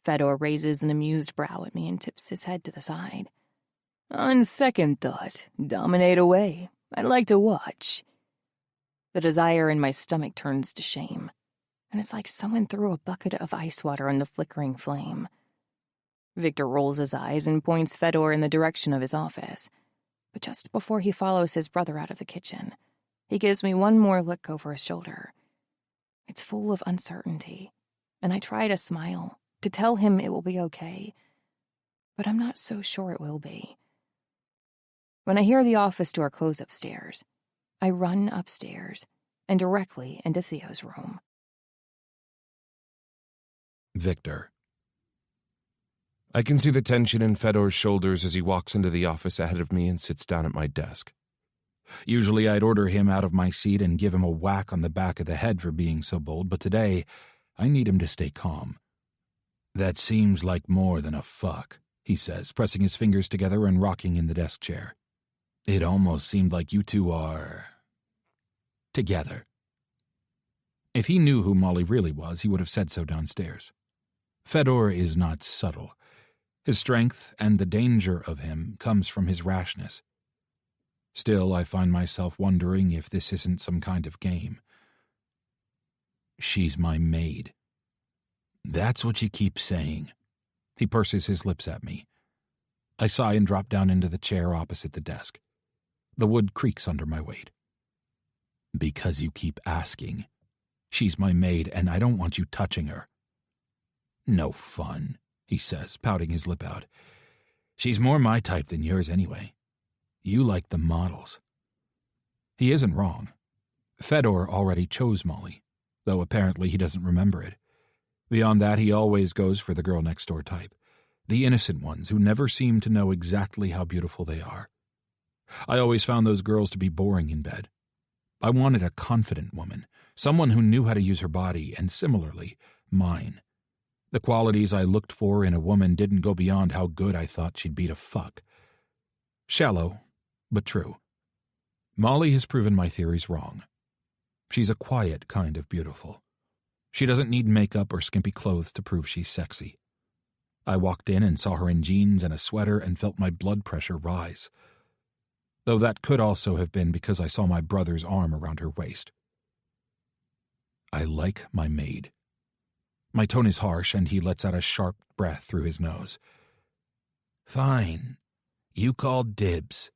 Fedor raises an amused brow at me and tips his head to the side. On second thought, dominate away. I'd like to watch. The desire in my stomach turns to shame, and it's like someone threw a bucket of ice water on the flickering flame. Viktor rolls his eyes and points Fedor in the direction of his office, but just before he follows his brother out of the kitchen, he gives me one more look over his shoulder. It's full of uncertainty, and I try to smile, to tell him it will be okay, but I'm not so sure it will be. When I hear the office door close upstairs, I run upstairs and directly into Theo's room. Viktor. I can see the tension in Fedor's shoulders as he walks into the office ahead of me and sits down at my desk. Usually I'd order him out of my seat and give him a whack on the back of the head for being so bold, but today I need him to stay calm. That seems like more than a fuck, he says, pressing his fingers together and rocking in the desk chair. It almost seemed like you two are together. If he knew who Molly really was, he would have said so downstairs. Fedor is not subtle. His strength and the danger of him comes from his rashness. Still, I find myself wondering if this isn't some kind of game. She's my maid. That's what you keep saying. He purses his lips at me. I sigh and drop down into the chair opposite the desk. The wood creaks under my weight. Because you keep asking. She's my maid, and I don't want you touching her." "No fun," he says, pouting his lip out. "She's more my type than yours anyway. You like the models." He isn't wrong. Fedor already chose Molly, though apparently he doesn't remember it. Beyond that, he always goes for the girl next door type, the innocent ones who never seem to know exactly how beautiful they are. I always found those girls to be boring in bed. I wanted a confident woman, someone who knew how to use her body, and similarly, mine. The qualities I looked for in a woman didn't go beyond how good I thought she'd be to fuck. Shallow, but true. Molly has proven my theories wrong. She's a quiet kind of beautiful. She doesn't need makeup or skimpy clothes to prove she's sexy. I walked in and saw her in jeans and a sweater and felt my blood pressure rise. Though that could also have been because I saw my brother's arm around her waist. I like my maid. My tone is harsh, and he lets out a sharp breath through his nose. "Fine. You called dibs.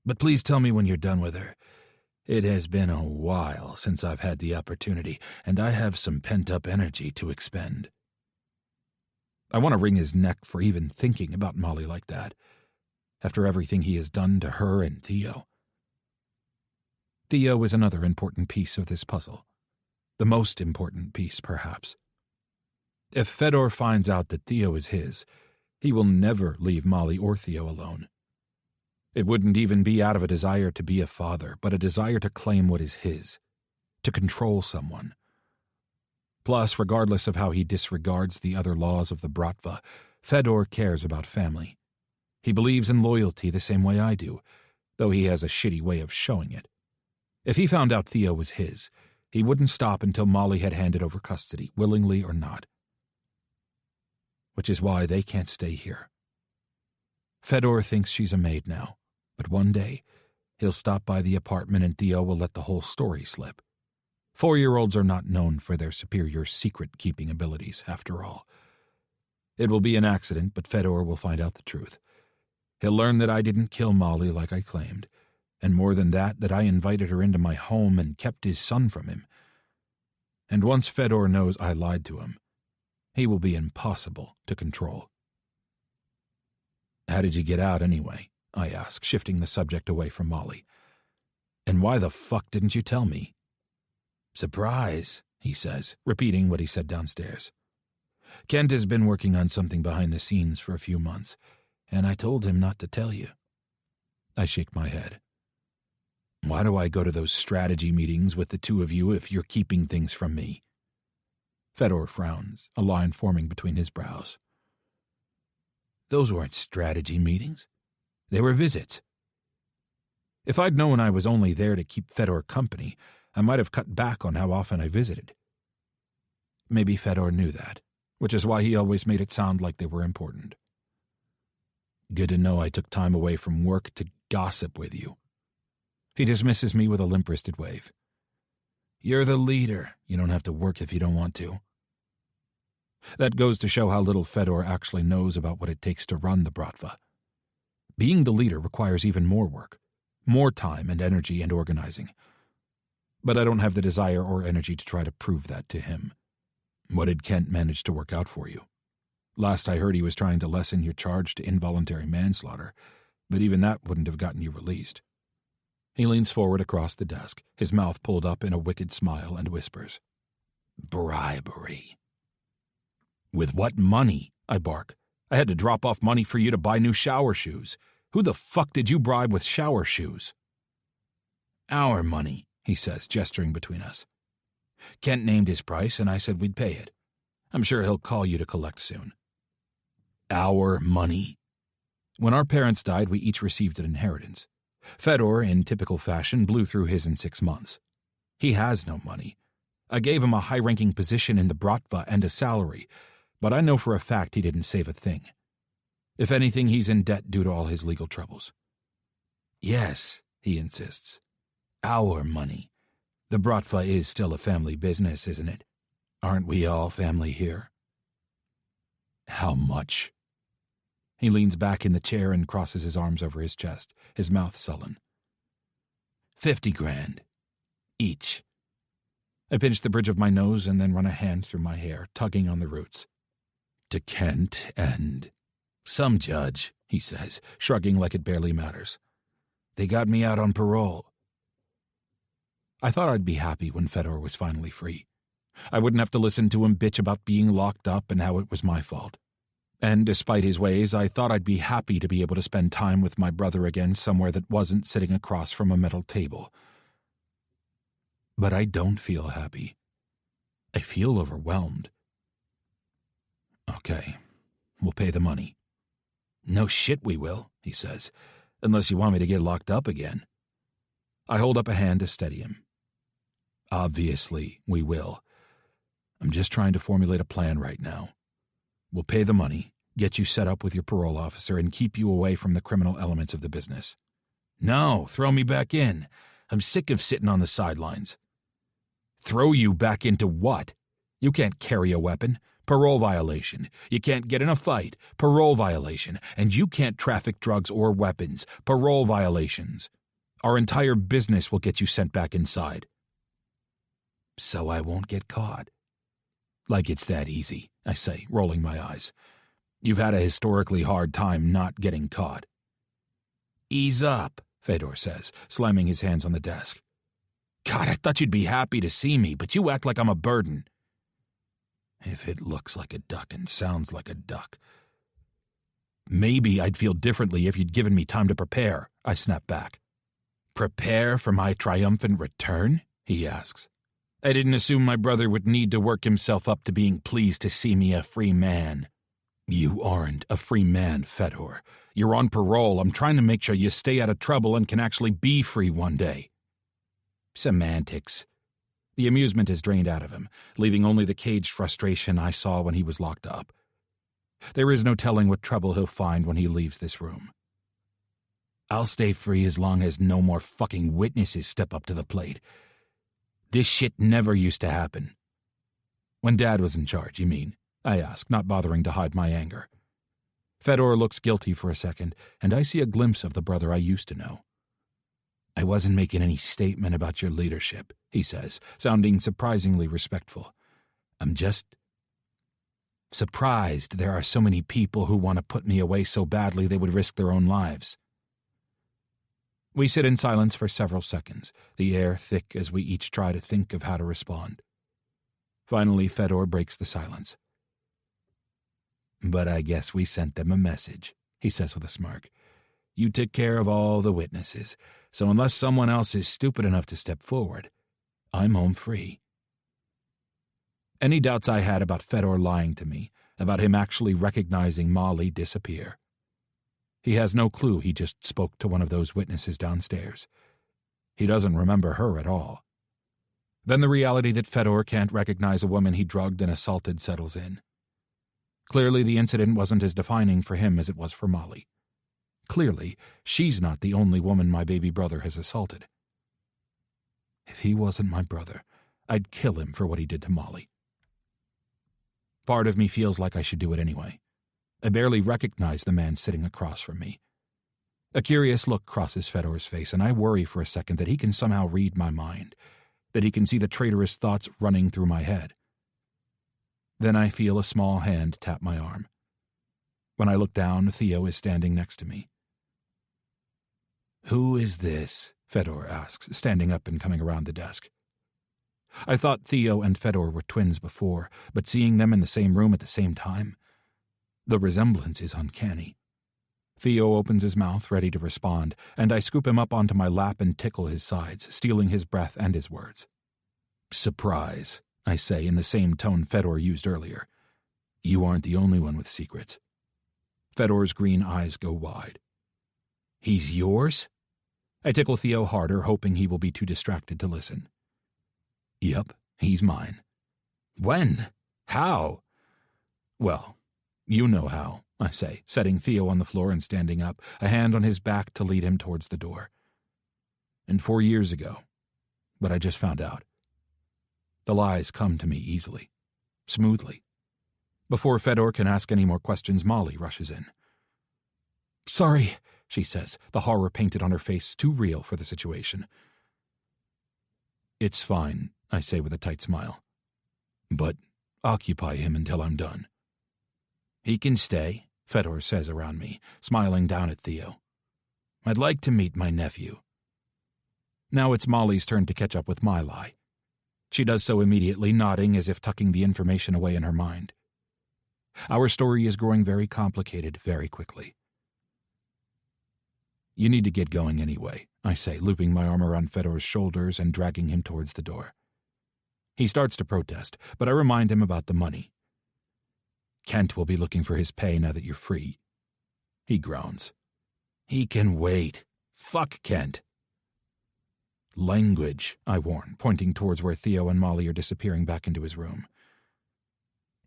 But please tell me when you're done with her. It has been a while since I've had the opportunity, and I have some pent-up energy to expend." I want to wring his neck for even thinking about Molly like that, after everything he has done to her and Theo. Theo is another important piece of this puzzle. The most important piece, perhaps. If Fedor finds out that Theo is his, he will never leave Molly or Theo alone. It wouldn't even be out of a desire to be a father, but a desire to claim what is his, to control someone. Plus, regardless of how he disregards the other laws of the Bratva, Fedor cares about family. He believes in loyalty the same way I do, though he has a shitty way of showing it. If he found out Theo was his, he wouldn't stop until Molly had handed over custody, willingly or not. Which is why they can't stay here. Fedor thinks she's a maid now, but one day he'll stop by the apartment and Theo will let the whole story slip. 4-year-olds are not known for their superior secret-keeping abilities, after all. It will be an accident, but Fedor will find out the truth. He'll learn that I didn't kill Molly like I claimed, and more than that I invited her into my home and kept his son from him. And once Fedor knows I lied to him, he will be impossible to control. "How did you get out, anyway?" I ask, shifting the subject away from Molly. "And why the fuck didn't you tell me?" "Surprise," he says, repeating what he said downstairs. "Kent has been working on something behind the scenes for a few months, and I told him not to tell you." I shake my head. "Why do I go to those strategy meetings with the two of you if you're keeping things from me?" Fedor frowns, a line forming between his brows. "Those weren't strategy meetings. They were visits. If I'd known I was only there to keep Fedor company, I might have cut back on how often I visited. Maybe Fedor knew that, which is why he always made it sound like they were important. Good to know I took time away from work to gossip with you." He dismisses me with a limp-wristed wave. "You're the leader. You don't have to work if you don't want to." That goes to show how little Fedor actually knows about what it takes to run the Bratva. Being the leader requires even more work, more time and energy and organizing. But I don't have the desire or energy to try to prove that to him. What did Kent manage to work out for you? Last I heard he was trying to lessen your charge to involuntary manslaughter, but even that wouldn't have gotten you released. He leans forward across the desk, his mouth pulled up in a wicked smile, and whispers, "Bribery." "With what money?" I bark. "I had to drop off money for you to buy new shower shoes. Who the fuck did you bribe with shower shoes?" "Our money," he says, gesturing between us. "Kent named his price, and I said we'd pay it. I'm sure he'll call you to collect soon." "Our money?" When our parents died, we each received an inheritance. Fedor, in typical fashion, blew through his in 6 months. He has no money. I gave him a high-ranking position in the Bratva and a salary, but I know for a fact he didn't save a thing. If anything, he's in debt due to all his legal troubles. "Yes," he insists. "Our money. The Bratva is still a family business, isn't it? Aren't we all family here?" "How much?" He leans back in the chair and crosses his arms over his chest, his mouth sullen. 50 grand. Each. I pinch the bridge of my nose and then run a hand through my hair, tugging on the roots. To Kent and some judge, he says, shrugging like it barely matters. They got me out on parole. I thought I'd be happy when Fedor was finally free. I wouldn't have to listen to him bitch about being locked up and how it was my fault. And despite his ways, I thought I'd be happy to be able to spend time with my brother again somewhere that wasn't sitting across from a metal table. But I don't feel happy. I feel overwhelmed. Okay, we'll pay the money. No shit we will, he says, unless you want me to get locked up again. I hold up a hand to steady him. Obviously, we will. I'm just trying to formulate a plan right now. We'll pay the money, get you set up with your parole officer, and keep you away from the criminal elements of the business. No, throw me back in. I'm sick of sitting on the sidelines. Throw you back into what? You can't carry a weapon. Parole violation. You can't get in a fight. Parole violation. And you can't traffic drugs or weapons. Parole violations. Our entire business will get you sent back inside. So I won't get caught. Like it's that easy, I say, rolling my eyes. You've had a historically hard time not getting caught. Ease up, Fedor says, slamming his hands on the desk. God, I thought you'd be happy to see me, but you act like I'm a burden. If it looks like a duck and sounds like a duck. Maybe I'd feel differently if you'd given me time to prepare, I snap back. Prepare for my triumphant return? He asks. I didn't assume my brother would need to work himself up to being pleased to see me a free man. You aren't a free man, Fedor. You're on parole. I'm trying to make sure you stay out of trouble and can actually be free one day. Semantics. The amusement is drained out of him, leaving only the caged frustration I saw when he was locked up. There is no telling what trouble he'll find when he leaves this room. I'll stay free as long as no more fucking witnesses step up to the plate. This shit never used to happen. When Dad was in charge, you mean? I ask, not bothering to hide my anger. Fedor looks guilty for a second, and I see a glimpse of the brother I used to know. I wasn't making any statement about your leadership, he says, sounding surprisingly respectful. I'm just surprised there are so many people who want to put me away so badly they would risk their own lives. We sit in silence for several seconds, the air thick as we each try to think of how to respond. Finally, Fedor breaks the silence. But I guess we sent them a message, he says with a smirk. You took care of all the witnesses, so unless someone else is stupid enough to step forward, I'm home free. Any doubts I had about Fedor lying to me, about him actually recognizing Molly disappear. He has no clue he just spoke to one of those witnesses downstairs. He doesn't remember her at all. Then the reality that Fedor can't recognize a woman he drugged and assaulted settles in. Clearly the incident wasn't as defining for him as it was for Molly. Clearly, she's not the only woman my baby brother has assaulted. If he wasn't my brother, I'd kill him for what he did to Molly. Part of me feels like I should do it anyway. I barely recognize the man sitting across from me. A curious look crosses Fedor's face, and I worry for a second that he can somehow read my mind, that he can see the traitorous thoughts running through my head. Then I feel a small hand tap my arm. When I look down, Theo is standing next to me. Who is this? Fedor asks, standing up and coming around the desk. I thought Theo and Fedor were twins before, but seeing them in the same room at the same time, the resemblance is uncanny. Theo opens his mouth, ready to respond, and I scoop him up onto my lap and tickle his sides, stealing his breath and his words. Surprise, I say in the same tone Fedor used earlier. You aren't the only one with secrets. Fedor's green eyes go wide. He's yours? I tickle Theo harder, hoping he will be too distracted to listen. Yep, he's mine. When? How? Well, you know how, I say, setting Theo on the floor and standing up, a hand on his back to lead him towards the door. And 4 years ago, but I just found out. The lies come to me easily, smoothly. Before Fedor can ask any more questions, Molly rushes in. Sorry, she says, the horror painted on her face too real for the situation. It's fine, I say with a tight smile. But occupy him until I'm done. He can stay, Fedor says around me, smiling down at Theo. I'd like to meet my nephew. Now it's Molly's turn to catch up with my lie. She does so immediately, nodding as if tucking the information away in her mind. Our story is growing very complicated very quickly. You need to get going anyway, I say, looping my arm around Fedor's shoulders and dragging him towards the door. He starts to protest, but I remind him about the money. Kent will be looking for his pay now that you're free. He groans. He can wait. Fuck Kent. Language, I warn, pointing towards where Theo and Molly are disappearing back into his room.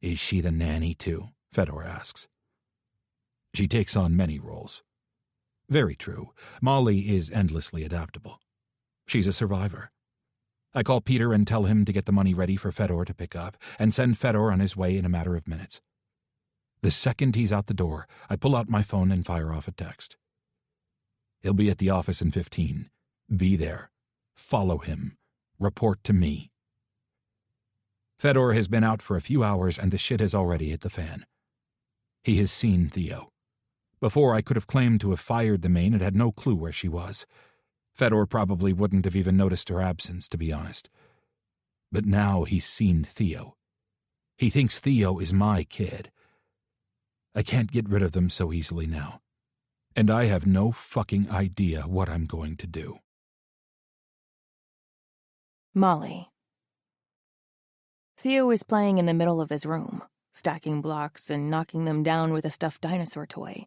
Is she the nanny, too? Fedor asks. She takes on many roles. Very true. Molly is endlessly adaptable. She's a survivor. I call Peter and tell him to get the money ready for Fedor to pick up, and send Fedor on his way in a matter of minutes. The second he's out the door, I pull out my phone and fire off a text. He'll be at the office in 15. Be there. Follow him. Report to me. Fedor has been out for a few hours and the shit has already hit the fan. He has seen Theo. Before, I could have claimed to have fired the maid and had no clue where she was. Fedor probably wouldn't have even noticed her absence, to be honest. But now he's seen Theo. He thinks Theo is my kid. I can't get rid of them so easily now. And I have no fucking idea what I'm going to do. Molly. Theo is playing in the middle of his room, stacking blocks and knocking them down with a stuffed dinosaur toy,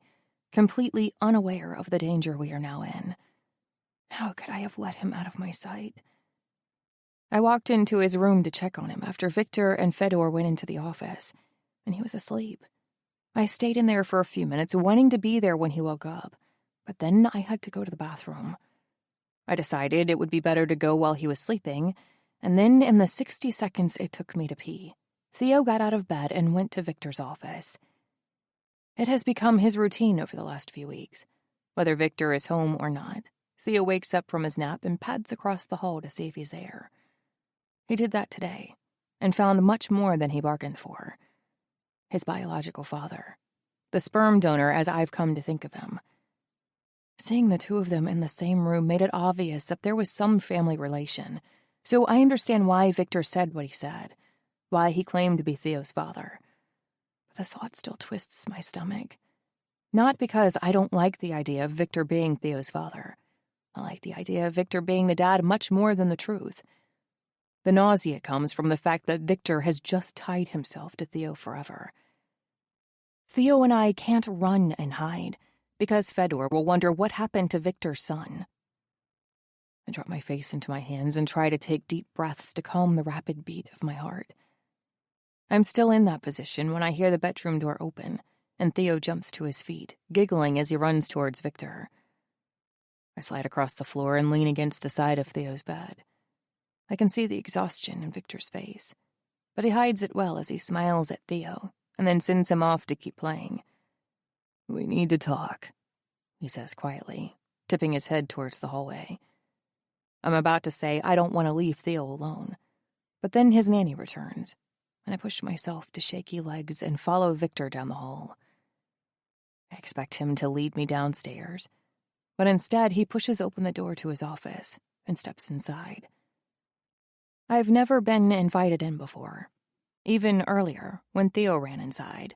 completely unaware of the danger we are now in. How could I have let him out of my sight? I walked into his room to check on him after Viktor and Fedor went into the office, and he was asleep. I stayed in there for a few minutes, wanting to be there when he woke up, but then I had to go to the bathroom. I decided it would be better to go while he was sleeping, and then in the 60 seconds it took me to pee, Theo got out of bed and went to Viktor's office. It has become his routine over the last few weeks. Whether Viktor is home or not, Theo wakes up from his nap and pads across the hall to see if he's there. He did that today, and found much more than he bargained for. His biological father. The sperm donor, as I've come to think of him. Seeing the two of them in the same room made it obvious that there was some family relation, so I understand why Viktor said what he said, why he claimed to be Theo's father. But the thought still twists my stomach. Not because I don't like the idea of Viktor being Theo's father. I like the idea of Viktor being the dad much more than the truth. The nausea comes from the fact that Viktor has just tied himself to Theo forever. Theo and I can't run and hide, because Fedor will wonder what happened to Viktor's son. I drop my face into my hands and try to take deep breaths to calm the rapid beat of my heart. I'm still in that position when I hear the bedroom door open, and Theo jumps to his feet, giggling as he runs towards Viktor. I slide across the floor and lean against the side of Theo's bed. I can see the exhaustion in Viktor's face, but he hides it well as he smiles at Theo, and then sends him off to keep playing. "We need to talk," he says quietly, tipping his head towards the hallway. I'm about to say I don't want to leave Theo alone, but then his nanny returns, and I push myself to shaky legs and follow Viktor down the hall. I expect him to lead me downstairs, but instead he pushes open the door to his office and steps inside. I've never been invited in before. Even earlier, when Theo ran inside,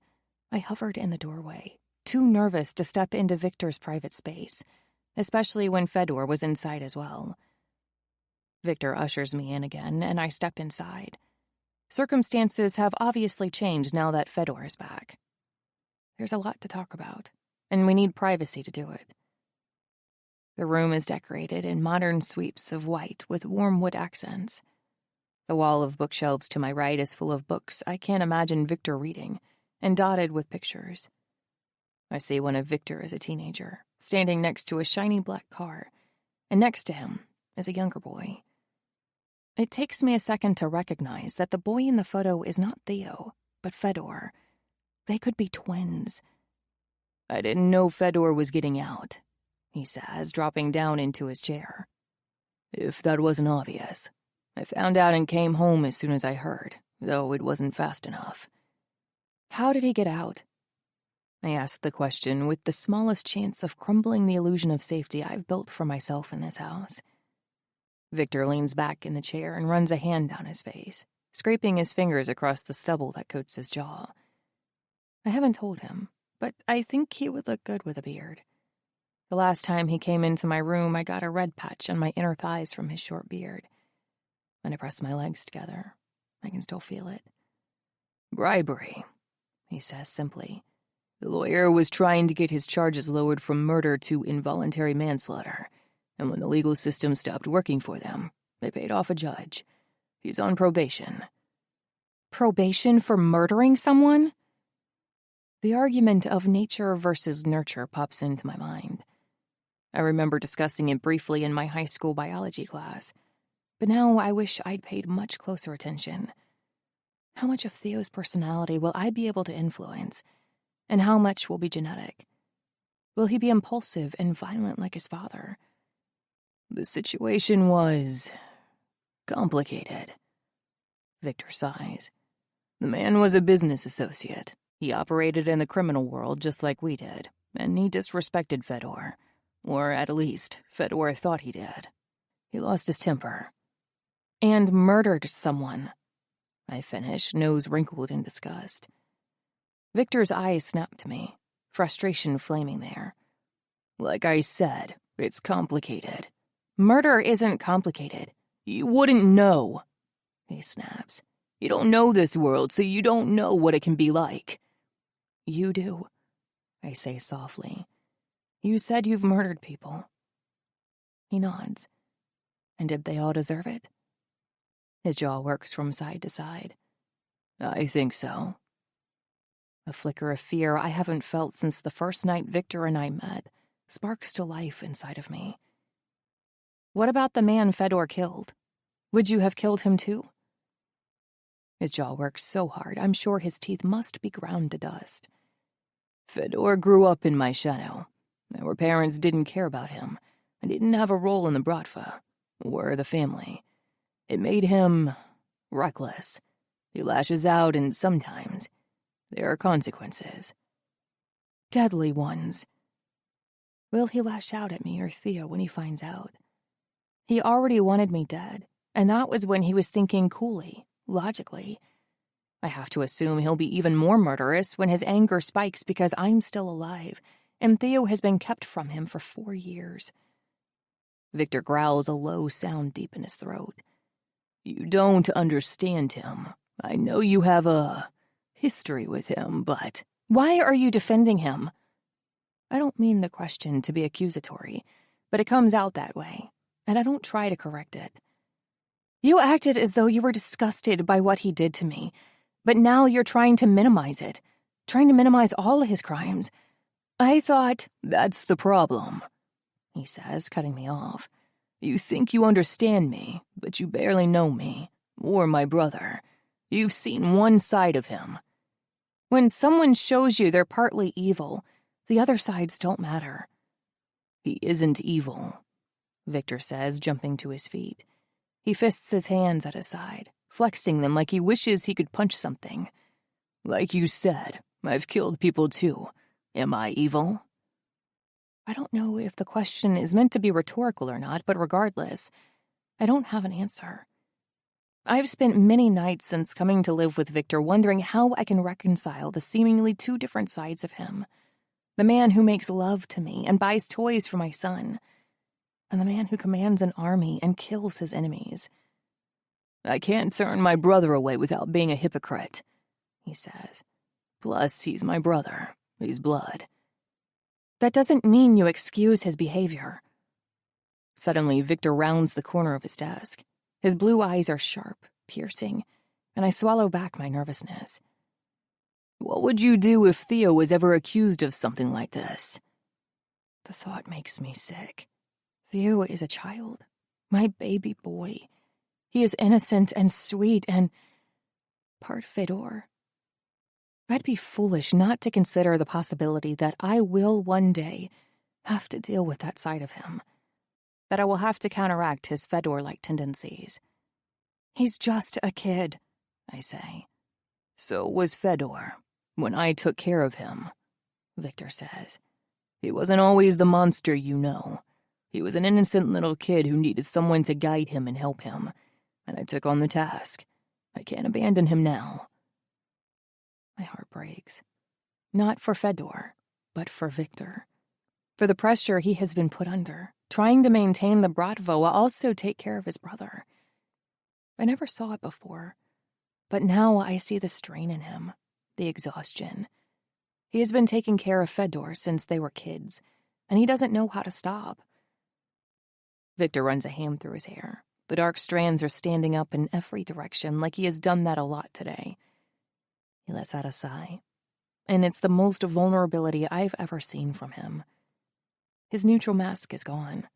I hovered in the doorway, too nervous to step into Viktor's private space, especially when Fedor was inside as well. Viktor ushers me in again, and I step inside. Circumstances have obviously changed now that Fedor is back. There's a lot to talk about, and we need privacy to do it. The room is decorated in modern sweeps of white with warm wood accents. The wall of bookshelves to my right is full of books I can't imagine Viktor reading, and dotted with pictures. I see one of Viktor as a teenager, standing next to a shiny black car, and next to him is a younger boy. It takes me a second to recognize that the boy in the photo is not Theo, but Fedor. They could be twins. "I didn't know Fedor was getting out," he says, dropping down into his chair. "If that wasn't obvious." I found out and came home as soon as I heard, though it wasn't fast enough. How did he get out? I asked the question with the smallest chance of crumbling the illusion of safety I've built for myself in this house. Viktor leans back in the chair and runs a hand down his face, scraping his fingers across the stubble that coats his jaw. I haven't told him, but I think he would look good with a beard. The last time he came into my room, I got a red patch on my inner thighs from his short beard. When I press my legs together, I can still feel it. Bribery, he says simply. The lawyer was trying to get his charges lowered from murder to involuntary manslaughter, and when the legal system stopped working for them, they paid off a judge. He's on probation. Probation for murdering someone? The argument of nature versus nurture pops into my mind. I remember discussing it briefly in my high school biology class, but now I wish I'd paid much closer attention. How much of Theo's personality will I be able to influence, and how much will be genetic? Will he be impulsive and violent like his father? The situation was complicated. Viktor sighs. The man was a business associate. He operated in the criminal world just like we did, and he disrespected Fedor. Or at least, Fedor thought he did. He lost his temper. And murdered someone. I finish, nose wrinkled in disgust. Viktor's eyes snap to me, frustration flaming there. Like I said, it's complicated. Murder isn't complicated. You wouldn't know, he snaps. You don't know this world, so you don't know what it can be like. You do, I say softly. You said you've murdered people. He nods. And did they all deserve it? His jaw works from side to side. I think so. A flicker of fear I haven't felt since the first night Viktor and I met sparks to life inside of me. What about the man Fedor killed? Would you have killed him too? His jaw works so hard, I'm sure his teeth must be ground to dust. Fedor grew up in my shadow. Our parents didn't care about him. I didn't have a role in the Bratva, or the family. It made him reckless. He lashes out, and sometimes there are consequences. Deadly ones. Will he lash out at me or Theo when he finds out? He already wanted me dead, and that was when he was thinking coolly, logically. I have to assume he'll be even more murderous when his anger spikes because I'm still alive, and Theo has been kept from him for 4 years. Viktor growls a low sound deep in his throat. You don't understand him. I know you have a history with him, but... Why are you defending him? I don't mean the question to be accusatory, but it comes out that way, and I don't try to correct it. You acted as though you were disgusted by what he did to me, but now you're trying to minimize it, trying to minimize all of his crimes. I thought... That's the problem, he says, cutting me off. You think you understand me, but you barely know me, or my brother. You've seen one side of him. When someone shows you they're partly evil, the other sides don't matter. He isn't evil, Viktor says, jumping to his feet. He fists his hands at his side, flexing them like he wishes he could punch something. Like you said, I've killed people too. Am I evil? I don't know if the question is meant to be rhetorical or not, but regardless, I don't have an answer. I've spent many nights since coming to live with Viktor wondering how I can reconcile the seemingly two different sides of him. The man who makes love to me and buys toys for my son, and the man who commands an army and kills his enemies. I can't turn my brother away without being a hypocrite, he says. Plus, he's my brother. He's blood. That doesn't mean you excuse his behavior. Suddenly, Viktor rounds the corner of his desk. His blue eyes are sharp, piercing, and I swallow back my nervousness. What would you do if Theo was ever accused of something like this? The thought makes me sick. Theo is a child, my baby boy. He is innocent and sweet and part Fedor. I'd be foolish not to consider the possibility that I will one day have to deal with that side of him, that I will have to counteract his Fedor-like tendencies. He's just a kid, I say. So was Fedor, when I took care of him, Viktor says. He wasn't always the monster you know. He was an innocent little kid who needed someone to guide him and help him, and I took on the task. I can't abandon him now. My heart breaks. Not for Fedor, but for Viktor. For the pressure he has been put under, trying to maintain the Bratva while also take care of his brother. I never saw it before, but now I see the strain in him, the exhaustion. He has been taking care of Fedor since they were kids, and he doesn't know how to stop. Viktor runs a hand through his hair. The dark strands are standing up in every direction, like he has done that a lot today. He lets out a sigh, and it's the most vulnerability I've ever seen from him. His neutral mask is gone,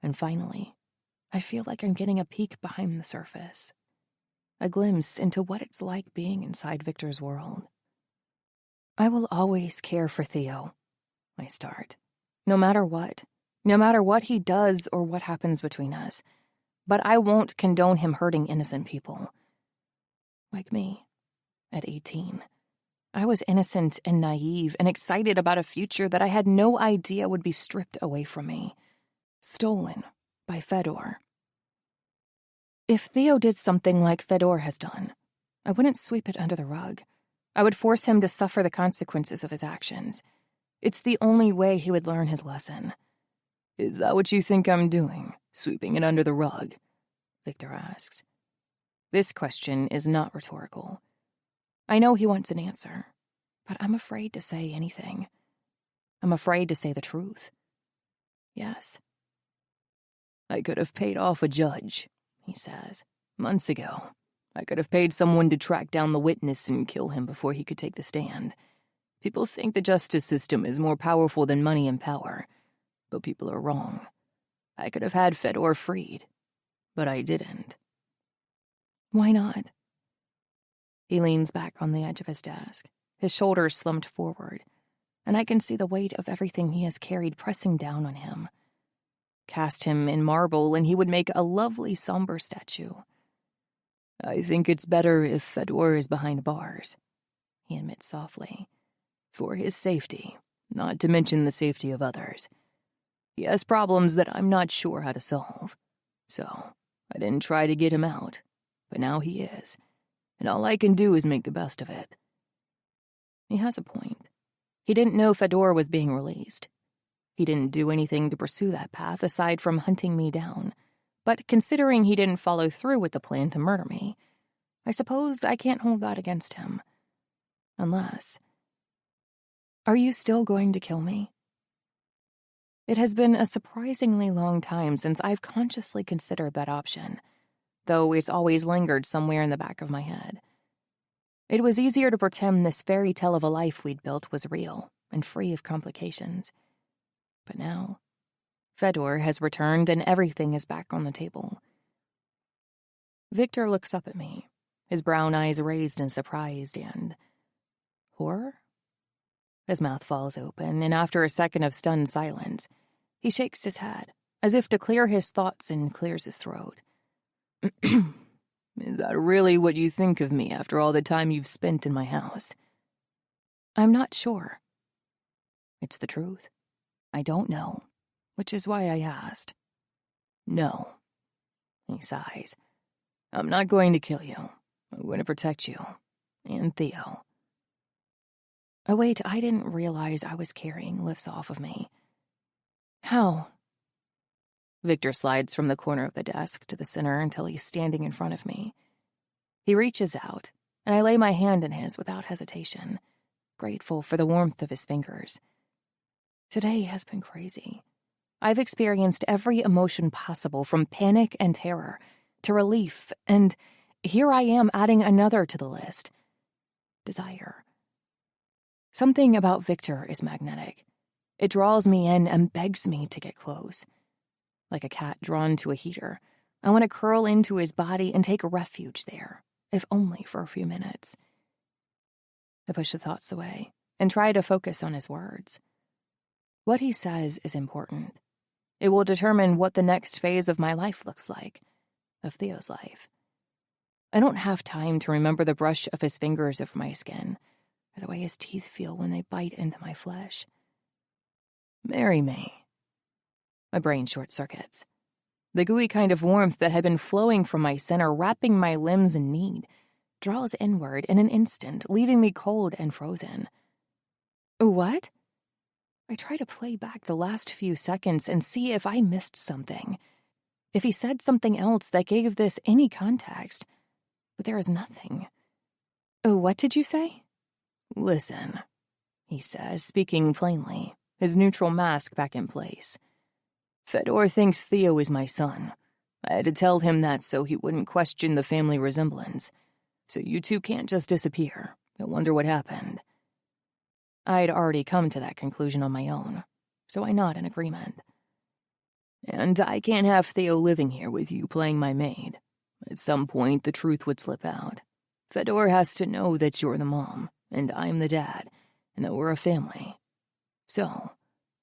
and finally, I feel like I'm getting a peek behind the surface, a glimpse into what it's like being inside Viktor's world. I will always care for Theo, I start, no matter what he does or what happens between us, but I won't condone him hurting innocent people. Like me, at 18. I was innocent and naive and excited about a future that I had no idea would be stripped away from me. Stolen by Fedor. If Theo did something like Fedor has done, I wouldn't sweep it under the rug. I would force him to suffer the consequences of his actions. It's the only way he would learn his lesson. Is that what you think I'm doing, sweeping it under the rug? Viktor asks. This question is not rhetorical. I know he wants an answer, but I'm afraid to say anything. I'm afraid to say the truth. Yes. I could have paid off a judge, he says, months ago. I could have paid someone to track down the witness and kill him before he could take the stand. People think the justice system is more powerful than money and power, but people are wrong. I could have had Fedor freed, but I didn't. Why not? He leans back on the edge of his desk, his shoulders slumped forward, and I can see the weight of everything he has carried pressing down on him. Cast him in marble and he would make a lovely somber statue. I think it's better if Fedor is behind bars, he admits softly. For his safety, not to mention the safety of others. He has problems that I'm not sure how to solve. So, I didn't try to get him out, but now he is. And all I can do is make the best of it. He has a point. He didn't know Fedor was being released. He didn't do anything to pursue that path aside from hunting me down. But considering he didn't follow through with the plan to murder me, I suppose I can't hold that against him. Unless... Are you still going to kill me? It has been a surprisingly long time since I've consciously considered that option, though it's always lingered somewhere in the back of my head. It was easier to pretend this fairy tale of a life we'd built was real and free of complications. But now, Fedor has returned and everything is back on the table. Viktor looks up at me, his brown eyes raised in surprise and horror. His mouth falls open, and after a second of stunned silence, he shakes his head, as if to clear his thoughts, and clears his throat. Is that really what you think of me after all the time you've spent in my house? I'm not sure. It's the truth. I don't know, which is why I asked. No. He sighs. I'm not going to kill you. I'm going to protect you. And Theo. A weight I didn't realize I was carrying lifts off of me. How? Viktor slides from the corner of the desk to the center until he's standing in front of me. He reaches out, and I lay my hand in his without hesitation, grateful for the warmth of his fingers. Today has been crazy. I've experienced every emotion possible, from panic and terror to relief, and here I am adding another to the list. Desire. Something about Viktor is magnetic. It draws me in and begs me to get close. Like a cat drawn to a heater, I want to curl into his body and take refuge there, if only for a few minutes. I push the thoughts away and try to focus on his words. What he says is important. It will determine what the next phase of my life looks like, of Theo's life. I don't have time to remember the brush of his fingers over my skin, or the way his teeth feel when they bite into my flesh. Marry me. My brain short-circuits. The gooey kind of warmth that had been flowing from my center, wrapping my limbs in need, draws inward in an instant, leaving me cold and frozen. What? I try to play back the last few seconds and see if I missed something. If he said something else that gave this any context. But there is nothing. What did you say? Listen, he says, speaking plainly, his neutral mask back in place. Fedor thinks Theo is my son. I had to tell him that so he wouldn't question the family resemblance. So you two can't just disappear. I wonder what happened. I'd already come to that conclusion on my own, so I nod in agreement. And I can't have Theo living here with you playing my maid. At some point, the truth would slip out. Fedor has to know that you're the mom, and I'm the dad, and that we're a family. So,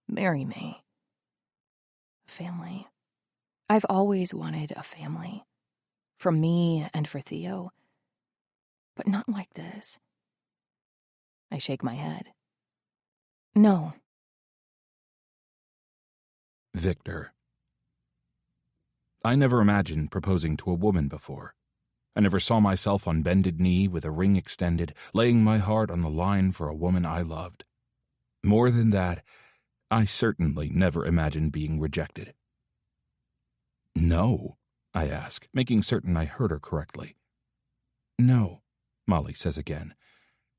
marry me. Family. I've always wanted a family. For me and for Theo. But not like this. I shake my head. No. Viktor. I never imagined proposing to a woman before. I never saw myself on bended knee with a ring extended, laying my heart on the line for a woman I loved. More than that, I certainly never imagined being rejected. No, I ask, making certain I heard her correctly. No, Molly says again.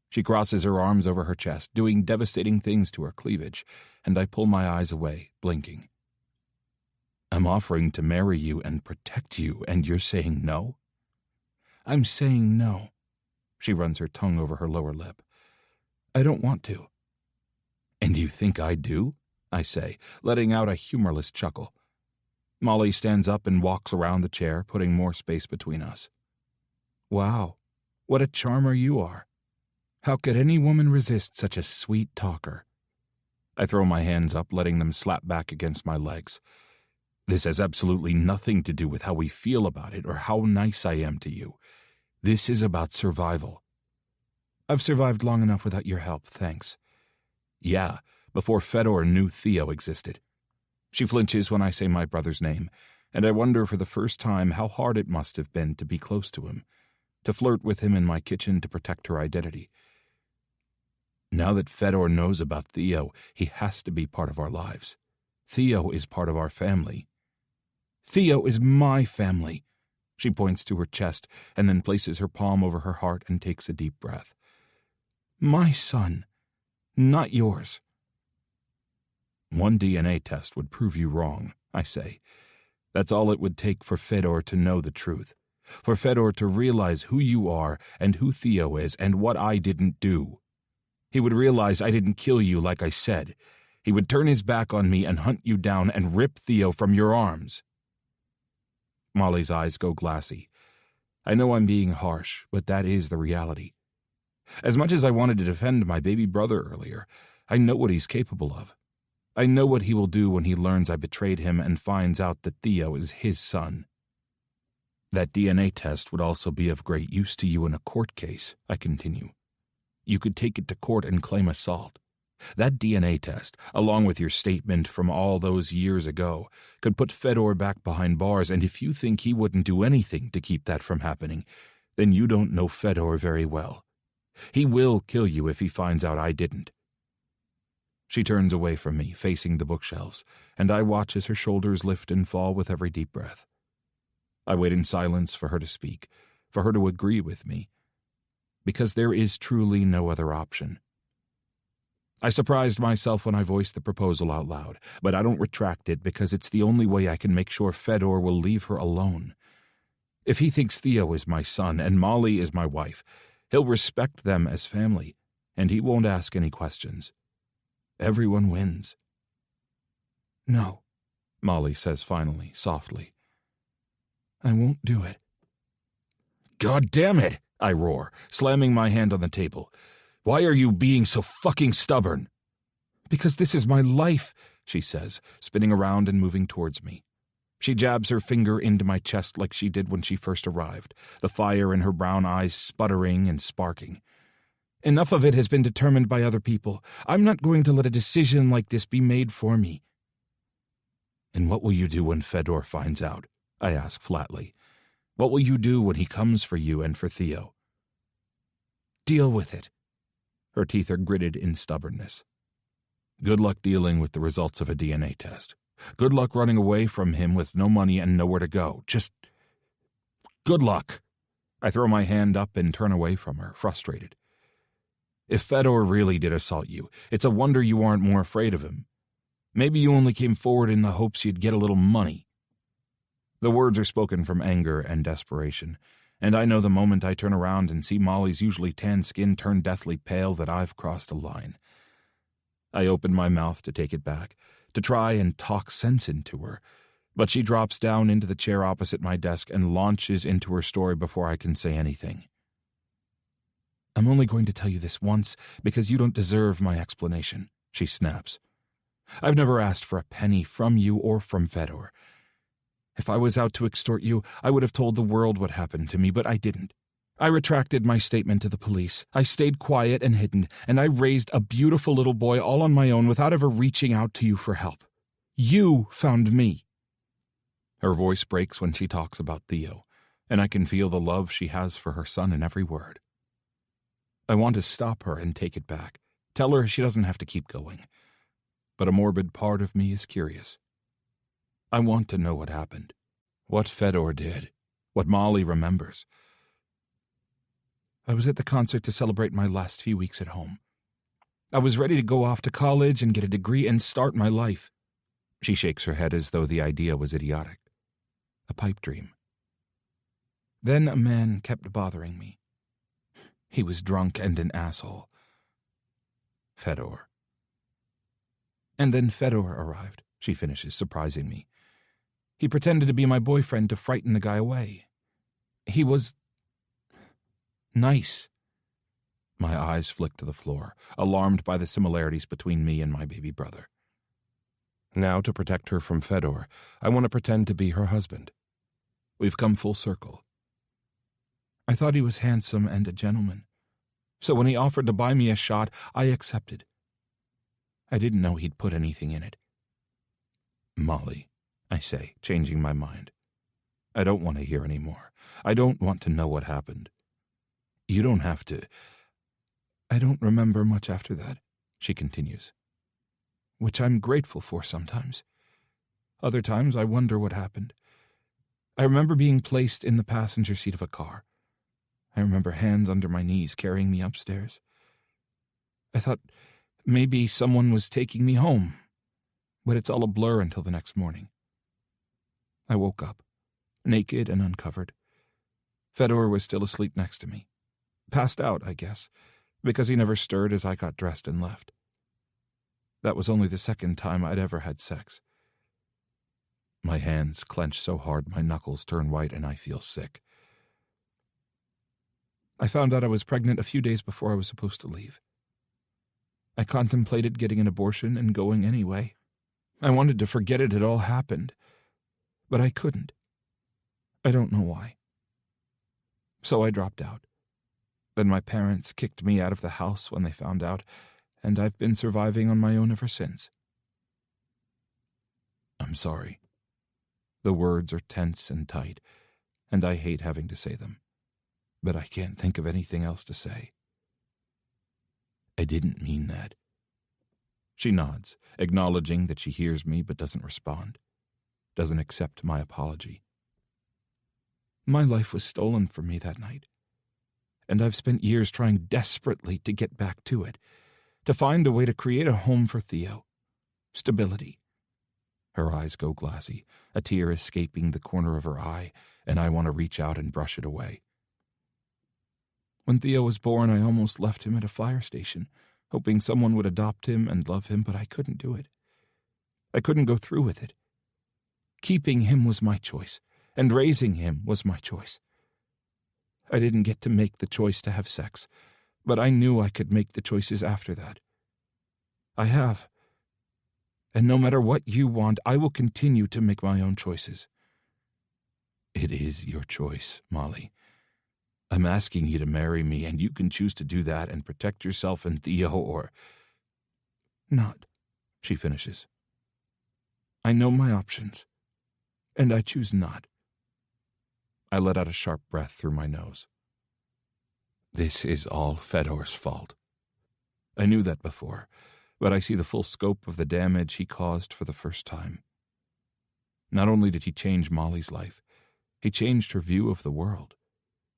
She crosses her arms over her chest, doing devastating things to her cleavage, and I pull my eyes away, blinking. I'm offering to marry you and protect you, and you're saying no? I'm saying no. She runs her tongue over her lower lip. I don't want to. And you think I do? I say, letting out a humorless chuckle. Molly stands up and walks around the chair, putting more space between us. Wow, what a charmer you are. How could any woman resist such a sweet talker? I throw my hands up, letting them slap back against my legs. This has absolutely nothing to do with how we feel about it or how nice I am to you. This is about survival. I've survived long enough without your help, thanks. Yeah, before Fedor knew Theo existed. She flinches when I say my brother's name, and I wonder for the first time how hard it must have been to be close to him, to flirt with him in my kitchen to protect her identity. Now that Fedor knows about Theo, he has to be part of our lives. Theo is part of our family. Theo is my family. She points to her chest and then places her palm over her heart and takes a deep breath. My son, not yours. One DNA test would prove you wrong, I say. That's all it would take for Fedor to know the truth, for Fedor to realize who you are and who Theo is and what I didn't do. He would realize I didn't kill you like I said. He would turn his back on me and hunt you down and rip Theo from your arms. Molly's eyes go glassy. I know I'm being harsh, but that is the reality. As much as I wanted to defend my baby brother earlier, I know what he's capable of. I know what he will do when he learns I betrayed him and finds out that Theo is his son. That DNA test would also be of great use to you in a court case, I continue. You could take it to court and claim assault. That DNA test, along with your statement from all those years ago, could put Fedor back behind bars, and if you think he wouldn't do anything to keep that from happening, then you don't know Fedor very well. He will kill you if he finds out I didn't. She turns away from me, facing the bookshelves, and I watch as her shoulders lift and fall with every deep breath. I wait in silence for her to speak, for her to agree with me, because there is truly no other option. I surprised myself when I voiced the proposal out loud, but I don't retract it because it's the only way I can make sure Fedor will leave her alone. If he thinks Theo is my son and Molly is my wife, he'll respect them as family, and he won't ask any questions. Everyone wins. No, Molly says finally, softly. I won't do it. God damn it, I roar, slamming my hand on the table. Why are you being so fucking stubborn? Because this is my life, she says, spinning around and moving towards me. She jabs her finger into my chest like she did when she first arrived, the fire in her brown eyes sputtering and sparking. Enough of it has been determined by other people. I'm not going to let a decision like this be made for me. And what will you do when Fedor finds out? I ask flatly. What will you do when he comes for you and for Theo? Deal with it. Her teeth are gritted in stubbornness. Good luck dealing with the results of a DNA test. Good luck running away from him with no money and nowhere to go. Just good luck. I throw my hand up and turn away from her, frustrated. If Fedor really did assault you, it's a wonder you aren't more afraid of him. Maybe you only came forward in the hopes you'd get a little money. The words are spoken from anger and desperation, and I know the moment I turn around and see Molly's usually tan skin turn deathly pale that I've crossed a line. I open my mouth to take it back, to try and talk sense into her, but she drops down into the chair opposite my desk and launches into her story before I can say anything. I'm only going to tell you this once because you don't deserve my explanation, she snaps. I've never asked for a penny from you or from Fedor. If I was out to extort you, I would have told the world what happened to me, but I didn't. I retracted my statement to the police. I stayed quiet and hidden, and I raised a beautiful little boy all on my own without ever reaching out to you for help. You found me. Her voice breaks when she talks about Theo, and I can feel the love she has for her son in every word. I want to stop her and take it back, tell her she doesn't have to keep going. But a morbid part of me is curious. I want to know what happened, what Fedor did, what Molly remembers. I was at the concert to celebrate my last few weeks at home. I was ready to go off to college and get a degree and start my life. She shakes her head as though the idea was idiotic. A pipe dream. Then a man kept bothering me. He was drunk and an asshole. Fedor. And then Fedor arrived, she finishes, surprising me. He pretended to be my boyfriend to frighten the guy away. He was nice. My eyes flick to the floor, alarmed by the similarities between me and my baby brother. Now, to protect her from Fedor, I want to pretend to be her husband. We've come full circle. I thought he was handsome and a gentleman. So when he offered to buy me a shot, I accepted. I didn't know he'd put anything in it. Molly, I say, changing my mind. I don't want to hear any more. I don't want to know what happened. You don't have to. I don't remember much after that, she continues. Which I'm grateful for sometimes. Other times I wonder what happened. I remember being placed in the passenger seat of a car. I remember hands under my knees carrying me upstairs. I thought maybe someone was taking me home, but it's all a blur until the next morning. I woke up, naked and uncovered. Fedor was still asleep next to me. Passed out, I guess, because he never stirred as I got dressed and left. That was only the second time I'd ever had sex. My hands clench so hard my knuckles turn white and I feel sick. I found out I was pregnant a few days before I was supposed to leave. I contemplated getting an abortion and going anyway. I wanted to forget it had all happened, but I couldn't. I don't know why. So I dropped out. Then my parents kicked me out of the house when they found out, and I've been surviving on my own ever since. I'm sorry. The words are tense and tight, and I hate having to say them. But I can't think of anything else to say. I didn't mean that. She nods, acknowledging that she hears me but doesn't respond, doesn't accept my apology. My life was stolen from me that night, and I've spent years trying desperately to get back to it, to find a way to create a home for Theo. Stability. Her eyes go glassy, a tear escaping the corner of her eye, and I want to reach out and brush it away. When Theo was born, I almost left him at a fire station, hoping someone would adopt him and love him, but I couldn't do it. I couldn't go through with it. Keeping him was my choice, and raising him was my choice. I didn't get to make the choice to have sex, but I knew I could make the choices after that. I have. And no matter what you want, I will continue to make my own choices. It is your choice, Molly. I'm asking you to marry me, and you can choose to do that and protect yourself and Theo, or not, she finishes. I know my options, and I choose not. I let out a sharp breath through my nose. This is all Fedor's fault. I knew that before, but I see the full scope of the damage he caused for the first time. Not only did he change Molly's life, he changed her view of the world.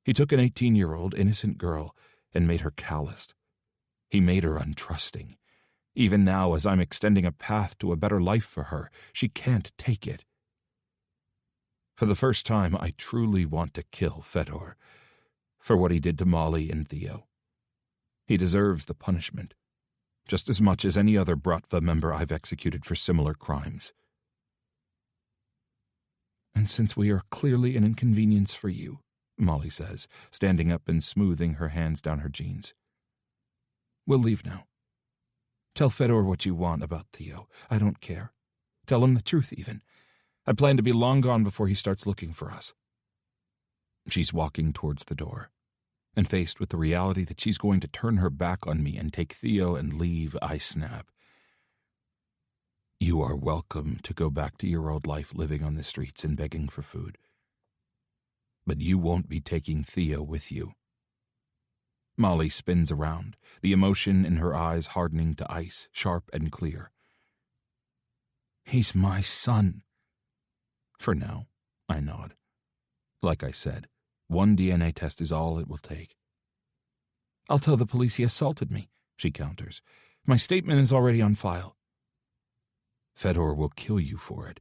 He took an 18-year-old innocent girl and made her calloused. He made her untrusting. Even now, as I'm extending a path to a better life for her, she can't take it. For the first time, I truly want to kill Fedor for what he did to Molly and Theo. He deserves the punishment, just as much as any other Bratva member I've executed for similar crimes. And since we are clearly an inconvenience for you, Molly says, standing up and smoothing her hands down her jeans, we'll leave now. Tell Fedor what you want about Theo. I don't care. Tell him the truth, even. I plan to be long gone before he starts looking for us. She's walking towards the door, and faced with the reality that she's going to turn her back on me and take Theo and leave, I snap. You are welcome to go back to your old life living on the streets and begging for food. But you won't be taking Theo with you. Molly spins around, the emotion in her eyes hardening to ice, sharp and clear. He's my son. For now, I nod. Like I said, one DNA test is all it will take. I'll tell the police he assaulted me, she counters. My statement is already on file. Fedor will kill you for it,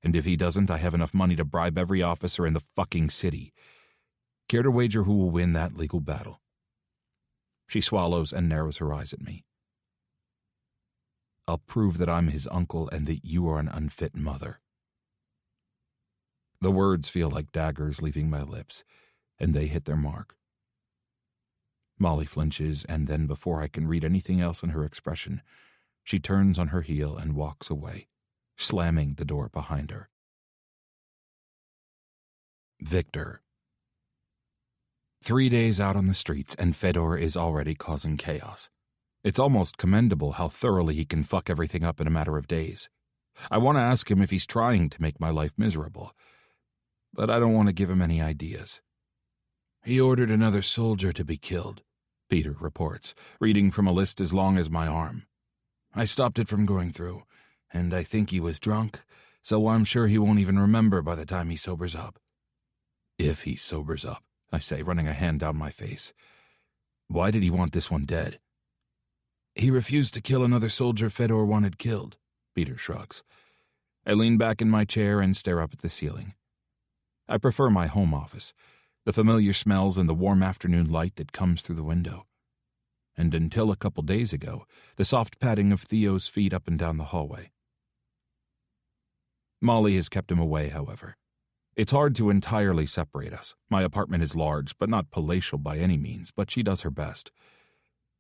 and if he doesn't, I have enough money to bribe every officer in the fucking city. Care to wager who will win that legal battle? She swallows and narrows her eyes at me. I'll prove that I'm his uncle and that you are an unfit mother. The words feel like daggers leaving my lips, and they hit their mark. Molly flinches, and then before I can read anything else in her expression, she turns on her heel and walks away, slamming the door behind her. Viktor. 3 days out on the streets, and Fedor is already causing chaos. It's almost commendable how thoroughly he can fuck everything up in a matter of days. I want to ask him if he's trying to make my life miserable, but I don't want to give him any ideas. He ordered another soldier to be killed, Peter reports, reading from a list as long as my arm. I stopped it from going through, and I think he was drunk, so I'm sure he won't even remember by the time he sobers up. If he sobers up, I say, running a hand down my face. Why did he want this one dead? He refused to kill another soldier Fedor wanted killed, Peter shrugs. I lean back in my chair and stare up at the ceiling. I prefer my home office, the familiar smells and the warm afternoon light that comes through the window. And until a couple days ago, the soft patting of Theo's feet up and down the hallway. Molly has kept him away, however. It's hard to entirely separate us. My apartment is large, but not palatial by any means, but she does her best.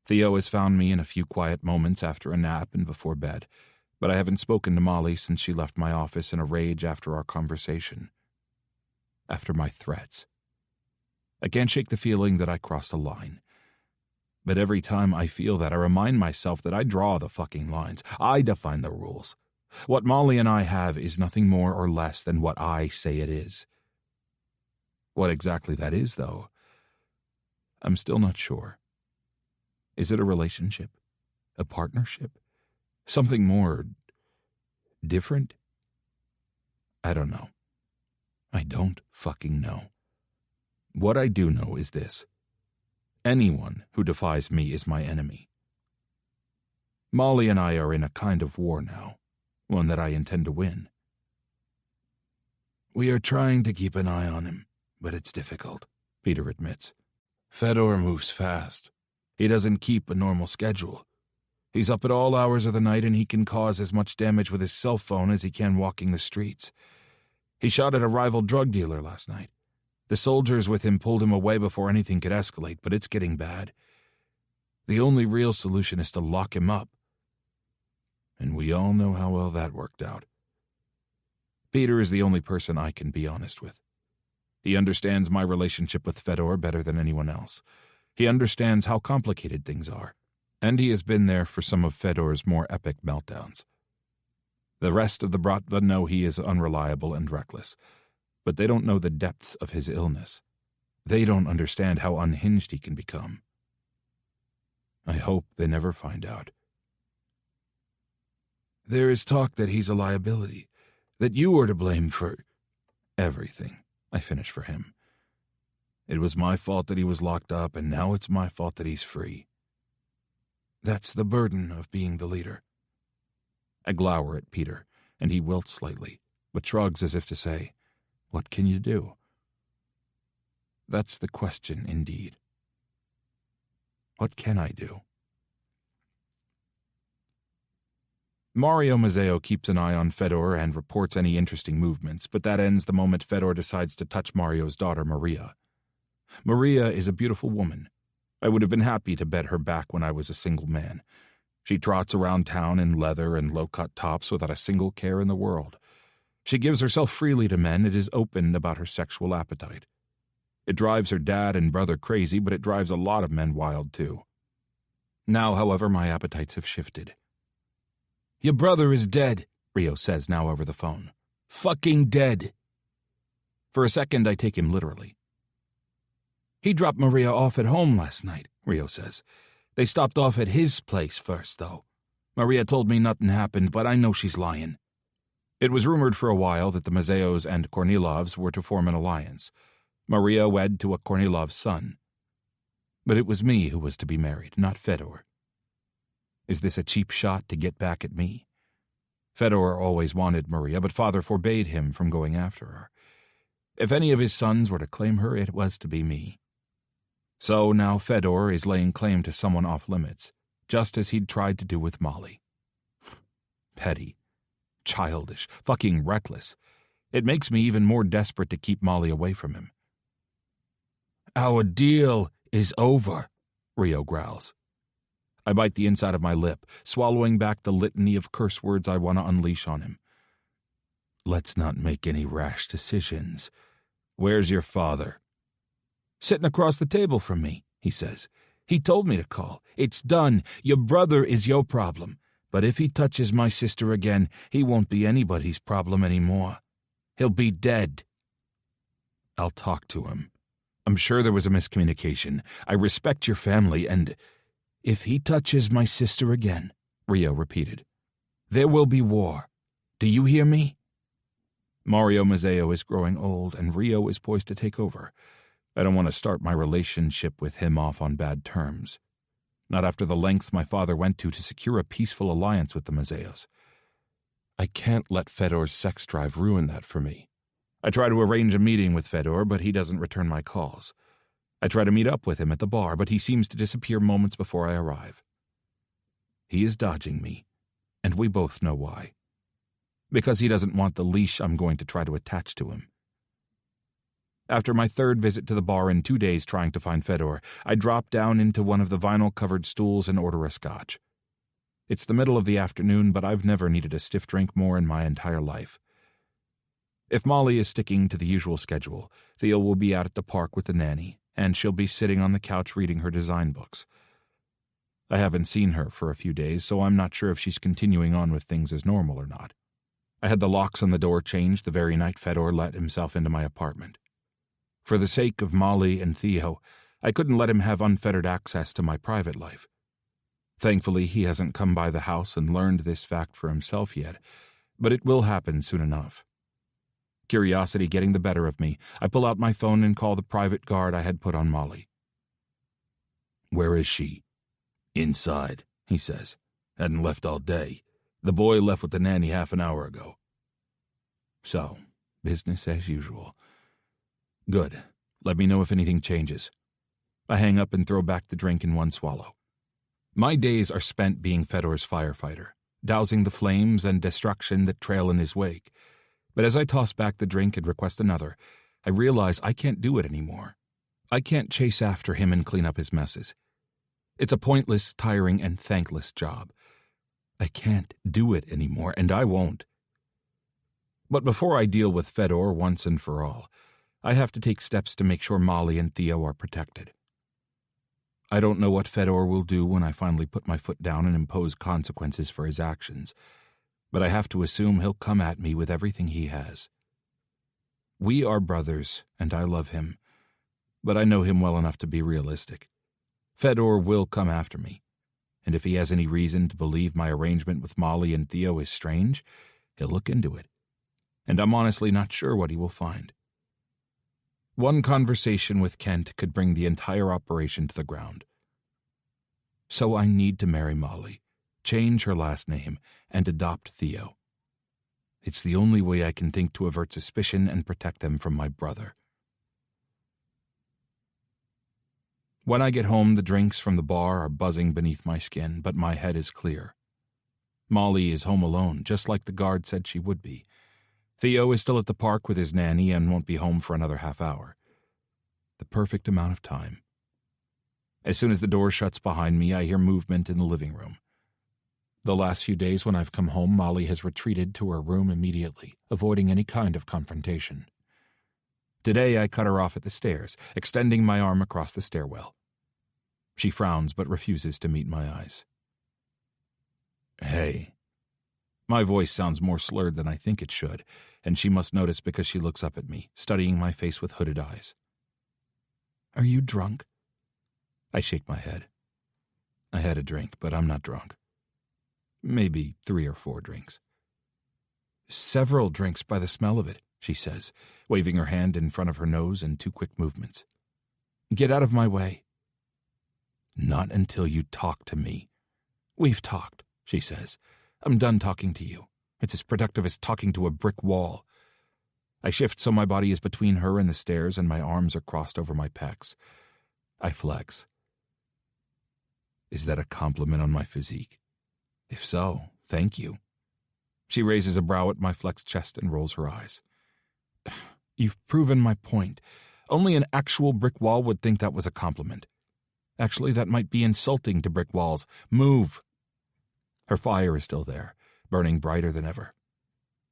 Theo has found me in a few quiet moments after a nap and before bed, but I haven't spoken to Molly since she left my office in a rage after our conversation. After my threats. I can't shake the feeling that I crossed a line. But every time I feel that, I remind myself that I draw the fucking lines. I define the rules. What Molly and I have is nothing more or less than what I say it is. What exactly that is, though, I'm still not sure. Is it a relationship? A partnership? Something more different? I don't know. I don't fucking know. What I do know is this. Anyone who defies me is my enemy. Molly and I are in a kind of war now, one that I intend to win. We are trying to keep an eye on him, but it's difficult, Peter admits. Fedor moves fast. He doesn't keep a normal schedule. He's up at all hours of the night, and he can cause as much damage with his cell phone as he can walking the streets. He shot at a rival drug dealer last night. The soldiers with him pulled him away before anything could escalate, but it's getting bad. The only real solution is to lock him up. And we all know how well that worked out. Peter is the only person I can be honest with. He understands my relationship with Fedor better than anyone else. He understands how complicated things are, and he has been there for some of Fedor's more epic meltdowns. The rest of the Bratva know he is unreliable and reckless, but they don't know the depths of his illness. They don't understand how unhinged he can become. I hope they never find out. There is talk that he's a liability, that you are to blame for everything, I finish for him. It was my fault that he was locked up, and now it's my fault that he's free. That's the burden of being the leader. I glower at Peter, and he wilts slightly, but shrugs as if to say, "What can you do?" That's the question, indeed. What can I do? Mario Mazzeo keeps an eye on Fedor and reports any interesting movements, but that ends the moment Fedor decides to touch Mario's daughter, Maria. Maria is a beautiful woman. I would have been happy to bet her back when I was a single man. She trots around town in leather and low-cut tops without a single care in the world. She gives herself freely to men and is open about her sexual appetite. It drives her dad and brother crazy, but it drives a lot of men wild, too. Now, however, my appetites have shifted. "Your brother is dead," Rio says now over the phone. "Fucking dead." For a second, I take him literally. "He dropped Maria off at home last night," Rio says. "They stopped off at his place first, though. Maria told me nothing happened, but I know she's lying." It was rumored for a while that the Mazzeos and Kornilovs were to form an alliance. Maria wed to a Kornilov son. But it was me who was to be married, not Fedor. Is this a cheap shot to get back at me? Fedor always wanted Maria, but father forbade him from going after her. If any of his sons were to claim her, it was to be me. So now Fedor is laying claim to someone off limits, just as he'd tried to do with Molly. Petty. Childish. Fucking reckless. It makes me even more desperate to keep Molly away from him. "Our deal is over," Rio growls. I bite the inside of my lip, swallowing back the litany of curse words I want to unleash on him. "Let's not make any rash decisions. Where's your father?" "Sitting across the table from me," he says. "He told me to call. It's done. Your brother is your problem. But if he touches my sister again, he won't be anybody's problem anymore. He'll be dead." I'll talk to him. I'm sure there was a miscommunication. I respect your family, and "If he touches my sister again," Rio repeated, "there will be war. Do you hear me?" Mario Mazzeo is growing old, and Rio is poised to take over. I don't want to start my relationship with him off on bad terms. Not after the lengths my father went to secure a peaceful alliance with the Mazzeos. I can't let Fedor's sex drive ruin that for me. I try to arrange a meeting with Fedor, but he doesn't return my calls. I try to meet up with him at the bar, but he seems to disappear moments before I arrive. He is dodging me, and we both know why. Because he doesn't want the leash I'm going to try to attach to him. After my third visit to the bar in 2 days trying to find Fedor, I drop down into one of the vinyl-covered stools and order a scotch. It's the middle of the afternoon, but I've never needed a stiff drink more in my entire life. If Molly is sticking to the usual schedule, Theo will be out at the park with the nanny, and she'll be sitting on the couch reading her design books. I haven't seen her for a few days, so I'm not sure if she's continuing on with things as normal or not. I had the locks on the door changed the very night Fedor let himself into my apartment. For the sake of Molly and Theo, I couldn't let him have unfettered access to my private life. Thankfully, he hasn't come by the house and learned this fact for himself yet, but it will happen soon enough. Curiosity getting the better of me, I pull out my phone and call the private guard I had put on Molly. "Where is she?" "Inside," he says. "Hadn't left all day. The boy left with the nanny half an hour ago." So, business as usual. Good. Let me know if anything changes. I hang up and throw back the drink in one swallow. My days are spent being Fedor's firefighter, dousing the flames and destruction that trail in his wake. But as I toss back the drink and request another, I realize I can't do it anymore. I can't chase after him and clean up his messes. It's a pointless, tiring, and thankless job. I can't do it anymore, and I won't. But before I deal with Fedor once and for all, I have to take steps to make sure Molly and Theo are protected. I don't know what Fedor will do when I finally put my foot down and impose consequences for his actions, but I have to assume he'll come at me with everything he has. We are brothers, and I love him, but I know him well enough to be realistic. Fedor will come after me, and if he has any reason to believe my arrangement with Molly and Theo is strange, he'll look into it, and I'm honestly not sure what he will find. One conversation with Kent could bring the entire operation to the ground. So I need to marry Molly, change her last name, and adopt Theo. It's the only way I can think to avert suspicion and protect them from my brother. When I get home, the drinks from the bar are buzzing beneath my skin, but my head is clear. Molly is home alone, just like the guard said she would be. Theo is still at the park with his nanny and won't be home for another half hour. The perfect amount of time. As soon as the door shuts behind me, I hear movement in the living room. The last few days when I've come home, Molly has retreated to her room immediately, avoiding any kind of confrontation. Today I cut her off at the stairs, extending my arm across the stairwell. She frowns but refuses to meet my eyes. Hey. My voice sounds more slurred than I think it should, and she must notice because she looks up at me, studying my face with hooded eyes. Are you drunk? I shake my head. I had a drink, but I'm not drunk. Maybe 3 or 4 drinks. Several drinks by the smell of it, she says, waving her hand in front of her nose in 2 quick movements. Get out of my way. Not until you talk to me. We've talked, she says. I'm done talking to you. It's as productive as talking to a brick wall. I shift so my body is between her and the stairs and my arms are crossed over my pecs. I flex. Is that a compliment on my physique? If so, thank you. She raises a brow at my flexed chest and rolls her eyes. You've proven my point. Only an actual brick wall would think that was a compliment. Actually, that might be insulting to brick walls. Move. Her fire is still there, burning brighter than ever.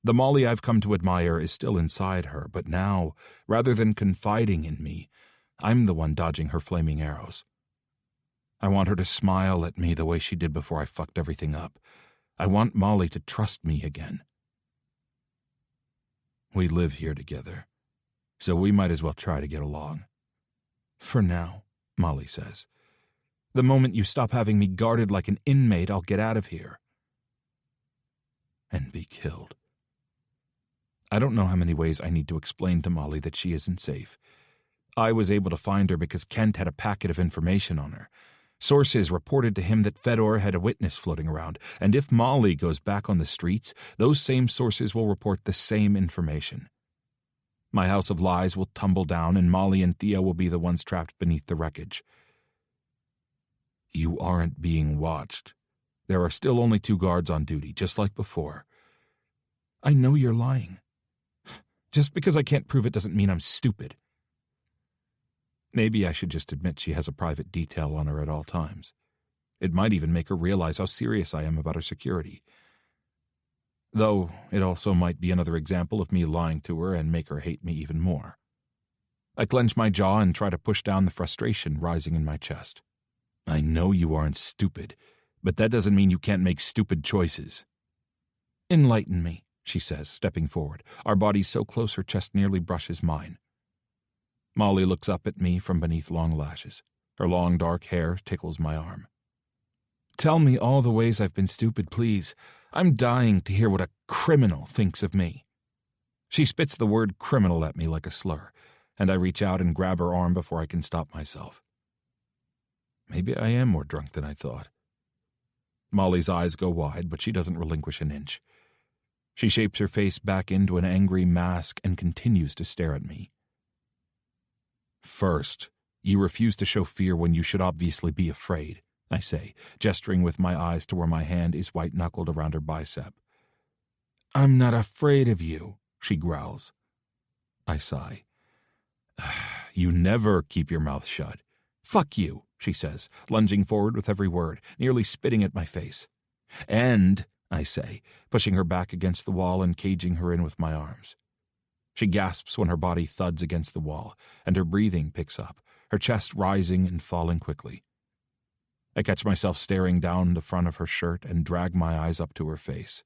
The Molly I've come to admire is still inside her, but now, rather than confiding in me, I'm the one dodging her flaming arrows. I want her to smile at me the way she did before I fucked everything up. I want Molly to trust me again. We live here together, so we might as well try to get along. For now, Molly says. The moment you stop having me guarded like an inmate, I'll get out of here. And be killed. I don't know how many ways I need to explain to Molly that she isn't safe. I was able to find her because Kent had a packet of information on her. Sources reported to him that Fedor had a witness floating around, and if Molly goes back on the streets, those same sources will report the same information. My house of lies will tumble down, and Molly and Theo will be the ones trapped beneath the wreckage. You aren't being watched. There are still only 2 guards on duty, just like before. I know you're lying. Just because I can't prove it doesn't mean I'm stupid. Maybe I should just admit she has a private detail on her at all times. It might even make her realize how serious I am about her security. Though it also might be another example of me lying to her and make her hate me even more. I clench my jaw and try to push down the frustration rising in my chest. I know you aren't stupid, but that doesn't mean you can't make stupid choices. Enlighten me, she says, stepping forward, our bodies so close her chest nearly brushes mine. Molly looks up at me from beneath long lashes. Her long dark hair tickles my arm. Tell me all the ways I've been stupid, please. I'm dying to hear what a criminal thinks of me. She spits the word criminal at me like a slur, and I reach out and grab her arm before I can stop myself. Maybe I am more drunk than I thought. Molly's eyes go wide, but she doesn't relinquish an inch. She shapes her face back into an angry mask and continues to stare at me. First, you refuse to show fear when you should obviously be afraid, I say, gesturing with my eyes to where my hand is white-knuckled around her bicep. I'm not afraid of you, she growls. I sigh. You never keep your mouth shut. Fuck you, she says, lunging forward with every word, nearly spitting at my face. And, I say, pushing her back against the wall and caging her in with my arms. She gasps when her body thuds against the wall, and her breathing picks up, her chest rising and falling quickly. I catch myself staring down the front of her shirt and drag my eyes up to her face.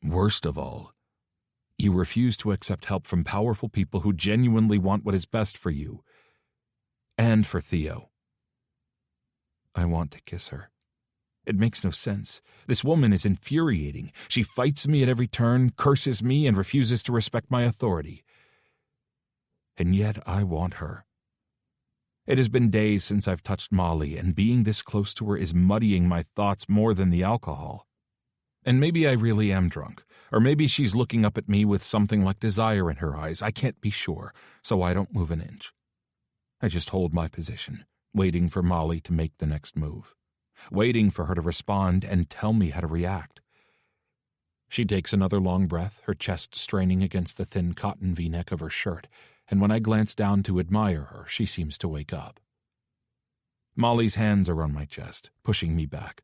Worst of all, you refuse to accept help from powerful people who genuinely want what is best for you. And for Theo. I want to kiss her. It makes no sense. This woman is infuriating. She fights me at every turn, curses me, and refuses to respect my authority. And yet I want her. It has been days since I've touched Molly, and being this close to her is muddying my thoughts more than the alcohol. And maybe I really am drunk, or maybe she's looking up at me with something like desire in her eyes. I can't be sure, so I don't move an inch. I just hold my position, waiting for Molly to make the next move, waiting for her to respond and tell me how to react. She takes another long breath, her chest straining against the thin cotton V-neck of her shirt, and when I glance down to admire her, she seems to wake up. Molly's hands are on my chest, pushing me back.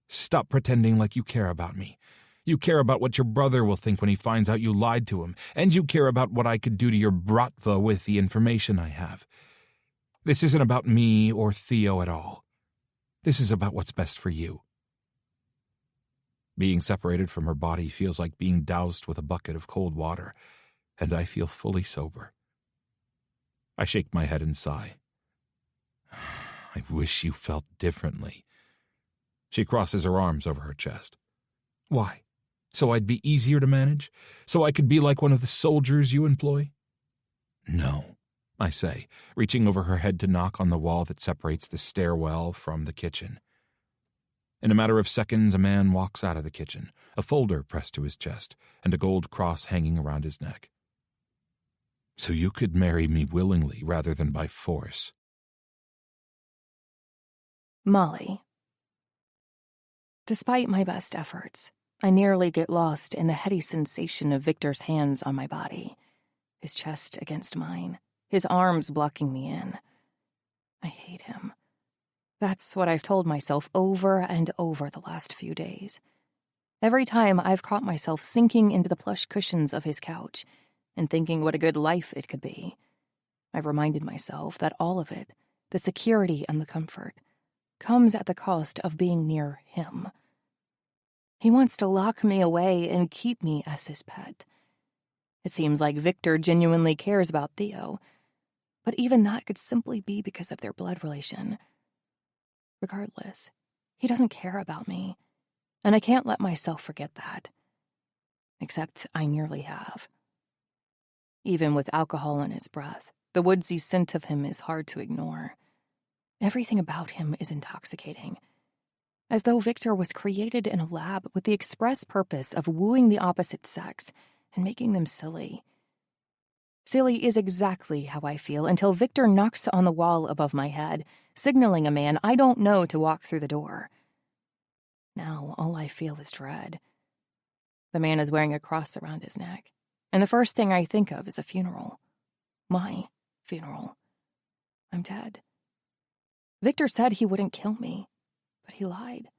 Stop pretending like you care about me. You care about what your brother will think when he finds out you lied to him, and you care about what I could do to your Bratva with the information I have. This isn't about me or Theo at all. This is about what's best for you. Being separated from her body feels like being doused with a bucket of cold water, and I feel fully sober. I shake my head and sigh. I wish you felt differently. She crosses her arms over her chest. Why? So I'd be easier to manage? So I could be like one of the soldiers you employ? No, I say, reaching over her head to knock on the wall that separates the stairwell from the kitchen. In a matter of seconds, a man walks out of the kitchen, a folder pressed to his chest, and a gold cross hanging around his neck. So you could marry me willingly rather than by force. Molly. Despite my best efforts, I nearly get lost in the heady sensation of Viktor's hands on my body, his chest against mine, his arms blocking me in. I hate him. That's what I've told myself over and over the last few days. Every time I've caught myself sinking into the plush cushions of his couch and thinking what a good life it could be. I've reminded myself that all of it, the security and the comfort, comes at the cost of being near him. He wants to lock me away and keep me as his pet. It seems like Viktor genuinely cares about Theo, but even that could simply be because of their blood relation. Regardless, he doesn't care about me, and I can't let myself forget that. Except I nearly have. Even with alcohol in his breath, the woodsy scent of him is hard to ignore. Everything about him is intoxicating, as though Viktor was created in a lab with the express purpose of wooing the opposite sex and making them silly. Silly is exactly how I feel until Viktor knocks on the wall above my head, signaling a man I don't know to walk through the door. Now all I feel is dread. The man is wearing a cross around his neck, and the first thing I think of is a funeral. My funeral. I'm dead. Viktor said he wouldn't kill me, but he lied.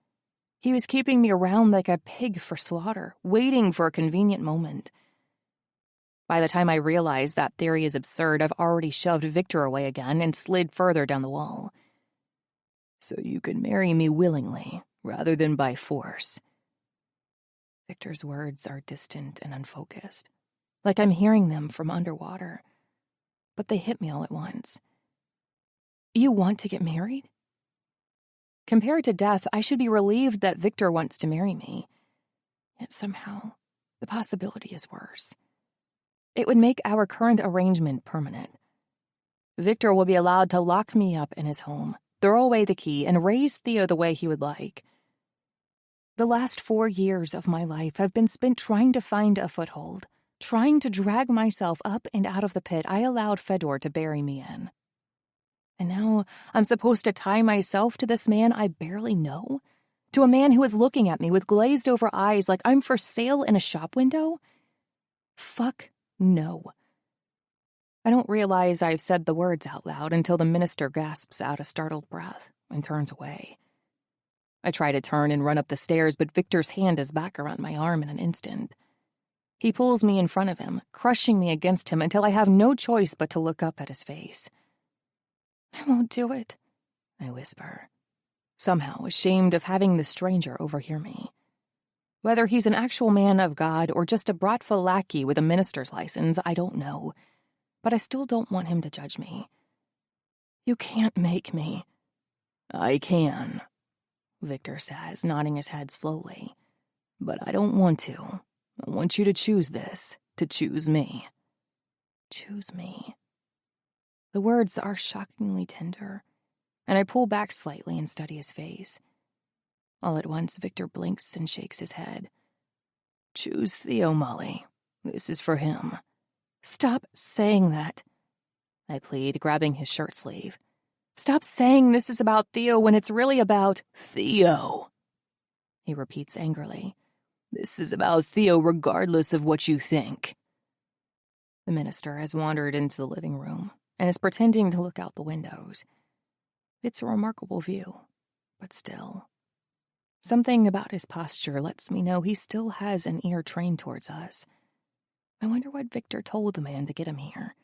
He was keeping me around like a pig for slaughter, waiting for a convenient moment. By the time I realize that theory is absurd, I've already shoved Viktor away again and slid further down the wall. So you could marry me willingly, rather than by force. Viktor's words are distant and unfocused, like I'm hearing them from underwater. But they hit me all at once. You want to get married? Compared to death, I should be relieved that Viktor wants to marry me. Yet somehow, the possibility is worse. It would make our current arrangement permanent. Viktor will be allowed to lock me up in his home, throw away the key, and raise Theo the way he would like. The last 4 years of my life have been spent trying to find a foothold, trying to drag myself up and out of the pit I allowed Fedor to bury me in. And now I'm supposed to tie myself to this man I barely know? To a man who is looking at me with glazed-over eyes like I'm for sale in a shop window? Fuck no. I don't realize I've said the words out loud until the minister gasps out a startled breath and turns away. I try to turn and run up the stairs, but Viktor's hand is back around my arm in an instant. He pulls me in front of him, crushing me against him until I have no choice but to look up at his face. "I won't do it," I whisper, somehow ashamed of having the stranger overhear me. Whether he's an actual man of God or just a Bratva lackey with a minister's license, I don't know, but I still don't want him to judge me. "You can't make me." "I can," Viktor says, nodding his head slowly. "But I don't want to. I want you to choose this, to choose me." Choose me. The words are shockingly tender, and I pull back slightly and study his face. All at once, Viktor blinks and shakes his head. "Choose Theo, Molly. This is for him." "Stop saying that," I plead, grabbing his shirt sleeve. "Stop saying this is about Theo when it's really about Theo," he repeats angrily. "This is about Theo regardless of what you think." The minister has wandered into the living room and is pretending to look out the windows. It's a remarkable view, but still. Something about his posture lets me know he still has an ear trained towards us. I wonder what Viktor told the man to get him here.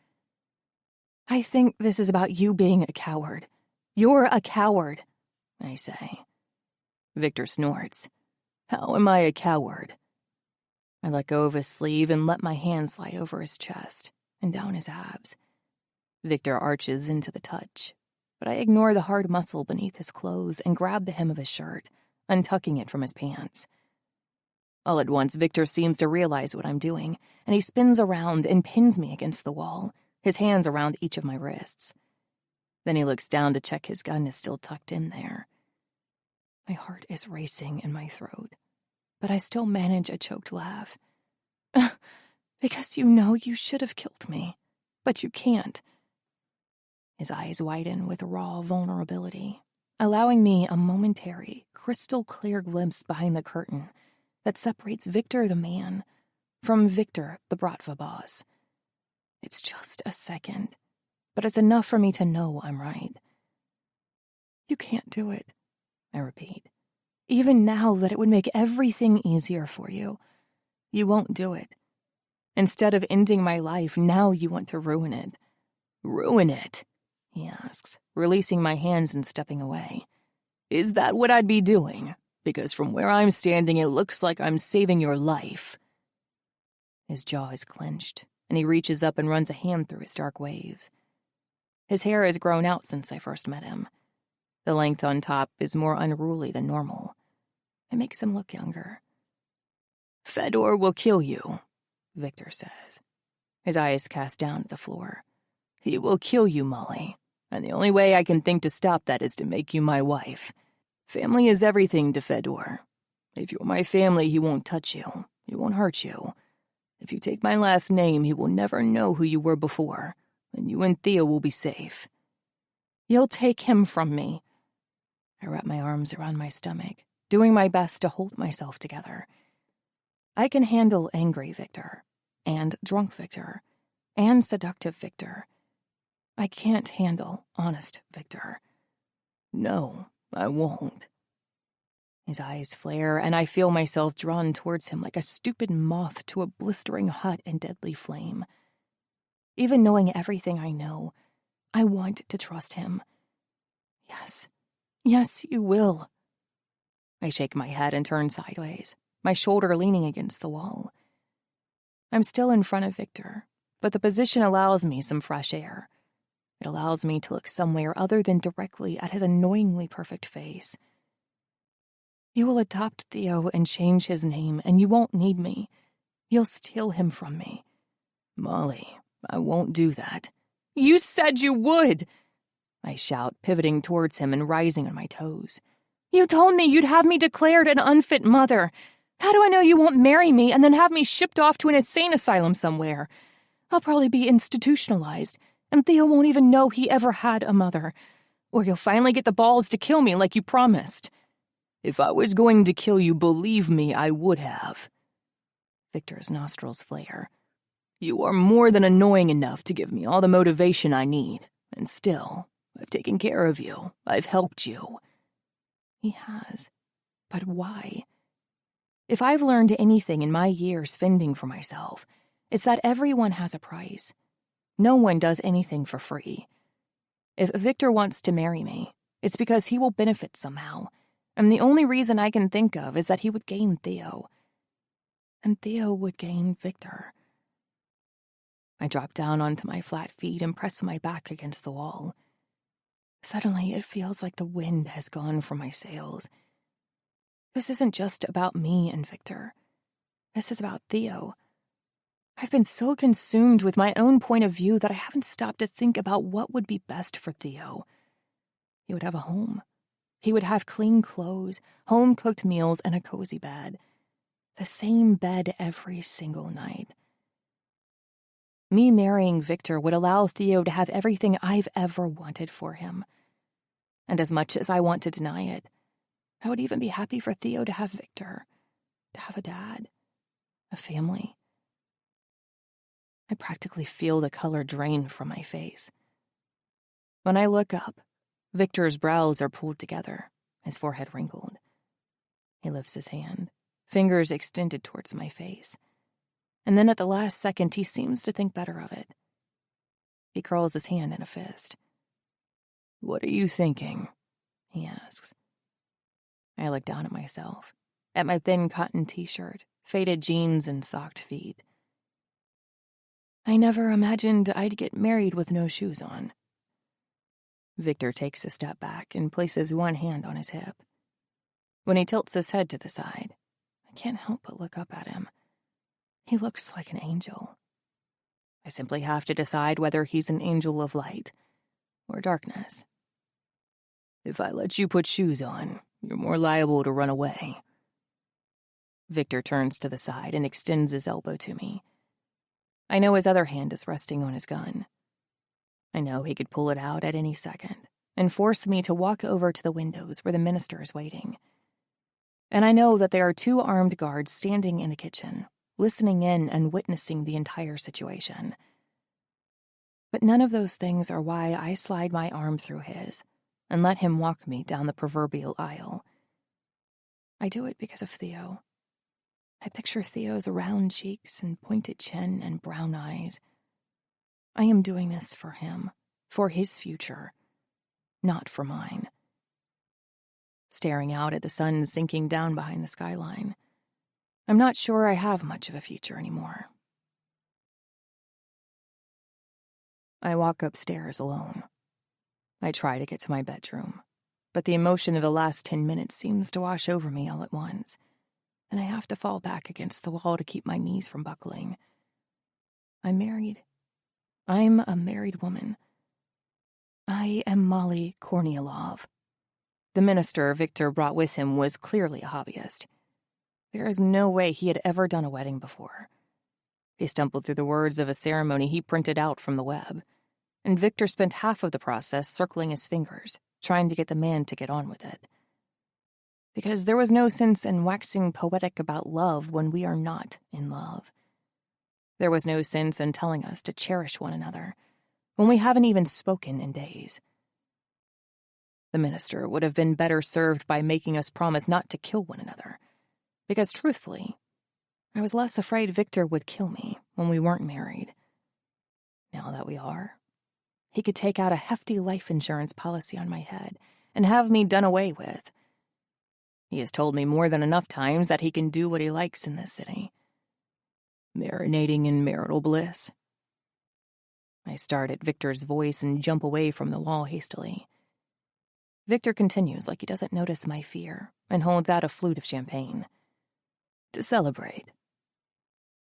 "I think this is about you being a coward. You're a coward," I say. Viktor snorts. "How am I a coward?" I let go of his sleeve and let my hand slide over his chest and down his abs. Viktor arches into the touch, but I ignore the hard muscle beneath his clothes and grab the hem of his shirt, untucking it from his pants. All at once, Viktor seems to realize what I'm doing, and he spins around and pins me against the wall, his hands around each of my wrists. Then he looks down to check his gun is still tucked in there. My heart is racing in my throat, but I still manage a choked laugh. "Because you know you should have killed me, but you can't." His eyes widen with raw vulnerability, allowing me a momentary, crystal-clear glimpse behind the curtain that separates Viktor the man from Viktor the Bratva boss. It's just a second, but it's enough for me to know I'm right. "You can't do it," I repeat. "Even now that it would make everything easier for you, you won't do it. Instead of ending my life, now you want to ruin it." "Ruin it?" he asks, releasing my hands and stepping away. "Is that what I'd be doing? Because from where I'm standing, it looks like I'm saving your life." His jaw is clenched, and he reaches up and runs a hand through his dark waves. His hair has grown out since I first met him. The length on top is more unruly than normal. It makes him look younger. "Fedor will kill you," Viktor says, his eyes cast down at the floor. "He will kill you, Molly, and the only way I can think to stop that is to make you my wife. Family is everything to Fedor. If you're my family, he won't touch you. He won't hurt you. If you take my last name, he will never know who you were before, and you and Theo will be safe." "You'll take him from me." I wrap my arms around my stomach, doing my best to hold myself together. I can handle angry Viktor, and drunk Viktor, and seductive Viktor. I can't handle honest Viktor. "No, I won't." His eyes flare, and I feel myself drawn towards him like a stupid moth to a blistering hot and deadly flame. Even knowing everything I know, I want to trust him. Yes, you will." I shake my head and turn sideways, my shoulder leaning against the wall. I'm still in front of Viktor, but the position allows me some fresh air. It allows me to look somewhere other than directly at his annoyingly perfect face. "You will adopt Theo and change his name, and you won't need me. You'll steal him from me." "Molly, I won't do that." "You said you would!" I shout, pivoting towards him and rising on my toes. "You told me you'd have me declared an unfit mother. How do I know you won't marry me and then have me shipped off to an insane asylum somewhere? I'll probably be institutionalized, and Theo won't even know he ever had a mother. Or you'll finally get the balls to kill me like you promised." "If I was going to kill you, believe me, I would have." Viktor's nostrils flare. "You are more than annoying enough to give me all the motivation I need, and still, I've taken care of you. I've helped you." He has. But why? If I've learned anything in my years fending for myself, it's that everyone has a price. No one does anything for free. If Viktor wants to marry me, it's because he will benefit somehow, and the only reason I can think of is that he would gain Theo. And Theo would gain Viktor. I drop down onto my flat feet and press my back against the wall. Suddenly, it feels like the wind has gone from my sails. This isn't just about me and Viktor. This is about Theo. I've been so consumed with my own point of view that I haven't stopped to think about what would be best for Theo. He would have a home. He would have clean clothes, home-cooked meals, and a cozy bed. The same bed every single night. Me marrying Viktor would allow Theo to have everything I've ever wanted for him. And as much as I want to deny it, I would even be happy for Theo to have Viktor, to have a dad, a family. I practically feel the color drain from my face. When I look up, Viktor's brows are pulled together, his forehead wrinkled. He lifts his hand, fingers extended towards my face. And then at the last second, he seems to think better of it. He curls his hand in a fist. "What are you thinking?" he asks. I look down at myself, at my thin cotton t-shirt, faded jeans, and socked feet. I never imagined I'd get married with no shoes on. Viktor takes a step back and places one hand on his hip. When he tilts his head to the side, I can't help but look up at him. He looks like an angel. I simply have to decide whether he's an angel of light or darkness. "If I let you put shoes on, you're more liable to run away." Viktor turns to the side and extends his elbow to me. I know his other hand is resting on his gun. I know he could pull it out at any second and force me to walk over to the windows where the minister is waiting. And I know that there are 2 armed guards standing in the kitchen, listening in and witnessing the entire situation. But none of those things are why I slide my arm through his and let him walk me down the proverbial aisle. I do it because of Theo. I picture Theo's round cheeks and pointed chin and brown eyes. I am doing this for him, for his future, not for mine. Staring out at the sun sinking down behind the skyline, I'm not sure I have much of a future anymore. I walk upstairs alone. I try to get to my bedroom, but the emotion of the last 10 minutes seems to wash over me all at once, and I have to fall back against the wall to keep my knees from buckling. I'm married. I'm a married woman. I am Molly Kornilov. The minister Viktor brought with him was clearly a hobbyist. There is no way he had ever done a wedding before. He stumbled through the words of a ceremony he printed out from the web, and Viktor spent half of the process circling his fingers, trying to get the man to get on with it. Because there was no sense in waxing poetic about love when we are not in love. There was no sense in telling us to cherish one another when we haven't even spoken in days. The minister would have been better served by making us promise not to kill one another, because truthfully, I was less afraid Viktor would kill me when we weren't married. Now that we are, he could take out a hefty life insurance policy on my head and have me done away with. He has told me more than enough times that he can do what he likes in this city. Marinating in marital bliss. I start at Viktor's voice and jump away from the wall hastily. Viktor continues like he doesn't notice my fear and holds out a flute of champagne. To celebrate.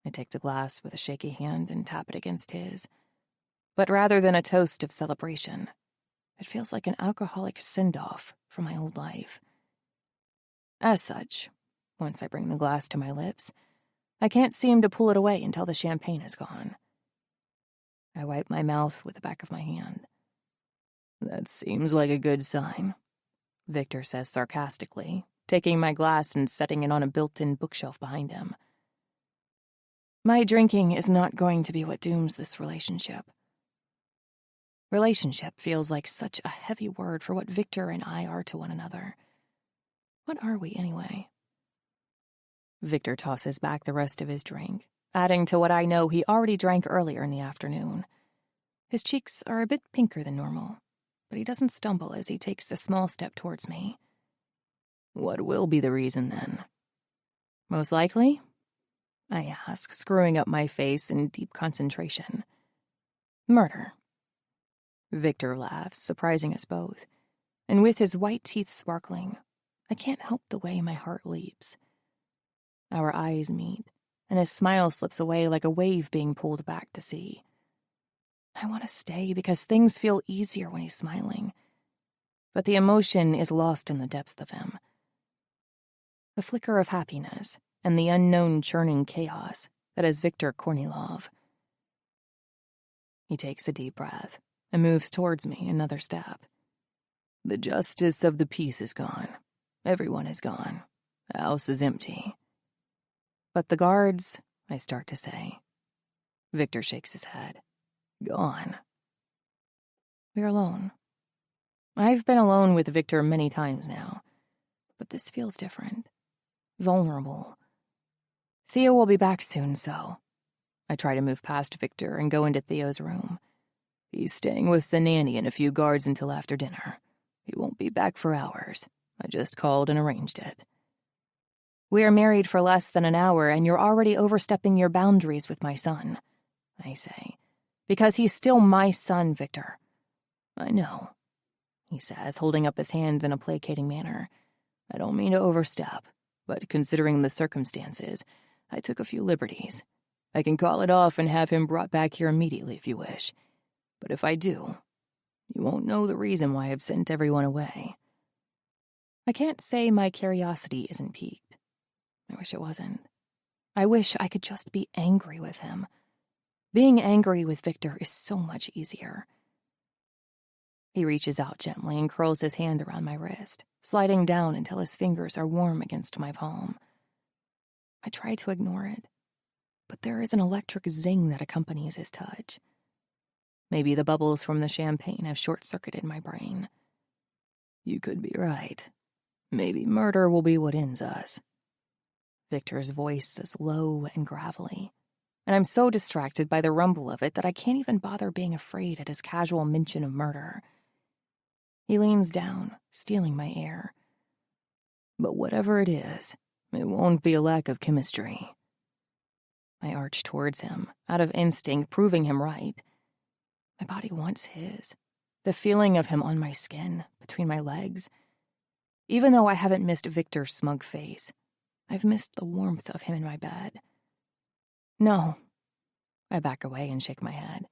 I take the glass with a shaky hand and tap it against his. But rather than a toast of celebration, it feels like an alcoholic send-off from my old life. As such, once I bring the glass to my lips, I can't seem to pull it away until the champagne is gone. I wipe my mouth with the back of my hand. That seems like a good sign, Viktor says sarcastically, taking my glass and setting it on a built-in bookshelf behind him. My drinking is not going to be what dooms this relationship. Relationship feels like such a heavy word for what Viktor and I are to one another. What are we, anyway? Viktor tosses back the rest of his drink, adding to what I know he already drank earlier in the afternoon. His cheeks are a bit pinker than normal, but he doesn't stumble as he takes a small step towards me. What will be the reason, then? Most likely? I ask, screwing up my face in deep concentration. Murder. Viktor laughs, surprising us both, and with his white teeth sparkling, I can't help the way my heart leaps. Our eyes meet, and his smile slips away like a wave being pulled back to sea. I want to stay because things feel easier when he's smiling, but the emotion is lost in the depths of him. The flicker of happiness and the unknown churning chaos that is Viktor Kornilov. He takes a deep breath and moves towards me another step. The justice of the peace is gone. Everyone is gone. The house is empty. But the guards, I start to say. Viktor shakes his head. Gone. We're alone. I've been alone with Viktor many times now, but this feels different. Vulnerable. Theo will be back soon, so I try to move past Viktor and go into Theo's room. He's staying with the nanny and a few guards until after dinner. He won't be back for hours. I just called and arranged it. We are married for less than an hour, and you're already overstepping your boundaries with my son, I say. Because he's still my son, Viktor. I know, he says, holding up his hands in a placating manner. I don't mean to overstep, but considering the circumstances, I took a few liberties. I can call it off and have him brought back here immediately if you wish. But if I do, you won't know the reason why I've sent everyone away. I can't say my curiosity isn't piqued. I wish it wasn't. I wish I could just be angry with him. Being angry with Viktor is so much easier. He reaches out gently and curls his hand around my wrist, sliding down until his fingers are warm against my palm. I try to ignore it, but there is an electric zing that accompanies his touch. Maybe the bubbles from the champagne have short-circuited my brain. You could be right. Maybe murder will be what ends us. Viktor's voice is low and gravelly, and I'm so distracted by the rumble of it that I can't even bother being afraid at his casual mention of murder. He leans down, stealing my air. But whatever it is, it won't be a lack of chemistry. I arch towards him, out of instinct, proving him right. My body wants his, the feeling of him on my skin, between my legs. Even though I haven't missed Viktor's smug face, I've missed the warmth of him in my bed. No. I back away and shake my head.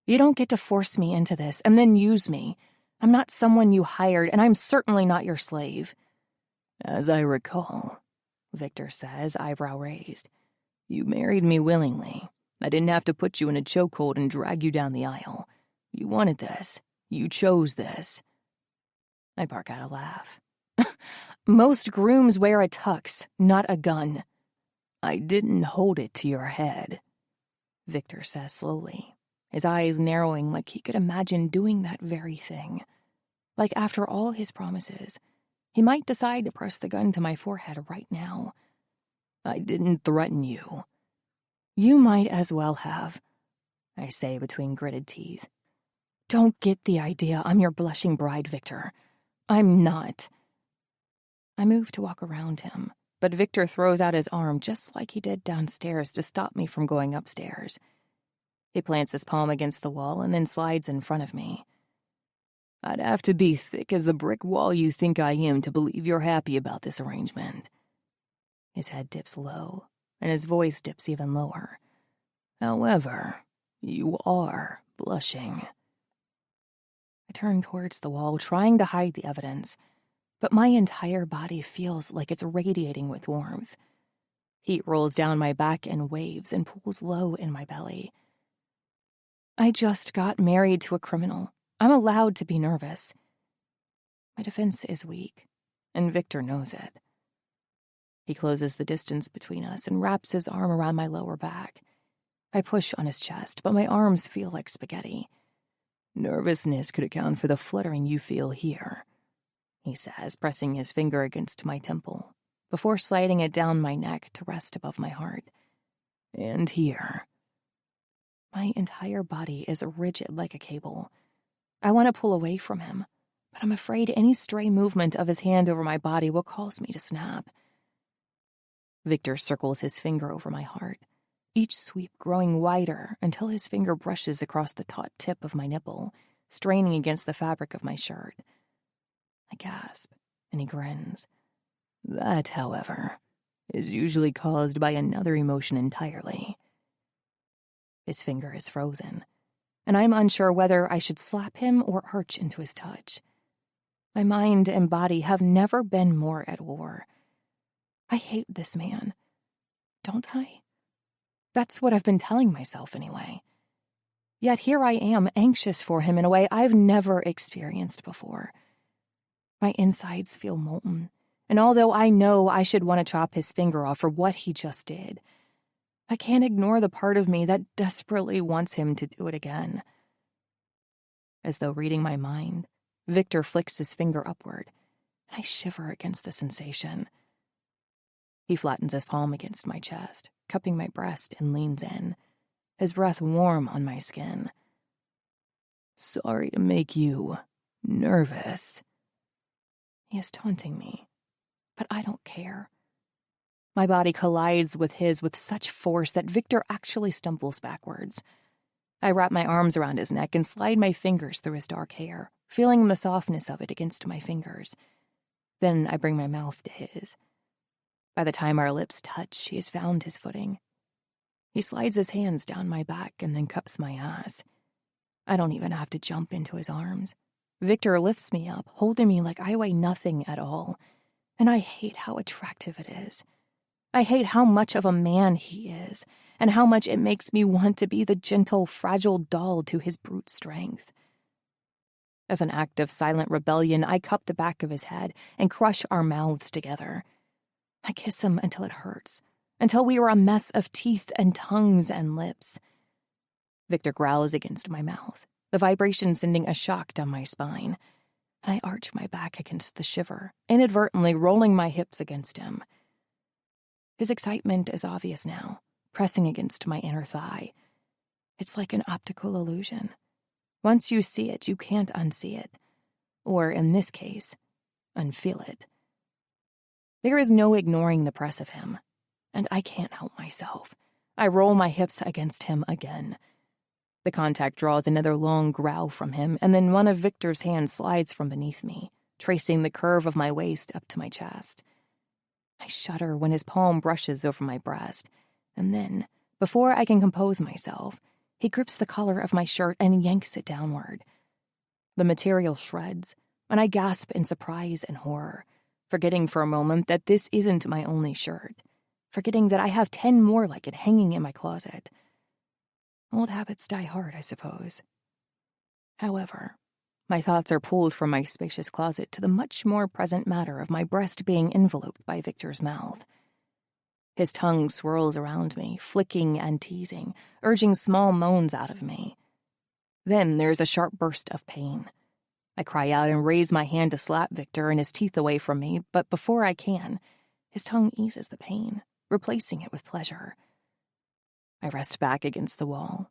You don't get to force me into this and then use me. I'm not someone you hired, and I'm certainly not your slave. As I recall, Viktor says, eyebrow raised, you married me willingly. I didn't have to put you in a chokehold and drag you down the aisle. You wanted this. You chose this. I bark out a laugh. Most grooms wear a tux, not a gun. I didn't hold it to your head, Viktor says slowly, his eyes narrowing like he could imagine doing that very thing. Like after all his promises, he might decide to press the gun to my forehead right now. I didn't threaten you. You might as well have, I say between gritted teeth. Don't get the idea I'm your blushing bride, Viktor. I'm not. I move to walk around him, but Viktor throws out his arm just like he did downstairs to stop me from going upstairs. He plants his palm against the wall and then slides in front of me. I'd have to be thick as the brick wall you think I am to believe you're happy about this arrangement. His head dips low, and his voice dips even lower. However, you are blushing. I turn towards the wall, trying to hide the evidence, but my entire body feels like it's radiating with warmth. Heat rolls down my back in waves and pools low in my belly. I just got married to a criminal. I'm allowed to be nervous. My defense is weak, and Viktor knows it. He closes the distance between us and wraps his arm around my lower back. I push on his chest, but my arms feel like spaghetti. Nervousness could account for the fluttering you feel here, he says, pressing his finger against my temple. before sliding it down my neck to rest above my heart. And here. My entire body is rigid like a cable. I want to pull away from him, but I'm afraid any stray movement of his hand over my body will cause me to snap. Viktor circles his finger over my heart, each sweep growing wider until his finger brushes across the taut tip of my nipple, straining against the fabric of my shirt. I gasp, and he grins. That, however, is usually caused by another emotion entirely. His finger is frozen, and I'm unsure whether I should slap him or arch into his touch. My mind and body have never been more at war. I hate this man. Don't I? That's what I've been telling myself anyway. Yet here I am, anxious for him in a way I've never experienced before. My insides feel molten, and although I know I should want to chop his finger off for what he just did, I can't ignore the part of me that desperately wants him to do it again. As though reading my mind, Viktor flicks his finger upward, and I shiver against the sensation. He flattens his palm against my chest, cupping my breast, and leans in, his breath warm on my skin. Sorry to make you nervous. He is taunting me, but I don't care. My body collides with his with such force that Viktor actually stumbles backwards. I wrap my arms around his neck and slide my fingers through his dark hair, feeling the softness of it against my fingers. Then I bring my mouth to his. By the time our lips touch, he has found his footing. He slides his hands down my back and then cups my ass. I don't even have to jump into his arms. Viktor lifts me up, holding me like I weigh nothing at all, and I hate how attractive it is. I hate how much of a man he is, and how much it makes me want to be the gentle, fragile doll to his brute strength. As an act of silent rebellion, I cup the back of his head and crush our mouths together. I kiss him until it hurts, until we are a mess of teeth and tongues and lips. Viktor growls against my mouth, the vibration sending a shock down my spine, and I arch my back against the shiver, inadvertently rolling my hips against him. His excitement is obvious now, pressing against my inner thigh. It's like an optical illusion. Once you see it, you can't unsee it. Or, in this case, unfeel it. There is no ignoring the press of him, and I can't help myself. I roll my hips against him again. The contact draws another long growl from him, and then one of Viktor's hands slides from beneath me, tracing the curve of my waist up to my chest. I shudder when his palm brushes over my breast, and then, before I can compose myself, he grips the collar of my shirt and yanks it downward. The material shreds, and I gasp in surprise and horror, forgetting for a moment that this isn't my only shirt, forgetting that I have 10 more like it hanging in my closet. Old habits die hard, I suppose. However, my thoughts are pulled from my spacious closet to the much more present matter of my breast being enveloped by Viktor's mouth. His tongue swirls around me, flicking and teasing, urging small moans out of me. Then there's a sharp burst of pain. I cry out and raise my hand to slap Viktor and his teeth away from me, but before I can, his tongue eases the pain, replacing it with pleasure. I rest back against the wall,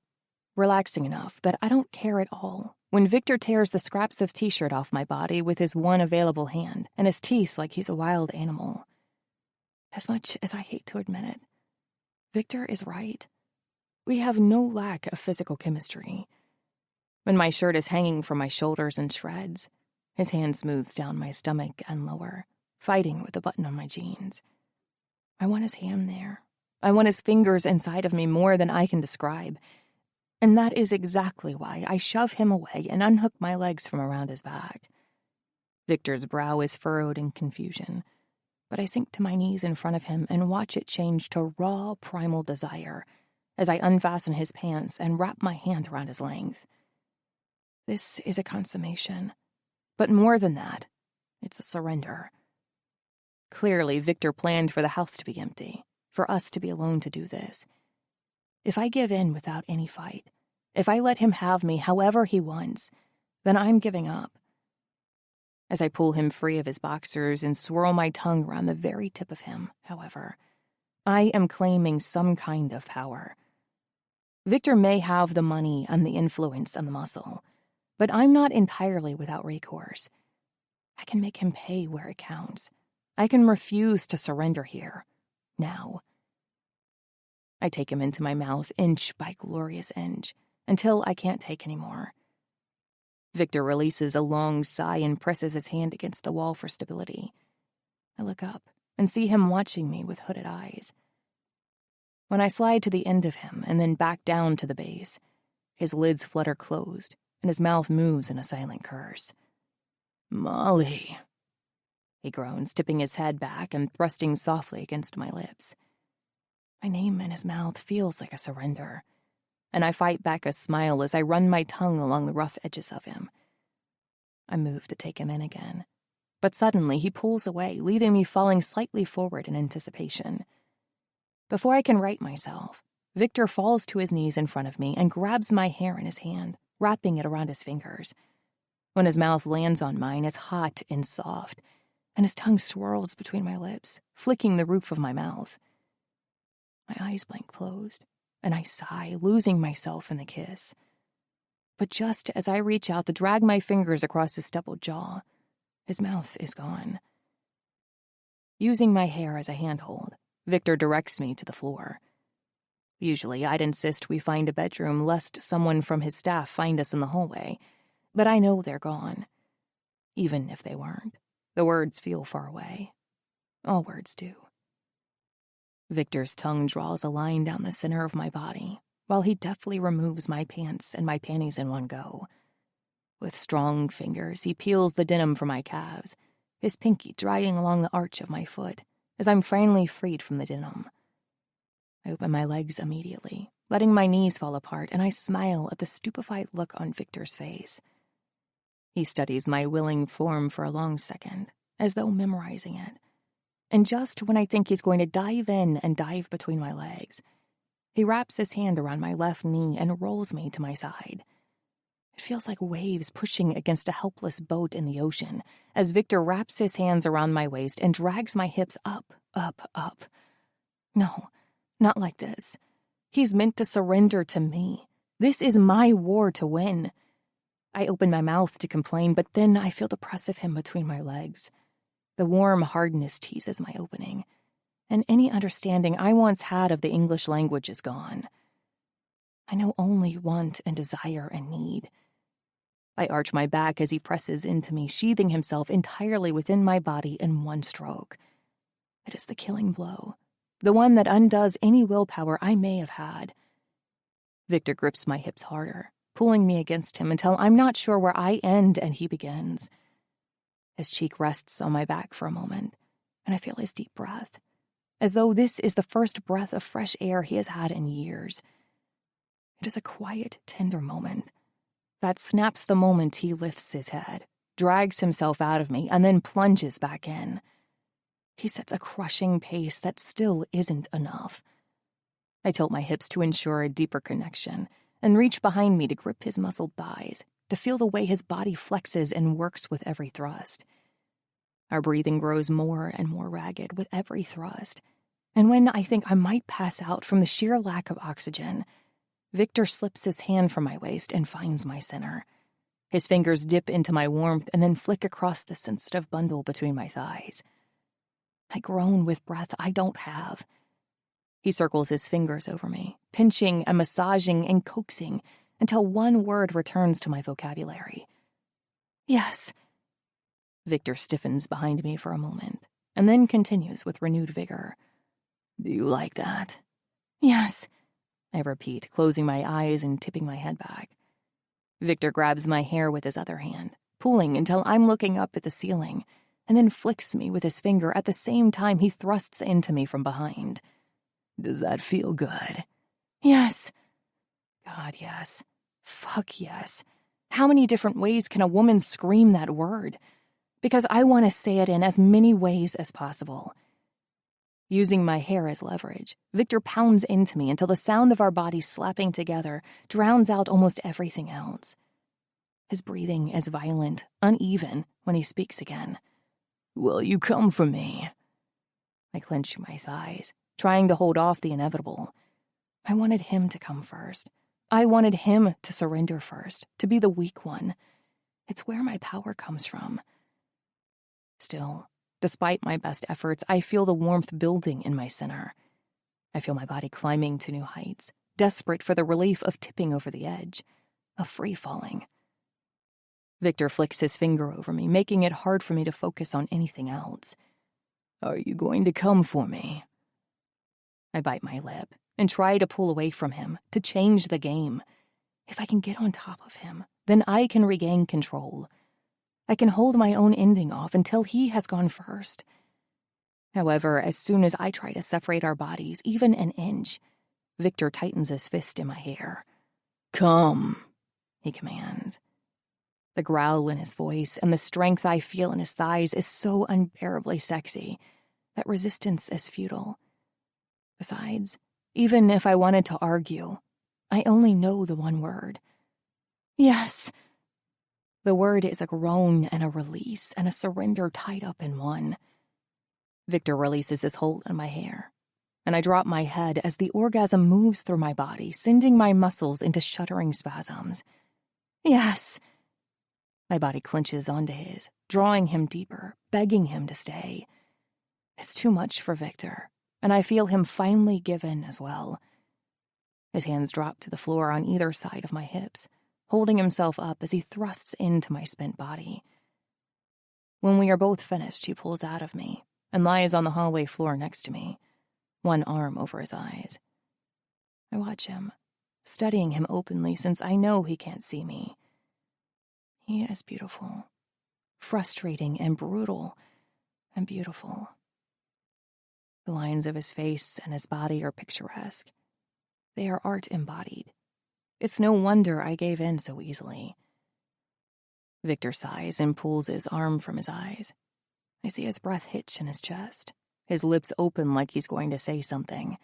relaxing enough that I don't care at all when Viktor tears the scraps of t-shirt off my body with his one available hand and his teeth like he's a wild animal. As much as I hate to admit it, Viktor is right. We have no lack of physical chemistry. When my shirt is hanging from my shoulders in shreds, his hand smooths down my stomach and lower, fighting with the button on my jeans. I want his hand there. I want his fingers inside of me more than I can describe. And that is exactly why I shove him away and unhook my legs from around his back. Viktor's brow is furrowed in confusion, but I sink to my knees in front of him and watch it change to raw, primal desire as I unfasten his pants and wrap my hand around his length. This is a consummation, but more than that, it's a surrender. Clearly, Viktor planned for the house to be empty, for us to be alone to do this. If I give in without any fight, if I let him have me however he wants, then I'm giving up. As I pull him free of his boxers and swirl my tongue around the very tip of him, however, I am claiming some kind of power. Viktor may have the money and the influence and the muscle, but I'm not entirely without recourse. I can make him pay where it counts. I can refuse to surrender here, now. I take him into my mouth inch by glorious inch, until I can't take any more. Viktor releases a long sigh and presses his hand against the wall for stability. I look up and see him watching me with hooded eyes. When I slide to the end of him and then back down to the base, his lids flutter closed and his mouth moves in a silent curse. "Molly," he groans, tipping his head back and thrusting softly against my lips. My name in his mouth feels like a surrender, and I fight back a smile as I run my tongue along the rough edges of him. I move to take him in again, but suddenly he pulls away, leaving me falling slightly forward in anticipation. Before I can right myself, Viktor falls to his knees in front of me and grabs my hair in his hand, wrapping it around his fingers. When his mouth lands on mine, it's hot and soft, and his tongue swirls between my lips, flicking the roof of my mouth. My eyes blank closed, and I sigh, losing myself in the kiss. But just as I reach out to drag my fingers across his stubbled jaw, his mouth is gone. Using my hair as a handhold, Viktor directs me to the floor. Usually, I'd insist we find a bedroom lest someone from his staff find us in the hallway, but I know they're gone. Even if they weren't, the words feel far away. All words do. Viktor's tongue draws a line down the center of my body, while he deftly removes my pants and my panties in one go. With strong fingers, he peels the denim from my calves, his pinky dragging along the arch of my foot as I'm finally freed from the denim. I open my legs immediately, letting my knees fall apart, and I smile at the stupefied look on Viktor's face. He studies my willing form for a long second, as though memorizing it. And just when I think he's going to dive in and dive between my legs, he wraps his hand around my left knee and rolls me to my side. It feels like waves pushing against a helpless boat in the ocean as Viktor wraps his hands around my waist and drags my hips up, up, up. No, not like this. He's meant to surrender to me. This is my war to win. I open my mouth to complain, but then I feel the press of him between my legs. The warm hardness teases my opening, and any understanding I once had of the English language is gone. I know only want and desire and need. I arch my back as he presses into me, sheathing himself entirely within my body in one stroke. It is the killing blow, the one that undoes any willpower I may have had. Viktor grips my hips harder, pulling me against him until I'm not sure where I end and he begins. His cheek rests on my back for a moment, and I feel his deep breath, as though this is the first breath of fresh air he has had in years. It is a quiet, tender moment that snaps the moment he lifts his head, drags himself out of me, and then plunges back in. He sets a crushing pace that still isn't enough. I tilt my hips to ensure a deeper connection and reach behind me to grip his muscled thighs, to feel the way his body flexes and works with every thrust. Our breathing grows more and more ragged with every thrust, and when I think I might pass out from the sheer lack of oxygen, Viktor slips his hand from my waist and finds my center. His fingers dip into my warmth and then flick across the sensitive bundle between my thighs. I groan with breath I don't have. He circles his fingers over me, pinching and massaging and coaxing until one word returns to my vocabulary. Yes. Viktor stiffens behind me for a moment, and then continues with renewed vigor. Do you like that? Yes, I repeat, closing my eyes and tipping my head back. Viktor grabs my hair with his other hand, pulling until I'm looking up at the ceiling, and then flicks me with his finger at the same time he thrusts into me from behind. Does that feel good? Yes. God, yes. Fuck yes. How many different ways can a woman scream that word? Because I want to say it in as many ways as possible. Using my hair as leverage, Viktor pounds into me until the sound of our bodies slapping together drowns out almost everything else. His breathing is violent, uneven when he speaks again. "Will you come for me?" I clench my thighs, trying to hold off the inevitable. I wanted him to come first. I wanted him to surrender first, to be the weak one. It's where my power comes from. Still, despite my best efforts, I feel the warmth building in my center. I feel my body climbing to new heights, desperate for the relief of tipping over the edge, of free falling. Viktor flicks his finger over me, making it hard for me to focus on anything else. "Are you going to come for me?" I bite my lip and try to pull away from him, to change the game. If I can get on top of him, then I can regain control. I can hold my own ending off until he has gone first. However, as soon as I try to separate our bodies, even an inch, Viktor tightens his fist in my hair. "Come," he commands. The growl in his voice and the strength I feel in his thighs is so unbearably sexy that resistance is futile. Besides, even if I wanted to argue, I only know the one word. Yes. The word is a groan and a release and a surrender tied up in one. Viktor releases his hold on my hair, and I drop my head as the orgasm moves through my body, sending my muscles into shuddering spasms. Yes. My body clenches onto his, drawing him deeper, begging him to stay. It's too much for Viktor, and I feel him finally give in as well. His hands drop to the floor on either side of my hips, holding himself up as he thrusts into my spent body. When we are both finished, he pulls out of me and lies on the hallway floor next to me, one arm over his eyes. I watch him, studying him openly since I know he can't see me. He is beautiful, frustrating and brutal, and beautiful. The lines of his face and his body are picturesque. They are art embodied. It's no wonder I gave in so easily. Viktor sighs and pulls his arm from his eyes. I see his breath hitch in his chest, his lips open like he's going to say something,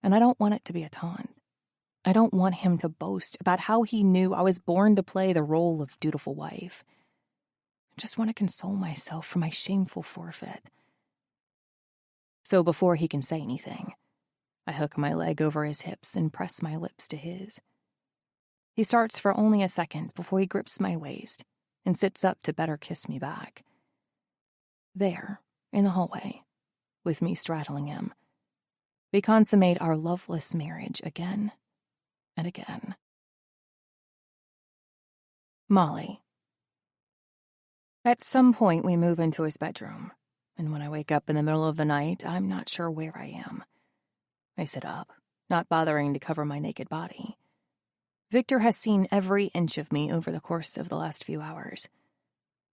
and I don't want it to be a taunt. I don't want him to boast about how he knew I was born to play the role of dutiful wife. I just want to console myself for my shameful forfeit. So before he can say anything, I hook my leg over his hips and press my lips to his. He starts for only a second before he grips my waist and sits up to better kiss me back. There, in the hallway, with me straddling him, we consummate our loveless marriage again and again. Molly. At some point, we move into his bedroom, and when I wake up in the middle of the night, I'm not sure where I am. I sit up, not bothering to cover my naked body. Viktor has seen every inch of me over the course of the last few hours.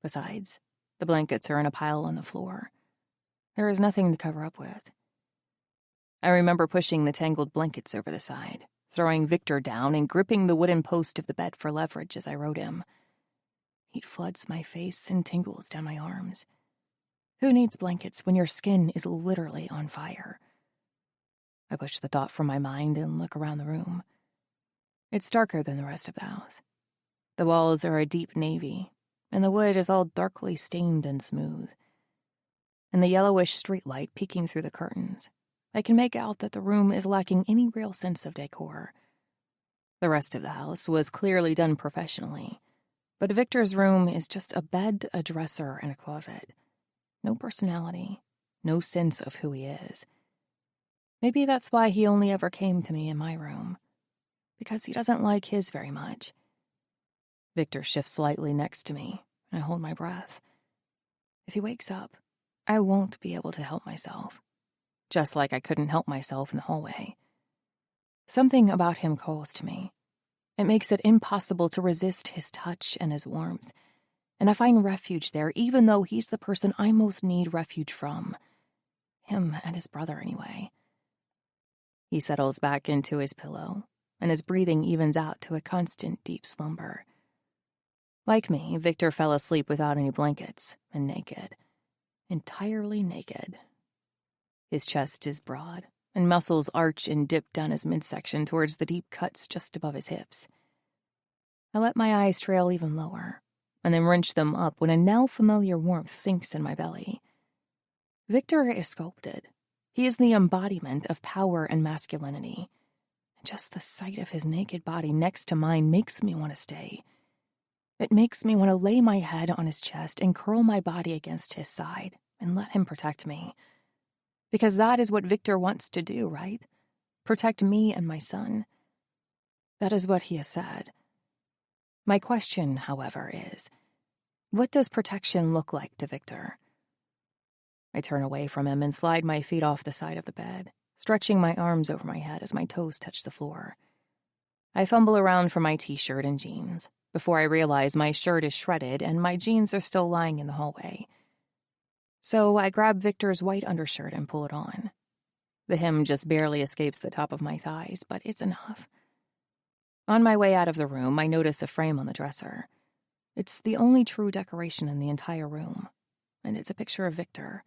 Besides, the blankets are in a pile on the floor. There is nothing to cover up with. I remember pushing the tangled blankets over the side, throwing Viktor down and gripping the wooden post of the bed for leverage as I rode him. Heat floods my face and tingles down my arms. Who needs blankets when your skin is literally on fire? I push the thought from my mind and look around the room. It's darker than the rest of the house. The walls are a deep navy, and the wood is all darkly stained and smooth. In the yellowish streetlight peeking through the curtains, I can make out that the room is lacking any real sense of decor. The rest of the house was clearly done professionally, but Viktor's room is just a bed, a dresser, and a closet. No personality, no sense of who he is. Maybe that's why he only ever came to me in my room, because he doesn't like his very much. Viktor shifts slightly next to me, and I hold my breath. If he wakes up, I won't be able to help myself, just like I couldn't help myself in the hallway. Something about him calls to me. It makes it impossible to resist his touch and his warmth, and I find refuge there even though he's the person I most need refuge from. Him and his brother, anyway. He settles back into his pillow, and his breathing evens out to a constant deep slumber. Like me, Viktor fell asleep without any blankets, and naked. Entirely naked. His chest is broad, and muscles arch and dip down his midsection towards the deep cuts just above his hips. I let my eyes trail even lower, and then wrench them up when a now familiar warmth sinks in my belly. Viktor is sculpted. He is the embodiment of power and masculinity. Just the sight of his naked body next to mine makes me want to stay. It makes me want to lay my head on his chest and curl my body against his side and let him protect me. Because that is what Viktor wants to do, right? Protect me and my son. That is what he has said. My question, however, is, what does protection look like to Viktor? I turn away from him and slide my feet off the side of the bed, stretching my arms over my head as my toes touch the floor. I fumble around for my t-shirt and jeans before I realize my shirt is shredded and my jeans are still lying in the hallway. So I grab Viktor's white undershirt and pull it on. The hem just barely escapes the top of my thighs, but it's enough. On my way out of the room, I notice a frame on the dresser. It's the only true decoration in the entire room, and it's a picture of Viktor.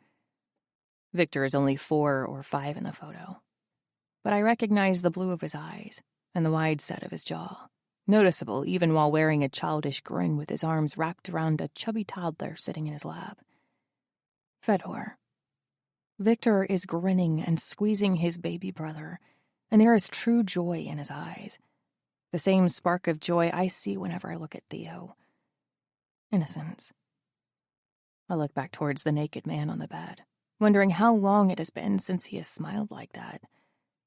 Viktor is only 4 or 5 in the photo, but I recognize the blue of his eyes and the wide set of his jaw, noticeable even while wearing a childish grin with his arms wrapped around a chubby toddler sitting in his lap. Fedor. Viktor is grinning and squeezing his baby brother, and there is true joy in his eyes. The same spark of joy I see whenever I look at Theo. Innocence. I look back towards the naked man on the bed, wondering how long it has been since he has smiled like that,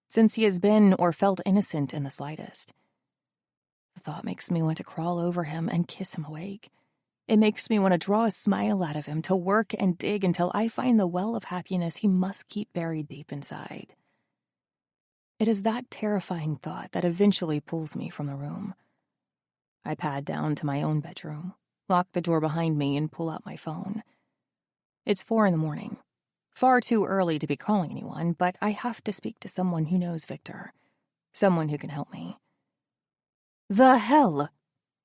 since he has been or felt innocent in the slightest. The thought makes me want to crawl over him and kiss him awake. It makes me want to draw a smile out of him, to work and dig until I find the well of happiness he must keep buried deep inside. It is that terrifying thought that eventually pulls me from the room. I pad down to my own bedroom, lock the door behind me, and pull out my phone. It's 4 a.m. Far too early to be calling anyone, but I have to speak to someone who knows Viktor, someone who can help me. "The hell?"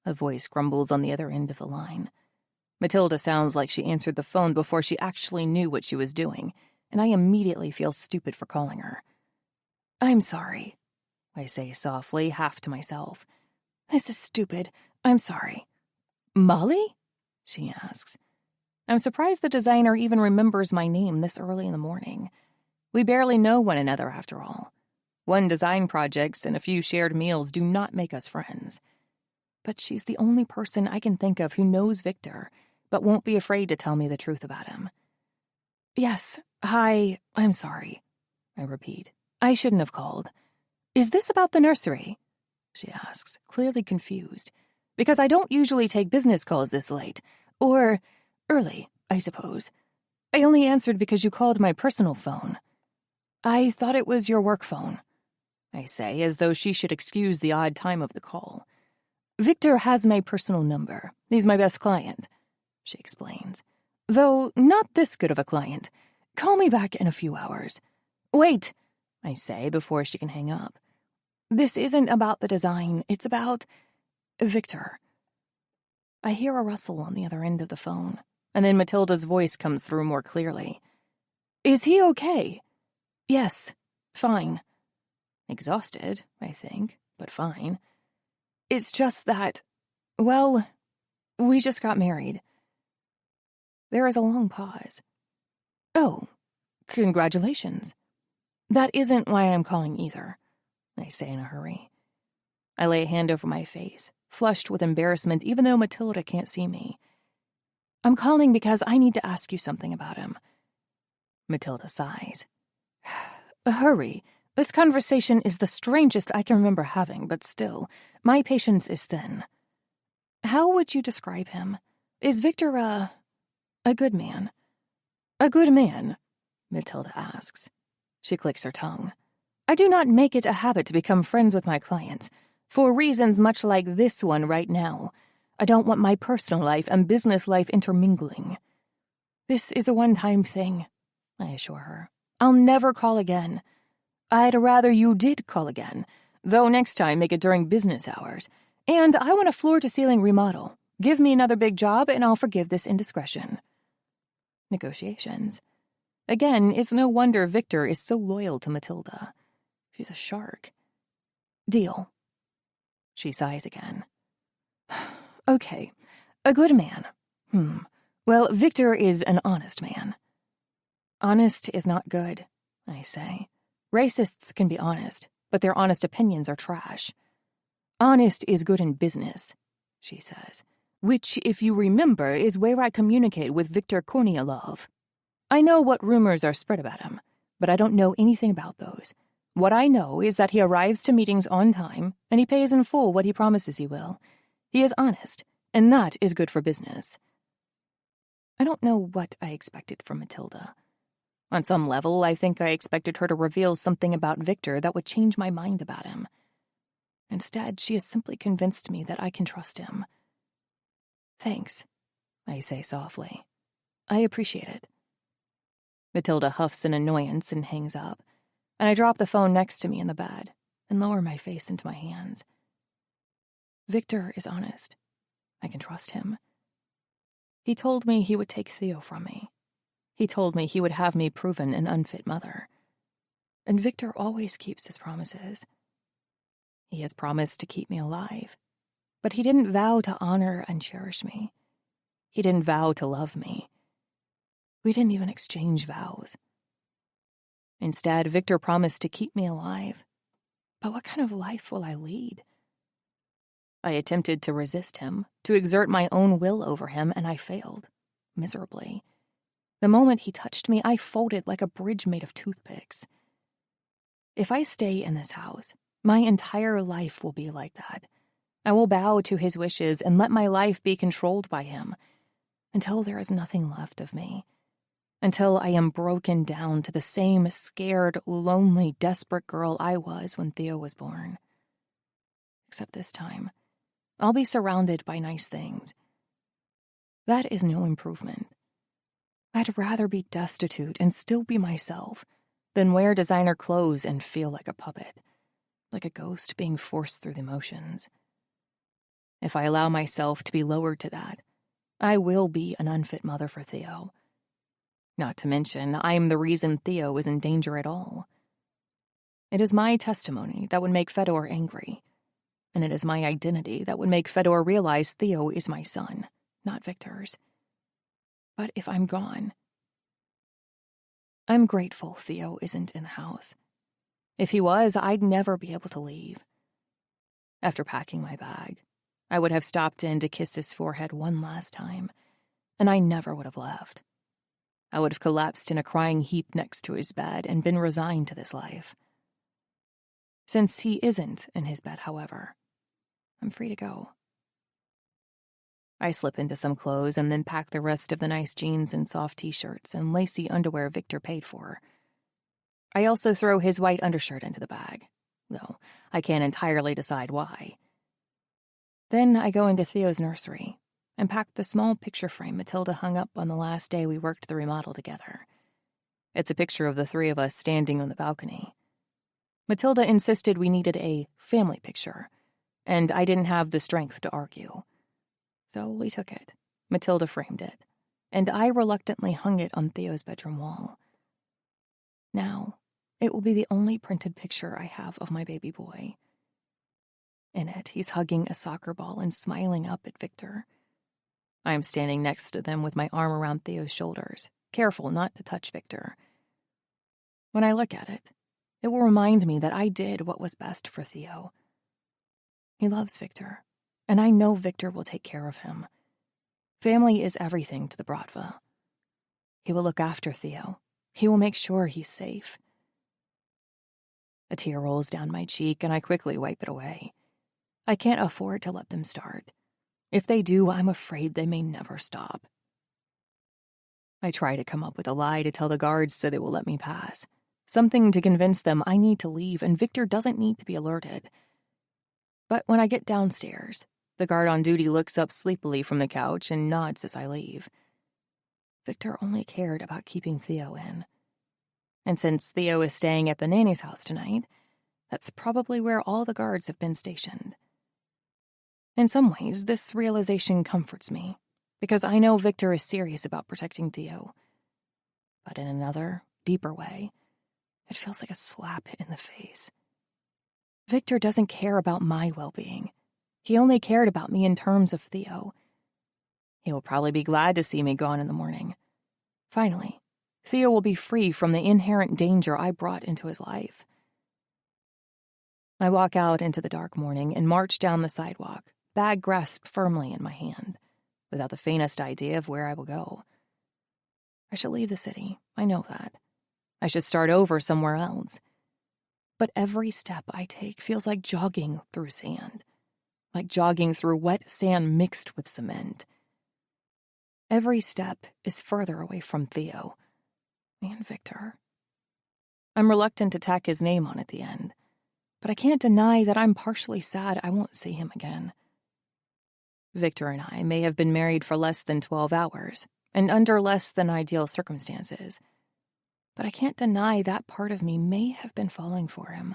a voice grumbles on the other end of the line. Matilda sounds like she answered the phone before she actually knew what she was doing, and I immediately feel stupid for calling her. "I'm sorry," I say softly, half to myself. "This is stupid. I'm sorry." "Molly?" she asks. I'm surprised the designer even remembers my name this early in the morning. We barely know one another after all. 1 design projects and a few shared meals do not make us friends. But she's the only person I can think of who knows Viktor, but won't be afraid to tell me the truth about him. "Yes, hi, I'm sorry," I repeat. "I shouldn't have called. Is this about the nursery?" she asks, clearly confused, because I don't usually take business calls this late, or early, I suppose. I only answered because you called my personal phone. "I thought it was your work phone," I say, as though she should excuse the odd time of the call. "Viktor has my personal number. He's my best client," she explains. "Though not this good of a client. Call me back in a few hours." "Wait," I say before she can hang up. "This isn't about the design. It's about Viktor." I hear a rustle on the other end of the phone, and then Matilda's voice comes through more clearly. "Is he okay?" "Yes, fine." Exhausted, I think, but fine. "It's just that, well, we just got married." There is a long pause. "Oh, congratulations." "That isn't why I'm calling either," I say in a hurry. I lay a hand over my face, flushed with embarrassment even though Matilda can't see me. "I'm calling because I need to ask you something about him." Matilda sighs. "Hurry. This conversation is the strangest I can remember having, but still, my patience is thin." "How would you describe him? Is Viktor a good man?" "A good man?" Matilda asks. She clicks her tongue. "I do not make it a habit to become friends with my clients, for reasons much like this one right now. I don't want my personal life and business life intermingling. This is a one-time thing," I assure her. "I'll never call again. I'd rather you did call again, though next time make it during business hours. And I want a floor-to-ceiling remodel. Give me another big job and I'll forgive this indiscretion." Negotiations. Again, it's no wonder Viktor is so loyal to Matilda. She's a shark. "Deal." She sighs again. Okay, a good man. Well, Viktor is an honest man. Honest is not good, I say. Racists can be honest, but their honest opinions are trash. Honest is good in business, she says, which, if you remember, is where I communicate with Viktor Kornilov. I know what rumors are spread about him, but I don't know anything about those. What I know is that he arrives to meetings on time, and he pays in full what he promises he will. He is honest, and that is good for business. I don't know what I expected from Matilda. On some level, I think I expected her to reveal something about Viktor that would change my mind about him. Instead, she has simply convinced me that I can trust him. Thanks, I say softly. I appreciate it. Matilda huffs in annoyance and hangs up, and I drop the phone next to me in the bed and lower my face into my hands. Viktor is honest. I can trust him. He told me he would take Theo from me. He told me he would have me proven an unfit mother. And Viktor always keeps his promises. He has promised to keep me alive, but he didn't vow to honor and cherish me. He didn't vow to love me. We didn't even exchange vows. Instead, Viktor promised to keep me alive. But what kind of life will I lead? I attempted to resist him, to exert my own will over him, and I failed, miserably. The moment he touched me, I folded like a bridge made of toothpicks. If I stay in this house, my entire life will be like that. I will bow to his wishes and let my life be controlled by him, until there is nothing left of me. Until I am broken down to the same scared, lonely, desperate girl I was when Theo was born. Except this time, I'll be surrounded by nice things. That is no improvement. I'd rather be destitute and still be myself than wear designer clothes and feel like a puppet, like a ghost being forced through the motions. If I allow myself to be lowered to that, I will be an unfit mother for Theo. Not to mention, I am the reason Theo is in danger at all. It is my testimony that would make Fedor angry, and it is my identity that would make Fedor realize Theo is my son, not Viktor's. But if I'm gone, I'm grateful Theo isn't in the house. If he was, I'd never be able to leave. After packing my bag, I would have stopped in to kiss his forehead one last time, and I never would have left. I would have collapsed in a crying heap next to his bed and been resigned to this life. Since he isn't in his bed, however, I'm free to go. I slip into some clothes and then pack the rest of the nice jeans and soft t-shirts and lacy underwear Viktor paid for. I also throw his white undershirt into the bag, though I can't entirely decide why. Then I go into Theo's nursery and pack the small picture frame Matilda hung up on the last day we worked the remodel together. It's a picture of the three of us standing on the balcony. Matilda insisted we needed a family picture, and I didn't have the strength to argue. So we took it. Matilda framed it, and I reluctantly hung it on Theo's bedroom wall. Now, it will be the only printed picture I have of my baby boy. In it, he's hugging a soccer ball and smiling up at Viktor. I am standing next to them with my arm around Theo's shoulders, careful not to touch Viktor. When I look at it, it will remind me that I did what was best for Theo. He loves Viktor, and I know Viktor will take care of him. Family is everything to the Bratva. He will look after Theo. He will make sure he's safe. A tear rolls down my cheek, and I quickly wipe it away. I can't afford to let them start. If they do, I'm afraid they may never stop. I try to come up with a lie to tell the guards so they will let me pass. Something to convince them I need to leave and Viktor doesn't need to be alerted. But when I get downstairs, the guard on duty looks up sleepily from the couch and nods as I leave. Viktor only cared about keeping Theo in. And since Theo is staying at the nanny's house tonight, that's probably where all the guards have been stationed. In some ways, this realization comforts me, because I know Viktor is serious about protecting Theo. But in another, deeper way, it feels like a slap in the face. Viktor doesn't care about my well-being. He only cared about me in terms of Theo. He will probably be glad to see me gone in the morning. Finally, Theo will be free from the inherent danger I brought into his life. I walk out into the dark morning and march down the sidewalk, bag grasped firmly in my hand, without the faintest idea of where I will go. I shall leave the city, I know that. I should start over somewhere else. But every step I take feels like jogging through sand, like jogging through wet sand mixed with cement. Every step is further away from Theo and Viktor. I'm reluctant to tack his name on at the end, but I can't deny that I'm partially sad I won't see him again. Viktor and I may have been married for less than 12 hours, and under less than ideal circumstances, but I can't deny that part of me may have been falling for him.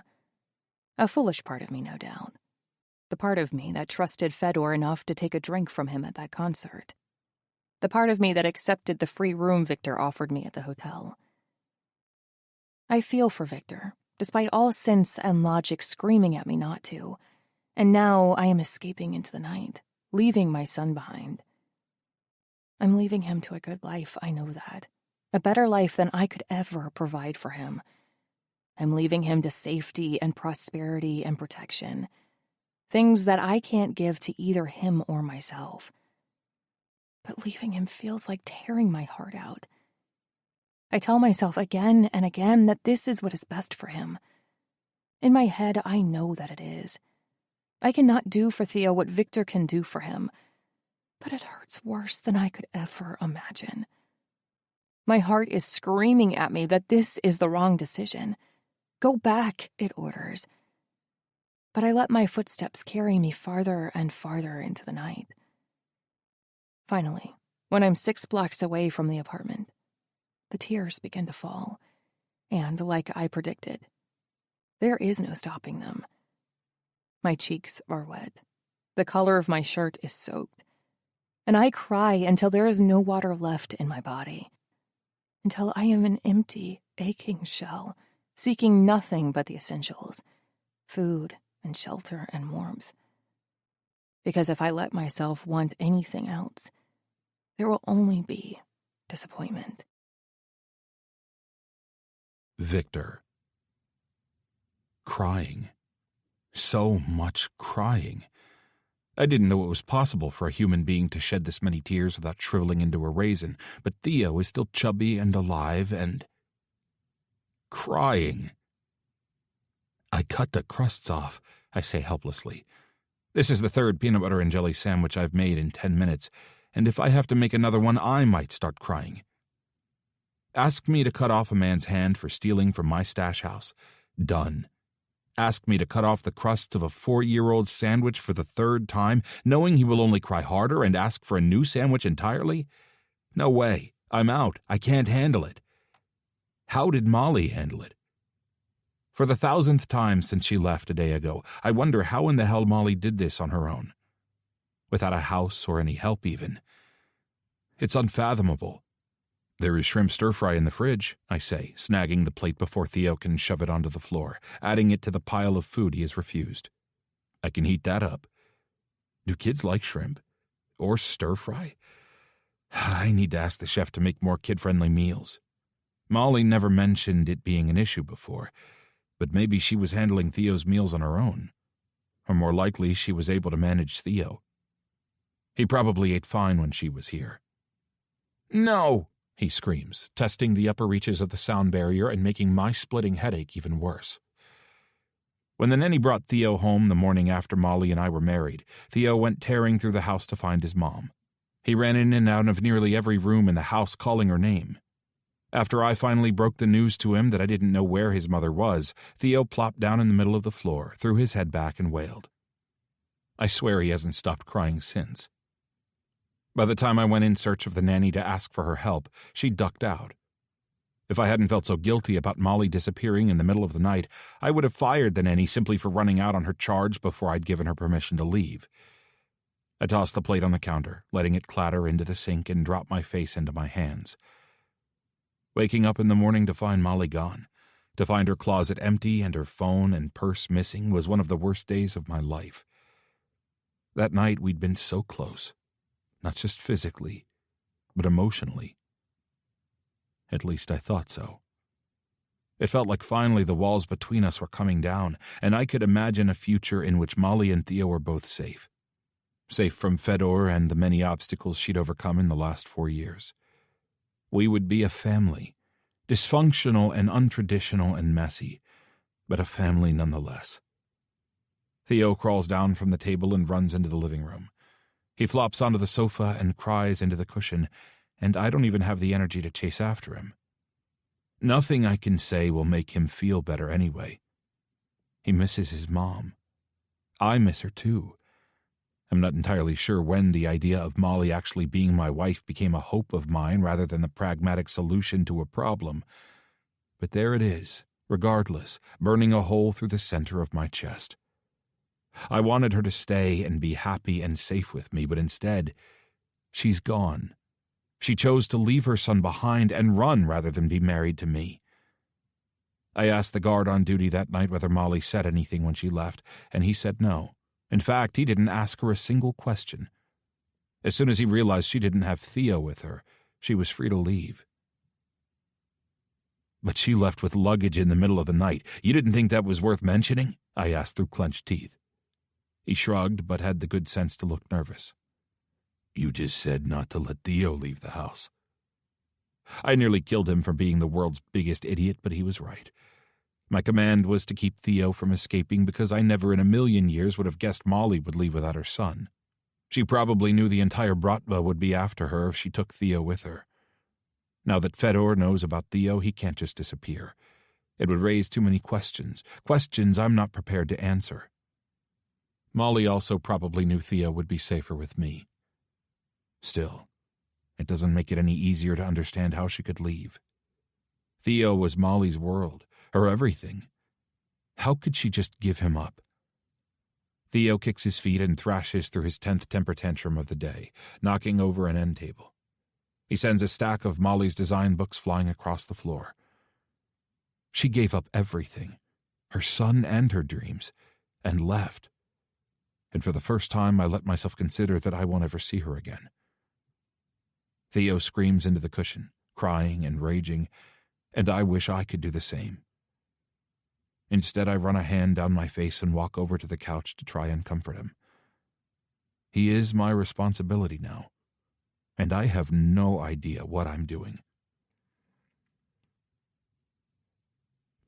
A foolish part of me, no doubt. The part of me that trusted Fedor enough to take a drink from him at that concert. The part of me that accepted the free room Viktor offered me at the hotel. I feel for Viktor, despite all sense and logic screaming at me not to, and now I am escaping into the night, leaving my son behind. I'm leaving him to a good life, I know that. A better life than I could ever provide for him. I'm leaving him to safety and prosperity and protection. Things that I can't give to either him or myself. But leaving him feels like tearing my heart out. I tell myself again and again that this is what is best for him. In my head, I know that it is. I cannot do for Theo what Viktor can do for him, but it hurts worse than I could ever imagine. My heart is screaming at me that this is the wrong decision. Go back, it orders. But I let my footsteps carry me farther and farther into the night. Finally, when I'm 6 blocks away from the apartment, the tears begin to fall, and like I predicted, there is no stopping them. My cheeks are wet. The color of my shirt is soaked. And I cry until there is no water left in my body. Until I am an empty, aching shell, seeking nothing but the essentials, food and shelter and warmth. Because if I let myself want anything else, there will only be disappointment. Viktor. Crying. So much crying. I didn't know it was possible for a human being to shed this many tears without shriveling into a raisin, but Theo is still chubby and alive and crying. I cut the crusts off, I say helplessly. This is the 3rd peanut butter and jelly sandwich I've made in 10 minutes, and if I have to make another one, I might start crying. Ask me to cut off a man's hand for stealing from my stash house. Done. Ask me to cut off the crust of a 4-year-old sandwich for the 3rd time, knowing he will only cry harder and ask for a new sandwich entirely? No way. I'm out. I can't handle it. How did Molly handle it? For the 1,000th time since she left a day ago, I wonder how in the hell Molly did this on her own. Without a house or any help even. It's unfathomable. There is shrimp stir-fry in the fridge, I say, snagging the plate before Theo can shove it onto the floor, adding it to the pile of food he has refused. I can heat that up. Do kids like shrimp? Or stir-fry? I need to ask the chef to make more kid-friendly meals. Molly never mentioned it being an issue before, but maybe she was handling Theo's meals on her own. Or more likely, she was able to manage Theo. He probably ate fine when she was here. No! He screams, testing the upper reaches of the sound barrier and making my splitting headache even worse. When the nanny brought Theo home the morning after Molly and I were married, Theo went tearing through the house to find his mom. He ran in and out of nearly every room in the house calling her name. After I finally broke the news to him that I didn't know where his mother was, Theo plopped down in the middle of the floor, threw his head back and wailed. I swear he hasn't stopped crying since. By the time I went in search of the nanny to ask for her help, she ducked out. If I hadn't felt so guilty about Molly disappearing in the middle of the night, I would have fired the nanny simply for running out on her charge before I'd given her permission to leave. I tossed the plate on the counter, letting it clatter into the sink and drop my face into my hands. Waking up in the morning to find Molly gone, to find her closet empty and her phone and purse missing was one of the worst days of my life. That night we'd been so close, not just physically, but emotionally. At least I thought so. It felt like finally the walls between us were coming down, and I could imagine a future in which Molly and Theo were both safe. Safe from Fedor and the many obstacles she'd overcome in the last 4 years. We would be a family, dysfunctional and untraditional and messy, but a family nonetheless. Theo crawls down from the table and runs into the living room. He flops onto the sofa and cries into the cushion, and I don't even have the energy to chase after him. Nothing I can say will make him feel better anyway. He misses his mom. I miss her too. I'm not entirely sure when the idea of Molly actually being my wife became a hope of mine rather than the pragmatic solution to a problem. But there it is, regardless, burning a hole through the center of my chest. I wanted her to stay and be happy and safe with me, but instead, she's gone. She chose to leave her son behind and run rather than be married to me. I asked the guard on duty that night whether Molly said anything when she left, and he said no. In fact, he didn't ask her a single question. As soon as he realized she didn't have Theo with her, she was free to leave. But she left with luggage in the middle of the night. You didn't think that was worth mentioning? I asked through clenched teeth. He shrugged, but had the good sense to look nervous. You just said not to let Theo leave the house. I nearly killed him for being the world's biggest idiot, but he was right. My command was to keep Theo from escaping because I never in a million years would have guessed Molly would leave without her son. She probably knew the entire Bratva would be after her if she took Theo with her. Now that Fedor knows about Theo, he can't just disappear. It would raise too many questions I'm not prepared to answer. Molly also probably knew Theo would be safer with me. Still, it doesn't make it any easier to understand how she could leave. Theo was Molly's world, her everything. How could she just give him up? Theo kicks his feet and thrashes through his 10th temper tantrum of the day, knocking over an end table. He sends a stack of Molly's design books flying across the floor. She gave up everything, her son and her dreams, and left. And for the first time, I let myself consider that I won't ever see her again. Theo screams into the cushion, crying and raging, and I wish I could do the same. Instead, I run a hand down my face and walk over to the couch to try and comfort him. He is my responsibility now, and I have no idea what I'm doing.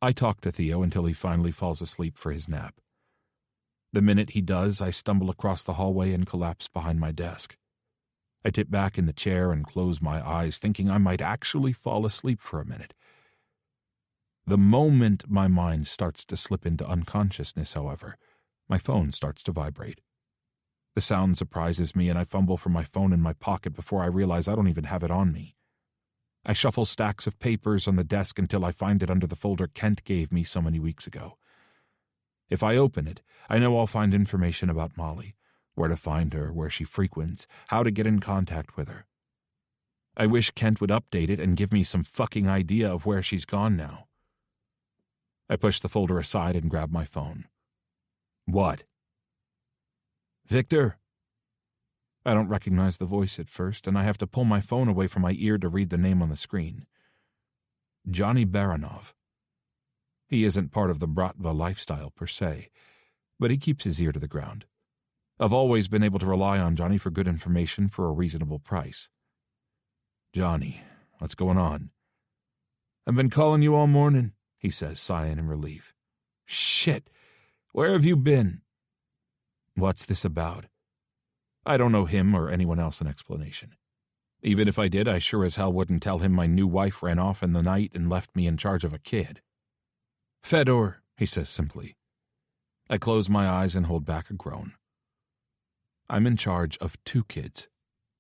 I talk to Theo until he finally falls asleep for his nap. The minute he does, I stumble across the hallway and collapse behind my desk. I tip back in the chair and close my eyes, thinking I might actually fall asleep for a minute. The moment my mind starts to slip into unconsciousness, however, my phone starts to vibrate. The sound surprises me, and I fumble for my phone in my pocket before I realize I don't even have it on me. I shuffle stacks of papers on the desk until I find it under the folder Kent gave me so many weeks ago. If I open it, I know I'll find information about Molly, where to find her, where she frequents, how to get in contact with her. I wish Kent would update it and give me some fucking idea of where she's gone now. I push the folder aside and grab my phone. What? Viktor? I don't recognize the voice at first, and I have to pull my phone away from my ear to read the name on the screen. Johnny Baranov. He isn't part of the Bratva lifestyle per se, but he keeps his ear to the ground. I've always been able to rely on Johnny for good information for a reasonable price. Johnny, what's going on? I've been calling you all morning, he says, sighing in relief. Shit, where have you been? What's this about? I don't know him or anyone else an explanation. Even if I did, I sure as hell wouldn't tell him my new wife ran off in the night and left me in charge of a kid. Fedor, he says simply. I close my eyes and hold back a groan. I'm in charge of 2 kids.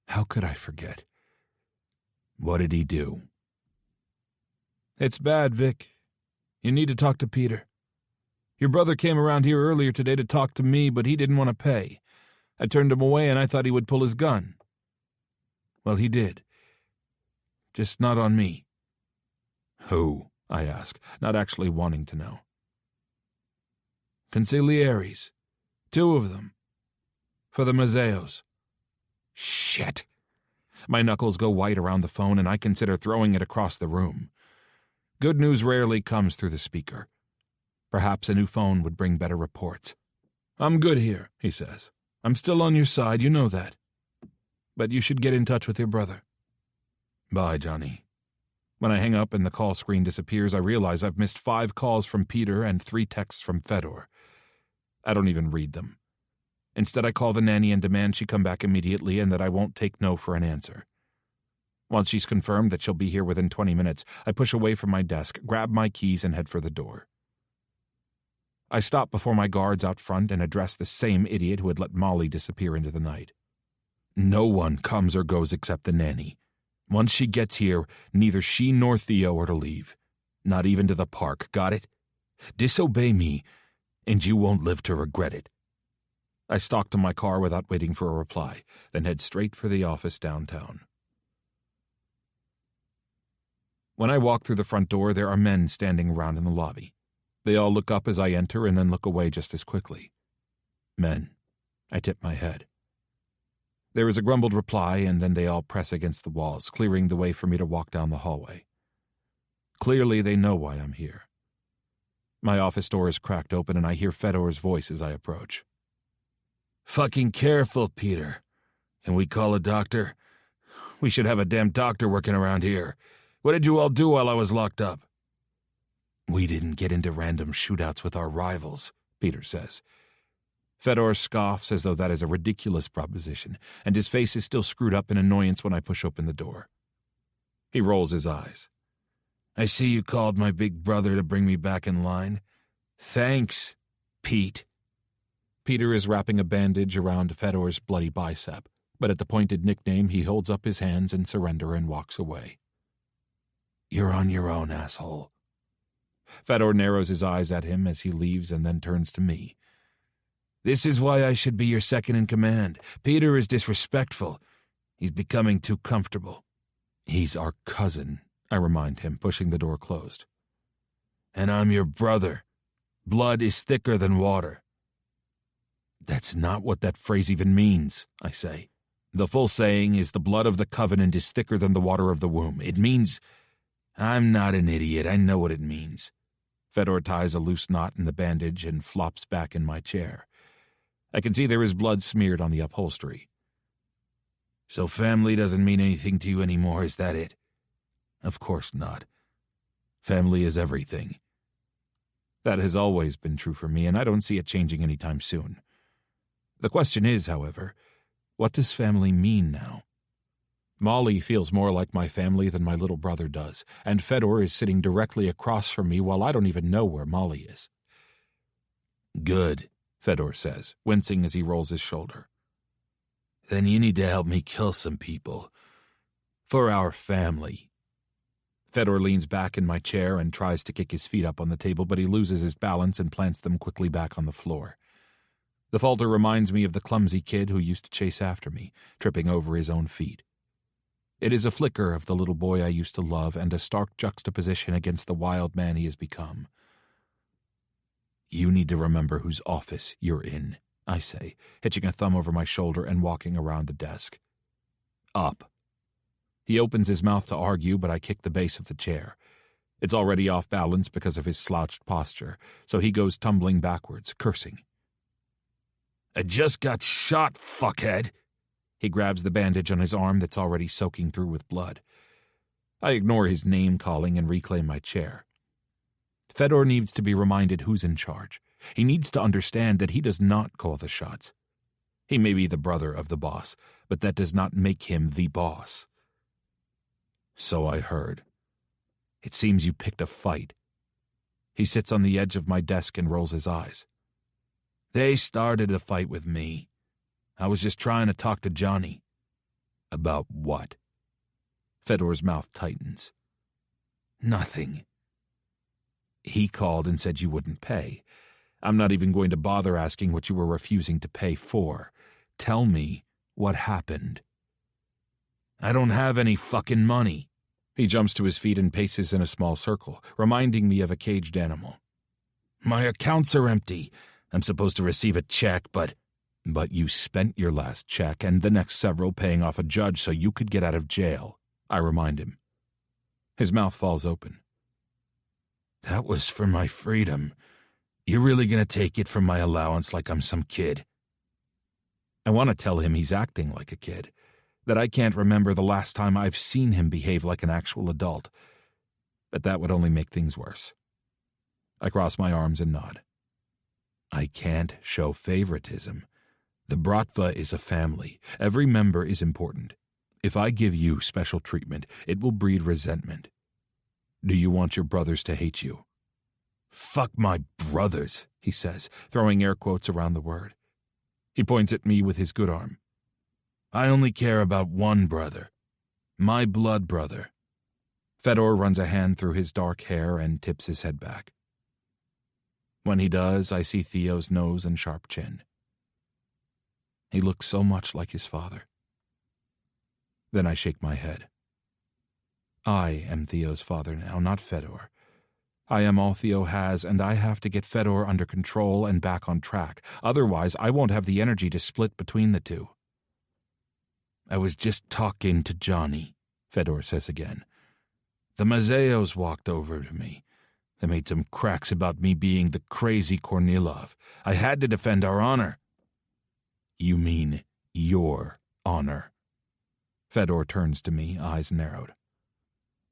How could I forget? What did he do? It's bad, Vic. You need to talk to Peter. Your brother came around here earlier today to talk to me, but he didn't want to pay. I turned him away and I thought he would pull his gun. Well, he did. Just not on me. Who? I ask, not actually wanting to know. Consiglieres. 2 of them. For the museos. Shit. My knuckles go white around the phone, and I consider throwing it across the room. Good news rarely comes through the speaker. Perhaps a new phone would bring better reports. I'm good here, he says. I'm still on your side, you know that. But you should get in touch with your brother. Bye, Johnny. When I hang up and the call screen disappears, I realize I've missed 5 calls from Peter and 3 texts from Fedor. I don't even read them. Instead, I call the nanny and demand she come back immediately and that I won't take no for an answer. Once she's confirmed that she'll be here within 20 minutes, I push away from my desk, grab my keys, and head for the door. I stop before my guards out front and address the same idiot who had let Molly disappear into the night. No one comes or goes except the nanny. Once she gets here, neither she nor Theo are to leave. Not even to the park, got it? Disobey me, and you won't live to regret it. I stalk to my car without waiting for a reply, then head straight for the office downtown. When I walk through the front door, there are men standing around in the lobby. They all look up as I enter and then look away just as quickly. Men. I tip my head. There is a grumbled reply, and then they all press against the walls, clearing the way for me to walk down the hallway. Clearly, they know why I'm here. My office door is cracked open, and I hear Fedor's voice as I approach. Fucking careful, Peter. Can we call a doctor? We should have a damn doctor working around here. What did you all do while I was locked up? We didn't get into random shootouts with our rivals, Peter says. Fedor scoffs as though that is a ridiculous proposition, and his face is still screwed up in annoyance when I push open the door. He rolls his eyes. I see you called my big brother to bring me back in line. Thanks, Pete. Peter is wrapping a bandage around Fedor's bloody bicep, but at the pointed nickname he holds up his hands in surrender and walks away. You're on your own, asshole. Fedor narrows his eyes at him as he leaves and then turns to me. This is why I should be your second in command. Peter is disrespectful. He's becoming too comfortable. He's our cousin, I remind him, pushing the door closed. And I'm your brother. Blood is thicker than water. That's not what that phrase even means, I say. The full saying is the blood of the covenant is thicker than the water of the womb. It means... I'm not an idiot. I know what it means. Fedor ties a loose knot in the bandage and flops back in my chair. I can see there is blood smeared on the upholstery. So family doesn't mean anything to you anymore, is that it? Of course not. Family is everything. That has always been true for me, and I don't see it changing anytime soon. The question is, however, what does family mean now? Molly feels more like my family than my little brother does, and Fedor is sitting directly across from me while I don't even know where Molly is. Good, Fedor says, wincing as he rolls his shoulder. Then you need to help me kill some people. For our family. Fedor leans back in my chair and tries to kick his feet up on the table, but he loses his balance and plants them quickly back on the floor. The falter reminds me of the clumsy kid who used to chase after me, tripping over his own feet. It is a flicker of the little boy I used to love and a stark juxtaposition against the wild man he has become. You need to remember whose office you're in, I say, hitching a thumb over my shoulder and walking around the desk. Up. He opens his mouth to argue, but I kick the base of the chair. It's already off balance because of his slouched posture, so he goes tumbling backwards, cursing. I just got shot, fuckhead. He grabs the bandage on his arm that's already soaking through with blood. I ignore his name-calling and reclaim my chair. Fedor needs to be reminded who's in charge. He needs to understand that he does not call the shots. He may be the brother of the boss, but that does not make him the boss. So I heard. It seems you picked a fight. He sits on the edge of my desk and rolls his eyes. They started a fight with me. I was just trying to talk to Johnny. About what? Fedor's mouth tightens. Nothing. He called and said you wouldn't pay. I'm not even going to bother asking what you were refusing to pay for. Tell me what happened. I don't have any fucking money. He jumps to his feet and paces in a small circle, reminding me of a caged animal. My accounts are empty. I'm supposed to receive a check, but... But you spent your last check and the next several paying off a judge so you could get out of jail, I remind him. His mouth falls open. That was for my freedom. You're really gonna take it from my allowance like I'm some kid? I want to tell him he's acting like a kid, that I can't remember the last time I've seen him behave like an actual adult, but that would only make things worse. I cross my arms and nod. I can't show favoritism. The Bratva is a family. Every member is important. If I give you special treatment, it will breed resentment. Do you want your brothers to hate you? Fuck my brothers, he says, throwing air quotes around the word. He points at me with his good arm. I only care about one brother. My blood brother. Fedor runs a hand through his dark hair and tips his head back. When he does, I see Theo's nose and sharp chin. He looks so much like his father. Then I shake my head. I am Theo's father now, not Fedor. I am all Theo has, and I have to get Fedor under control and back on track. Otherwise, I won't have the energy to split between the two. I was just talking to Johnny, Fedor says again. The Mazeos walked over to me. They made some cracks about me being the crazy Kornilov. I had to defend our honor. You mean your honor? Fedor turns to me, eyes narrowed.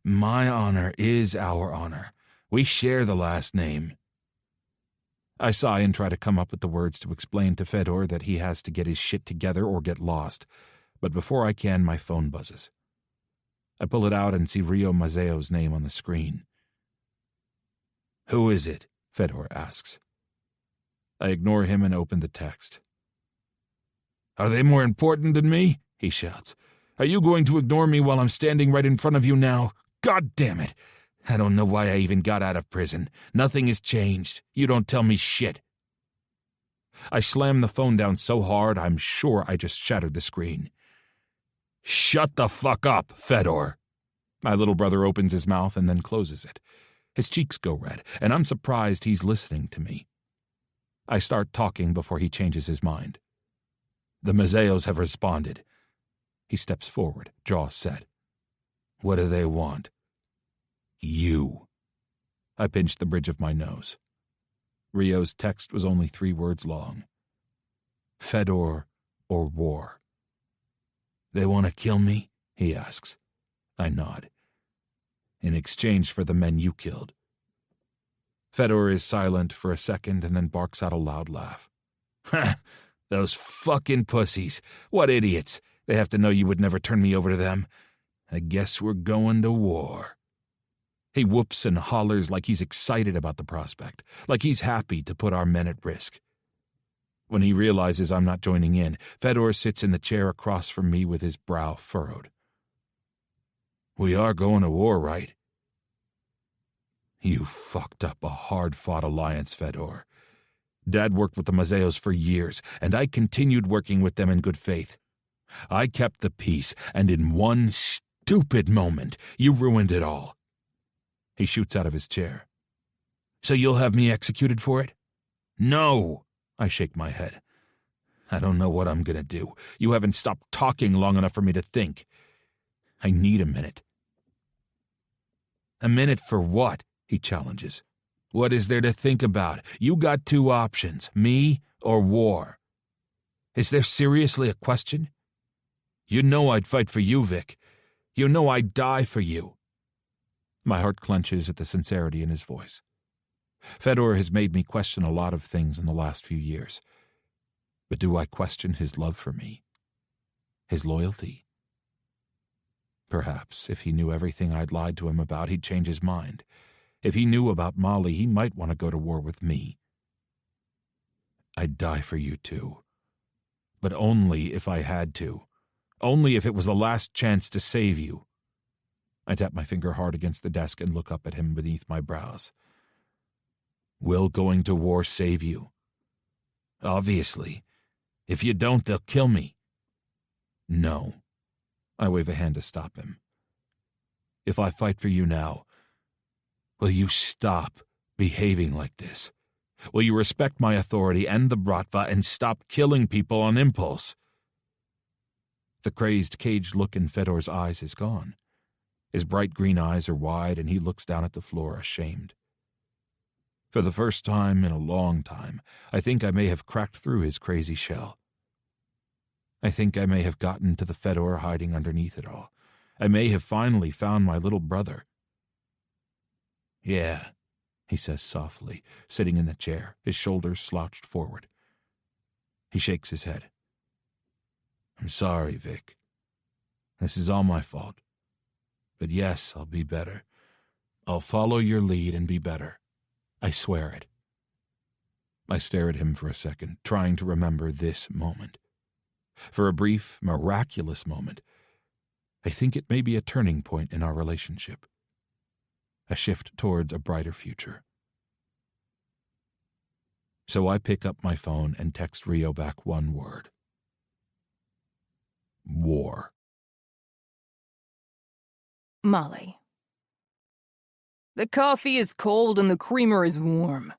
My honor is our honor. We share the last name. I sigh and try to come up with the words to explain to Fedor that he has to get his shit together or get lost, but before I can, my phone buzzes. I pull it out and see Rio Mazeo's name on the screen. Who is it? Fedor asks. I ignore him and open the text. Are they more important than me? He shouts. Are you going to ignore me while I'm standing right in front of you now? God damn it! I don't know why I even got out of prison. Nothing has changed. You don't tell me shit. I slam the phone down so hard I'm sure I just shattered the screen. Shut the fuck up, Fedor. My little brother opens his mouth and then closes it. His cheeks go red, and I'm surprised he's listening to me. I start talking before he changes his mind. The Mazeos have responded. He steps forward, jaw set. What do they want? You. I pinched the bridge of my nose. Rio's text was only 3 words long. Fedor or war. They want to kill me? He asks. I nod. In exchange for the men you killed. Fedor is silent for a second and then barks out a loud laugh. Ha! Those fucking pussies. What idiots. They have to know you would never turn me over to them. I guess we're going to war. He whoops and hollers like he's excited about the prospect, like he's happy to put our men at risk. When he realizes I'm not joining in, Fedor sits in the chair across from me with his brow furrowed. We are going to war, right? You fucked up a hard-fought alliance, Fedor. Dad worked with the Mazeos for years, and I continued working with them in good faith. I kept the peace, and in one stupid moment, you ruined it all. He shoots out of his chair. So you'll have me executed for it? No! I shake my head. I don't know what I'm gonna do. You haven't stopped talking long enough for me to think. I need a minute. A minute for what? He challenges. What is there to think about? You got 2 options, me or war. Is there seriously a question? You know I'd fight for you, Vic. You know I'd die for you. My heart clenches at the sincerity in his voice. Fedor has made me question a lot of things in the last few years. But do I question his love for me? His loyalty? Perhaps, if he knew everything I'd lied to him about, he'd change his mind. If he knew about Molly, he might want to go to war with me. I'd die for you too. But only if I had to. Only if it was the last chance to save you. I tap my finger hard against the desk and look up at him beneath my brows. Will going to war save you? Obviously. If you don't, they'll kill me. No. I wave a hand to stop him. If I fight for you now, will you stop behaving like this? Will you respect my authority and the Bratva and stop killing people on impulse? The crazed, caged look in Fedor's eyes is gone. His bright green eyes are wide, and he looks down at the floor, ashamed. For the first time in a long time, I think I may have cracked through his crazy shell. I think I may have gotten to the Fedor hiding underneath it all. I may have finally found my little brother. Yeah, he says softly, sitting in the chair, his shoulders slouched forward. He shakes his head. I'm sorry, Vic. This is all my fault. But yes, I'll be better. I'll follow your lead and be better. I swear it. I stare at him for a second, trying to remember this moment. For a brief, miraculous moment, I think it may be a turning point in our relationship. A shift towards a brighter future. So I pick up my phone and text Rio back one word. War. Molly. The coffee is cold and the creamer is warm.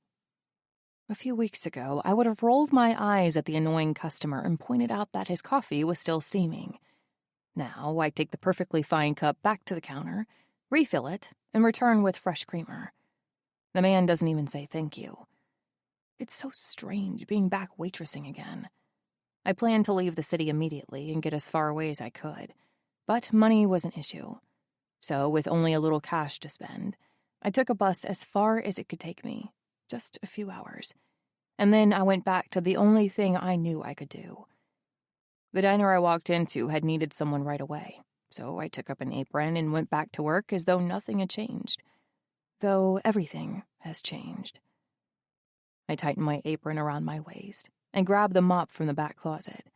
A few weeks ago, I would have rolled my eyes at the annoying customer and pointed out that his coffee was still steaming. Now, I take the perfectly fine cup back to the counter, refill it, and return with fresh creamer. The man doesn't even say thank you. It's so strange being back waitressing again. I planned to leave the city immediately and get as far away as I could, but money was an issue. So, with only a little cash to spend, I took a bus as far as it could take me, just a few hours, and then I went back to the only thing I knew I could do. The diner I walked into had needed someone right away, so I took up an apron and went back to work as though nothing had changed, though everything has changed. I tightened my apron around my waist and grabbed the mop from the back closet.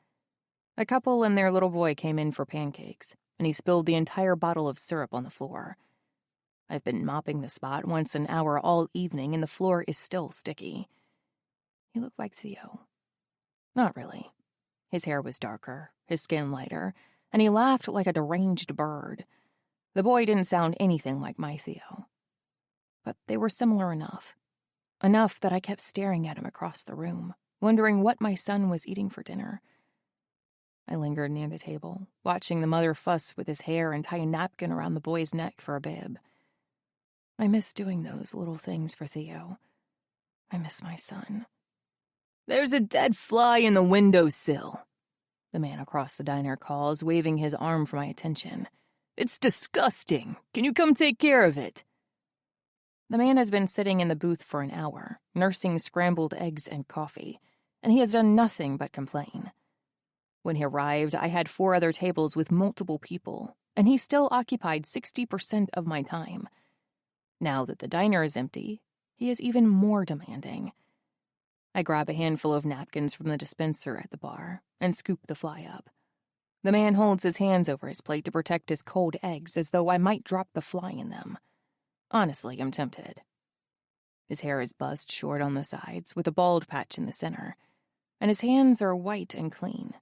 A couple and their little boy came in for pancakes, and he spilled the entire bottle of syrup on the floor. I've been mopping the spot once an hour all evening, and the floor is still sticky. He looked like Theo. Not really. His hair was darker, his skin lighter, and he laughed like a deranged bird. The boy didn't sound anything like my Theo. But they were similar enough. Enough that I kept staring at him across the room, wondering what my son was eating for dinner. I lingered near the table, watching the mother fuss with his hair and tie a napkin around the boy's neck for a bib. I miss doing those little things for Theo. I miss my son. There's a dead fly in the windowsill, the man across the diner calls, waving his arm for my attention. It's disgusting. Can you come take care of it? The man has been sitting in the booth for an hour, nursing scrambled eggs and coffee, and he has done nothing but complain. When he arrived, I had 4 other tables with multiple people, and he still occupied 60% of my time. Now that the diner is empty, he is even more demanding. I grab a handful of napkins from the dispenser at the bar and scoop the fly up. The man holds his hands over his plate to protect his cold eggs as though I might drop the fly in them. Honestly, I'm tempted. His hair is buzzed short on the sides with a bald patch in the center, and his hands are white and clean.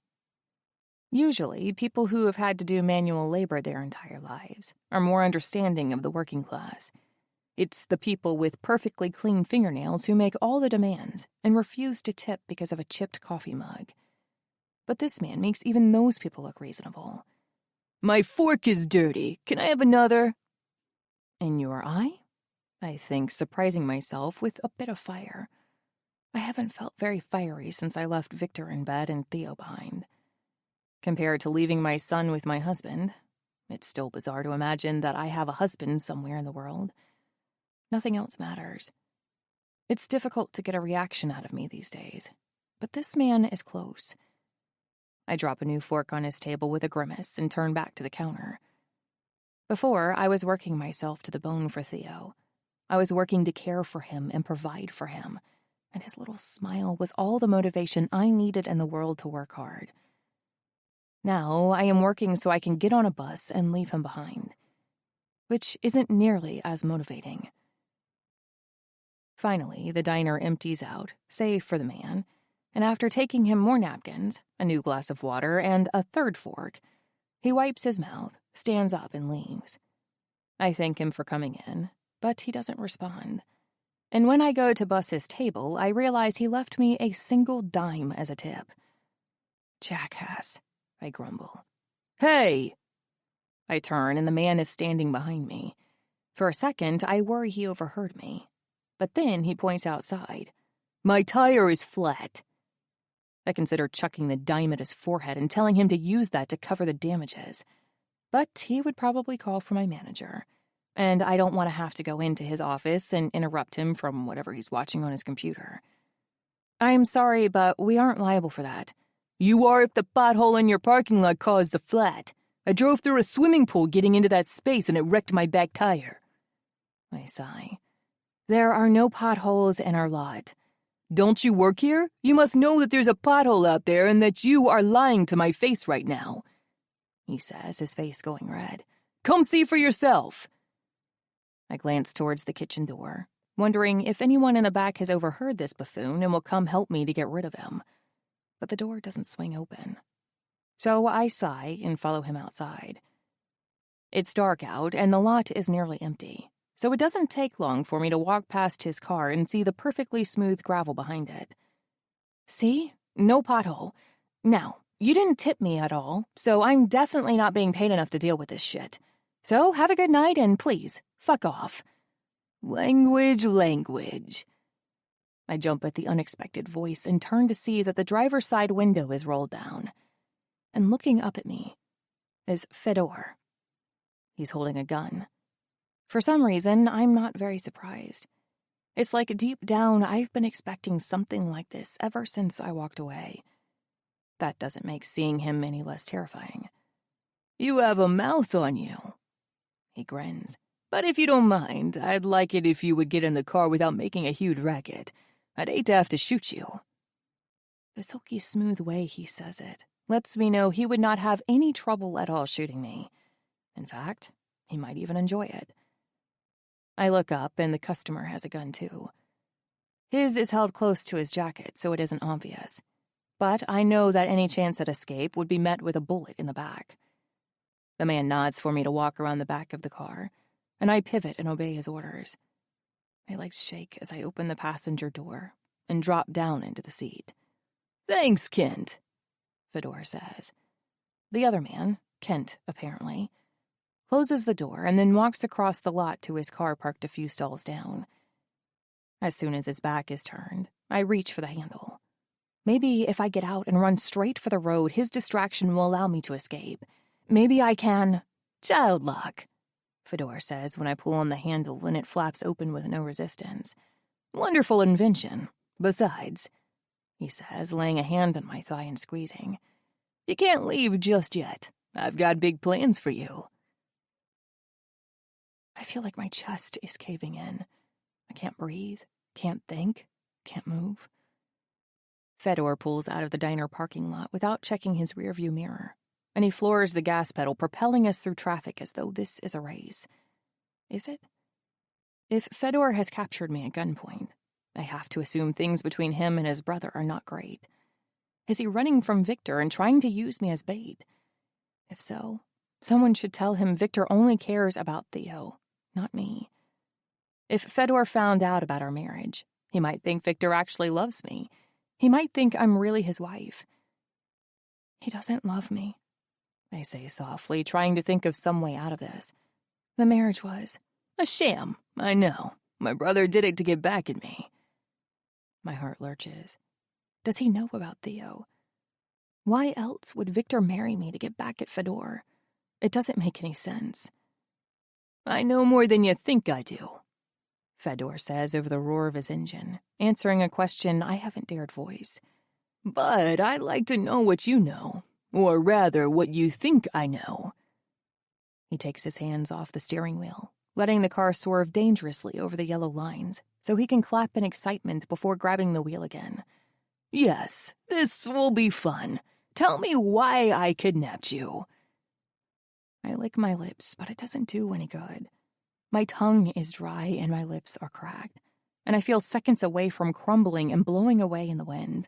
Usually, people who have had to do manual labor their entire lives are more understanding of the working class. It's the people with perfectly clean fingernails who make all the demands and refuse to tip because of a chipped coffee mug. But this man makes even those people look reasonable. My fork is dirty. Can I have another? In your eye? I think, surprising myself with a bit of fire. I haven't felt very fiery since I left Viktor in bed and Theo behind. Compared to leaving my son with my husband, it's still bizarre to imagine that I have a husband somewhere in the world. Nothing else matters. It's difficult to get a reaction out of me these days, but this man is close. I drop a new fork on his table with a grimace and turn back to the counter. Before, I was working myself to the bone for Theo. I was working to care for him and provide for him, and his little smile was all the motivation I needed in the world to work hard. Now, I am working so I can get on a bus and leave him behind, which isn't nearly as motivating. Finally, the diner empties out, save for the man, and after taking him more napkins, a new glass of water, and a third fork, he wipes his mouth, stands up, and leaves. I thank him for coming in, but he doesn't respond. And when I go to bus his table, I realize he left me a single dime as a tip. Jackass, I grumble. Hey! I turn and the man is standing behind me. For a second, I worry he overheard me. But then he points outside. My tire is flat. I consider chucking the dime at his forehead and telling him to use that to cover the damages. But he would probably call for my manager. And I don't want to have to go into his office and interrupt him from whatever he's watching on his computer. I'm sorry, but we aren't liable for that. You are if the pothole in your parking lot caused the flat. I drove through a swimming pool getting into that space and it wrecked my back tire. I sigh. There are no potholes in our lot. Don't you work here? You must know that there's a pothole out there and that you are lying to my face right now, he says, his face going red. Come see for yourself. I glance towards the kitchen door, wondering if anyone in the back has overheard this buffoon and will come help me to get rid of him. But the door doesn't swing open. So I sigh and follow him outside. It's dark out and the lot is nearly empty. So it doesn't take long for me to walk past his car and see the perfectly smooth gravel behind it. See? No pothole. Now, you didn't tip me at all, so I'm definitely not being paid enough to deal with this shit. So have a good night and please, fuck off. Language. I jump at the unexpected voice and turn to see that the driver's side window is rolled down. And looking up at me is Fedor. He's holding a gun. For some reason, I'm not very surprised. It's like deep down, I've been expecting something like this ever since I walked away. That doesn't make seeing him any less terrifying. You have a mouth on you. He grins. But if you don't mind, I'd like it if you would get in the car without making a huge racket. I'd hate to have to shoot you. The silky smooth way he says it lets me know he would not have any trouble at all shooting me. In fact, he might even enjoy it. I look up, and the customer has a gun, too. His is held close to his jacket, so it isn't obvious. But I know that any chance at escape would be met with a bullet in the back. The man nods for me to walk around the back of the car, and I pivot and obey his orders. My legs shake as I open the passenger door and drop down into the seat. Thanks, Kent, Fedor says. The other man, Kent, apparently, closes the door and then walks across the lot to his car parked a few stalls down. As soon as his back is turned, I reach for the handle. Maybe if I get out and run straight for the road, his distraction will allow me to escape. Maybe I can... Child lock, Fedor says when I pull on the handle and it flaps open with no resistance. Wonderful invention. Besides, he says, laying a hand on my thigh and squeezing, you can't leave just yet. I've got big plans for you. I feel like my chest is caving in. I can't breathe, can't think, can't move. Fedor pulls out of the diner parking lot without checking his rearview mirror, and he floors the gas pedal, propelling us through traffic as though this is a race. Is it? If Fedor has captured me at gunpoint, I have to assume things between him and his brother are not great. Is he running from Viktor and trying to use me as bait? If so, someone should tell him Viktor only cares about Theo, not me. If Fedor found out about our marriage, he might think Viktor actually loves me. He might think I'm really his wife. He doesn't love me, I say softly, trying to think of some way out of this. The marriage was a sham, I know. My brother did it to get back at me. My heart lurches. Does he know about Theo? Why else would Viktor marry me to get back at Fedor? It doesn't make any sense. I know more than you think I do, Fedor says over the roar of his engine, answering a question I haven't dared voice. But I'd like to know what you know, or rather what you think I know. He takes his hands off the steering wheel, letting the car swerve dangerously over the yellow lines so he can clap in excitement before grabbing the wheel again. Yes, this will be fun. Tell me why I kidnapped you. I lick my lips, but it doesn't do any good. My tongue is dry and my lips are cracked, and I feel seconds away from crumbling and blowing away in the wind.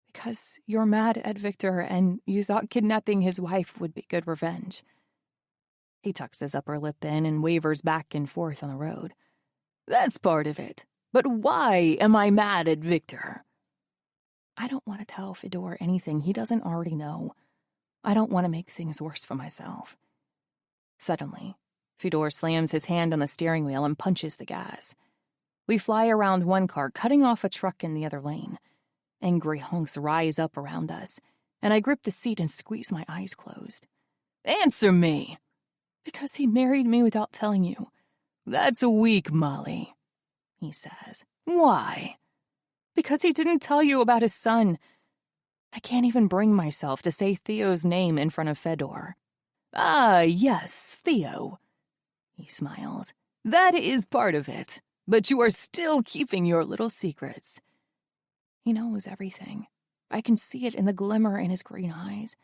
Because you're mad at Viktor and you thought kidnapping his wife would be good revenge. He tucks his upper lip in and wavers back and forth on the road. That's part of it. But why am I mad at Viktor? I don't want to tell Fedor anything he doesn't already know. I don't want to make things worse for myself. Suddenly, Fedor slams his hand on the steering wheel and punches the gas. We fly around one car, cutting off a truck in the other lane. Angry honks rise up around us, and I grip the seat and squeeze my eyes closed. Answer me! Because he married me without telling you. That's weak, Molly, he says. Why? Because he didn't tell you about his son. I can't even bring myself to say Theo's name in front of Fedor. Ah, yes, Theo. He smiles. That is part of it. But you are still keeping your little secrets. He knows everything. I can see it in the glimmer in his green eyes.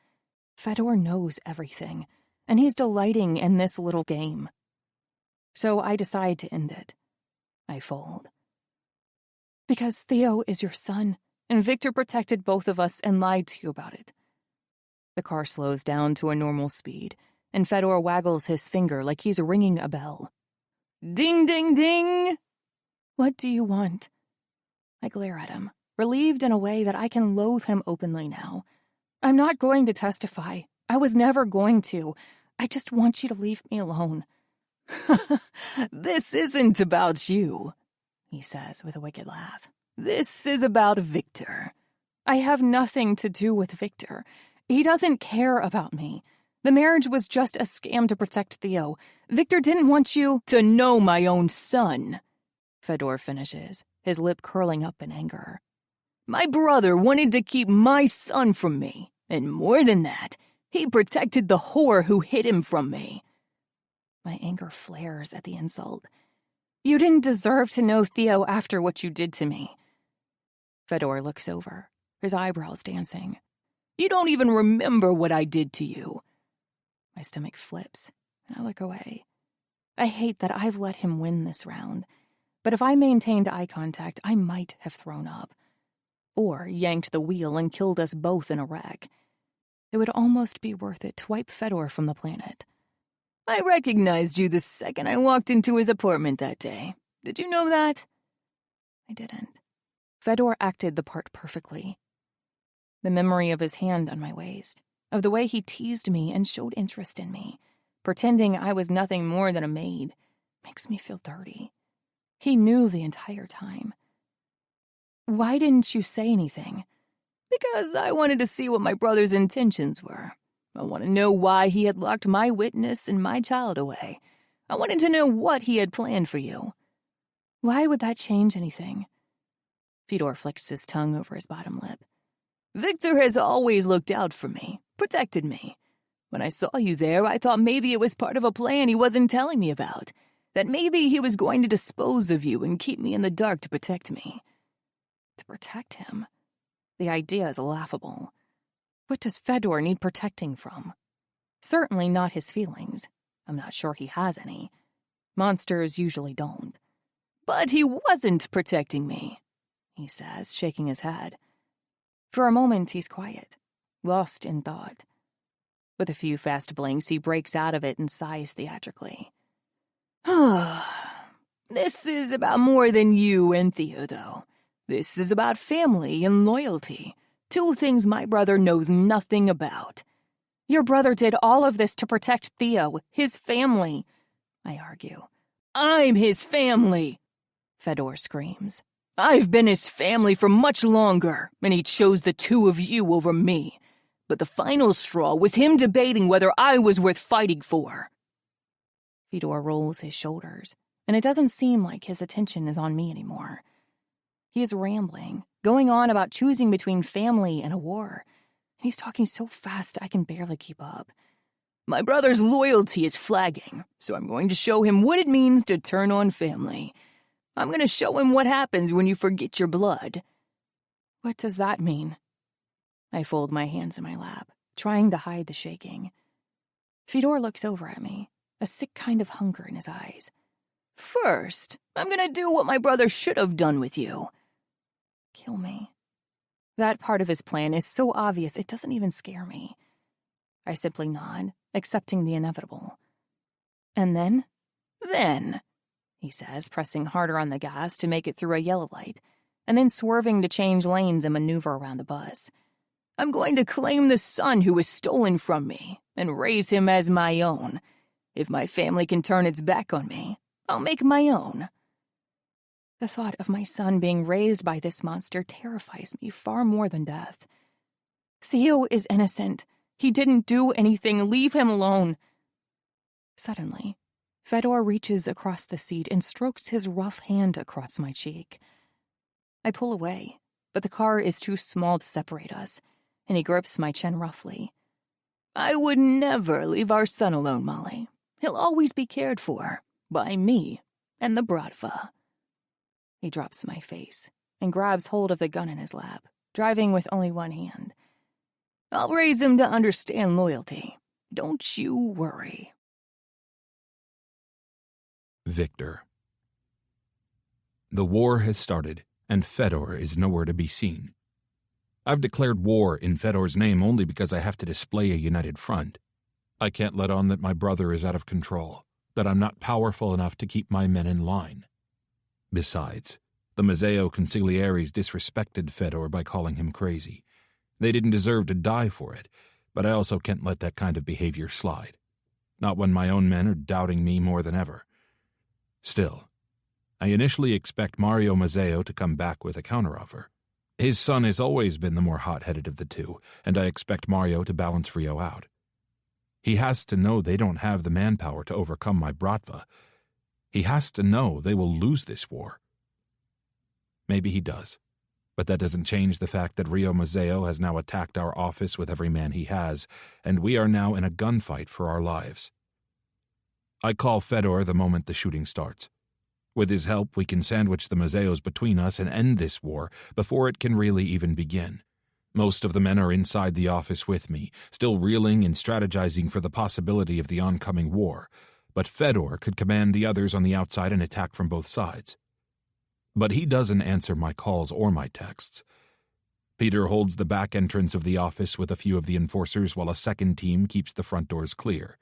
Fedor knows everything, and he's delighting in this little game. So I decide to end it. I fold. Because Theo is your son, and Viktor protected both of us and lied to you about it. The car slows down to a normal speed, and Fedor waggles his finger like he's ringing a bell. Ding, ding, ding! What do you want? I glare at him, relieved in a way that I can loathe him openly now. I'm not going to testify. I was never going to. I just want you to leave me alone. This isn't about you, he says with a wicked laugh. This is about Viktor. I have nothing to do with Viktor. He doesn't care about me. The marriage was just a scam to protect Theo. Viktor didn't want you to know my own son, Fedor finishes, his lip curling up in anger. My brother wanted to keep my son from me, and more than that, he protected the whore who hid him from me. My anger flares at the insult. You didn't deserve to know Theo after what you did to me. Fedor looks over, his eyebrows dancing. You don't even remember what I did to you. My stomach flips, and I look away. I hate that I've let him win this round, but if I maintained eye contact, I might have thrown up. Or yanked the wheel and killed us both in a wreck. It would almost be worth it to wipe Fedor from the planet. I recognized you the second I walked into his apartment that day. Did you know that? I didn't. Fedor acted the part perfectly. The memory of his hand on my waist, of the way he teased me and showed interest in me, pretending I was nothing more than a maid, makes me feel dirty. He knew the entire time. Why didn't you say anything? Because I wanted to see what my brother's intentions were. I want to know why he had locked my witness and my child away. I wanted to know what he had planned for you. Why would that change anything? Fedor flicks his tongue over his bottom lip. Viktor has always looked out for me, protected me. When I saw you there, I thought maybe it was part of a plan he wasn't telling me about. That maybe he was going to dispose of you and keep me in the dark to protect me. To protect him? The idea is laughable. What does Fedor need protecting from? Certainly not his feelings. I'm not sure he has any. Monsters usually don't. But he wasn't protecting me, he says, shaking his head. For a moment, he's quiet, lost in thought. With a few fast blinks, he breaks out of it and sighs theatrically. This is about more than you and Theo, though. This is about family and loyalty. Two things my brother knows nothing about. Your brother did all of this to protect Theo, his family, I argue. I'm his family, Fedor screams. I've been his family for much longer, and he chose the two of you over me. But the final straw was him debating whether I was worth fighting for. Fedor rolls his shoulders, and it doesn't seem like his attention is on me anymore. He is rambling, going on about choosing between family and a war. And he's talking so fast I can barely keep up. My brother's loyalty is flagging, so I'm going to show him what it means to turn on family. I'm going to show him what happens when you forget your blood. What does that mean? I fold my hands in my lap, trying to hide the shaking. Fedor looks over at me, a sick kind of hunger in his eyes. First, I'm going to do what my brother should have done with you. Kill me. That part of his plan is so obvious it doesn't even scare me. I simply nod, accepting the inevitable. And then? Then, he says, pressing harder on the gas to make it through a yellow light, and then swerving to change lanes and maneuver around the bus. I'm going to claim the son who was stolen from me and raise him as my own. If my family can turn its back on me, I'll make my own. The thought of my son being raised by this monster terrifies me far more than death. Theo is innocent. He didn't do anything. Leave him alone. Suddenly, Fedor reaches across the seat and strokes his rough hand across my cheek. I pull away, but the car is too small to separate us, and he grips my chin roughly. I would never leave our son alone, Molly. He'll always be cared for, by me and the Bratva. He drops my face and grabs hold of the gun in his lap, driving with only one hand. I'll raise him to understand loyalty. Don't you worry. Viktor. The war has started, and Fedor is nowhere to be seen. I've declared war in Fedor's name only because I have to display a united front. I can't let on that my brother is out of control, that I'm not powerful enough to keep my men in line. Besides, the Museo consiglieres disrespected Fedor by calling him crazy. They didn't deserve to die for it, but I also can't let that kind of behavior slide. Not when my own men are doubting me more than ever. Still, I initially expect Mario Museo to come back with a counteroffer. His son has always been the more hot-headed of the two, and I expect Mario to balance Rio out. He has to know they don't have the manpower to overcome my Bratva. He has to know they will lose this war. Maybe he does, but that doesn't change the fact that Rio Museo has now attacked our office with every man he has, and we are now in a gunfight for our lives. I call Fedor the moment the shooting starts. With his help, we can sandwich the Museos between us and end this war before it can really even begin. Most of the men are inside the office with me, still reeling and strategizing for the possibility of the oncoming war, but Fedor could command the others on the outside and attack from both sides. But he doesn't answer my calls or my texts. Peter holds the back entrance of the office with a few of the enforcers while a second team keeps the front doors clear.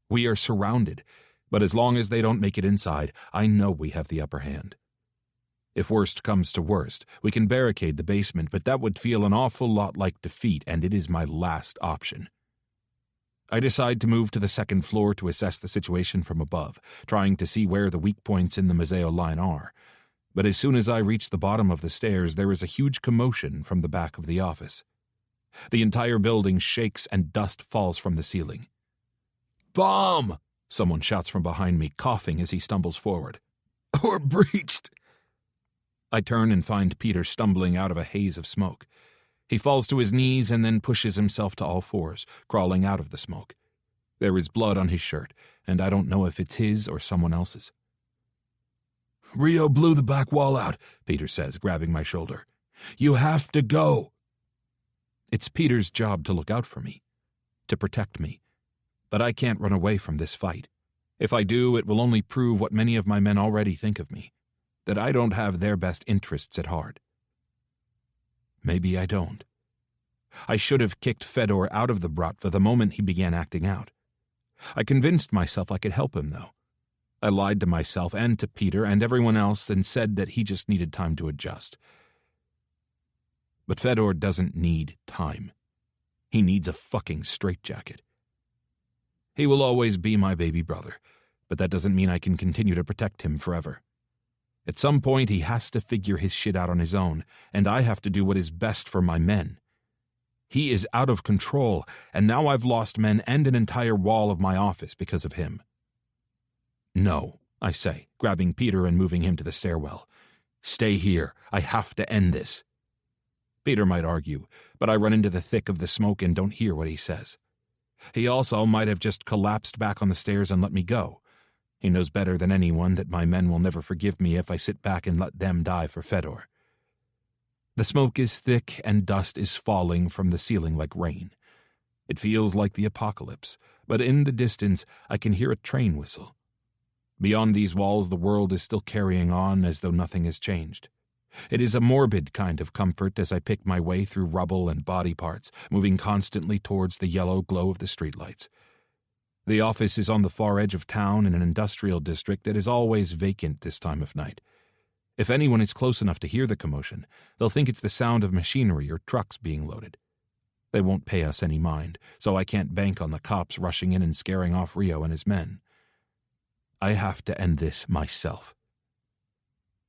We are surrounded, but as long as they don't make it inside, I know we have the upper hand. If worst comes to worst, we can barricade the basement, but that would feel an awful lot like defeat, and it is my last option. I decide to move to the second floor to assess the situation from above, trying to see where the weak points in the Museo line are. But as soon as I reach the bottom of the stairs, there is a huge commotion from the back of the office. The entire building shakes and dust falls from the ceiling. "Bomb!" someone shouts from behind me, coughing as he stumbles forward. "Or breached!" I turn and find Peter stumbling out of a haze of smoke. He falls to his knees and then pushes himself to all fours, crawling out of the smoke. There is blood on his shirt, and I don't know if it's his or someone else's. "Rio blew the back wall out," Peter says, grabbing my shoulder. "You have to go." It's Peter's job to look out for me, to protect me. But I can't run away from this fight. If I do, it will only prove what many of my men already think of me, that I don't have their best interests at heart. Maybe I don't. I should have kicked Fedor out of the Bratva the moment he began acting out. I convinced myself I could help him, though. I lied to myself and to Peter and everyone else and said that he just needed time to adjust. But Fedor doesn't need time. He needs a fucking straitjacket. He will always be my baby brother, but that doesn't mean I can continue to protect him forever. At some point, he has to figure his shit out on his own, and I have to do what is best for my men. He is out of control, and now I've lost men and an entire wall of my office because of him. "No," I say, grabbing Peter and moving him to the stairwell. "Stay here. I have to end this." Peter might argue, but I run into the thick of the smoke and don't hear what he says. He also might have just collapsed back on the stairs and let me go. He knows better than anyone that my men will never forgive me if I sit back and let them die for Fedor. The smoke is thick and dust is falling from the ceiling like rain. It feels like the apocalypse, but in the distance I can hear a train whistle. Beyond these walls the world is still carrying on as though nothing has changed. It is a morbid kind of comfort as I pick my way through rubble and body parts, moving constantly towards the yellow glow of the streetlights. The office is on the far edge of town in an industrial district that is always vacant this time of night. If anyone is close enough to hear the commotion, they'll think it's the sound of machinery or trucks being loaded. They won't pay us any mind, so I can't bank on the cops rushing in and scaring off Rio and his men. I have to end this myself.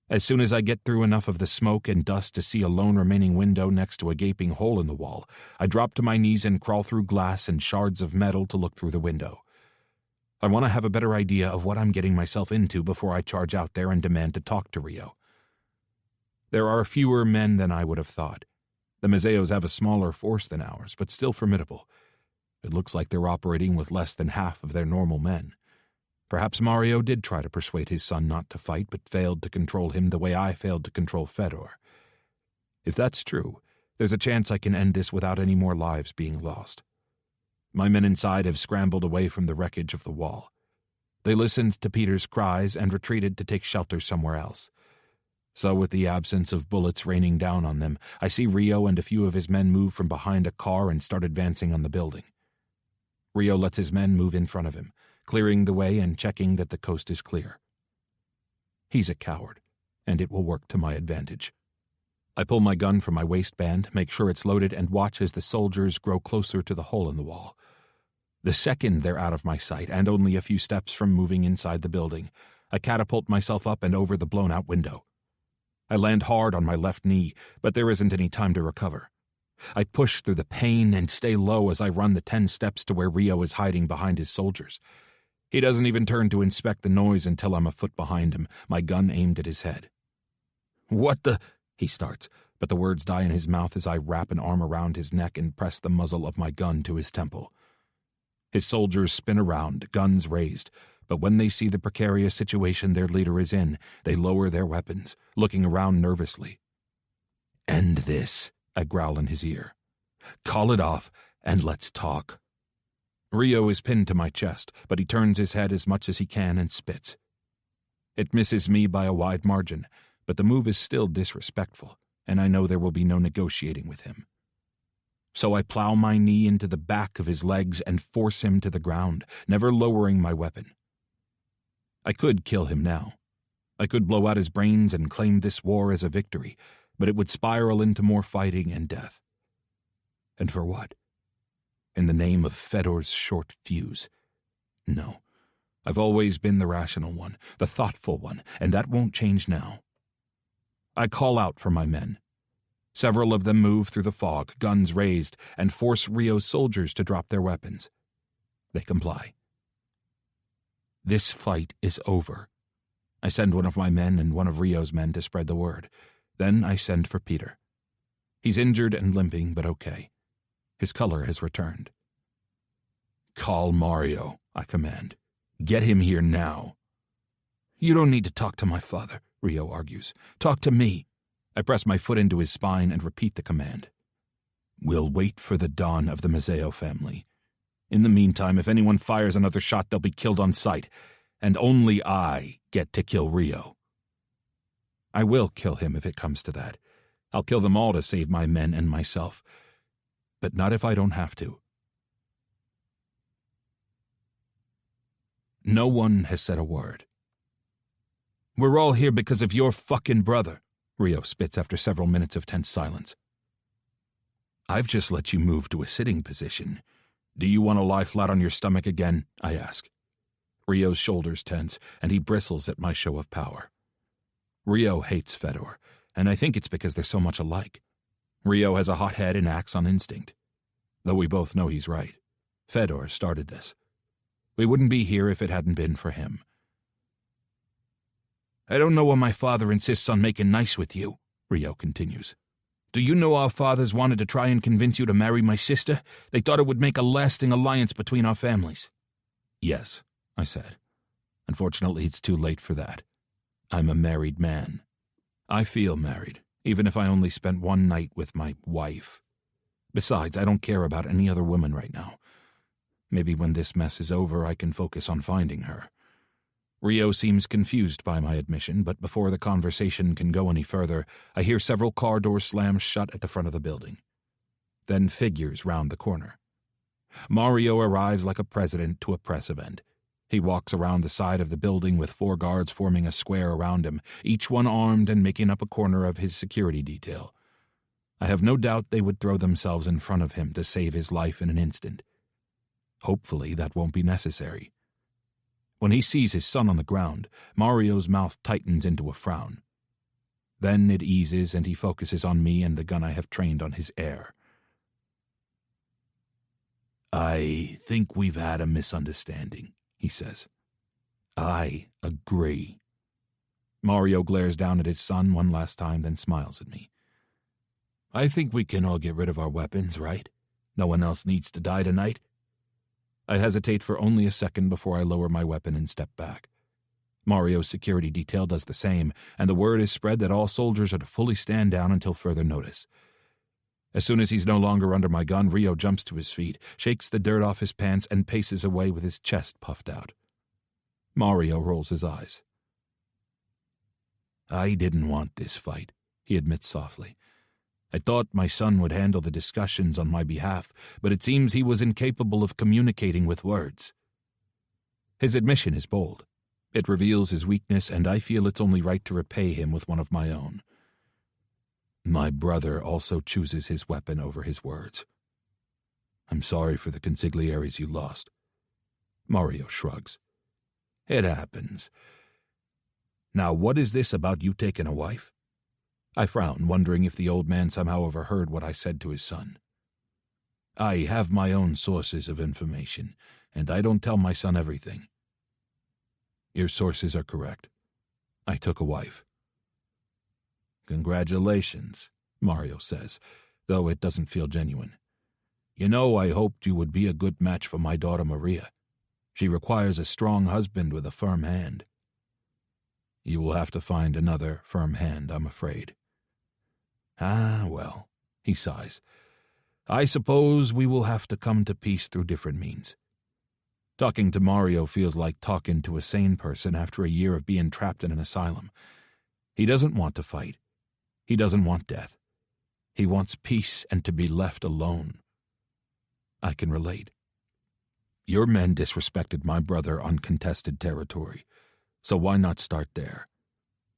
As soon as I get through enough of the smoke and dust to see a lone remaining window next to a gaping hole in the wall, I drop to my knees and crawl through glass and shards of metal to look through the window. I want to have a better idea of what I'm getting myself into before I charge out there and demand to talk to Rio. There are fewer men than I would have thought. The Mazeos have a smaller force than ours, but still formidable. It looks like they're operating with less than half of their normal men. Perhaps Mario did try to persuade his son not to fight, but failed to control him the way I failed to control Fedor. If that's true, there's a chance I can end this without any more lives being lost. My men inside have scrambled away from the wreckage of the wall. They listened to Peter's cries and retreated to take shelter somewhere else. So with the absence of bullets raining down on them, I see Rio and a few of his men move from behind a car and start advancing on the building. Rio lets his men move in front of him, clearing the way and checking that the coast is clear. He's a coward, and it will work to my advantage. I pull my gun from my waistband, make sure it's loaded, and watch as the soldiers grow closer to the hole in the wall. The second they're out of my sight, and only a few steps from moving inside the building, I catapult myself up and over the blown-out window. I land hard on my left knee, but there isn't any time to recover. I push through the pain and stay low as I run the 10 steps to where Rio is hiding behind his soldiers. He doesn't even turn to inspect the noise until I'm a foot behind him, my gun aimed at his head. "What the—" he starts, but the words die in his mouth as I wrap an arm around his neck and press the muzzle of my gun to his temple. His soldiers spin around, guns raised, but when they see the precarious situation their leader is in, they lower their weapons, looking around nervously. "End this," I growl in his ear. "Call it off, and let's talk." Rio is pinned to my chest, but he turns his head as much as he can and spits. It misses me by a wide margin, but the move is still disrespectful, and I know there will be no negotiating with him. So I plow my knee into the back of his legs and force him to the ground, never lowering my weapon. I could kill him now. I could blow out his brains and claim this war as a victory, but it would spiral into more fighting and death. And for what? In the name of Fedor's short fuse. No, I've always been the rational one, the thoughtful one, and that won't change now. I call out for my men. Several of them move through the fog, guns raised, and force Rio's soldiers to drop their weapons. They comply. This fight is over. I send one of my men and one of Rio's men to spread the word. Then I send for Peter. He's injured and limping, but okay. His color has returned. "Call Mario," I command. "Get him here now." "You don't need to talk to my father," Rio argues. "Talk to me." I press my foot into his spine and repeat the command. "We'll wait for the dawn of the Mazeo family. In the meantime, if anyone fires another shot, they'll be killed on sight, and only I get to kill Rio." I will kill him if it comes to that. I'll kill them all to save my men and myself. But not if I don't have to. No one has said a word. "We're all here because of your fucking brother," Rio spits after several minutes of tense silence. "I've just let you move to a sitting position. Do you want to lie flat on your stomach again?" I ask. Rio's shoulders tense, and he bristles at my show of power. Rio hates Fedor, and I think it's because they're so much alike. Rio has a hot head and acts on instinct. Though we both know he's right. Fedor started this. We wouldn't be here if it hadn't been for him. "I don't know why my father insists on making nice with you," Rio continues. "Do you know our fathers wanted to try and convince you to marry my sister? They thought it would make a lasting alliance between our families." "Yes," I said. "Unfortunately, it's too late for that. I'm a married man. I feel married, even if I only spent one night with my wife. Besides, I don't care about any other woman right now. Maybe when this mess is over, I can focus on finding her." Rio seems confused by my admission, but before the conversation can go any further, I hear several car doors slam shut at the front of the building. Then figures round the corner. Mario arrives like a president to a press event. He walks around the side of the building with 4 guards forming a square around him, each one armed and making up a corner of his security detail. I have no doubt they would throw themselves in front of him to save his life in an instant. Hopefully that won't be necessary. When he sees his son on the ground, Mario's mouth tightens into a frown. Then it eases and he focuses on me and the gun I have trained on his heir. "I think we've had a misunderstanding," he says. "I agree." Mario glares down at his son one last time, then smiles at me. "I think we can all get rid of our weapons, right? No one else needs to die tonight." I hesitate for only a second before I lower my weapon and step back. Mario's security detail does the same, and the word is spread that all soldiers are to fully stand down until further notice. As soon as he's no longer under my gun, Rio jumps to his feet, shakes the dirt off his pants, and paces away with his chest puffed out. Mario rolls his eyes. "I didn't want this fight," he admits softly. "I thought my son would handle the discussions on my behalf, but it seems he was incapable of communicating with words." His admission is bold. It reveals his weakness, and I feel it's only right to repay him with one of my own. "My brother also chooses his weapon over his words. I'm sorry for the consigliaries you lost." Mario shrugs. "It happens. Now, what is this about you taking a wife?" I frown, wondering if the old man somehow overheard what I said to his son. "I have my own sources of information, and I don't tell my son everything." "Your sources are correct. I took a wife." "Congratulations," Mario says, though it doesn't feel genuine. "You know, I hoped you would be a good match for my daughter Maria. She requires a strong husband with a firm hand." "You will have to find another firm hand, I'm afraid." "Ah, well," he sighs. "I suppose we will have to come to peace through different means." Talking to Mario feels like talking to a sane person after a year of being trapped in an asylum. He doesn't want to fight. He doesn't want death. He wants peace and to be left alone. I can relate. Your men disrespected my brother on contested territory, so why not start there?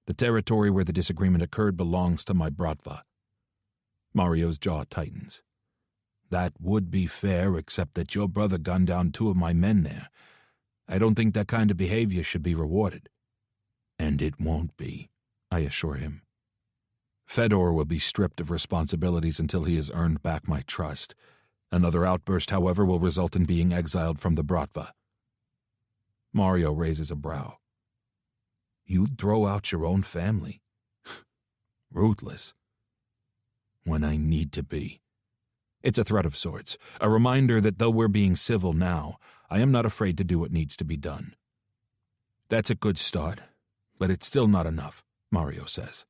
The territory where the disagreement occurred belongs to my Bratva. Mario's jaw tightens. That would be fair, except that your brother gunned down 2 of my men there. I don't think that kind of behavior should be rewarded. And it won't be, I assure him. Fedor will be stripped of responsibilities until he has earned back my trust. Another outburst, however, will result in being exiled from the Bratva. Mario raises a brow. You'd throw out your own family. Ruthless. When I need to be. It's a threat of sorts, a reminder that though we're being civil now, I am not afraid to do what needs to be done. That's a good start, but it's still not enough, Mario says.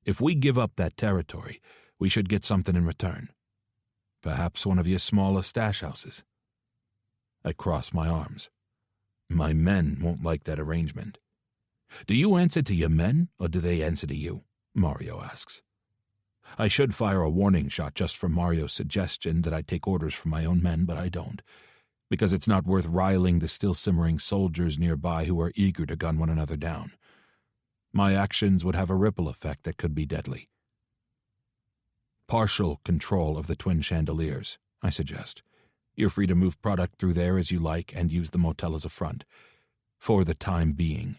If we give up that territory, we should get something in return. Perhaps one of your smaller stash houses. I cross my arms. My men won't like that arrangement. Do you answer to your men, or do they answer to you? Mario asks. I should fire a warning shot just from Mario's suggestion that I take orders from my own men, but I don't, because it's not worth riling the still-simmering soldiers nearby who are eager to gun one another down. My actions would have a ripple effect that could be deadly. Partial control of the twin chandeliers, I suggest. You're free to move product through there as you like and use the motel as a front. For the time being.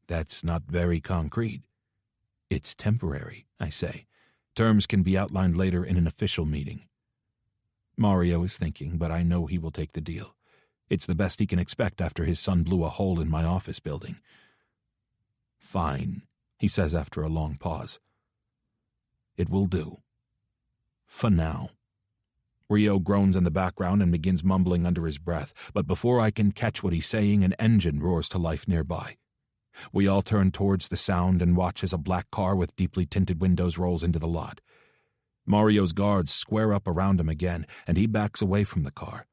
That's not very concrete. It's temporary, I say. Terms can be outlined later in an official meeting. Mario is thinking, but I know he will take the deal. It's the best he can expect after his son blew a hole in my office building. Fine, he says after a long pause. It will do. For now. Rio groans in the background and begins mumbling under his breath, but before I can catch what he's saying, an engine roars to life nearby. We all turn towards the sound and watch as a black car with deeply tinted windows rolls into the lot. Mario's guards square up around him again, and he backs away from the car.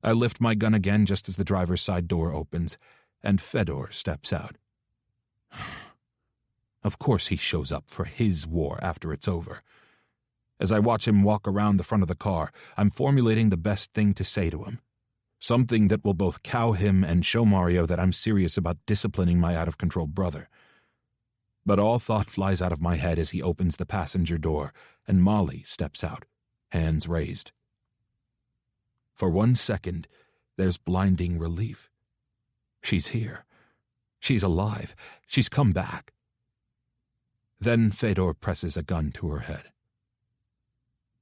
I lift my gun again just as the driver's side door opens, and Fedor steps out. Of course he shows up for his war after it's over. As I watch him walk around the front of the car, I'm formulating the best thing to say to him. Something that will both cow him and show Mario that I'm serious about disciplining my out-of-control brother. But all thought flies out of my head as he opens the passenger door and Molly steps out, hands raised. For 1 second, there's blinding relief. She's here. She's alive. She's come back. Then Fedor presses a gun to her head.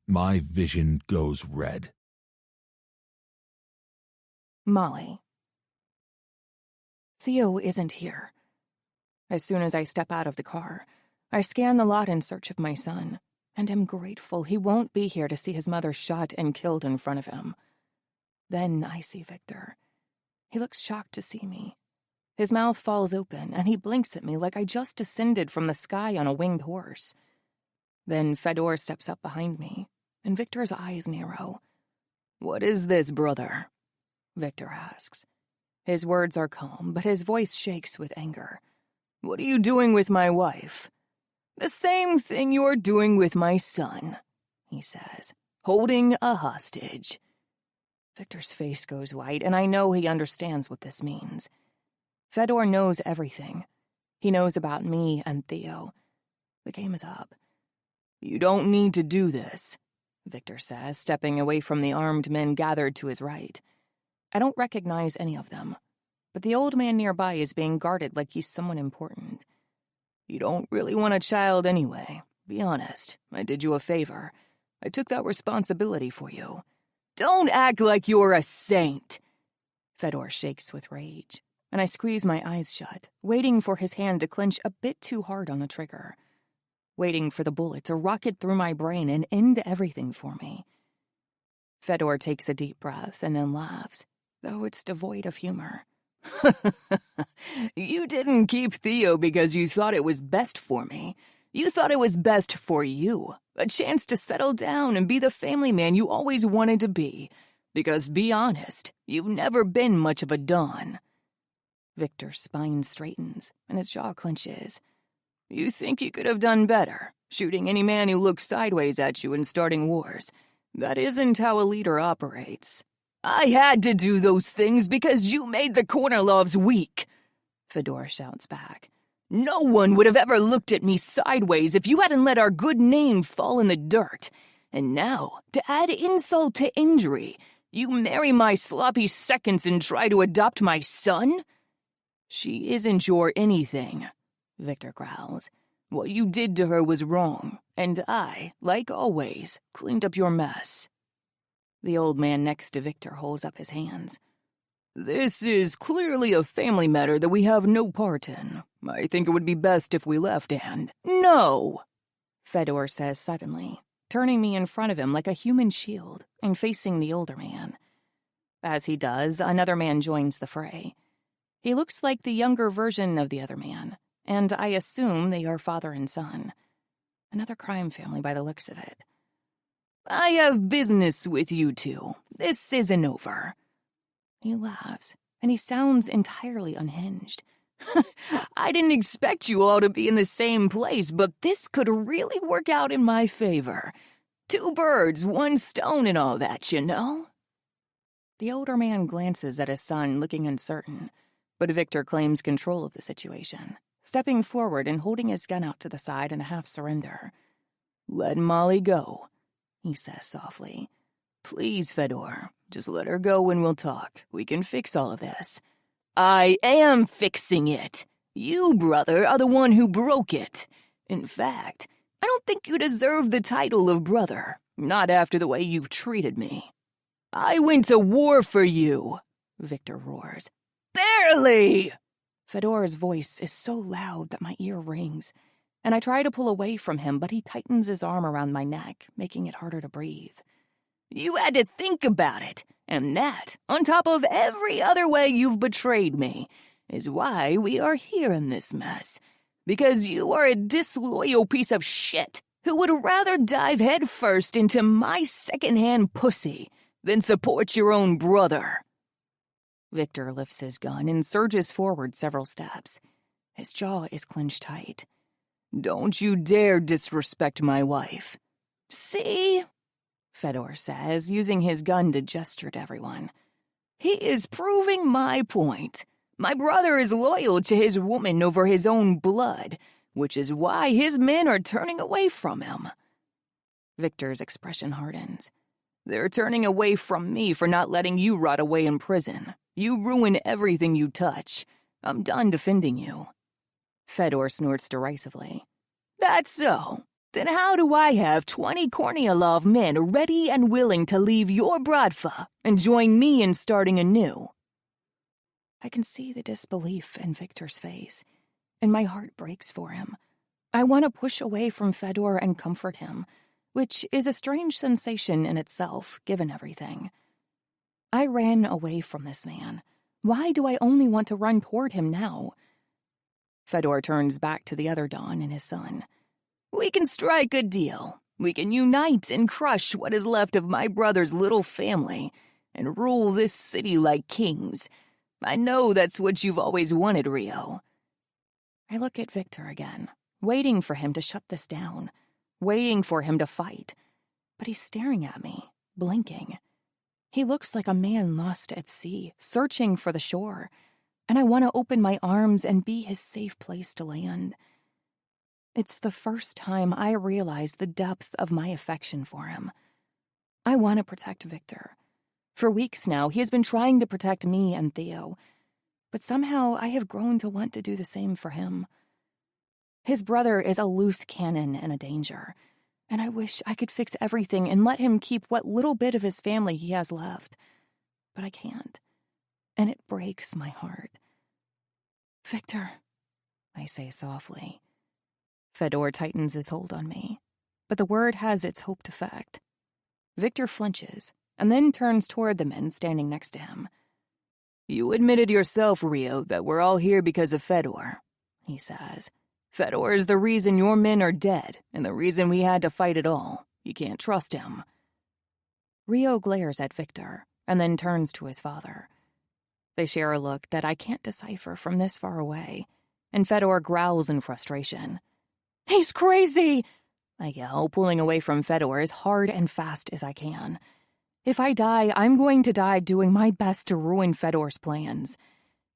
My vision goes red. Molly. Theo isn't here. As soon as I step out of the car, I scan the lot in search of my son, and am grateful he won't be here to see his mother shot and killed in front of him. Then I see Viktor. He looks shocked to see me. His mouth falls open, and he blinks at me like I just descended from the sky on a winged horse. Then Fedor steps up behind me, and Viktor's eyes narrow. "What is this, brother?" Viktor asks. His words are calm, but his voice shakes with anger. "What are you doing with my wife?" "The same thing you're doing with my son," he says. "Holding a hostage." Viktor's face goes white, and I know he understands what this means. Fedor knows everything. He knows about me and Theo. The game is up. "You don't need to do this," Viktor says, stepping away from the armed men gathered to his right. I don't recognize any of them, but the old man nearby is being guarded like he's someone important. "You don't really want a child anyway. Be honest. I did you a favor. I took that responsibility for you." "Don't act like you're a saint!" Fedor shakes with rage, and I squeeze my eyes shut, waiting for his hand to clench a bit too hard on the trigger, waiting for the bullet to rocket through my brain and end everything for me. Fedor takes a deep breath and then laughs, though it's devoid of humor. "You didn't keep Theo because you thought it was best for me. You thought it was best for you. A chance to settle down and be the family man you always wanted to be. Because, be honest, you've never been much of a Don." Viktor's spine straightens, and his jaw clenches. "You think you could have done better, shooting any man who looked sideways at you and starting wars. That isn't how a leader operates." "I had to do those things because you made the Kornilovs weak," Fedor shouts back. "No one would have ever looked at me sideways if you hadn't let our good name fall in the dirt. And now, to add insult to injury, you marry my sloppy seconds and try to adopt my son?" "She isn't your anything," Viktor growls. "What you did to her was wrong, and I, like always, cleaned up your mess." The old man next to Viktor holds up his hands. "This is clearly a family matter that we have no part in. I think it would be best if we left and—" "No!" Fedor says suddenly, turning me in front of him like a human shield and facing the older man. As he does, another man joins the fray. He looks like the younger version of the other man, and I assume they are father and son. Another crime family by the looks of it. "I have business with you two. This isn't over." He laughs, and he sounds entirely unhinged. "I didn't expect you all to be in the same place, but this could really work out in my favor. 2 birds, 1 stone and all that, you know?" The older man glances at his son, looking uncertain, but Viktor claims control of the situation, stepping forward and holding his gun out to the side in a half-surrender. "Let Molly go," he says softly. "Please, Fedor, just let her go and we'll talk. We can fix all of this." "I am fixing it. You, brother, are the one who broke it. In fact, I don't think you deserve the title of brother, not after the way you've treated me." "I went to war for you," Viktor roars. "Barely!" Fedor's voice is so loud that my ear rings, and I try to pull away from him, but he tightens his arm around my neck, making it harder to breathe. "You had to think about it, and that, on top of every other way you've betrayed me, is why we are here in this mess. Because you are a disloyal piece of shit who would rather dive headfirst into my second-hand pussy than support your own brother." Viktor lifts his gun and surges forward several steps. His jaw is clenched tight. "Don't you dare disrespect my wife." "See?" Fedor says, using his gun to gesture to everyone. "He is proving my point. My brother is loyal to his woman over his own blood, which is why his men are turning away from him." Viktor's expression hardens. "They're turning away from me for not letting you rot away in prison. You ruin everything you touch. I'm done defending you." Fedor snorts derisively. "That's so. Then how do I have 20 Kornilov men ready and willing to leave your Bratva and join me in starting anew?" I can see the disbelief in Viktor's face, and my heart breaks for him. I want to push away from Fedor and comfort him, which is a strange sensation in itself, given everything. I ran away from this man. Why do I only want to run toward him now? Fedor turns back to the other Don and his son. "We can strike a deal. We can unite and crush what is left of my brother's little family and rule this city like kings. I know that's what you've always wanted, Rio." I look at Viktor again, waiting for him to shut this down, waiting for him to fight. But he's staring at me, blinking. He looks like a man lost at sea, searching for the shore, and I want to open my arms and be his safe place to land. It's the first time I realize the depth of my affection for him. I want to protect Viktor. For weeks now, he has been trying to protect me and Theo, but somehow I have grown to want to do the same for him. His brother is a loose cannon and a danger, and I wish I could fix everything and let him keep what little bit of his family he has left. But I can't, and it breaks my heart. "Viktor," I say softly. Fedor tightens his hold on me, but the word has its hoped effect. Viktor flinches, and then turns toward the men standing next to him. "You admitted yourself, Rio, that we're all here because of Fedor," he says. "Fedor is the reason your men are dead, and the reason we had to fight at all. You can't trust him." Rio glares at Viktor, and then turns to his father. They share a look that I can't decipher from this far away, and Fedor growls in frustration. "He's crazy!" I yell, pulling away from Fedor as hard and fast as I can. If I die, I'm going to die doing my best to ruin Fedor's plans.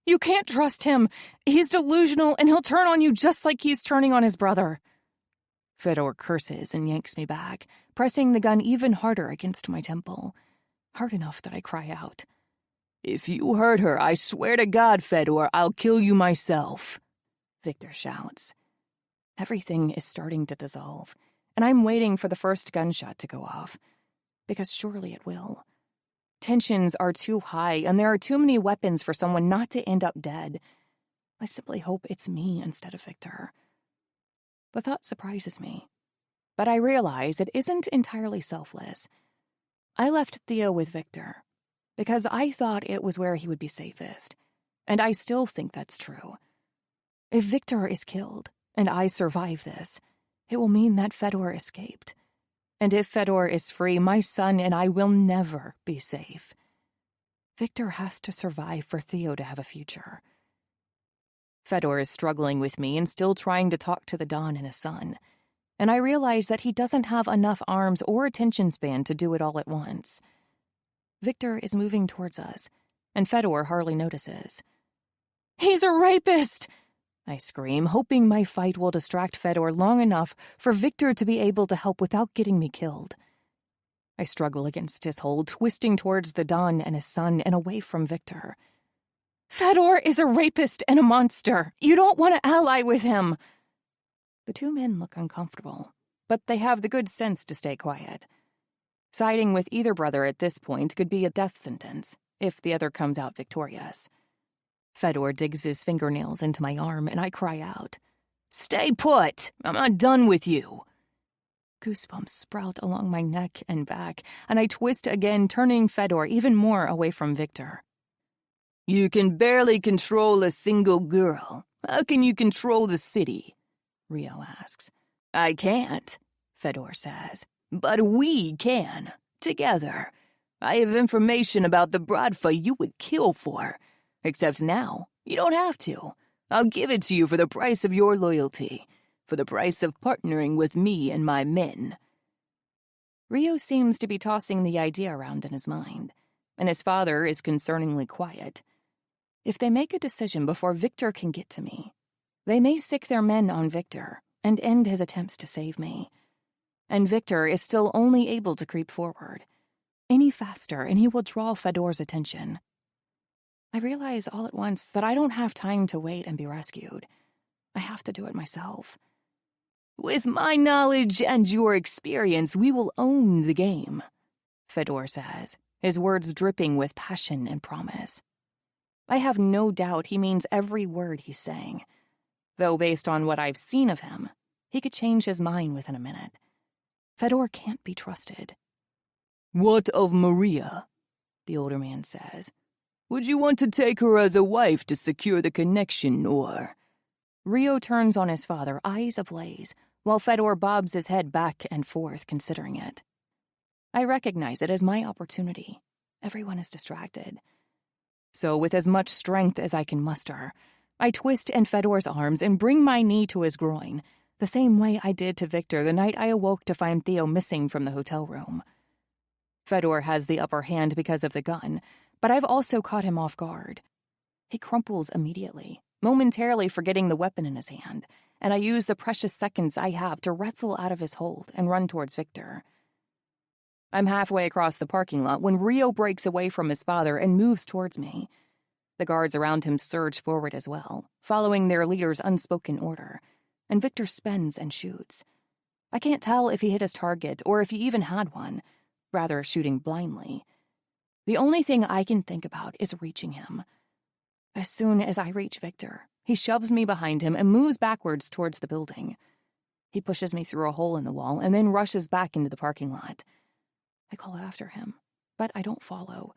"You can't trust him. He's delusional, and he'll turn on you just like he's turning on his brother." Fedor curses and yanks me back, pressing the gun even harder against my temple, hard enough that I cry out. "If you hurt her, I swear to God, Fedor, I'll kill you myself," Viktor shouts. Everything is starting to dissolve, and I'm waiting for the first gunshot to go off, because surely it will. Tensions are too high, and there are too many weapons for someone not to end up dead. I simply hope it's me instead of Viktor. The thought surprises me, but I realize it isn't entirely selfless. I left Theo with Viktor because I thought it was where he would be safest, and I still think that's true. If Viktor is killed, and I survive this, it will mean that Fedor escaped. And if Fedor is free, my son and I will never be safe. Viktor has to survive for Theo to have a future. Fedor is struggling with me and still trying to talk to the Don and his son, and I realize that he doesn't have enough arms or attention span to do it all at once. Viktor is moving towards us, and Fedor hardly notices. "He's a rapist!" I scream, hoping my fight will distract Fedor long enough for Viktor to be able to help without getting me killed. I struggle against his hold, twisting towards the Don and his son and away from Viktor. "Fedor is a rapist and a monster. You don't want to ally with him." The two men look uncomfortable, but they have the good sense to stay quiet. Siding with either brother at this point could be a death sentence, if the other comes out victorious. Fedor digs his fingernails into my arm, and I cry out, "Stay put! I'm not done with you!" Goosebumps sprout along my neck and back, and I twist again, turning Fedor even more away from Viktor. "You can barely control a single girl. How can you control the city?" Rio asks. "I can't," Fedor says, "but we can, together. I have information about the Bratva you would kill for. Except now, you don't have to. I'll give it to you for the price of your loyalty, for the price of partnering with me and my men." Rio seems to be tossing the idea around in his mind, and his father is concerningly quiet. If they make a decision before Viktor can get to me, they may sick their men on Viktor and end his attempts to save me. And Viktor is still only able to creep forward. Any faster, and he will draw Fedor's attention. I realize all at once that I don't have time to wait and be rescued. I have to do it myself. With my knowledge and your experience, we will own the game, Fedor says, his words dripping with passion and promise. I have no doubt he means every word he's saying, though based on what I've seen of him, he could change his mind within a minute. Fedor can't be trusted. What of Maria? The older man says. Would you want to take her as a wife to secure the connection, or... Rio turns on his father, eyes ablaze, while Fedor bobs his head back and forth, considering it. I recognize it as my opportunity. Everyone is distracted. So, with as much strength as I can muster, I twist in Fedor's arms and bring my knee to his groin, the same way I did to Viktor the night I awoke to find Theo missing from the hotel room. Fedor has the upper hand because of the gun, but I've also caught him off guard. He crumples immediately, momentarily forgetting the weapon in his hand, and I use the precious seconds I have to wrestle out of his hold and run towards Viktor. I'm halfway across the parking lot when Rio breaks away from his father and moves towards me. The guards around him surge forward as well, following their leader's unspoken order, and Viktor spins and shoots. I can't tell if he hit his target or if he even had one, rather shooting blindly. The only thing I can think about is reaching him. As soon as I reach Viktor, he shoves me behind him and moves backwards towards the building. He pushes me through a hole in the wall and then rushes back into the parking lot. I call after him, but I don't follow.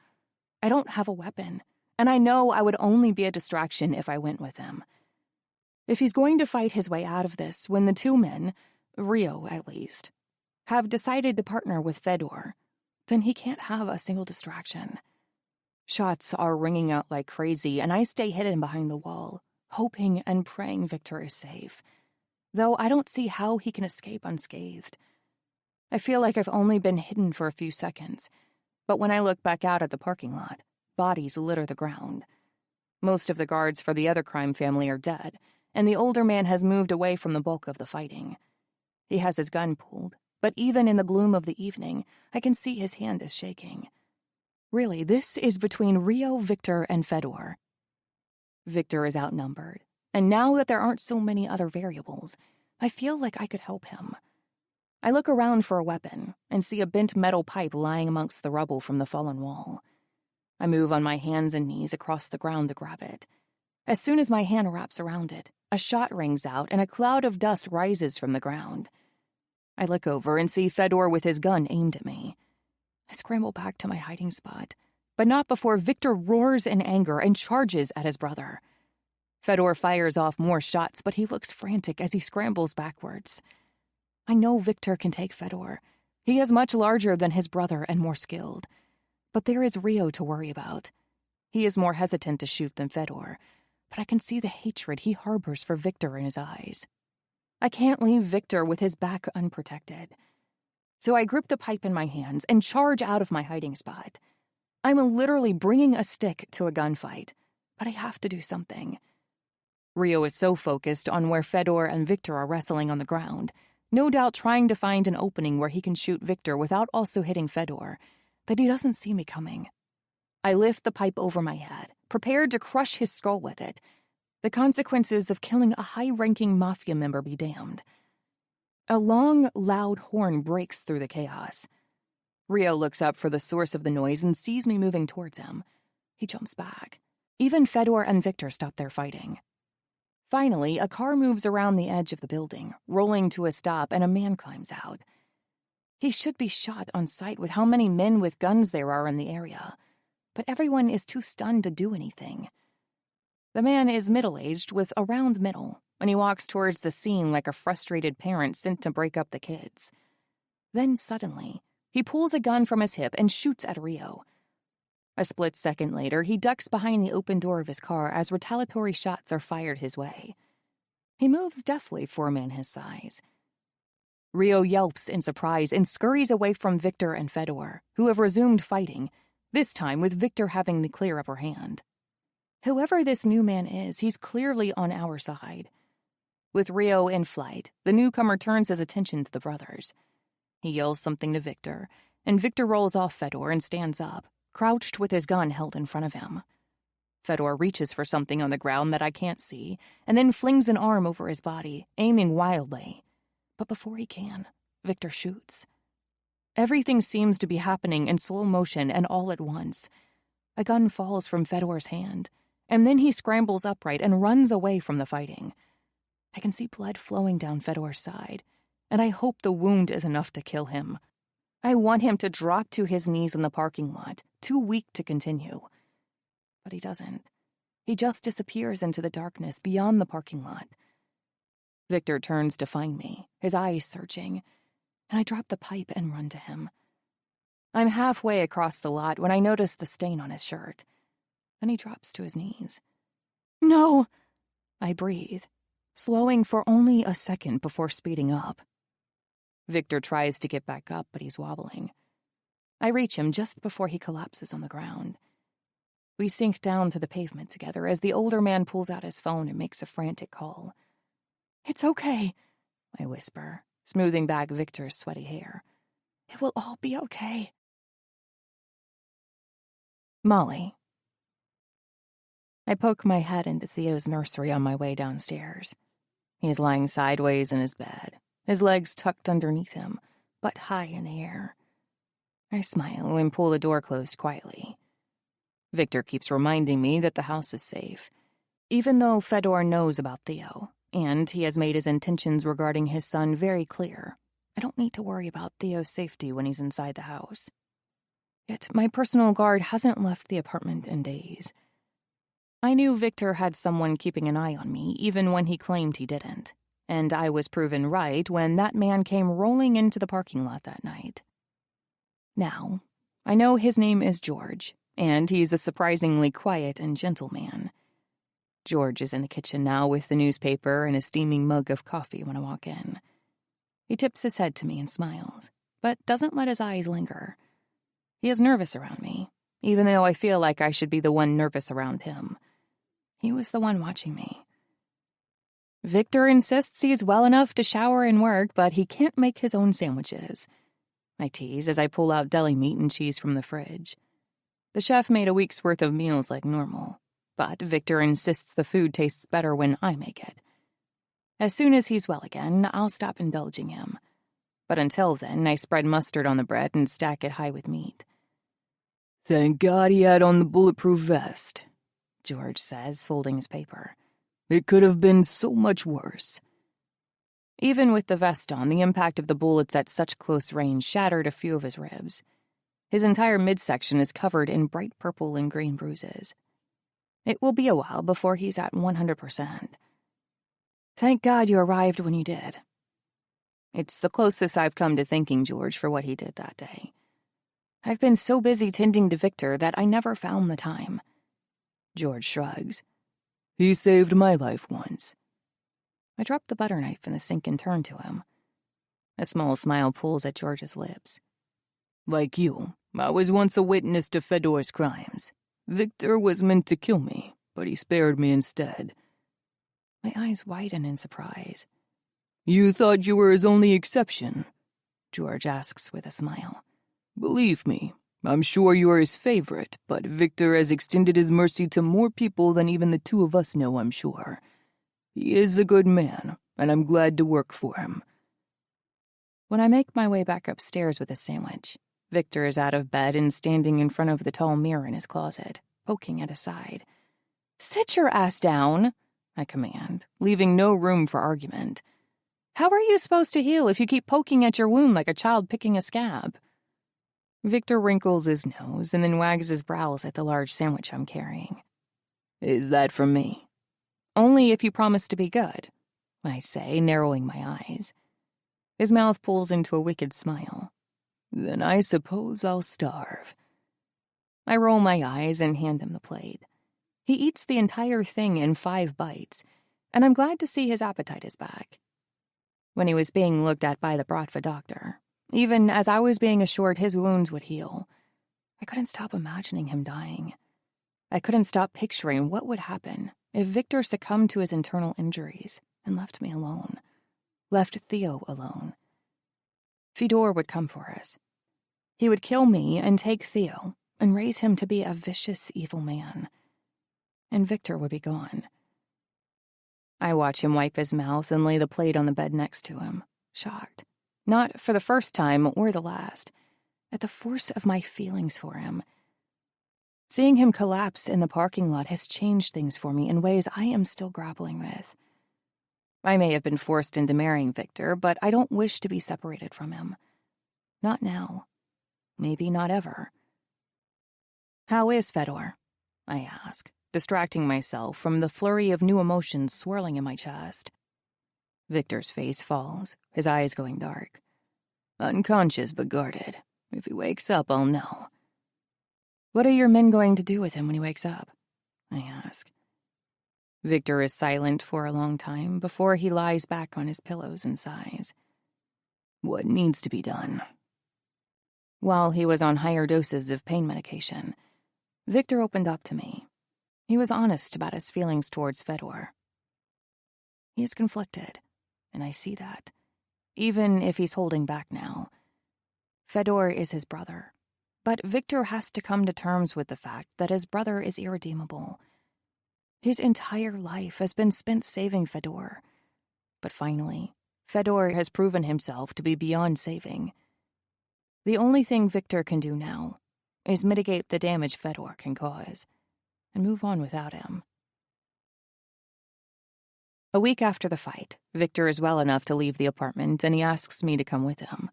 I don't have a weapon, and I know I would only be a distraction if I went with him. If he's going to fight his way out of this when the two men, Rio at least, have decided to partner with Fedor, then he can't have a single distraction. Shots are ringing out like crazy, and I stay hidden behind the wall, hoping and praying Viktor is safe, though I don't see how he can escape unscathed. I feel like I've only been hidden for a few seconds, but when I look back out at the parking lot, bodies litter the ground. Most of the guards for the other crime family are dead, and the older man has moved away from the bulk of the fighting. He has his gun pulled, but even in the gloom of the evening, I can see his hand is shaking. Really, this is between Rio, Viktor, and Fedor. Viktor is outnumbered, and now that there aren't so many other variables, I feel like I could help him. I look around for a weapon and see a bent metal pipe lying amongst the rubble from the fallen wall. I move on my hands and knees across the ground to grab it. As soon as my hand wraps around it, a shot rings out and a cloud of dust rises from the ground. I look over and see Fedor with his gun aimed at me. I scramble back to my hiding spot, but not before Viktor roars in anger and charges at his brother. Fedor fires off more shots, but he looks frantic as he scrambles backwards. I know Viktor can take Fedor. He is much larger than his brother and more skilled. But there is Rio to worry about. He is more hesitant to shoot than Fedor, but I can see the hatred he harbors for Viktor in his eyes. I can't leave Viktor with his back unprotected. So I grip the pipe in my hands and charge out of my hiding spot. I'm literally bringing a stick to a gunfight, but I have to do something. Rio is so focused on where Fedor and Viktor are wrestling on the ground, no doubt trying to find an opening where he can shoot Viktor without also hitting Fedor, that he doesn't see me coming. I lift the pipe over my head, prepared to crush his skull with it. The consequences of killing a high-ranking mafia member be damned. A long, loud horn breaks through the chaos. Rio looks up for the source of the noise and sees me moving towards him. He jumps back. Even Fedor and Viktor stop their fighting. Finally, a car moves around the edge of the building, rolling to a stop, and a man climbs out. He should be shot on sight with how many men with guns there are in the area, but everyone is too stunned to do anything. The man is middle-aged with a round middle, and he walks towards the scene like a frustrated parent sent to break up the kids. Then suddenly, he pulls a gun from his hip and shoots at Rio. A split second later, he ducks behind the open door of his car as retaliatory shots are fired his way. He moves deftly for a man his size. Rio yelps in surprise and scurries away from Viktor and Fedor, who have resumed fighting, this time with Viktor having the clear upper hand. Whoever this new man is, he's clearly on our side. With Rio in flight, the newcomer turns his attention to the brothers. He yells something to Viktor, and Viktor rolls off Fedor and stands up, crouched with his gun held in front of him. Fedor reaches for something on the ground that I can't see, and then flings an arm over his body, aiming wildly. But before he can, Viktor shoots. Everything seems to be happening in slow motion and all at once. A gun falls from Fedor's hand, and then he scrambles upright and runs away from the fighting. I can see blood flowing down Fedor's side, and I hope the wound is enough to kill him. I want him to drop to his knees in the parking lot, too weak to continue. But he doesn't. He just disappears into the darkness beyond the parking lot. Viktor turns to find me, his eyes searching, and I drop the pipe and run to him. I'm halfway across the lot when I notice the stain on his shirt. Then he drops to his knees. "No!" I breathe, slowing for only a second before speeding up. Viktor tries to get back up, but he's wobbling. I reach him just before he collapses on the ground. We sink down to the pavement together as the older man pulls out his phone and makes a frantic call. "It's okay," I whisper, smoothing back Viktor's sweaty hair. "It will all be okay." Molly. I poke my head into Theo's nursery on my way downstairs. He is lying sideways in his bed, his legs tucked underneath him, but high in the air. I smile and pull the door closed quietly. Viktor keeps reminding me that the house is safe, even though Fedor knows about Theo, and he has made his intentions regarding his son very clear. I don't need to worry about Theo's safety when he's inside the house. Yet my personal guard hasn't left the apartment in days. I knew Viktor had someone keeping an eye on me, even when he claimed he didn't, and I was proven right when that man came rolling into the parking lot that night. Now, I know his name is George, and he's a surprisingly quiet and gentle man. George is in the kitchen now with the newspaper and a steaming mug of coffee when I walk in. He tips his head to me and smiles, but doesn't let his eyes linger. He is nervous around me, even though I feel like I should be the one nervous around him. He was the one watching me. Viktor insists he's well enough to shower and work, but he can't make his own sandwiches. I tease as I pull out deli meat and cheese from the fridge. The chef made a week's worth of meals like normal, but Viktor insists the food tastes better when I make it. As soon as he's well again, I'll stop indulging him. But until then, I spread mustard on the bread and stack it high with meat. "Thank God he had on the bulletproof vest," George says, folding his paper. "It could have been so much worse." Even with the vest on, the impact of the bullets at such close range shattered a few of his ribs. His entire midsection is covered in bright purple and green bruises. It will be a while before he's at 100%. Thank God you arrived when you did. It's the closest I've come to thanking George for what he did that day. I've been so busy tending to Viktor that I never found the time. George shrugs. "He saved my life once." I drop the butter knife in the sink and turn to him. A small smile pulls at George's lips. "Like you, I was once a witness to Fedor's crimes. Viktor was meant to kill me, but he spared me instead." My eyes widen in surprise. "You thought you were his only exception?" George asks with a smile. "Believe me, I'm sure you are his favorite, but Viktor has extended his mercy to more people than even the two of us know, I'm sure. He is a good man, and I'm glad to work for him." When I make my way back upstairs with a sandwich, Viktor is out of bed and standing in front of the tall mirror in his closet, poking at his side. "Sit your ass down," I command, leaving no room for argument. "How are you supposed to heal if you keep poking at your wound like a child picking a scab?" Viktor wrinkles his nose and then wags his brows at the large sandwich I'm carrying. "Is that from me?" "Only if you promise to be good," I say, narrowing my eyes. His mouth pulls into a wicked smile. "Then I suppose I'll starve." I roll my eyes and hand him the plate. He eats the entire thing in 5 bites, and I'm glad to see his appetite is back. when he was being looked at by the Bratva doctor, even as I was being assured his wounds would heal. I couldn't stop imagining him dying. I couldn't stop picturing what would happen if Viktor succumbed to his internal injuries and left me alone, left Theo alone. Fedor would come for us. He would kill me and take Theo and raise him to be a vicious, evil man. And Viktor would be gone. I watch him wipe his mouth and lay the plate on the bed next to him, shocked, not for the first time or the last, at the force of my feelings for him. Seeing him collapse in the parking lot has changed things for me in ways I am still grappling with. I may have been forced into marrying Viktor, but I don't wish to be separated from him. Not now. Maybe not ever. "How is Fedor?" I ask, distracting myself from the flurry of new emotions swirling in my chest. Viktor's face falls, his eyes going dark. "Unconscious but guarded. If he wakes up, I'll know." "What are your men going to do with him when he wakes up?" I ask. Viktor is silent for a long time before he lies back on his pillows and sighs. "What needs to be done?" While he was on higher doses of pain medication, Viktor opened up to me. He was honest about his feelings towards Fedor. He is conflicted, and I see that, even if he's holding back now. Fedor is his brother, but Viktor has to come to terms with the fact that his brother is irredeemable. His entire life has been spent saving Fedor, but finally, Fedor has proven himself to be beyond saving. The only thing Viktor can do now is mitigate the damage Fedor can cause, and move on without him. A week after the fight, Viktor is well enough to leave the apartment, and he asks me to come with him.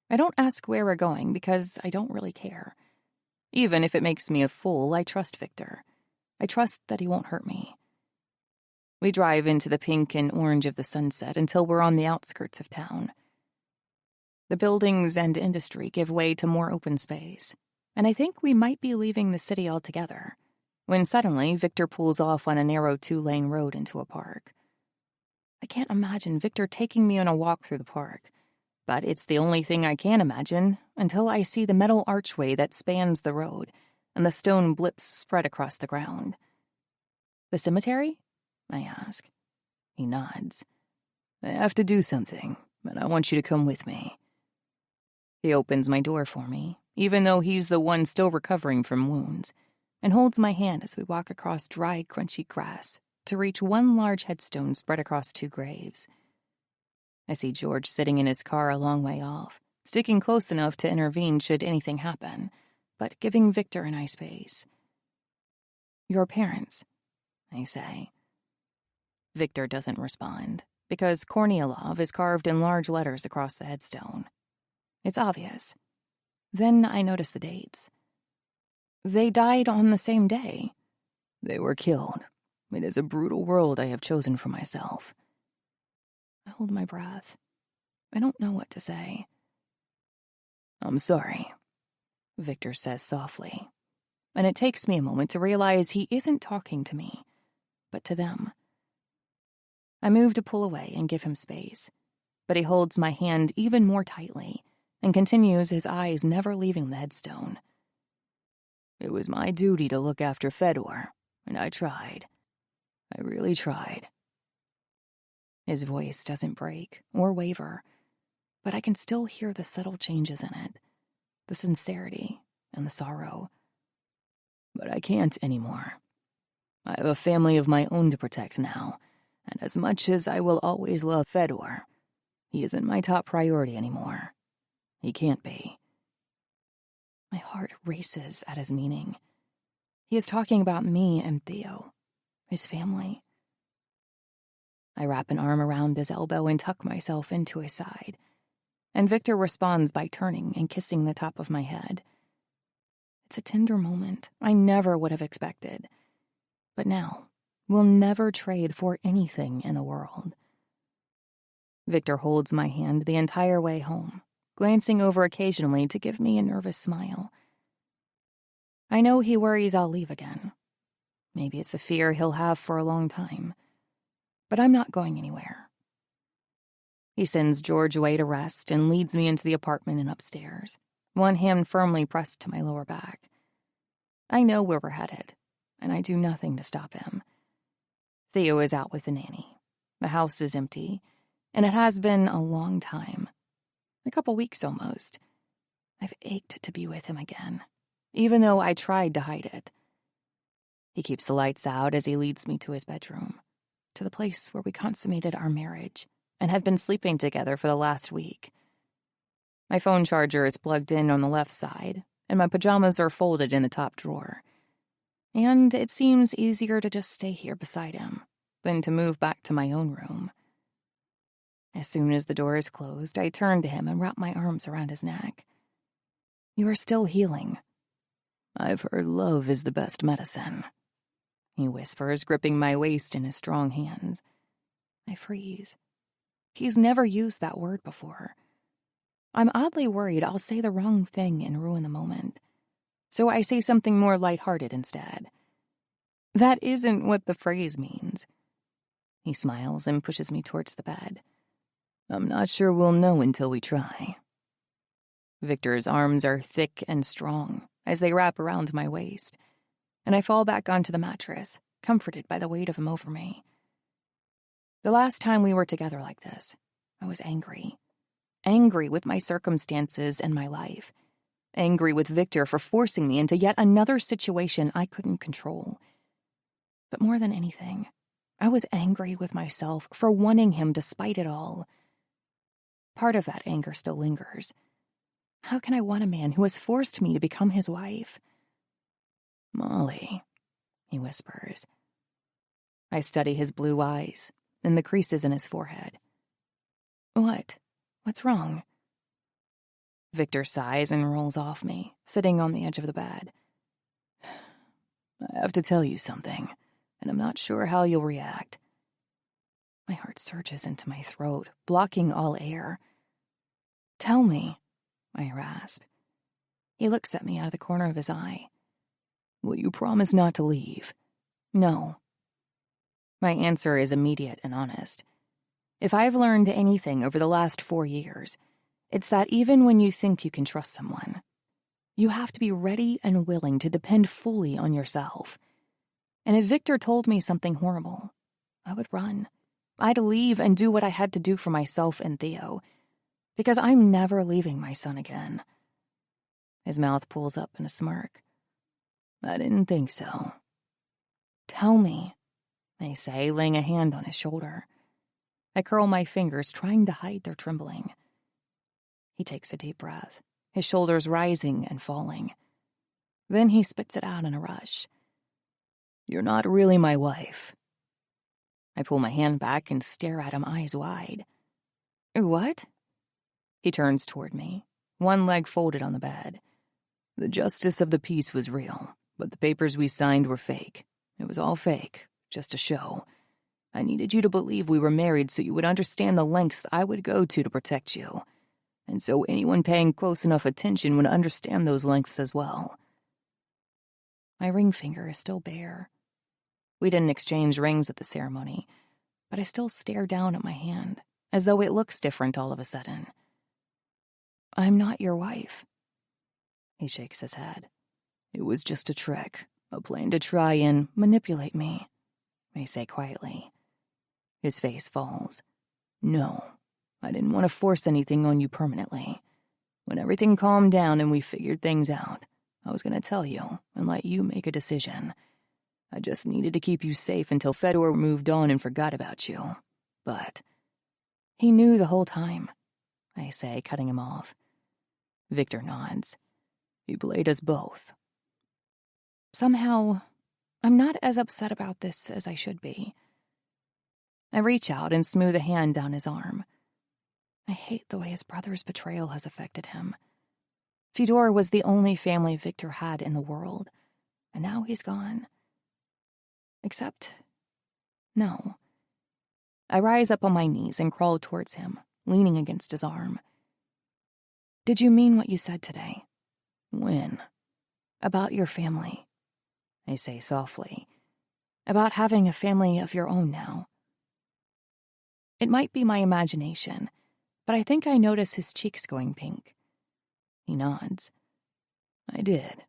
I don't ask where we're going because I don't really care. Even if it makes me a fool, I trust Viktor. I trust that he won't hurt me. We drive into the pink and orange of the sunset until we're on the outskirts of town. The buildings and industry give way to more open space, and I think we might be leaving the city altogether, when suddenly Viktor pulls off on a narrow 2-lane road into a park. I can't imagine Viktor taking me on a walk through the park, but it's the only thing I can imagine until I see the metal archway that spans the road and the stone blips spread across the ground. "The cemetery?" I ask. He nods. "I have to do something, but I want you to come with me." He opens my door for me, even though he's the one still recovering from wounds, and holds my hand as we walk across dry, crunchy grass to reach one large headstone spread across 2 graves. I see George sitting in his car a long way off, sticking close enough to intervene should anything happen, but giving Viktor and I space. "Your parents," I say. Viktor doesn't respond, because Kornilov is carved in large letters across the headstone. It's obvious. Then I notice the dates. They died on the same day. "They were killed. It is a brutal world I have chosen for myself." I hold my breath. I don't know what to say. "I'm sorry," Viktor says softly, and it takes me a moment to realize he isn't talking to me, but to them. I move to pull away and give him space, but he holds my hand even more tightly and continues, his eyes never leaving the headstone. "It was my duty to look after Fedor, and I tried. I really tried." His voice doesn't break or waver, but I can still hear the subtle changes in it, the sincerity and the sorrow. "But I can't anymore. I have a family of my own to protect now, and as much as I will always love Fedor, he isn't my top priority anymore. He can't be." My heart races at his meaning. He is talking about me and Theo, his family. I wrap an arm around his elbow and tuck myself into his side, and Viktor responds by turning and kissing the top of my head. It's a tender moment I never would have expected, but now we'll never trade for anything in the world. Viktor holds my hand the entire way home, glancing over occasionally to give me a nervous smile. I know he worries I'll leave again. Maybe it's a fear he'll have for a long time. But I'm not going anywhere. He sends George away to rest and leads me into the apartment and upstairs, one hand firmly pressed to my lower back. I know where we're headed, and I do nothing to stop him. Theo is out with the nanny. The house is empty, and it has been a long time. A couple weeks almost. I've ached to be with him again, even though I tried to hide it. He keeps the lights out as he leads me to his bedroom, to the place where we consummated our marriage and have been sleeping together for the last week. My phone charger is plugged in on the left side, and my pajamas are folded in the top drawer. And it seems easier to just stay here beside him than to move back to my own room. As soon as the door is closed, I turn to him and wrap my arms around his neck. You are still healing. I've heard love is the best medicine, he whispers, gripping my waist in his strong hands. I freeze. He's never used that word before. I'm oddly worried I'll say the wrong thing and ruin the moment. So I say something more lighthearted instead. That isn't what the phrase means. He smiles and pushes me towards the bed. I'm not sure we'll know until we try. Victor's arms are thick and strong as they wrap around my waist, and I fall back onto the mattress, comforted by the weight of him over me. The last time we were together like this, I was angry. Angry with my circumstances and my life. Angry with Victor for forcing me into yet another situation I couldn't control. But more than anything, I was angry with myself for wanting him despite it all. Part of that anger still lingers. How can I want a man who has forced me to become his wife? Molly, he whispers. I study his blue eyes and the creases in his forehead. What? What's wrong? Victor sighs and rolls off me, sitting on the edge of the bed. I have to tell you something, and I'm not sure how you'll react. My heart surges into my throat, blocking all air. Tell me, I rasp. He looks at me out of the corner of his eye. Will you promise not to leave? No. My answer is immediate and honest. If I've learned anything over the last 4 years, it's that even when you think you can trust someone, you have to be ready and willing to depend fully on yourself. And if Victor told me something horrible, I would run. I'd leave and do what I had to do for myself and Theo, because I'm never leaving my son again. His mouth pulls up in a smirk. I didn't think so. Tell me, I say, laying a hand on his shoulder. I curl my fingers, trying to hide their trembling. He takes a deep breath, his shoulders rising and falling. Then he spits it out in a rush. You're not really my wife. I pull my hand back and stare at him, eyes wide. What? He turns toward me, one leg folded on the bed. The justice of the peace was real, but the papers we signed were fake. It was all fake, just a show. I needed you to believe we were married so you would understand the lengths I would go to protect you. And so anyone paying close enough attention would understand those lengths as well. My ring finger is still bare. We didn't exchange rings at the ceremony, but I still stare down at my hand, as though it looks different all of a sudden. I'm not your wife. He shakes his head. It was just a trick, a plan to try and manipulate me, I say quietly. His face falls. No, I didn't want to force anything on you permanently. When everything calmed down and we figured things out, I was going to tell you and let you make a decision. I just needed to keep you safe until Fedor moved on and forgot about you. But he knew the whole time, I say, cutting him off. Victor nods. He played us both. Somehow, I'm not as upset about this as I should be. I reach out and smooth a hand down his arm. I hate the way his brother's betrayal has affected him. Fedor was the only family Victor had in the world, and now he's gone. Except, no. I rise up on my knees and crawl towards him, leaning against his arm. Did you mean what you said today? When? About your family, I say softly. About having a family of your own now. It might be my imagination, but I think I notice his cheeks going pink. He nods. I did.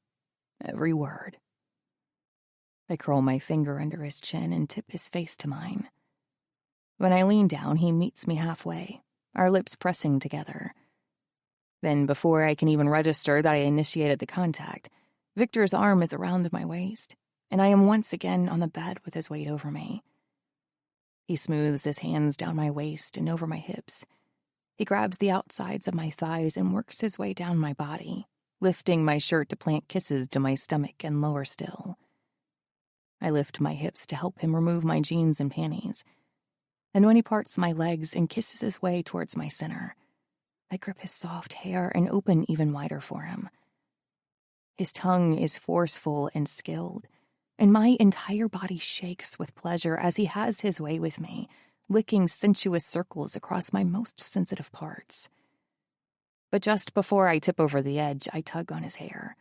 Every word. I curl my finger under his chin and tip his face to mine. When I lean down, he meets me halfway, our lips pressing together. Then, before I can even register that I initiated the contact, Victor's arm is around my waist, and I am once again on the bed with his weight over me. He smooths his hands down my waist and over my hips. He grabs the outsides of my thighs and works his way down my body, lifting my shirt to plant kisses to my stomach and lower still. I lift my hips to help him remove my jeans and panties, and when he parts my legs and kisses his way towards my center, I grip his soft hair and open even wider for him. His tongue is forceful and skilled, and my entire body shakes with pleasure as he has his way with me, licking sensuous circles across my most sensitive parts. But just before I tip over the edge, I tug on his hair.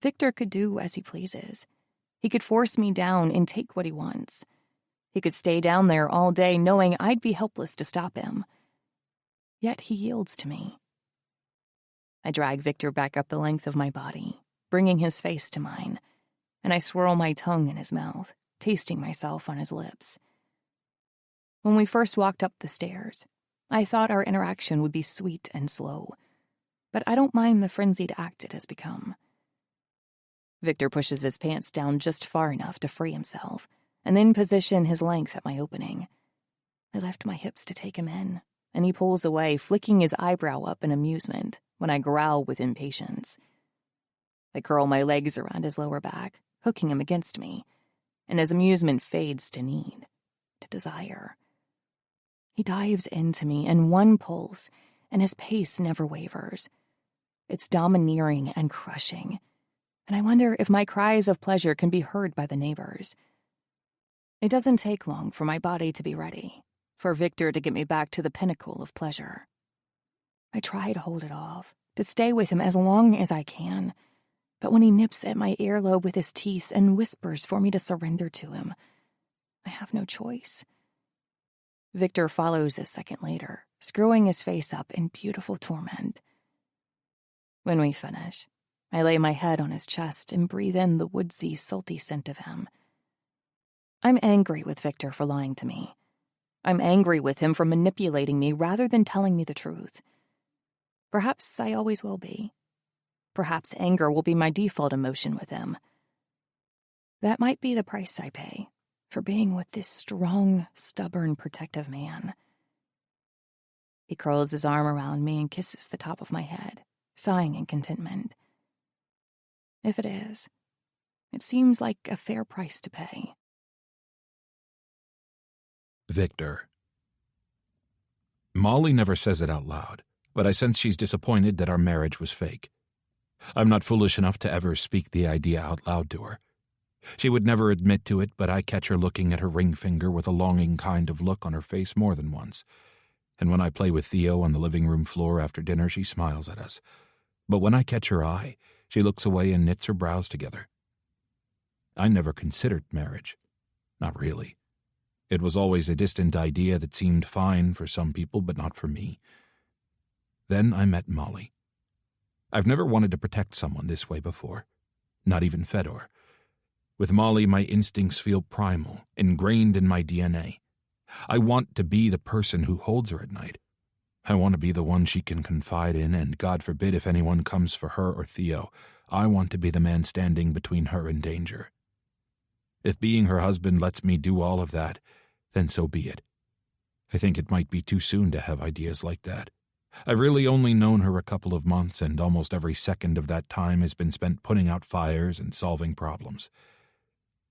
Victor could do as he pleases. He could force me down and take what he wants. He could stay down there all day knowing I'd be helpless to stop him. Yet he yields to me. I drag Victor back up the length of my body, bringing his face to mine, and I swirl my tongue in his mouth, tasting myself on his lips. When we first walked up the stairs, I thought our interaction would be sweet and slow, but I don't mind the frenzied act it has become. Victor pushes his pants down just far enough to free himself, and then position his length at my opening. I lift my hips to take him in, and he pulls away, flicking his eyebrow up in amusement when I growl with impatience. I curl my legs around his lower back, hooking him against me, and his amusement fades to need, to desire. He dives into me in one pulse, and his pace never wavers. It's domineering and crushing, and I wonder if my cries of pleasure can be heard by the neighbors. It doesn't take long for my body to be ready, for Victor to get me back to the pinnacle of pleasure. I try to hold it off, to stay with him as long as I can, but when he nips at my earlobe with his teeth and whispers for me to surrender to him, I have no choice. Victor follows a second later, screwing his face up in beautiful torment. When we finish, I lay my head on his chest and breathe in the woodsy, salty scent of him. I'm angry with Victor for lying to me. I'm angry with him for manipulating me rather than telling me the truth. Perhaps I always will be. Perhaps anger will be my default emotion with him. That might be the price I pay for being with this strong, stubborn, protective man. He curls his arm around me and kisses the top of my head, sighing in contentment. If it is, it seems like a fair price to pay. Victor. Molly never says it out loud, but I sense she's disappointed that our marriage was fake. I'm not foolish enough to ever speak the idea out loud to her. She would never admit to it, but I catch her looking at her ring finger with a longing kind of look on her face more than once. And when I play with Theo on the living room floor after dinner, she smiles at us. But when I catch her eye, she looks away and knits her brows together. I never considered marriage. Not really. It was always a distant idea that seemed fine for some people, but not for me. Then I met Molly. I've never wanted to protect someone this way before, not even Fedor. With Molly, my instincts feel primal, ingrained in my DNA. I want to be the person who holds her at night. I want to be the one she can confide in, and God forbid if anyone comes for her or Theo, I want to be the man standing between her and danger. If being her husband lets me do all of that, then so be it. I think it might be too soon to have ideas like that. I've really only known her a couple of months, and almost every second of that time has been spent putting out fires and solving problems.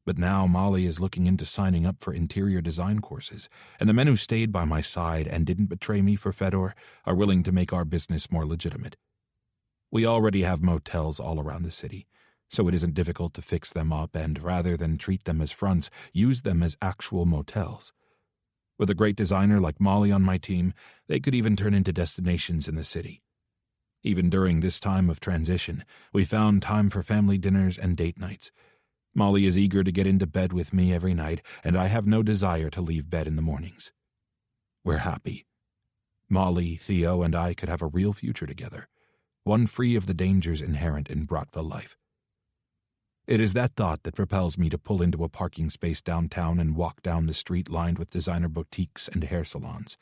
But now Molly is looking into signing up for interior design courses, and the men who stayed by my side and didn't betray me for Fedor are willing to make our business more legitimate. We already have motels all around the city, so it isn't difficult to fix them up and, rather than treat them as fronts, use them as actual motels. With a great designer like Molly on my team, they could even turn into destinations in the city. Even during this time of transition, we found time for family dinners and date nights. Molly is eager to get into bed with me every night, and I have no desire to leave bed in the mornings. We're happy. Molly, Theo, and I could have a real future together, one free of the dangers inherent in Bratva life. It is that thought that propels me to pull into a parking space downtown and walk down the street lined with designer boutiques and hair salons.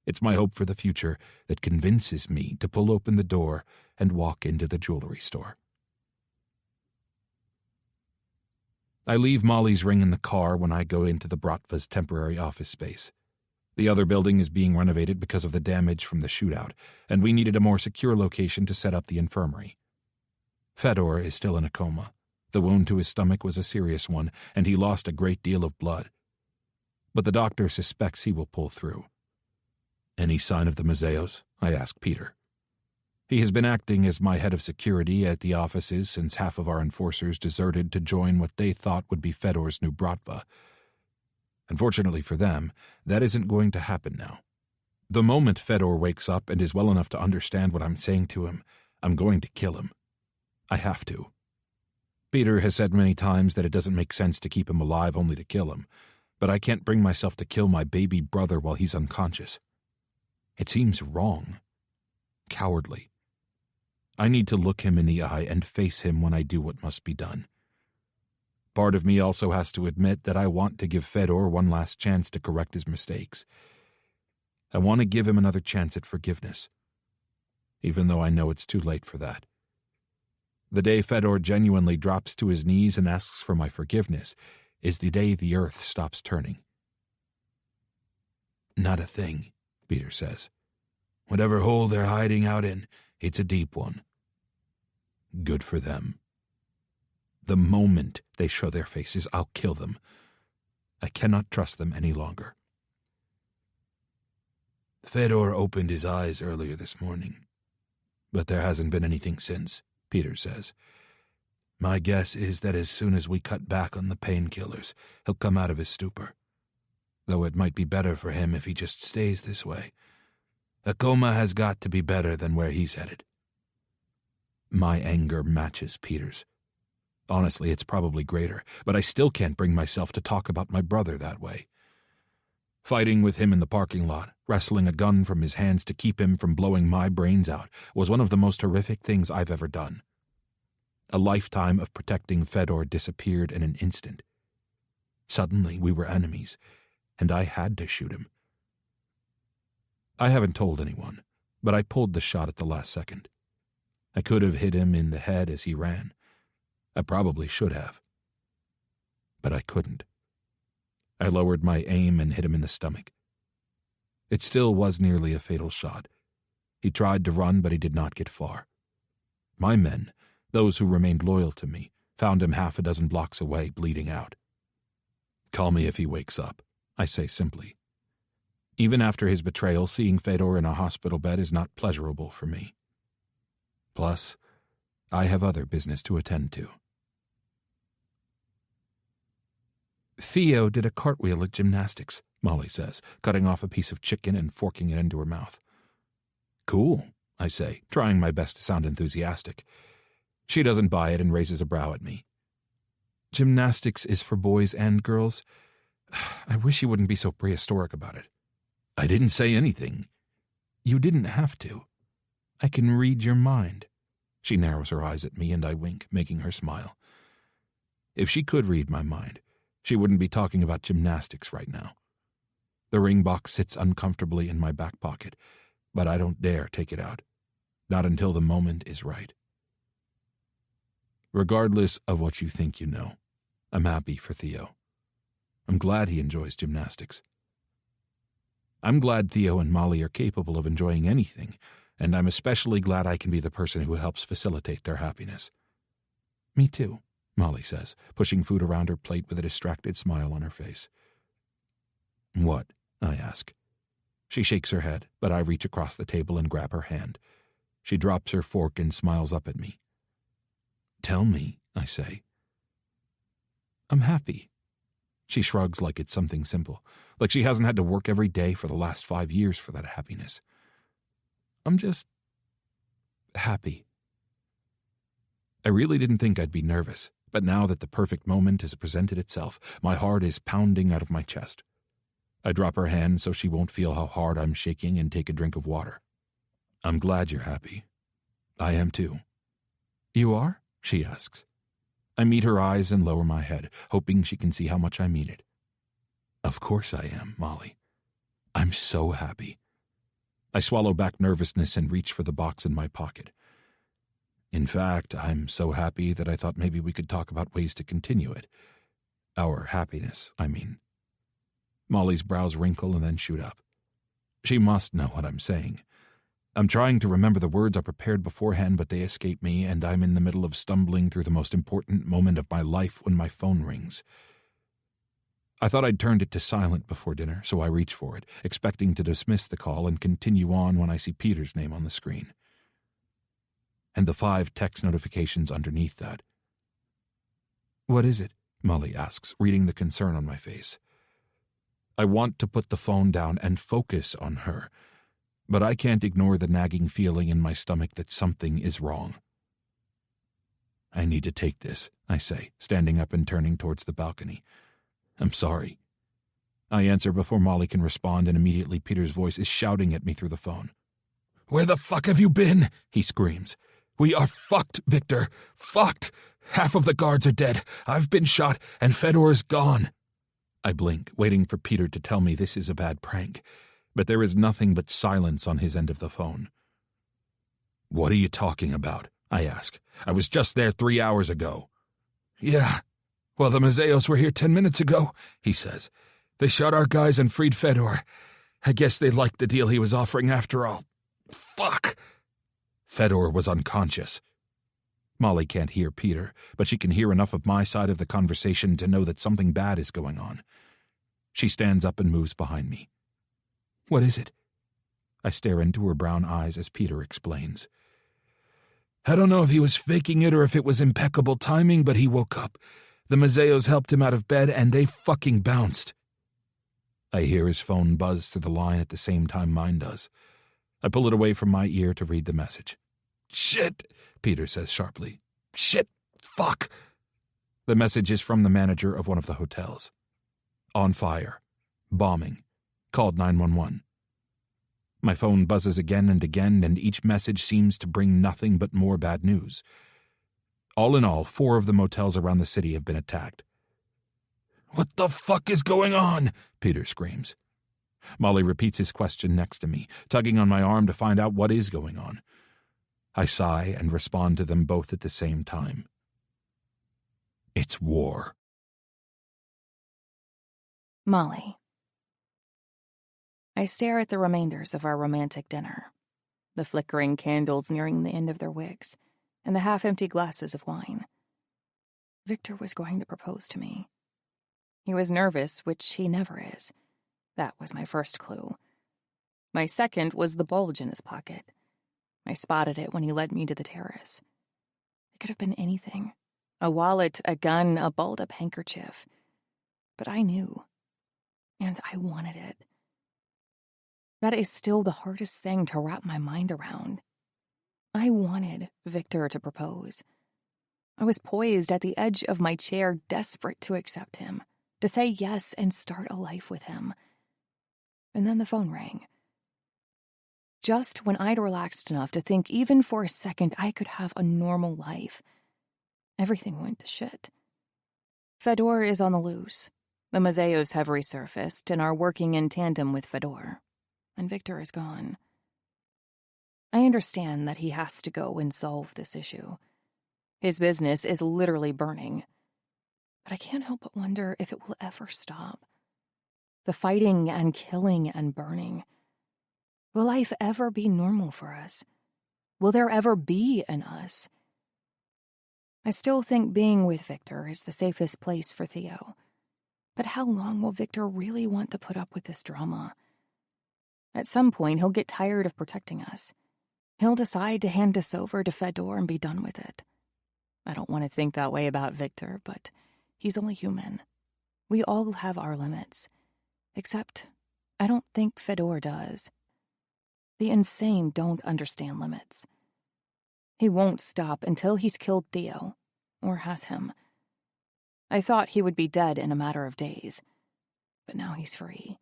It's my hope for the future that convinces me to pull open the door and walk into the jewelry store. I leave Molly's ring in the car when I go into the Bratva's temporary office space. The other building is being renovated because of the damage from the shootout, and we needed a more secure location to set up the infirmary. Fedor is still in a coma. The wound to his stomach was a serious one, and he lost a great deal of blood. But the doctor suspects he will pull through. Any sign of the Mazeos? I ask Peter. He has been acting as my head of security at the offices since half of our enforcers deserted to join what they thought would be Fedor's new Bratva. Unfortunately for them, that isn't going to happen now. The moment Fedor wakes up and is well enough to understand what I'm saying to him, I'm going to kill him. I have to. Peter has said many times that it doesn't make sense to keep him alive only to kill him, but I can't bring myself to kill my baby brother while he's unconscious. It seems wrong. Cowardly. I need to look him in the eye and face him when I do what must be done. Part of me also has to admit that I want to give Fedor one last chance to correct his mistakes. I want to give him another chance at forgiveness, even though I know it's too late for that. The day Fedor genuinely drops to his knees and asks for my forgiveness is the day the earth stops turning. Not a thing, Peter says. Whatever hole they're hiding out in, it's a deep one. Good for them. The moment they show their faces, I'll kill them. I cannot trust them any longer. Fedor opened his eyes earlier this morning, but there hasn't been anything since, Peter says. My guess is that as soon as we cut back on the painkillers, he'll come out of his stupor. Though it might be better for him if he just stays this way. A coma has got to be better than where he's headed. My anger matches Peter's. Honestly, it's probably greater, but I still can't bring myself to talk about my brother that way. Fighting with him in the parking lot, wresting a gun from his hands to keep him from blowing my brains out, was one of the most horrific things I've ever done. A lifetime of protecting Fedor disappeared in an instant. Suddenly we were enemies, and I had to shoot him. I haven't told anyone, but I pulled the shot at the last second. I could have hit him in the head as he ran. I probably should have. But I couldn't. I lowered my aim and hit him in the stomach. It still was nearly a fatal shot. He tried to run, but he did not get far. My men, those who remained loyal to me, found him half a dozen blocks away, bleeding out. Call me if he wakes up, I say simply. Even after his betrayal, seeing Fedor in a hospital bed is not pleasurable for me. Plus, I have other business to attend to. Theo did a cartwheel at gymnastics, Molly says, cutting off a piece of chicken and forking it into her mouth. Cool, I say, trying my best to sound enthusiastic. She doesn't buy it and raises a brow at me. Gymnastics is for boys and girls. I wish you wouldn't be so prehistoric about it. I didn't say anything. You didn't have to. I can read your mind. She narrows her eyes at me and I wink, making her smile. If she could read my mind, she wouldn't be talking about gymnastics right now. The ring box sits uncomfortably in my back pocket, but I don't dare take it out. Not until the moment is right. Regardless of what you think you know, I'm happy for Theo. I'm glad he enjoys gymnastics. I'm glad Theo and Molly are capable of enjoying anything, and I'm especially glad I can be the person who helps facilitate their happiness. Me too, Molly says, pushing food around her plate with a distracted smile on her face. What? I ask. She shakes her head, but I reach across the table and grab her hand. She drops her fork and smiles up at me. Tell me, I say. I'm happy. She shrugs like it's something simple, like she hasn't had to work every day for the last 5 years for that happiness. I'm just happy. I really didn't think I'd be nervous, but now that the perfect moment has presented itself, my heart is pounding out of my chest. I drop her hand so she won't feel how hard I'm shaking and take a drink of water. I'm glad you're happy. I am too. You are? She asks. I meet her eyes and lower my head, hoping she can see how much I mean it. Of course I am, Molly. I'm so happy. I swallow back nervousness and reach for the box in my pocket. In fact, I'm so happy that I thought maybe we could talk about ways to continue it. Our happiness, I mean. Molly's brows wrinkle and then shoot up. She must know what I'm saying. I'm trying to remember the words I prepared beforehand, but they escape me, and I'm in the middle of stumbling through the most important moment of my life when my phone rings. I thought I'd turned it to silent before dinner, so I reach for it, expecting to dismiss the call and continue on when I see Peter's name on the screen. And the 5 text notifications underneath that. What is it? Molly asks, reading the concern on my face. I want to put the phone down and focus on her, but I can't ignore the nagging feeling in my stomach that something is wrong. I need to take this, I say, standing up and turning towards the balcony. I'm sorry. I answer before Molly can respond, and immediately Peter's voice is shouting at me through the phone. Where the fuck have you been? He screams. We are fucked, Viktor. Fucked. Half of the guards are dead. I've been shot, and Fedor is gone. I blink, waiting for Peter to tell me this is a bad prank, but there is nothing but silence on his end of the phone. What are you talking about? I ask. I was just there 3 hours ago. Yeah. Well, the Mazeos were here 10 minutes ago, he says. They shot our guys and freed Fedor. I guess they liked the deal he was offering after all. Fuck. Fedor was unconscious. Molly can't hear Peter, but she can hear enough of my side of the conversation to know that something bad is going on. She stands up and moves behind me. What is it? I stare into her brown eyes as Peter explains. I don't know if he was faking it or if it was impeccable timing, but he woke up. The Mazeos helped him out of bed, and they fucking bounced. I hear his phone buzz through the line at the same time mine does. I pull it away from my ear to read the message. Shit, Peter says sharply. Shit, fuck. The message is from the manager of one of the hotels. On fire. Bombing. Called 911. My phone buzzes again, and each message seems to bring nothing but more bad news. All in all, 4 of the motels around the city have been attacked. What the fuck is going on? Peter screams. Molly repeats his question next to me, tugging on my arm to find out what is going on. I sigh and respond to them both at the same time. It's war. Molly. I stare at the remainders of our romantic dinner, the flickering candles nearing the end of their wicks, and the half-empty glasses of wine. Viktor was going to propose to me. He was nervous, which he never is. That was my first clue. My second was the bulge in his pocket. I spotted it when he led me to the terrace. It could have been anything. A wallet, a gun, a balled-up handkerchief. But I knew. And I wanted it. That is still the hardest thing to wrap my mind around. I wanted Viktor to propose. I was poised at the edge of my chair, desperate to accept him, to say yes and start a life with him. And then the phone rang. Just when I'd relaxed enough to think even for a second I could have a normal life, everything went to shit. Fedor is on the loose. The Mazeos have resurfaced and are working in tandem with Fedor. And Viktor is gone. I understand that he has to go and solve this issue. His business is literally burning. But I can't help but wonder if it will ever stop. The fighting and killing and burning. Will life ever be normal for us? Will there ever be an us? I still think being with Viktor is the safest place for Theo. But how long will Viktor really want to put up with this drama? At some point, he'll get tired of protecting us. He'll decide to hand us over to Fedor and be done with it. I don't want to think that way about Viktor, but he's only human. We all have our limits. Except, I don't think Fedor does. The insane don't understand limits. He won't stop until he's killed Theo, or has him. I thought he would be dead in a matter of days, but now he's free.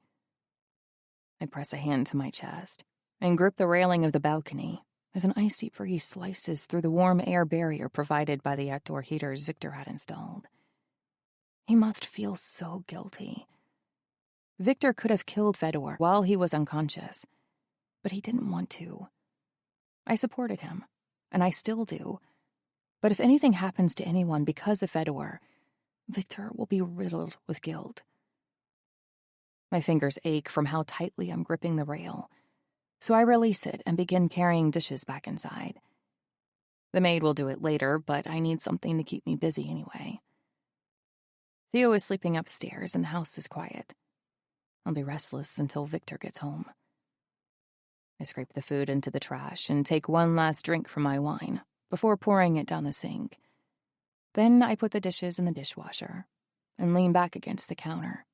I press a hand to my chest and grip the railing of the balcony as an icy breeze slices through the warm air barrier provided by the outdoor heaters Viktor had installed. He must feel so guilty. Viktor could have killed Fedor while he was unconscious, but he didn't want to. I supported him, and I still do. But if anything happens to anyone because of Fedor, Viktor will be riddled with guilt. My fingers ache from how tightly I'm gripping the rail, so I release it and begin carrying dishes back inside. The maid will do it later, but I need something to keep me busy anyway. Theo is sleeping upstairs and the house is quiet. I'll be restless until Viktor gets home. I scrape the food into the trash and take one last drink from my wine before pouring it down the sink. Then I put the dishes in the dishwasher and lean back against the counter,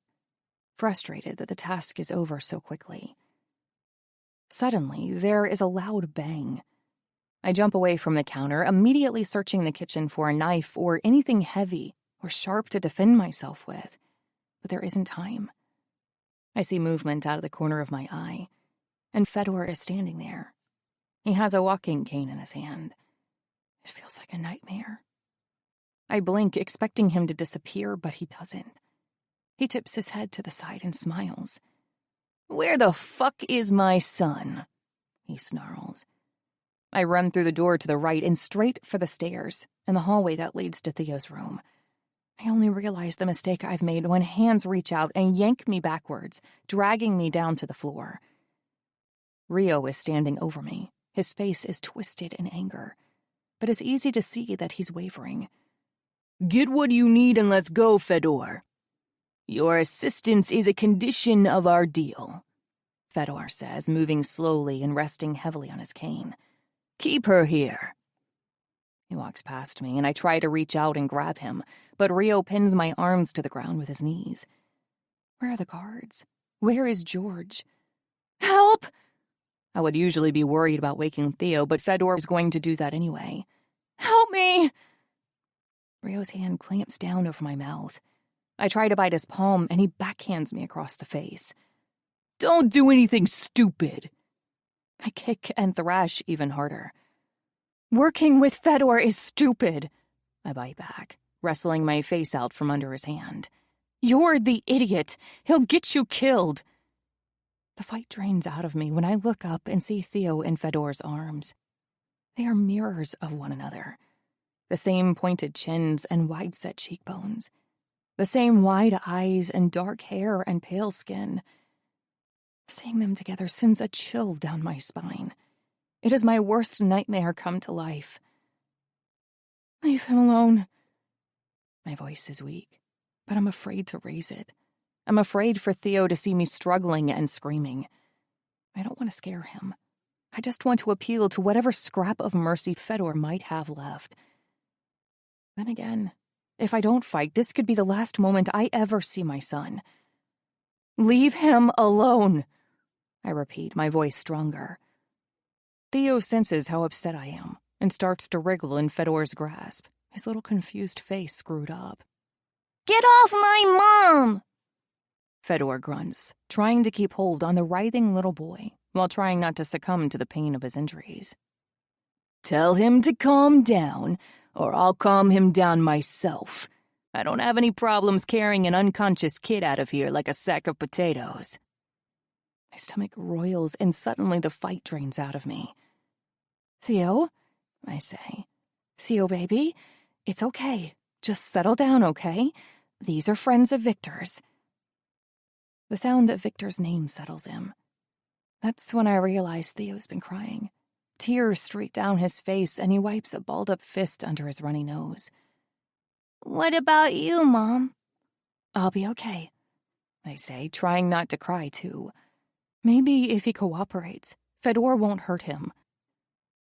frustrated that the task is over so quickly. Suddenly, there is a loud bang. I jump away from the counter, immediately searching the kitchen for a knife or anything heavy or sharp to defend myself with, but there isn't time. I see movement out of the corner of my eye, and Fedor is standing there. He has a walking cane in his hand. It feels like a nightmare. I blink, expecting him to disappear, but he doesn't. He tips his head to the side and smiles. "Where the fuck is my son?" he snarls. I run through the door to the right and straight for the stairs and the hallway that leads to Theo's room. I only realize the mistake I've made when hands reach out and yank me backwards, dragging me down to the floor. Rio is standing over me. His face is twisted in anger, but it's easy to see that he's wavering. "Get what you need and let's go, Fedor. Your assistance is a condition of our deal," Fedor says, moving slowly and resting heavily on his cane. "Keep her here." He walks past me, and I try to reach out and grab him, but Rio pins my arms to the ground with his knees. Where are the guards? Where is George? "Help!" I would usually be worried about waking Theo, but Fedor is going to do that anyway. "Help me!" Rio's hand clamps down over my mouth. I try to bite his palm, and he backhands me across the face. "Don't do anything stupid." I kick and thrash even harder. "Working with Fedor is stupid," I bite back, wrestling my face out from under his hand. "You're the idiot. He'll get you killed." The fight drains out of me when I look up and see Theo in Fedor's arms. They are mirrors of one another. The same pointed chins and wide-set cheekbones. The same wide eyes and dark hair and pale skin. Seeing them together sends a chill down my spine. It is my worst nightmare come to life. "Leave him alone." My voice is weak, but I'm afraid to raise it. I'm afraid for Theo to see me struggling and screaming. I don't want to scare him. I just want to appeal to whatever scrap of mercy Fedor might have left. Then again, if I don't fight, this could be the last moment I ever see my son. "Leave him alone," I repeat, my voice stronger. Theo senses how upset I am and starts to wriggle in Fedor's grasp, his little confused face screwed up. Get off my mom! Fedor grunts, trying to keep hold on the writhing little boy while trying not to succumb to the pain of his injuries. "Tell him to calm down, or I'll calm him down myself. I don't have any problems carrying an unconscious kid out of here like a sack of potatoes." My stomach roils, and suddenly the fight drains out of me. "Theo," I say. "Theo, baby, it's okay. Just settle down, okay? These are friends of Viktor's." The sound of Viktor's name settles him. That's when I realize Theo's been crying. Tears streak down his face, and he wipes a balled-up fist under his runny nose. What about you, Mom? "I'll be okay," I say, trying not to cry, too. Maybe if he cooperates, Fedor won't hurt him.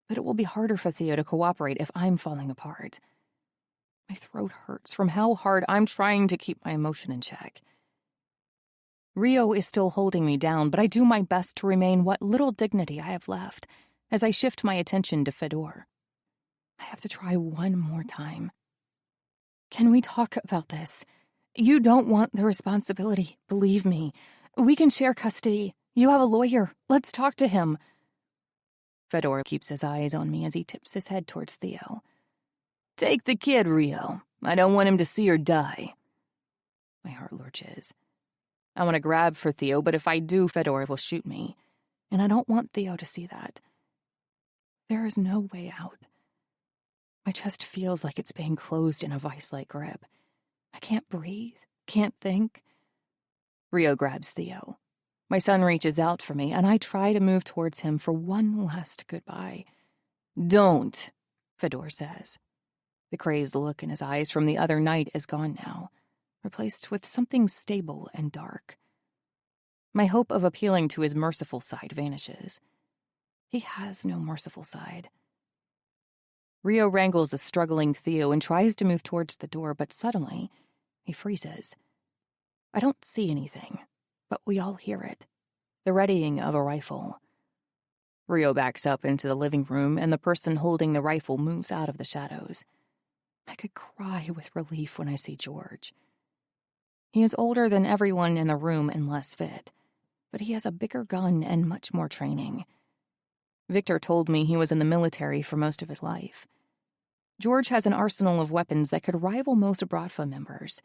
But it will be harder for Theo to cooperate if I'm falling apart. My throat hurts from how hard I'm trying to keep my emotion in check. Rio is still holding me down, but I do my best to remain what little dignity I have left as I shift my attention to Fedor. I have to try one more time. "Can we talk about this? You don't want the responsibility, believe me. We can share custody. You have a lawyer. Let's talk to him. Fedor keeps his eyes on me as he tips his head towards Theo. Take the kid, Rio. I don't want him to see her die. My heart lurches. I want to grab for Theo, but if I do, Fedor will shoot me. And I don't want Theo to see that. There is no way out. My chest feels like it's being closed in a vice-like grip. I can't breathe, can't think. Rio grabs Theo. My son reaches out for me, and I try to move towards him for one last goodbye. Don't, Fedor says. The crazed look in his eyes from the other night is gone now, replaced with something stable and dark. My hope of appealing to his merciful side vanishes. He has no merciful side. Rio wrangles a struggling Theo and tries to move towards the door, but suddenly he freezes. I don't see anything, but we all hear it. The readying of a rifle. Rio backs up into the living room, and the person holding the rifle moves out of the shadows. I could cry with relief when I see George. He is older than everyone in the room and less fit, but he has a bigger gun and much more training. Viktor told me he was in the military for most of his life. George has an arsenal of weapons that could rival most Bratva members.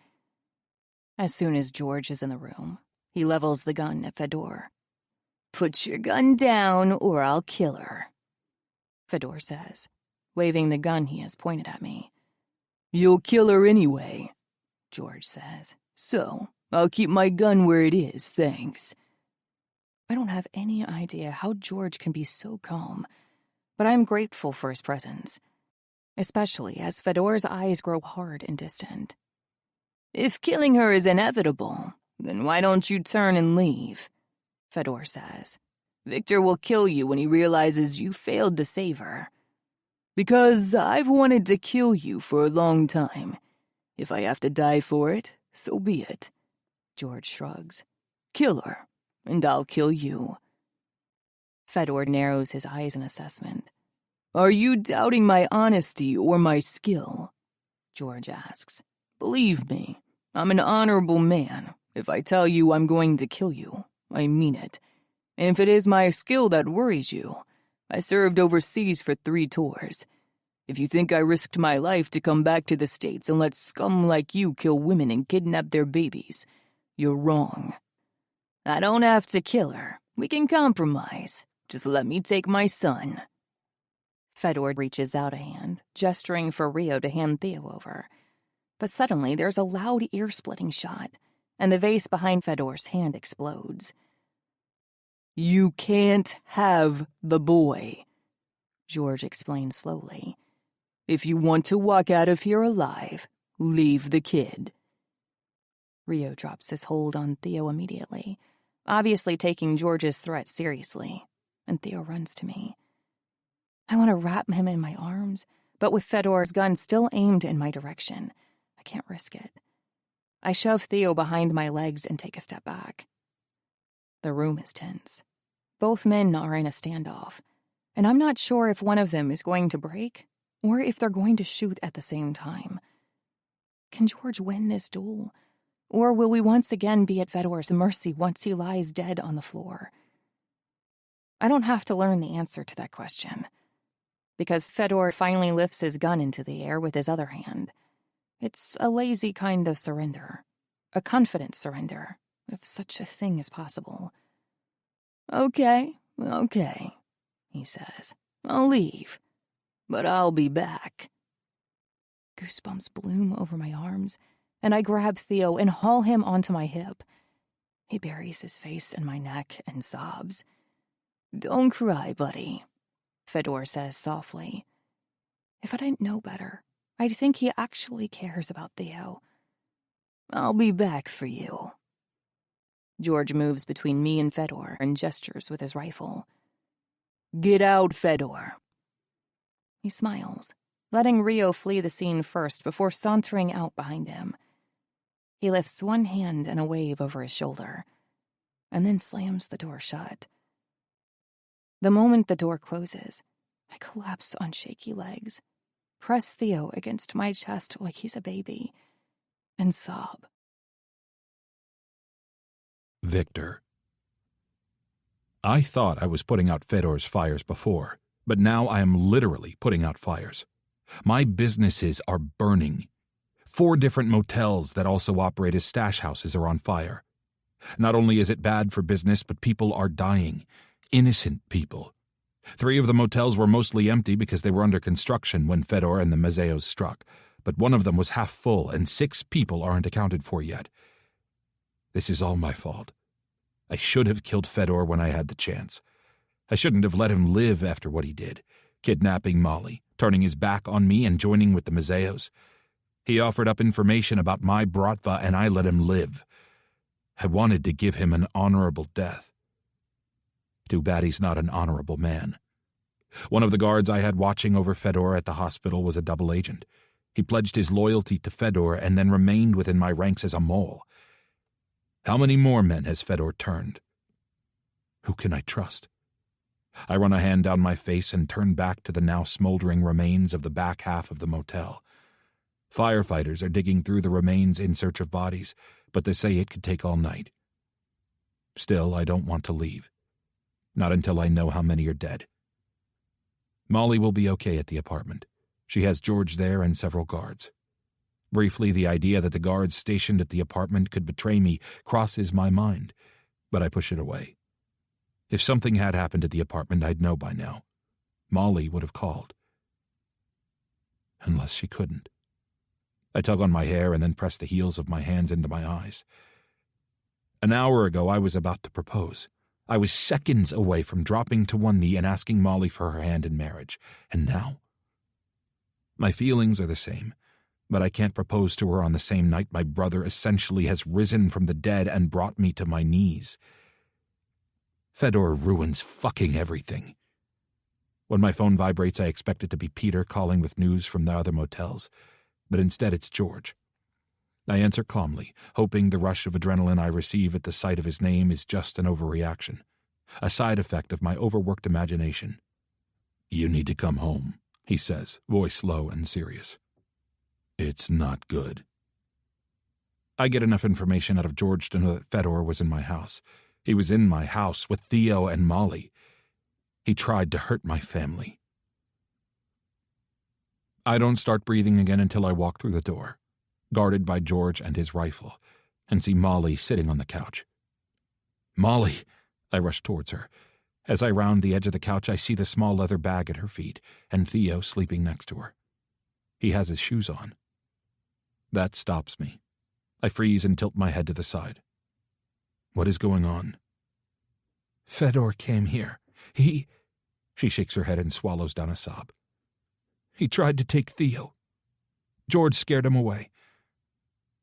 As soon as George is in the room, he levels the gun at Fedor. Put your gun down or I'll kill her, Fedor says, waving the gun he has pointed at me. You'll kill her anyway, George says. So, I'll keep my gun where it is, thanks. I don't have any idea how George can be so calm, but I'm grateful for his presence, especially as Fedor's eyes grow hard and distant. If killing her is inevitable, then why don't you turn and leave? Fedor says. Viktor will kill you when he realizes you failed to save her. Because I've wanted to kill you for a long time. If I have to die for it, so be it. George shrugs. Kill her, and I'll kill you. Fedor narrows his eyes in assessment. Are you doubting my honesty or my skill? George asks. Believe me, I'm an honorable man. If I tell you I'm going to kill you, I mean it. And if it is my skill that worries you, I served overseas for 3 tours. If you think I risked my life to come back to the States and let scum like you kill women and kidnap their babies, you're wrong. I don't have to kill her. We can compromise. Just let me take my son. Fedor reaches out a hand, gesturing for Rio to hand Theo over. But suddenly there's a loud ear-splitting shot, and the vase behind Fedor's hand explodes. You can't have the boy, George explains slowly. If you want to walk out of here alive, leave the kid. Rio drops his hold on Theo immediately, obviously taking George's threat seriously, and Theo runs to me. I want to wrap him in my arms, but with Fedor's gun still aimed in my direction, I can't risk it. I shove Theo behind my legs and take a step back. The room is tense. Both men are in a standoff, and I'm not sure if one of them is going to break or if they're going to shoot at the same time. Can George win this duel? Or will we once again be at Fedor's mercy once he lies dead on the floor? I don't have to learn the answer to that question, because Fedor finally lifts his gun into the air with his other hand. It's a lazy kind of surrender, a confident surrender, if such a thing is possible. Okay, he says. I'll leave, but I'll be back. Goosebumps bloom over my arms, and I grab Theo and haul him onto my hip. He buries his face in my neck and sobs. Don't cry, buddy, Fedor says softly. If I didn't know better, I'd think he actually cares about Theo. I'll be back for you. George moves between me and Fedor and gestures with his rifle. Get out, Fedor. He smiles, letting Rio flee the scene first before sauntering out behind him. He lifts one hand in a wave over his shoulder, and then slams the door shut. The moment the door closes, I collapse on shaky legs, press Theo against my chest like he's a baby, and sob. Viktor. I thought I was putting out Fedor's fires before, but now I am literally putting out fires. My businesses are burning. 4 different motels that also operate as stash houses are on fire. Not only is it bad for business, but people are dying. Innocent people. 3 of the motels were mostly empty because they were under construction when Fedor and the Mazeos struck, but one of them was half full and 6 people aren't accounted for yet. This is all my fault. I should have killed Fedor when I had the chance. I shouldn't have let him live after what he did, kidnapping Molly, turning his back on me and joining with the Mazeos. He offered up information about my Bratva and I let him live. I wanted to give him an honorable death. Too bad he's not an honorable man. One of the guards I had watching over Fedor at the hospital was a double agent. He pledged his loyalty to Fedor and then remained within my ranks as a mole. How many more men has Fedor turned? Who can I trust? I run a hand down my face and turn back to the now smoldering remains of the back half of the motel. Firefighters are digging through the remains in search of bodies, but they say it could take all night. Still, I don't want to leave. Not until I know how many are dead. Molly will be okay at the apartment. She has George there and several guards. Briefly, the idea that the guards stationed at the apartment could betray me crosses my mind, but I push it away. If something had happened at the apartment, I'd know by now. Molly would have called. Unless she couldn't. I tug on my hair and then press the heels of my hands into my eyes. An hour ago, I was about to propose. I was seconds away from dropping to one knee and asking Molly for her hand in marriage. And now? My feelings are the same, but I can't propose to her on the same night my brother essentially has risen from the dead and brought me to my knees. Fedor ruins fucking everything. When my phone vibrates, I expect it to be Peter calling with news from the other motels, but instead it's George. I answer calmly, hoping the rush of adrenaline I receive at the sight of his name is just an overreaction, a side effect of my overworked imagination. "You need to come home," he says, voice low and serious. "It's not good." I get enough information out of George to know that Fedor was in my house. He was in my house with Theo and Molly. He tried to hurt my family. I don't start breathing again until I walk through the door, guarded by George and his rifle, and see Molly sitting on the couch. "Molly!" I rush towards her. As I round the edge of the couch, I see the small leather bag at her feet, and Theo sleeping next to her. He has his shoes on. That stops me. I freeze and tilt my head to the side. What is going on? "Fedor came here. She shakes her head and swallows down a sob. "He tried to take Theo. George scared him away."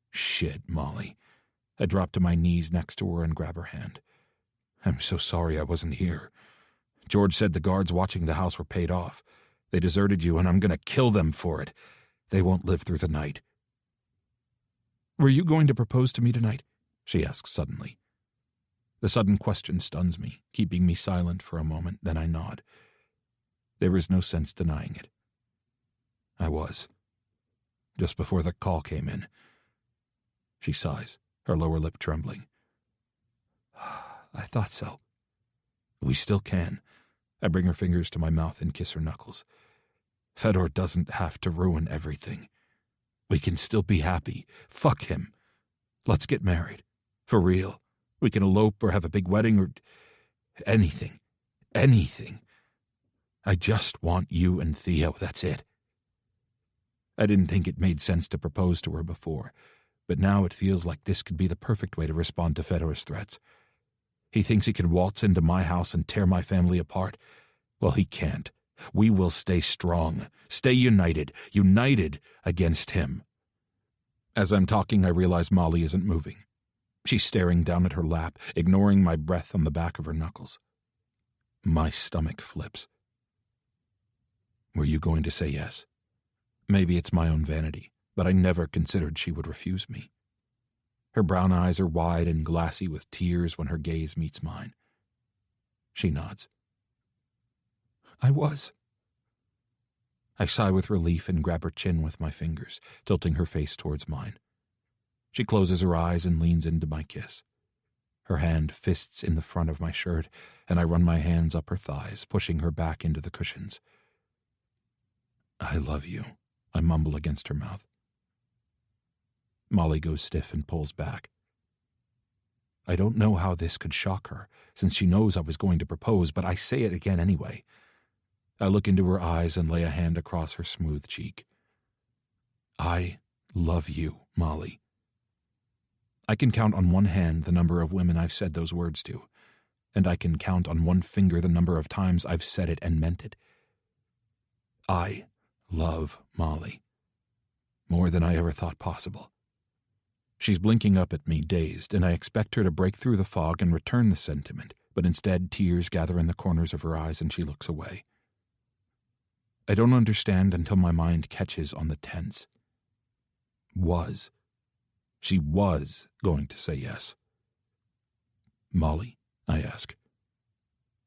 "Shit, Molly." I drop to my knees next to her and grab her hand. "I'm so sorry I wasn't here. George said the guards watching the house were paid off. They deserted you, and I'm going to kill them for it. They won't live through the night." "Were you going to propose to me tonight?" she asks suddenly. The sudden question stuns me, keeping me silent for a moment, then I nod. There is no sense denying it. I was. Just before the call came in. She sighs, her lower lip trembling. "I thought so." "We still can." I bring her fingers to my mouth and kiss her knuckles. "Fedor doesn't have to ruin everything. We can still be happy. Fuck him. Let's get married. For real. We can elope or have a big wedding or anything. Anything. I just want you and Theo, that's it." I didn't think it made sense to propose to her before, but now it feels like this could be the perfect way to respond to Fedor's threats. He thinks he can waltz into my house and tear my family apart. Well, he can't. We will stay strong, stay united against him. As I'm talking, I realize Molly isn't moving. She's staring down at her lap, ignoring my breath on the back of her knuckles. My stomach flips. Were you going to say yes? Maybe it's my own vanity, but I never considered she would refuse me. Her brown eyes are wide and glassy with tears when her gaze meets mine. She nods. I was. I sigh with relief and grab her chin with my fingers, tilting her face towards mine. She closes her eyes and leans into my kiss. Her hand fists in the front of my shirt, and I run my hands up her thighs, pushing her back into the cushions. "I love you," I mumble against her mouth. Molly goes stiff and pulls back. I don't know how this could shock her, since she knows I was going to propose, but I say it again anyway. I look into her eyes and lay a hand across her smooth cheek. "I love you, Molly." I can count on one hand the number of women I've said those words to, and I can count on one finger the number of times I've said it and meant it. I love Molly. More than I ever thought possible. She's blinking up at me, dazed, and I expect her to break through the fog and return the sentiment, but instead tears gather in the corners of her eyes and she looks away. I don't understand until my mind catches on the tense. She was going to say yes. "Molly," I ask,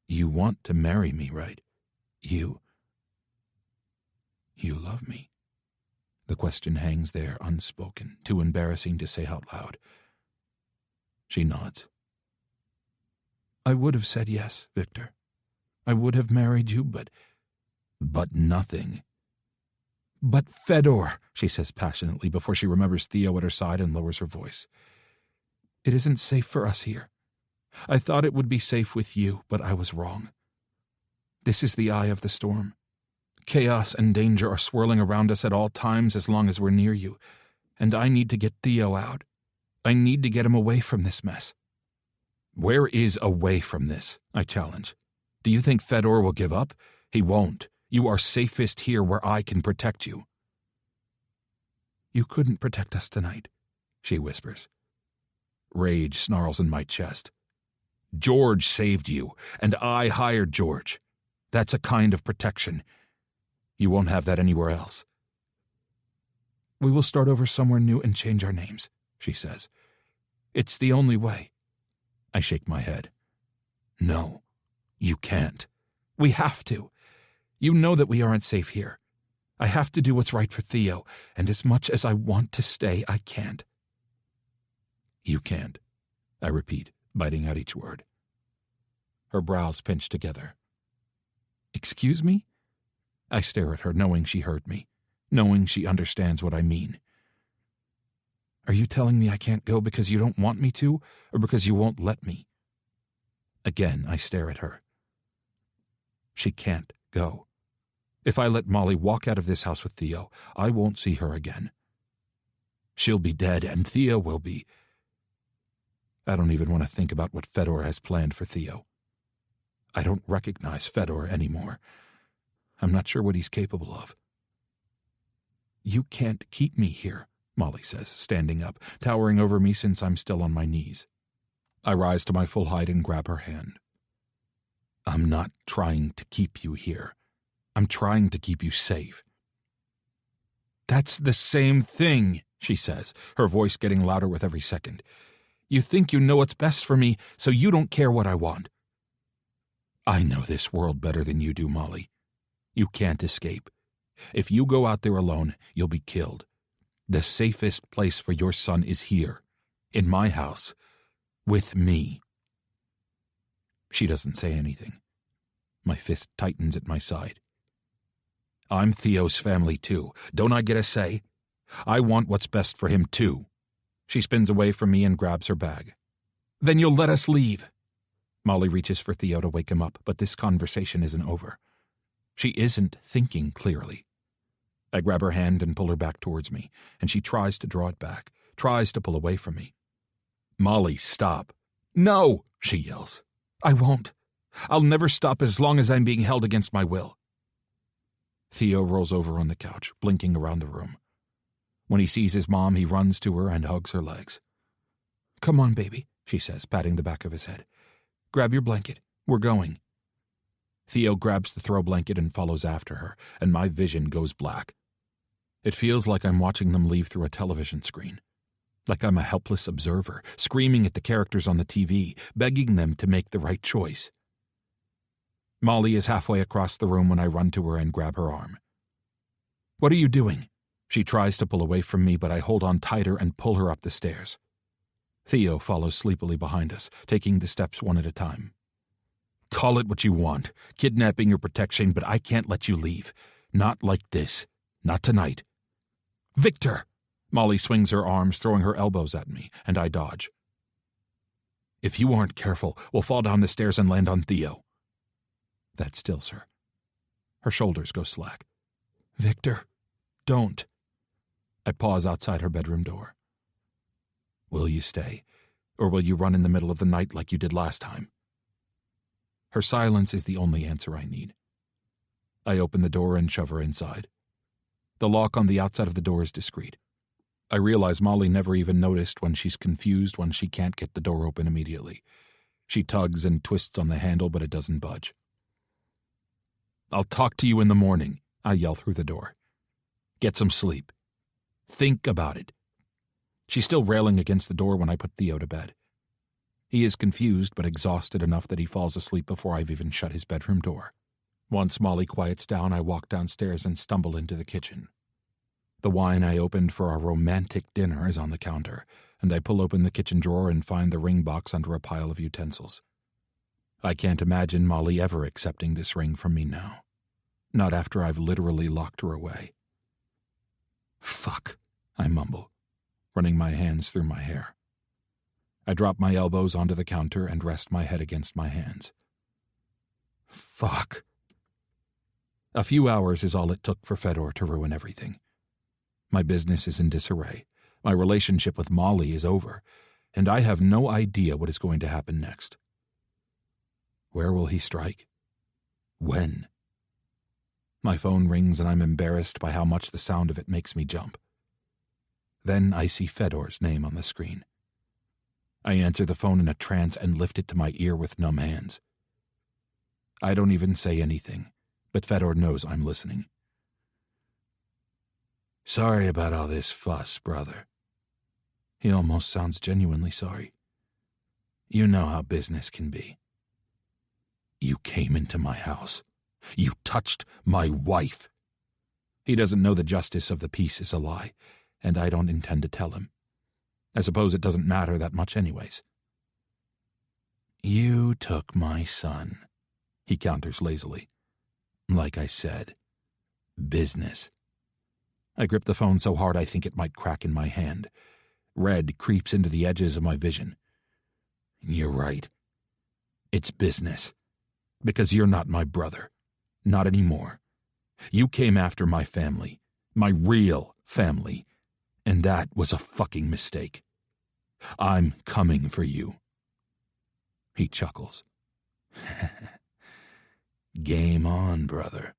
"you want to marry me, right? You love me?" The question hangs there unspoken, too embarrassing to say out loud. She nods. "I would have said yes, Victor. I would have married you, but nothing." "But Fedor," she says passionately before she remembers Theo at her side and lowers her voice. "It isn't safe for us here. I thought it would be safe with you, but I was wrong. This is the eye of the storm. Chaos and danger are swirling around us at all times as long as we're near you, and I need to get Theo out. I need to get him away from this mess." "Where is away from this?" I challenge. "Do you think Fedor will give up? He won't. You are safest here where I can protect you." "You couldn't protect us tonight," she whispers. Rage snarls in my chest. "George saved you, and I hired George. That's a kind of protection. You won't have that anywhere else." "We will start over somewhere new and change our names," she says. "It's the only way." I shake my head. "No, you can't. We have to. You know that we aren't safe here. I have to do what's right for Theo, and as much as I want to stay, I can't." "You can't," I repeat, biting out each word. Her brows pinch together. "Excuse me?" I stare at her, knowing she heard me, knowing she understands what I mean. "Are you telling me I can't go because you don't want me to, or because you won't let me?" Again, I stare at her. She can't go. If I let Molly walk out of this house with Theo, I won't see her again. She'll be dead, and Theo will be. I don't even want to think about what Fedor has planned for Theo. I don't recognize Fedor anymore. I'm not sure what he's capable of. "You can't keep me here," Molly says, standing up, towering over me since I'm still on my knees. I rise to my full height and grab her hand. "I'm not trying to keep you here. I'm trying to keep you safe." "That's the same thing," she says, her voice getting louder with every second. "You think you know what's best for me, so you don't care what I want." "I know this world better than you do, Molly. You can't escape. If you go out there alone, you'll be killed. The safest place for your son is here, in my house, with me." She doesn't say anything. My fist tightens at my side. "I'm Theo's family too. Don't I get a say? I want what's best for him too." She spins away from me and grabs her bag. "Then you'll let us leave." Molly reaches for Theo to wake him up, but this conversation isn't over. She isn't thinking clearly. I grab her hand and pull her back towards me, and she tries to draw it back, tries to pull away from me. "Molly, stop." "No," she yells. "I won't. I'll never stop as long as I'm being held against my will." Theo rolls over on the couch, blinking around the room. When he sees his mom, he runs to her and hugs her legs. "Come on, baby," she says, patting the back of his head. "Grab your blanket. We're going." Theo grabs the throw blanket and follows after her, and my vision goes black. It feels like I'm watching them leave through a television screen. Like I'm a helpless observer, screaming at the characters on the TV, begging them to make the right choice. Molly is halfway across the room when I run to her and grab her arm. "What are you doing?" She tries to pull away from me, but I hold on tighter and pull her up the stairs. Theo follows sleepily behind us, taking the steps one at a time. Call it what you want, kidnapping or protection, but I can't let you leave. Not like this. Not tonight. Victor! Molly swings her arms, throwing her elbows at me, and I dodge. If you aren't careful, we'll fall down the stairs and land on Theo. That stills her. Her shoulders go slack. Victor, don't. I pause outside her bedroom door. Will you stay, or will you run in the middle of the night like you did last time? Her silence is the only answer I need. I open the door and shove her inside. The lock on the outside of the door is discreet. I realize Molly never even noticed when she's confused when she can't get the door open immediately. She tugs and twists on the handle, but it doesn't budge. I'll talk to you in the morning, I yell through the door. Get some sleep. Think about it. She's still railing against the door when I put Theo to bed. He is confused but exhausted enough that he falls asleep before I've even shut his bedroom door. Once Molly quiets down, I walk downstairs and stumble into the kitchen. The wine I opened for our romantic dinner is on the counter, and I pull open the kitchen drawer and find the ring box under a pile of utensils. I can't imagine Molly ever accepting this ring from me now. Not after I've literally locked her away. Fuck, I mumble, running my hands through my hair. I drop my elbows onto the counter and rest my head against my hands. Fuck. A few hours is all it took for Fedor to ruin everything. My business is in disarray, my relationship with Molly is over, and I have no idea what is going to happen next. Where will he strike? When? My phone rings and I'm embarrassed by how much the sound of it makes me jump. Then I see Fedor's name on the screen. I answer the phone in a trance and lift it to my ear with numb hands. I don't even say anything, but Fedor knows I'm listening. Sorry about all this fuss, brother. He almost sounds genuinely sorry. You know how business can be. You came into my house. You touched my wife. He doesn't know the justice of the peace is a lie, and I don't intend to tell him. I suppose it doesn't matter that much anyways. You took my son, he counters lazily. Like I said, business. I grip the phone so hard I think it might crack in my hand. Red creeps into the edges of my vision. You're right. It's business. Because you're not my brother. Not anymore. You came after my family. My real family. And that was a fucking mistake. I'm coming for you. He chuckles. Game on, brother.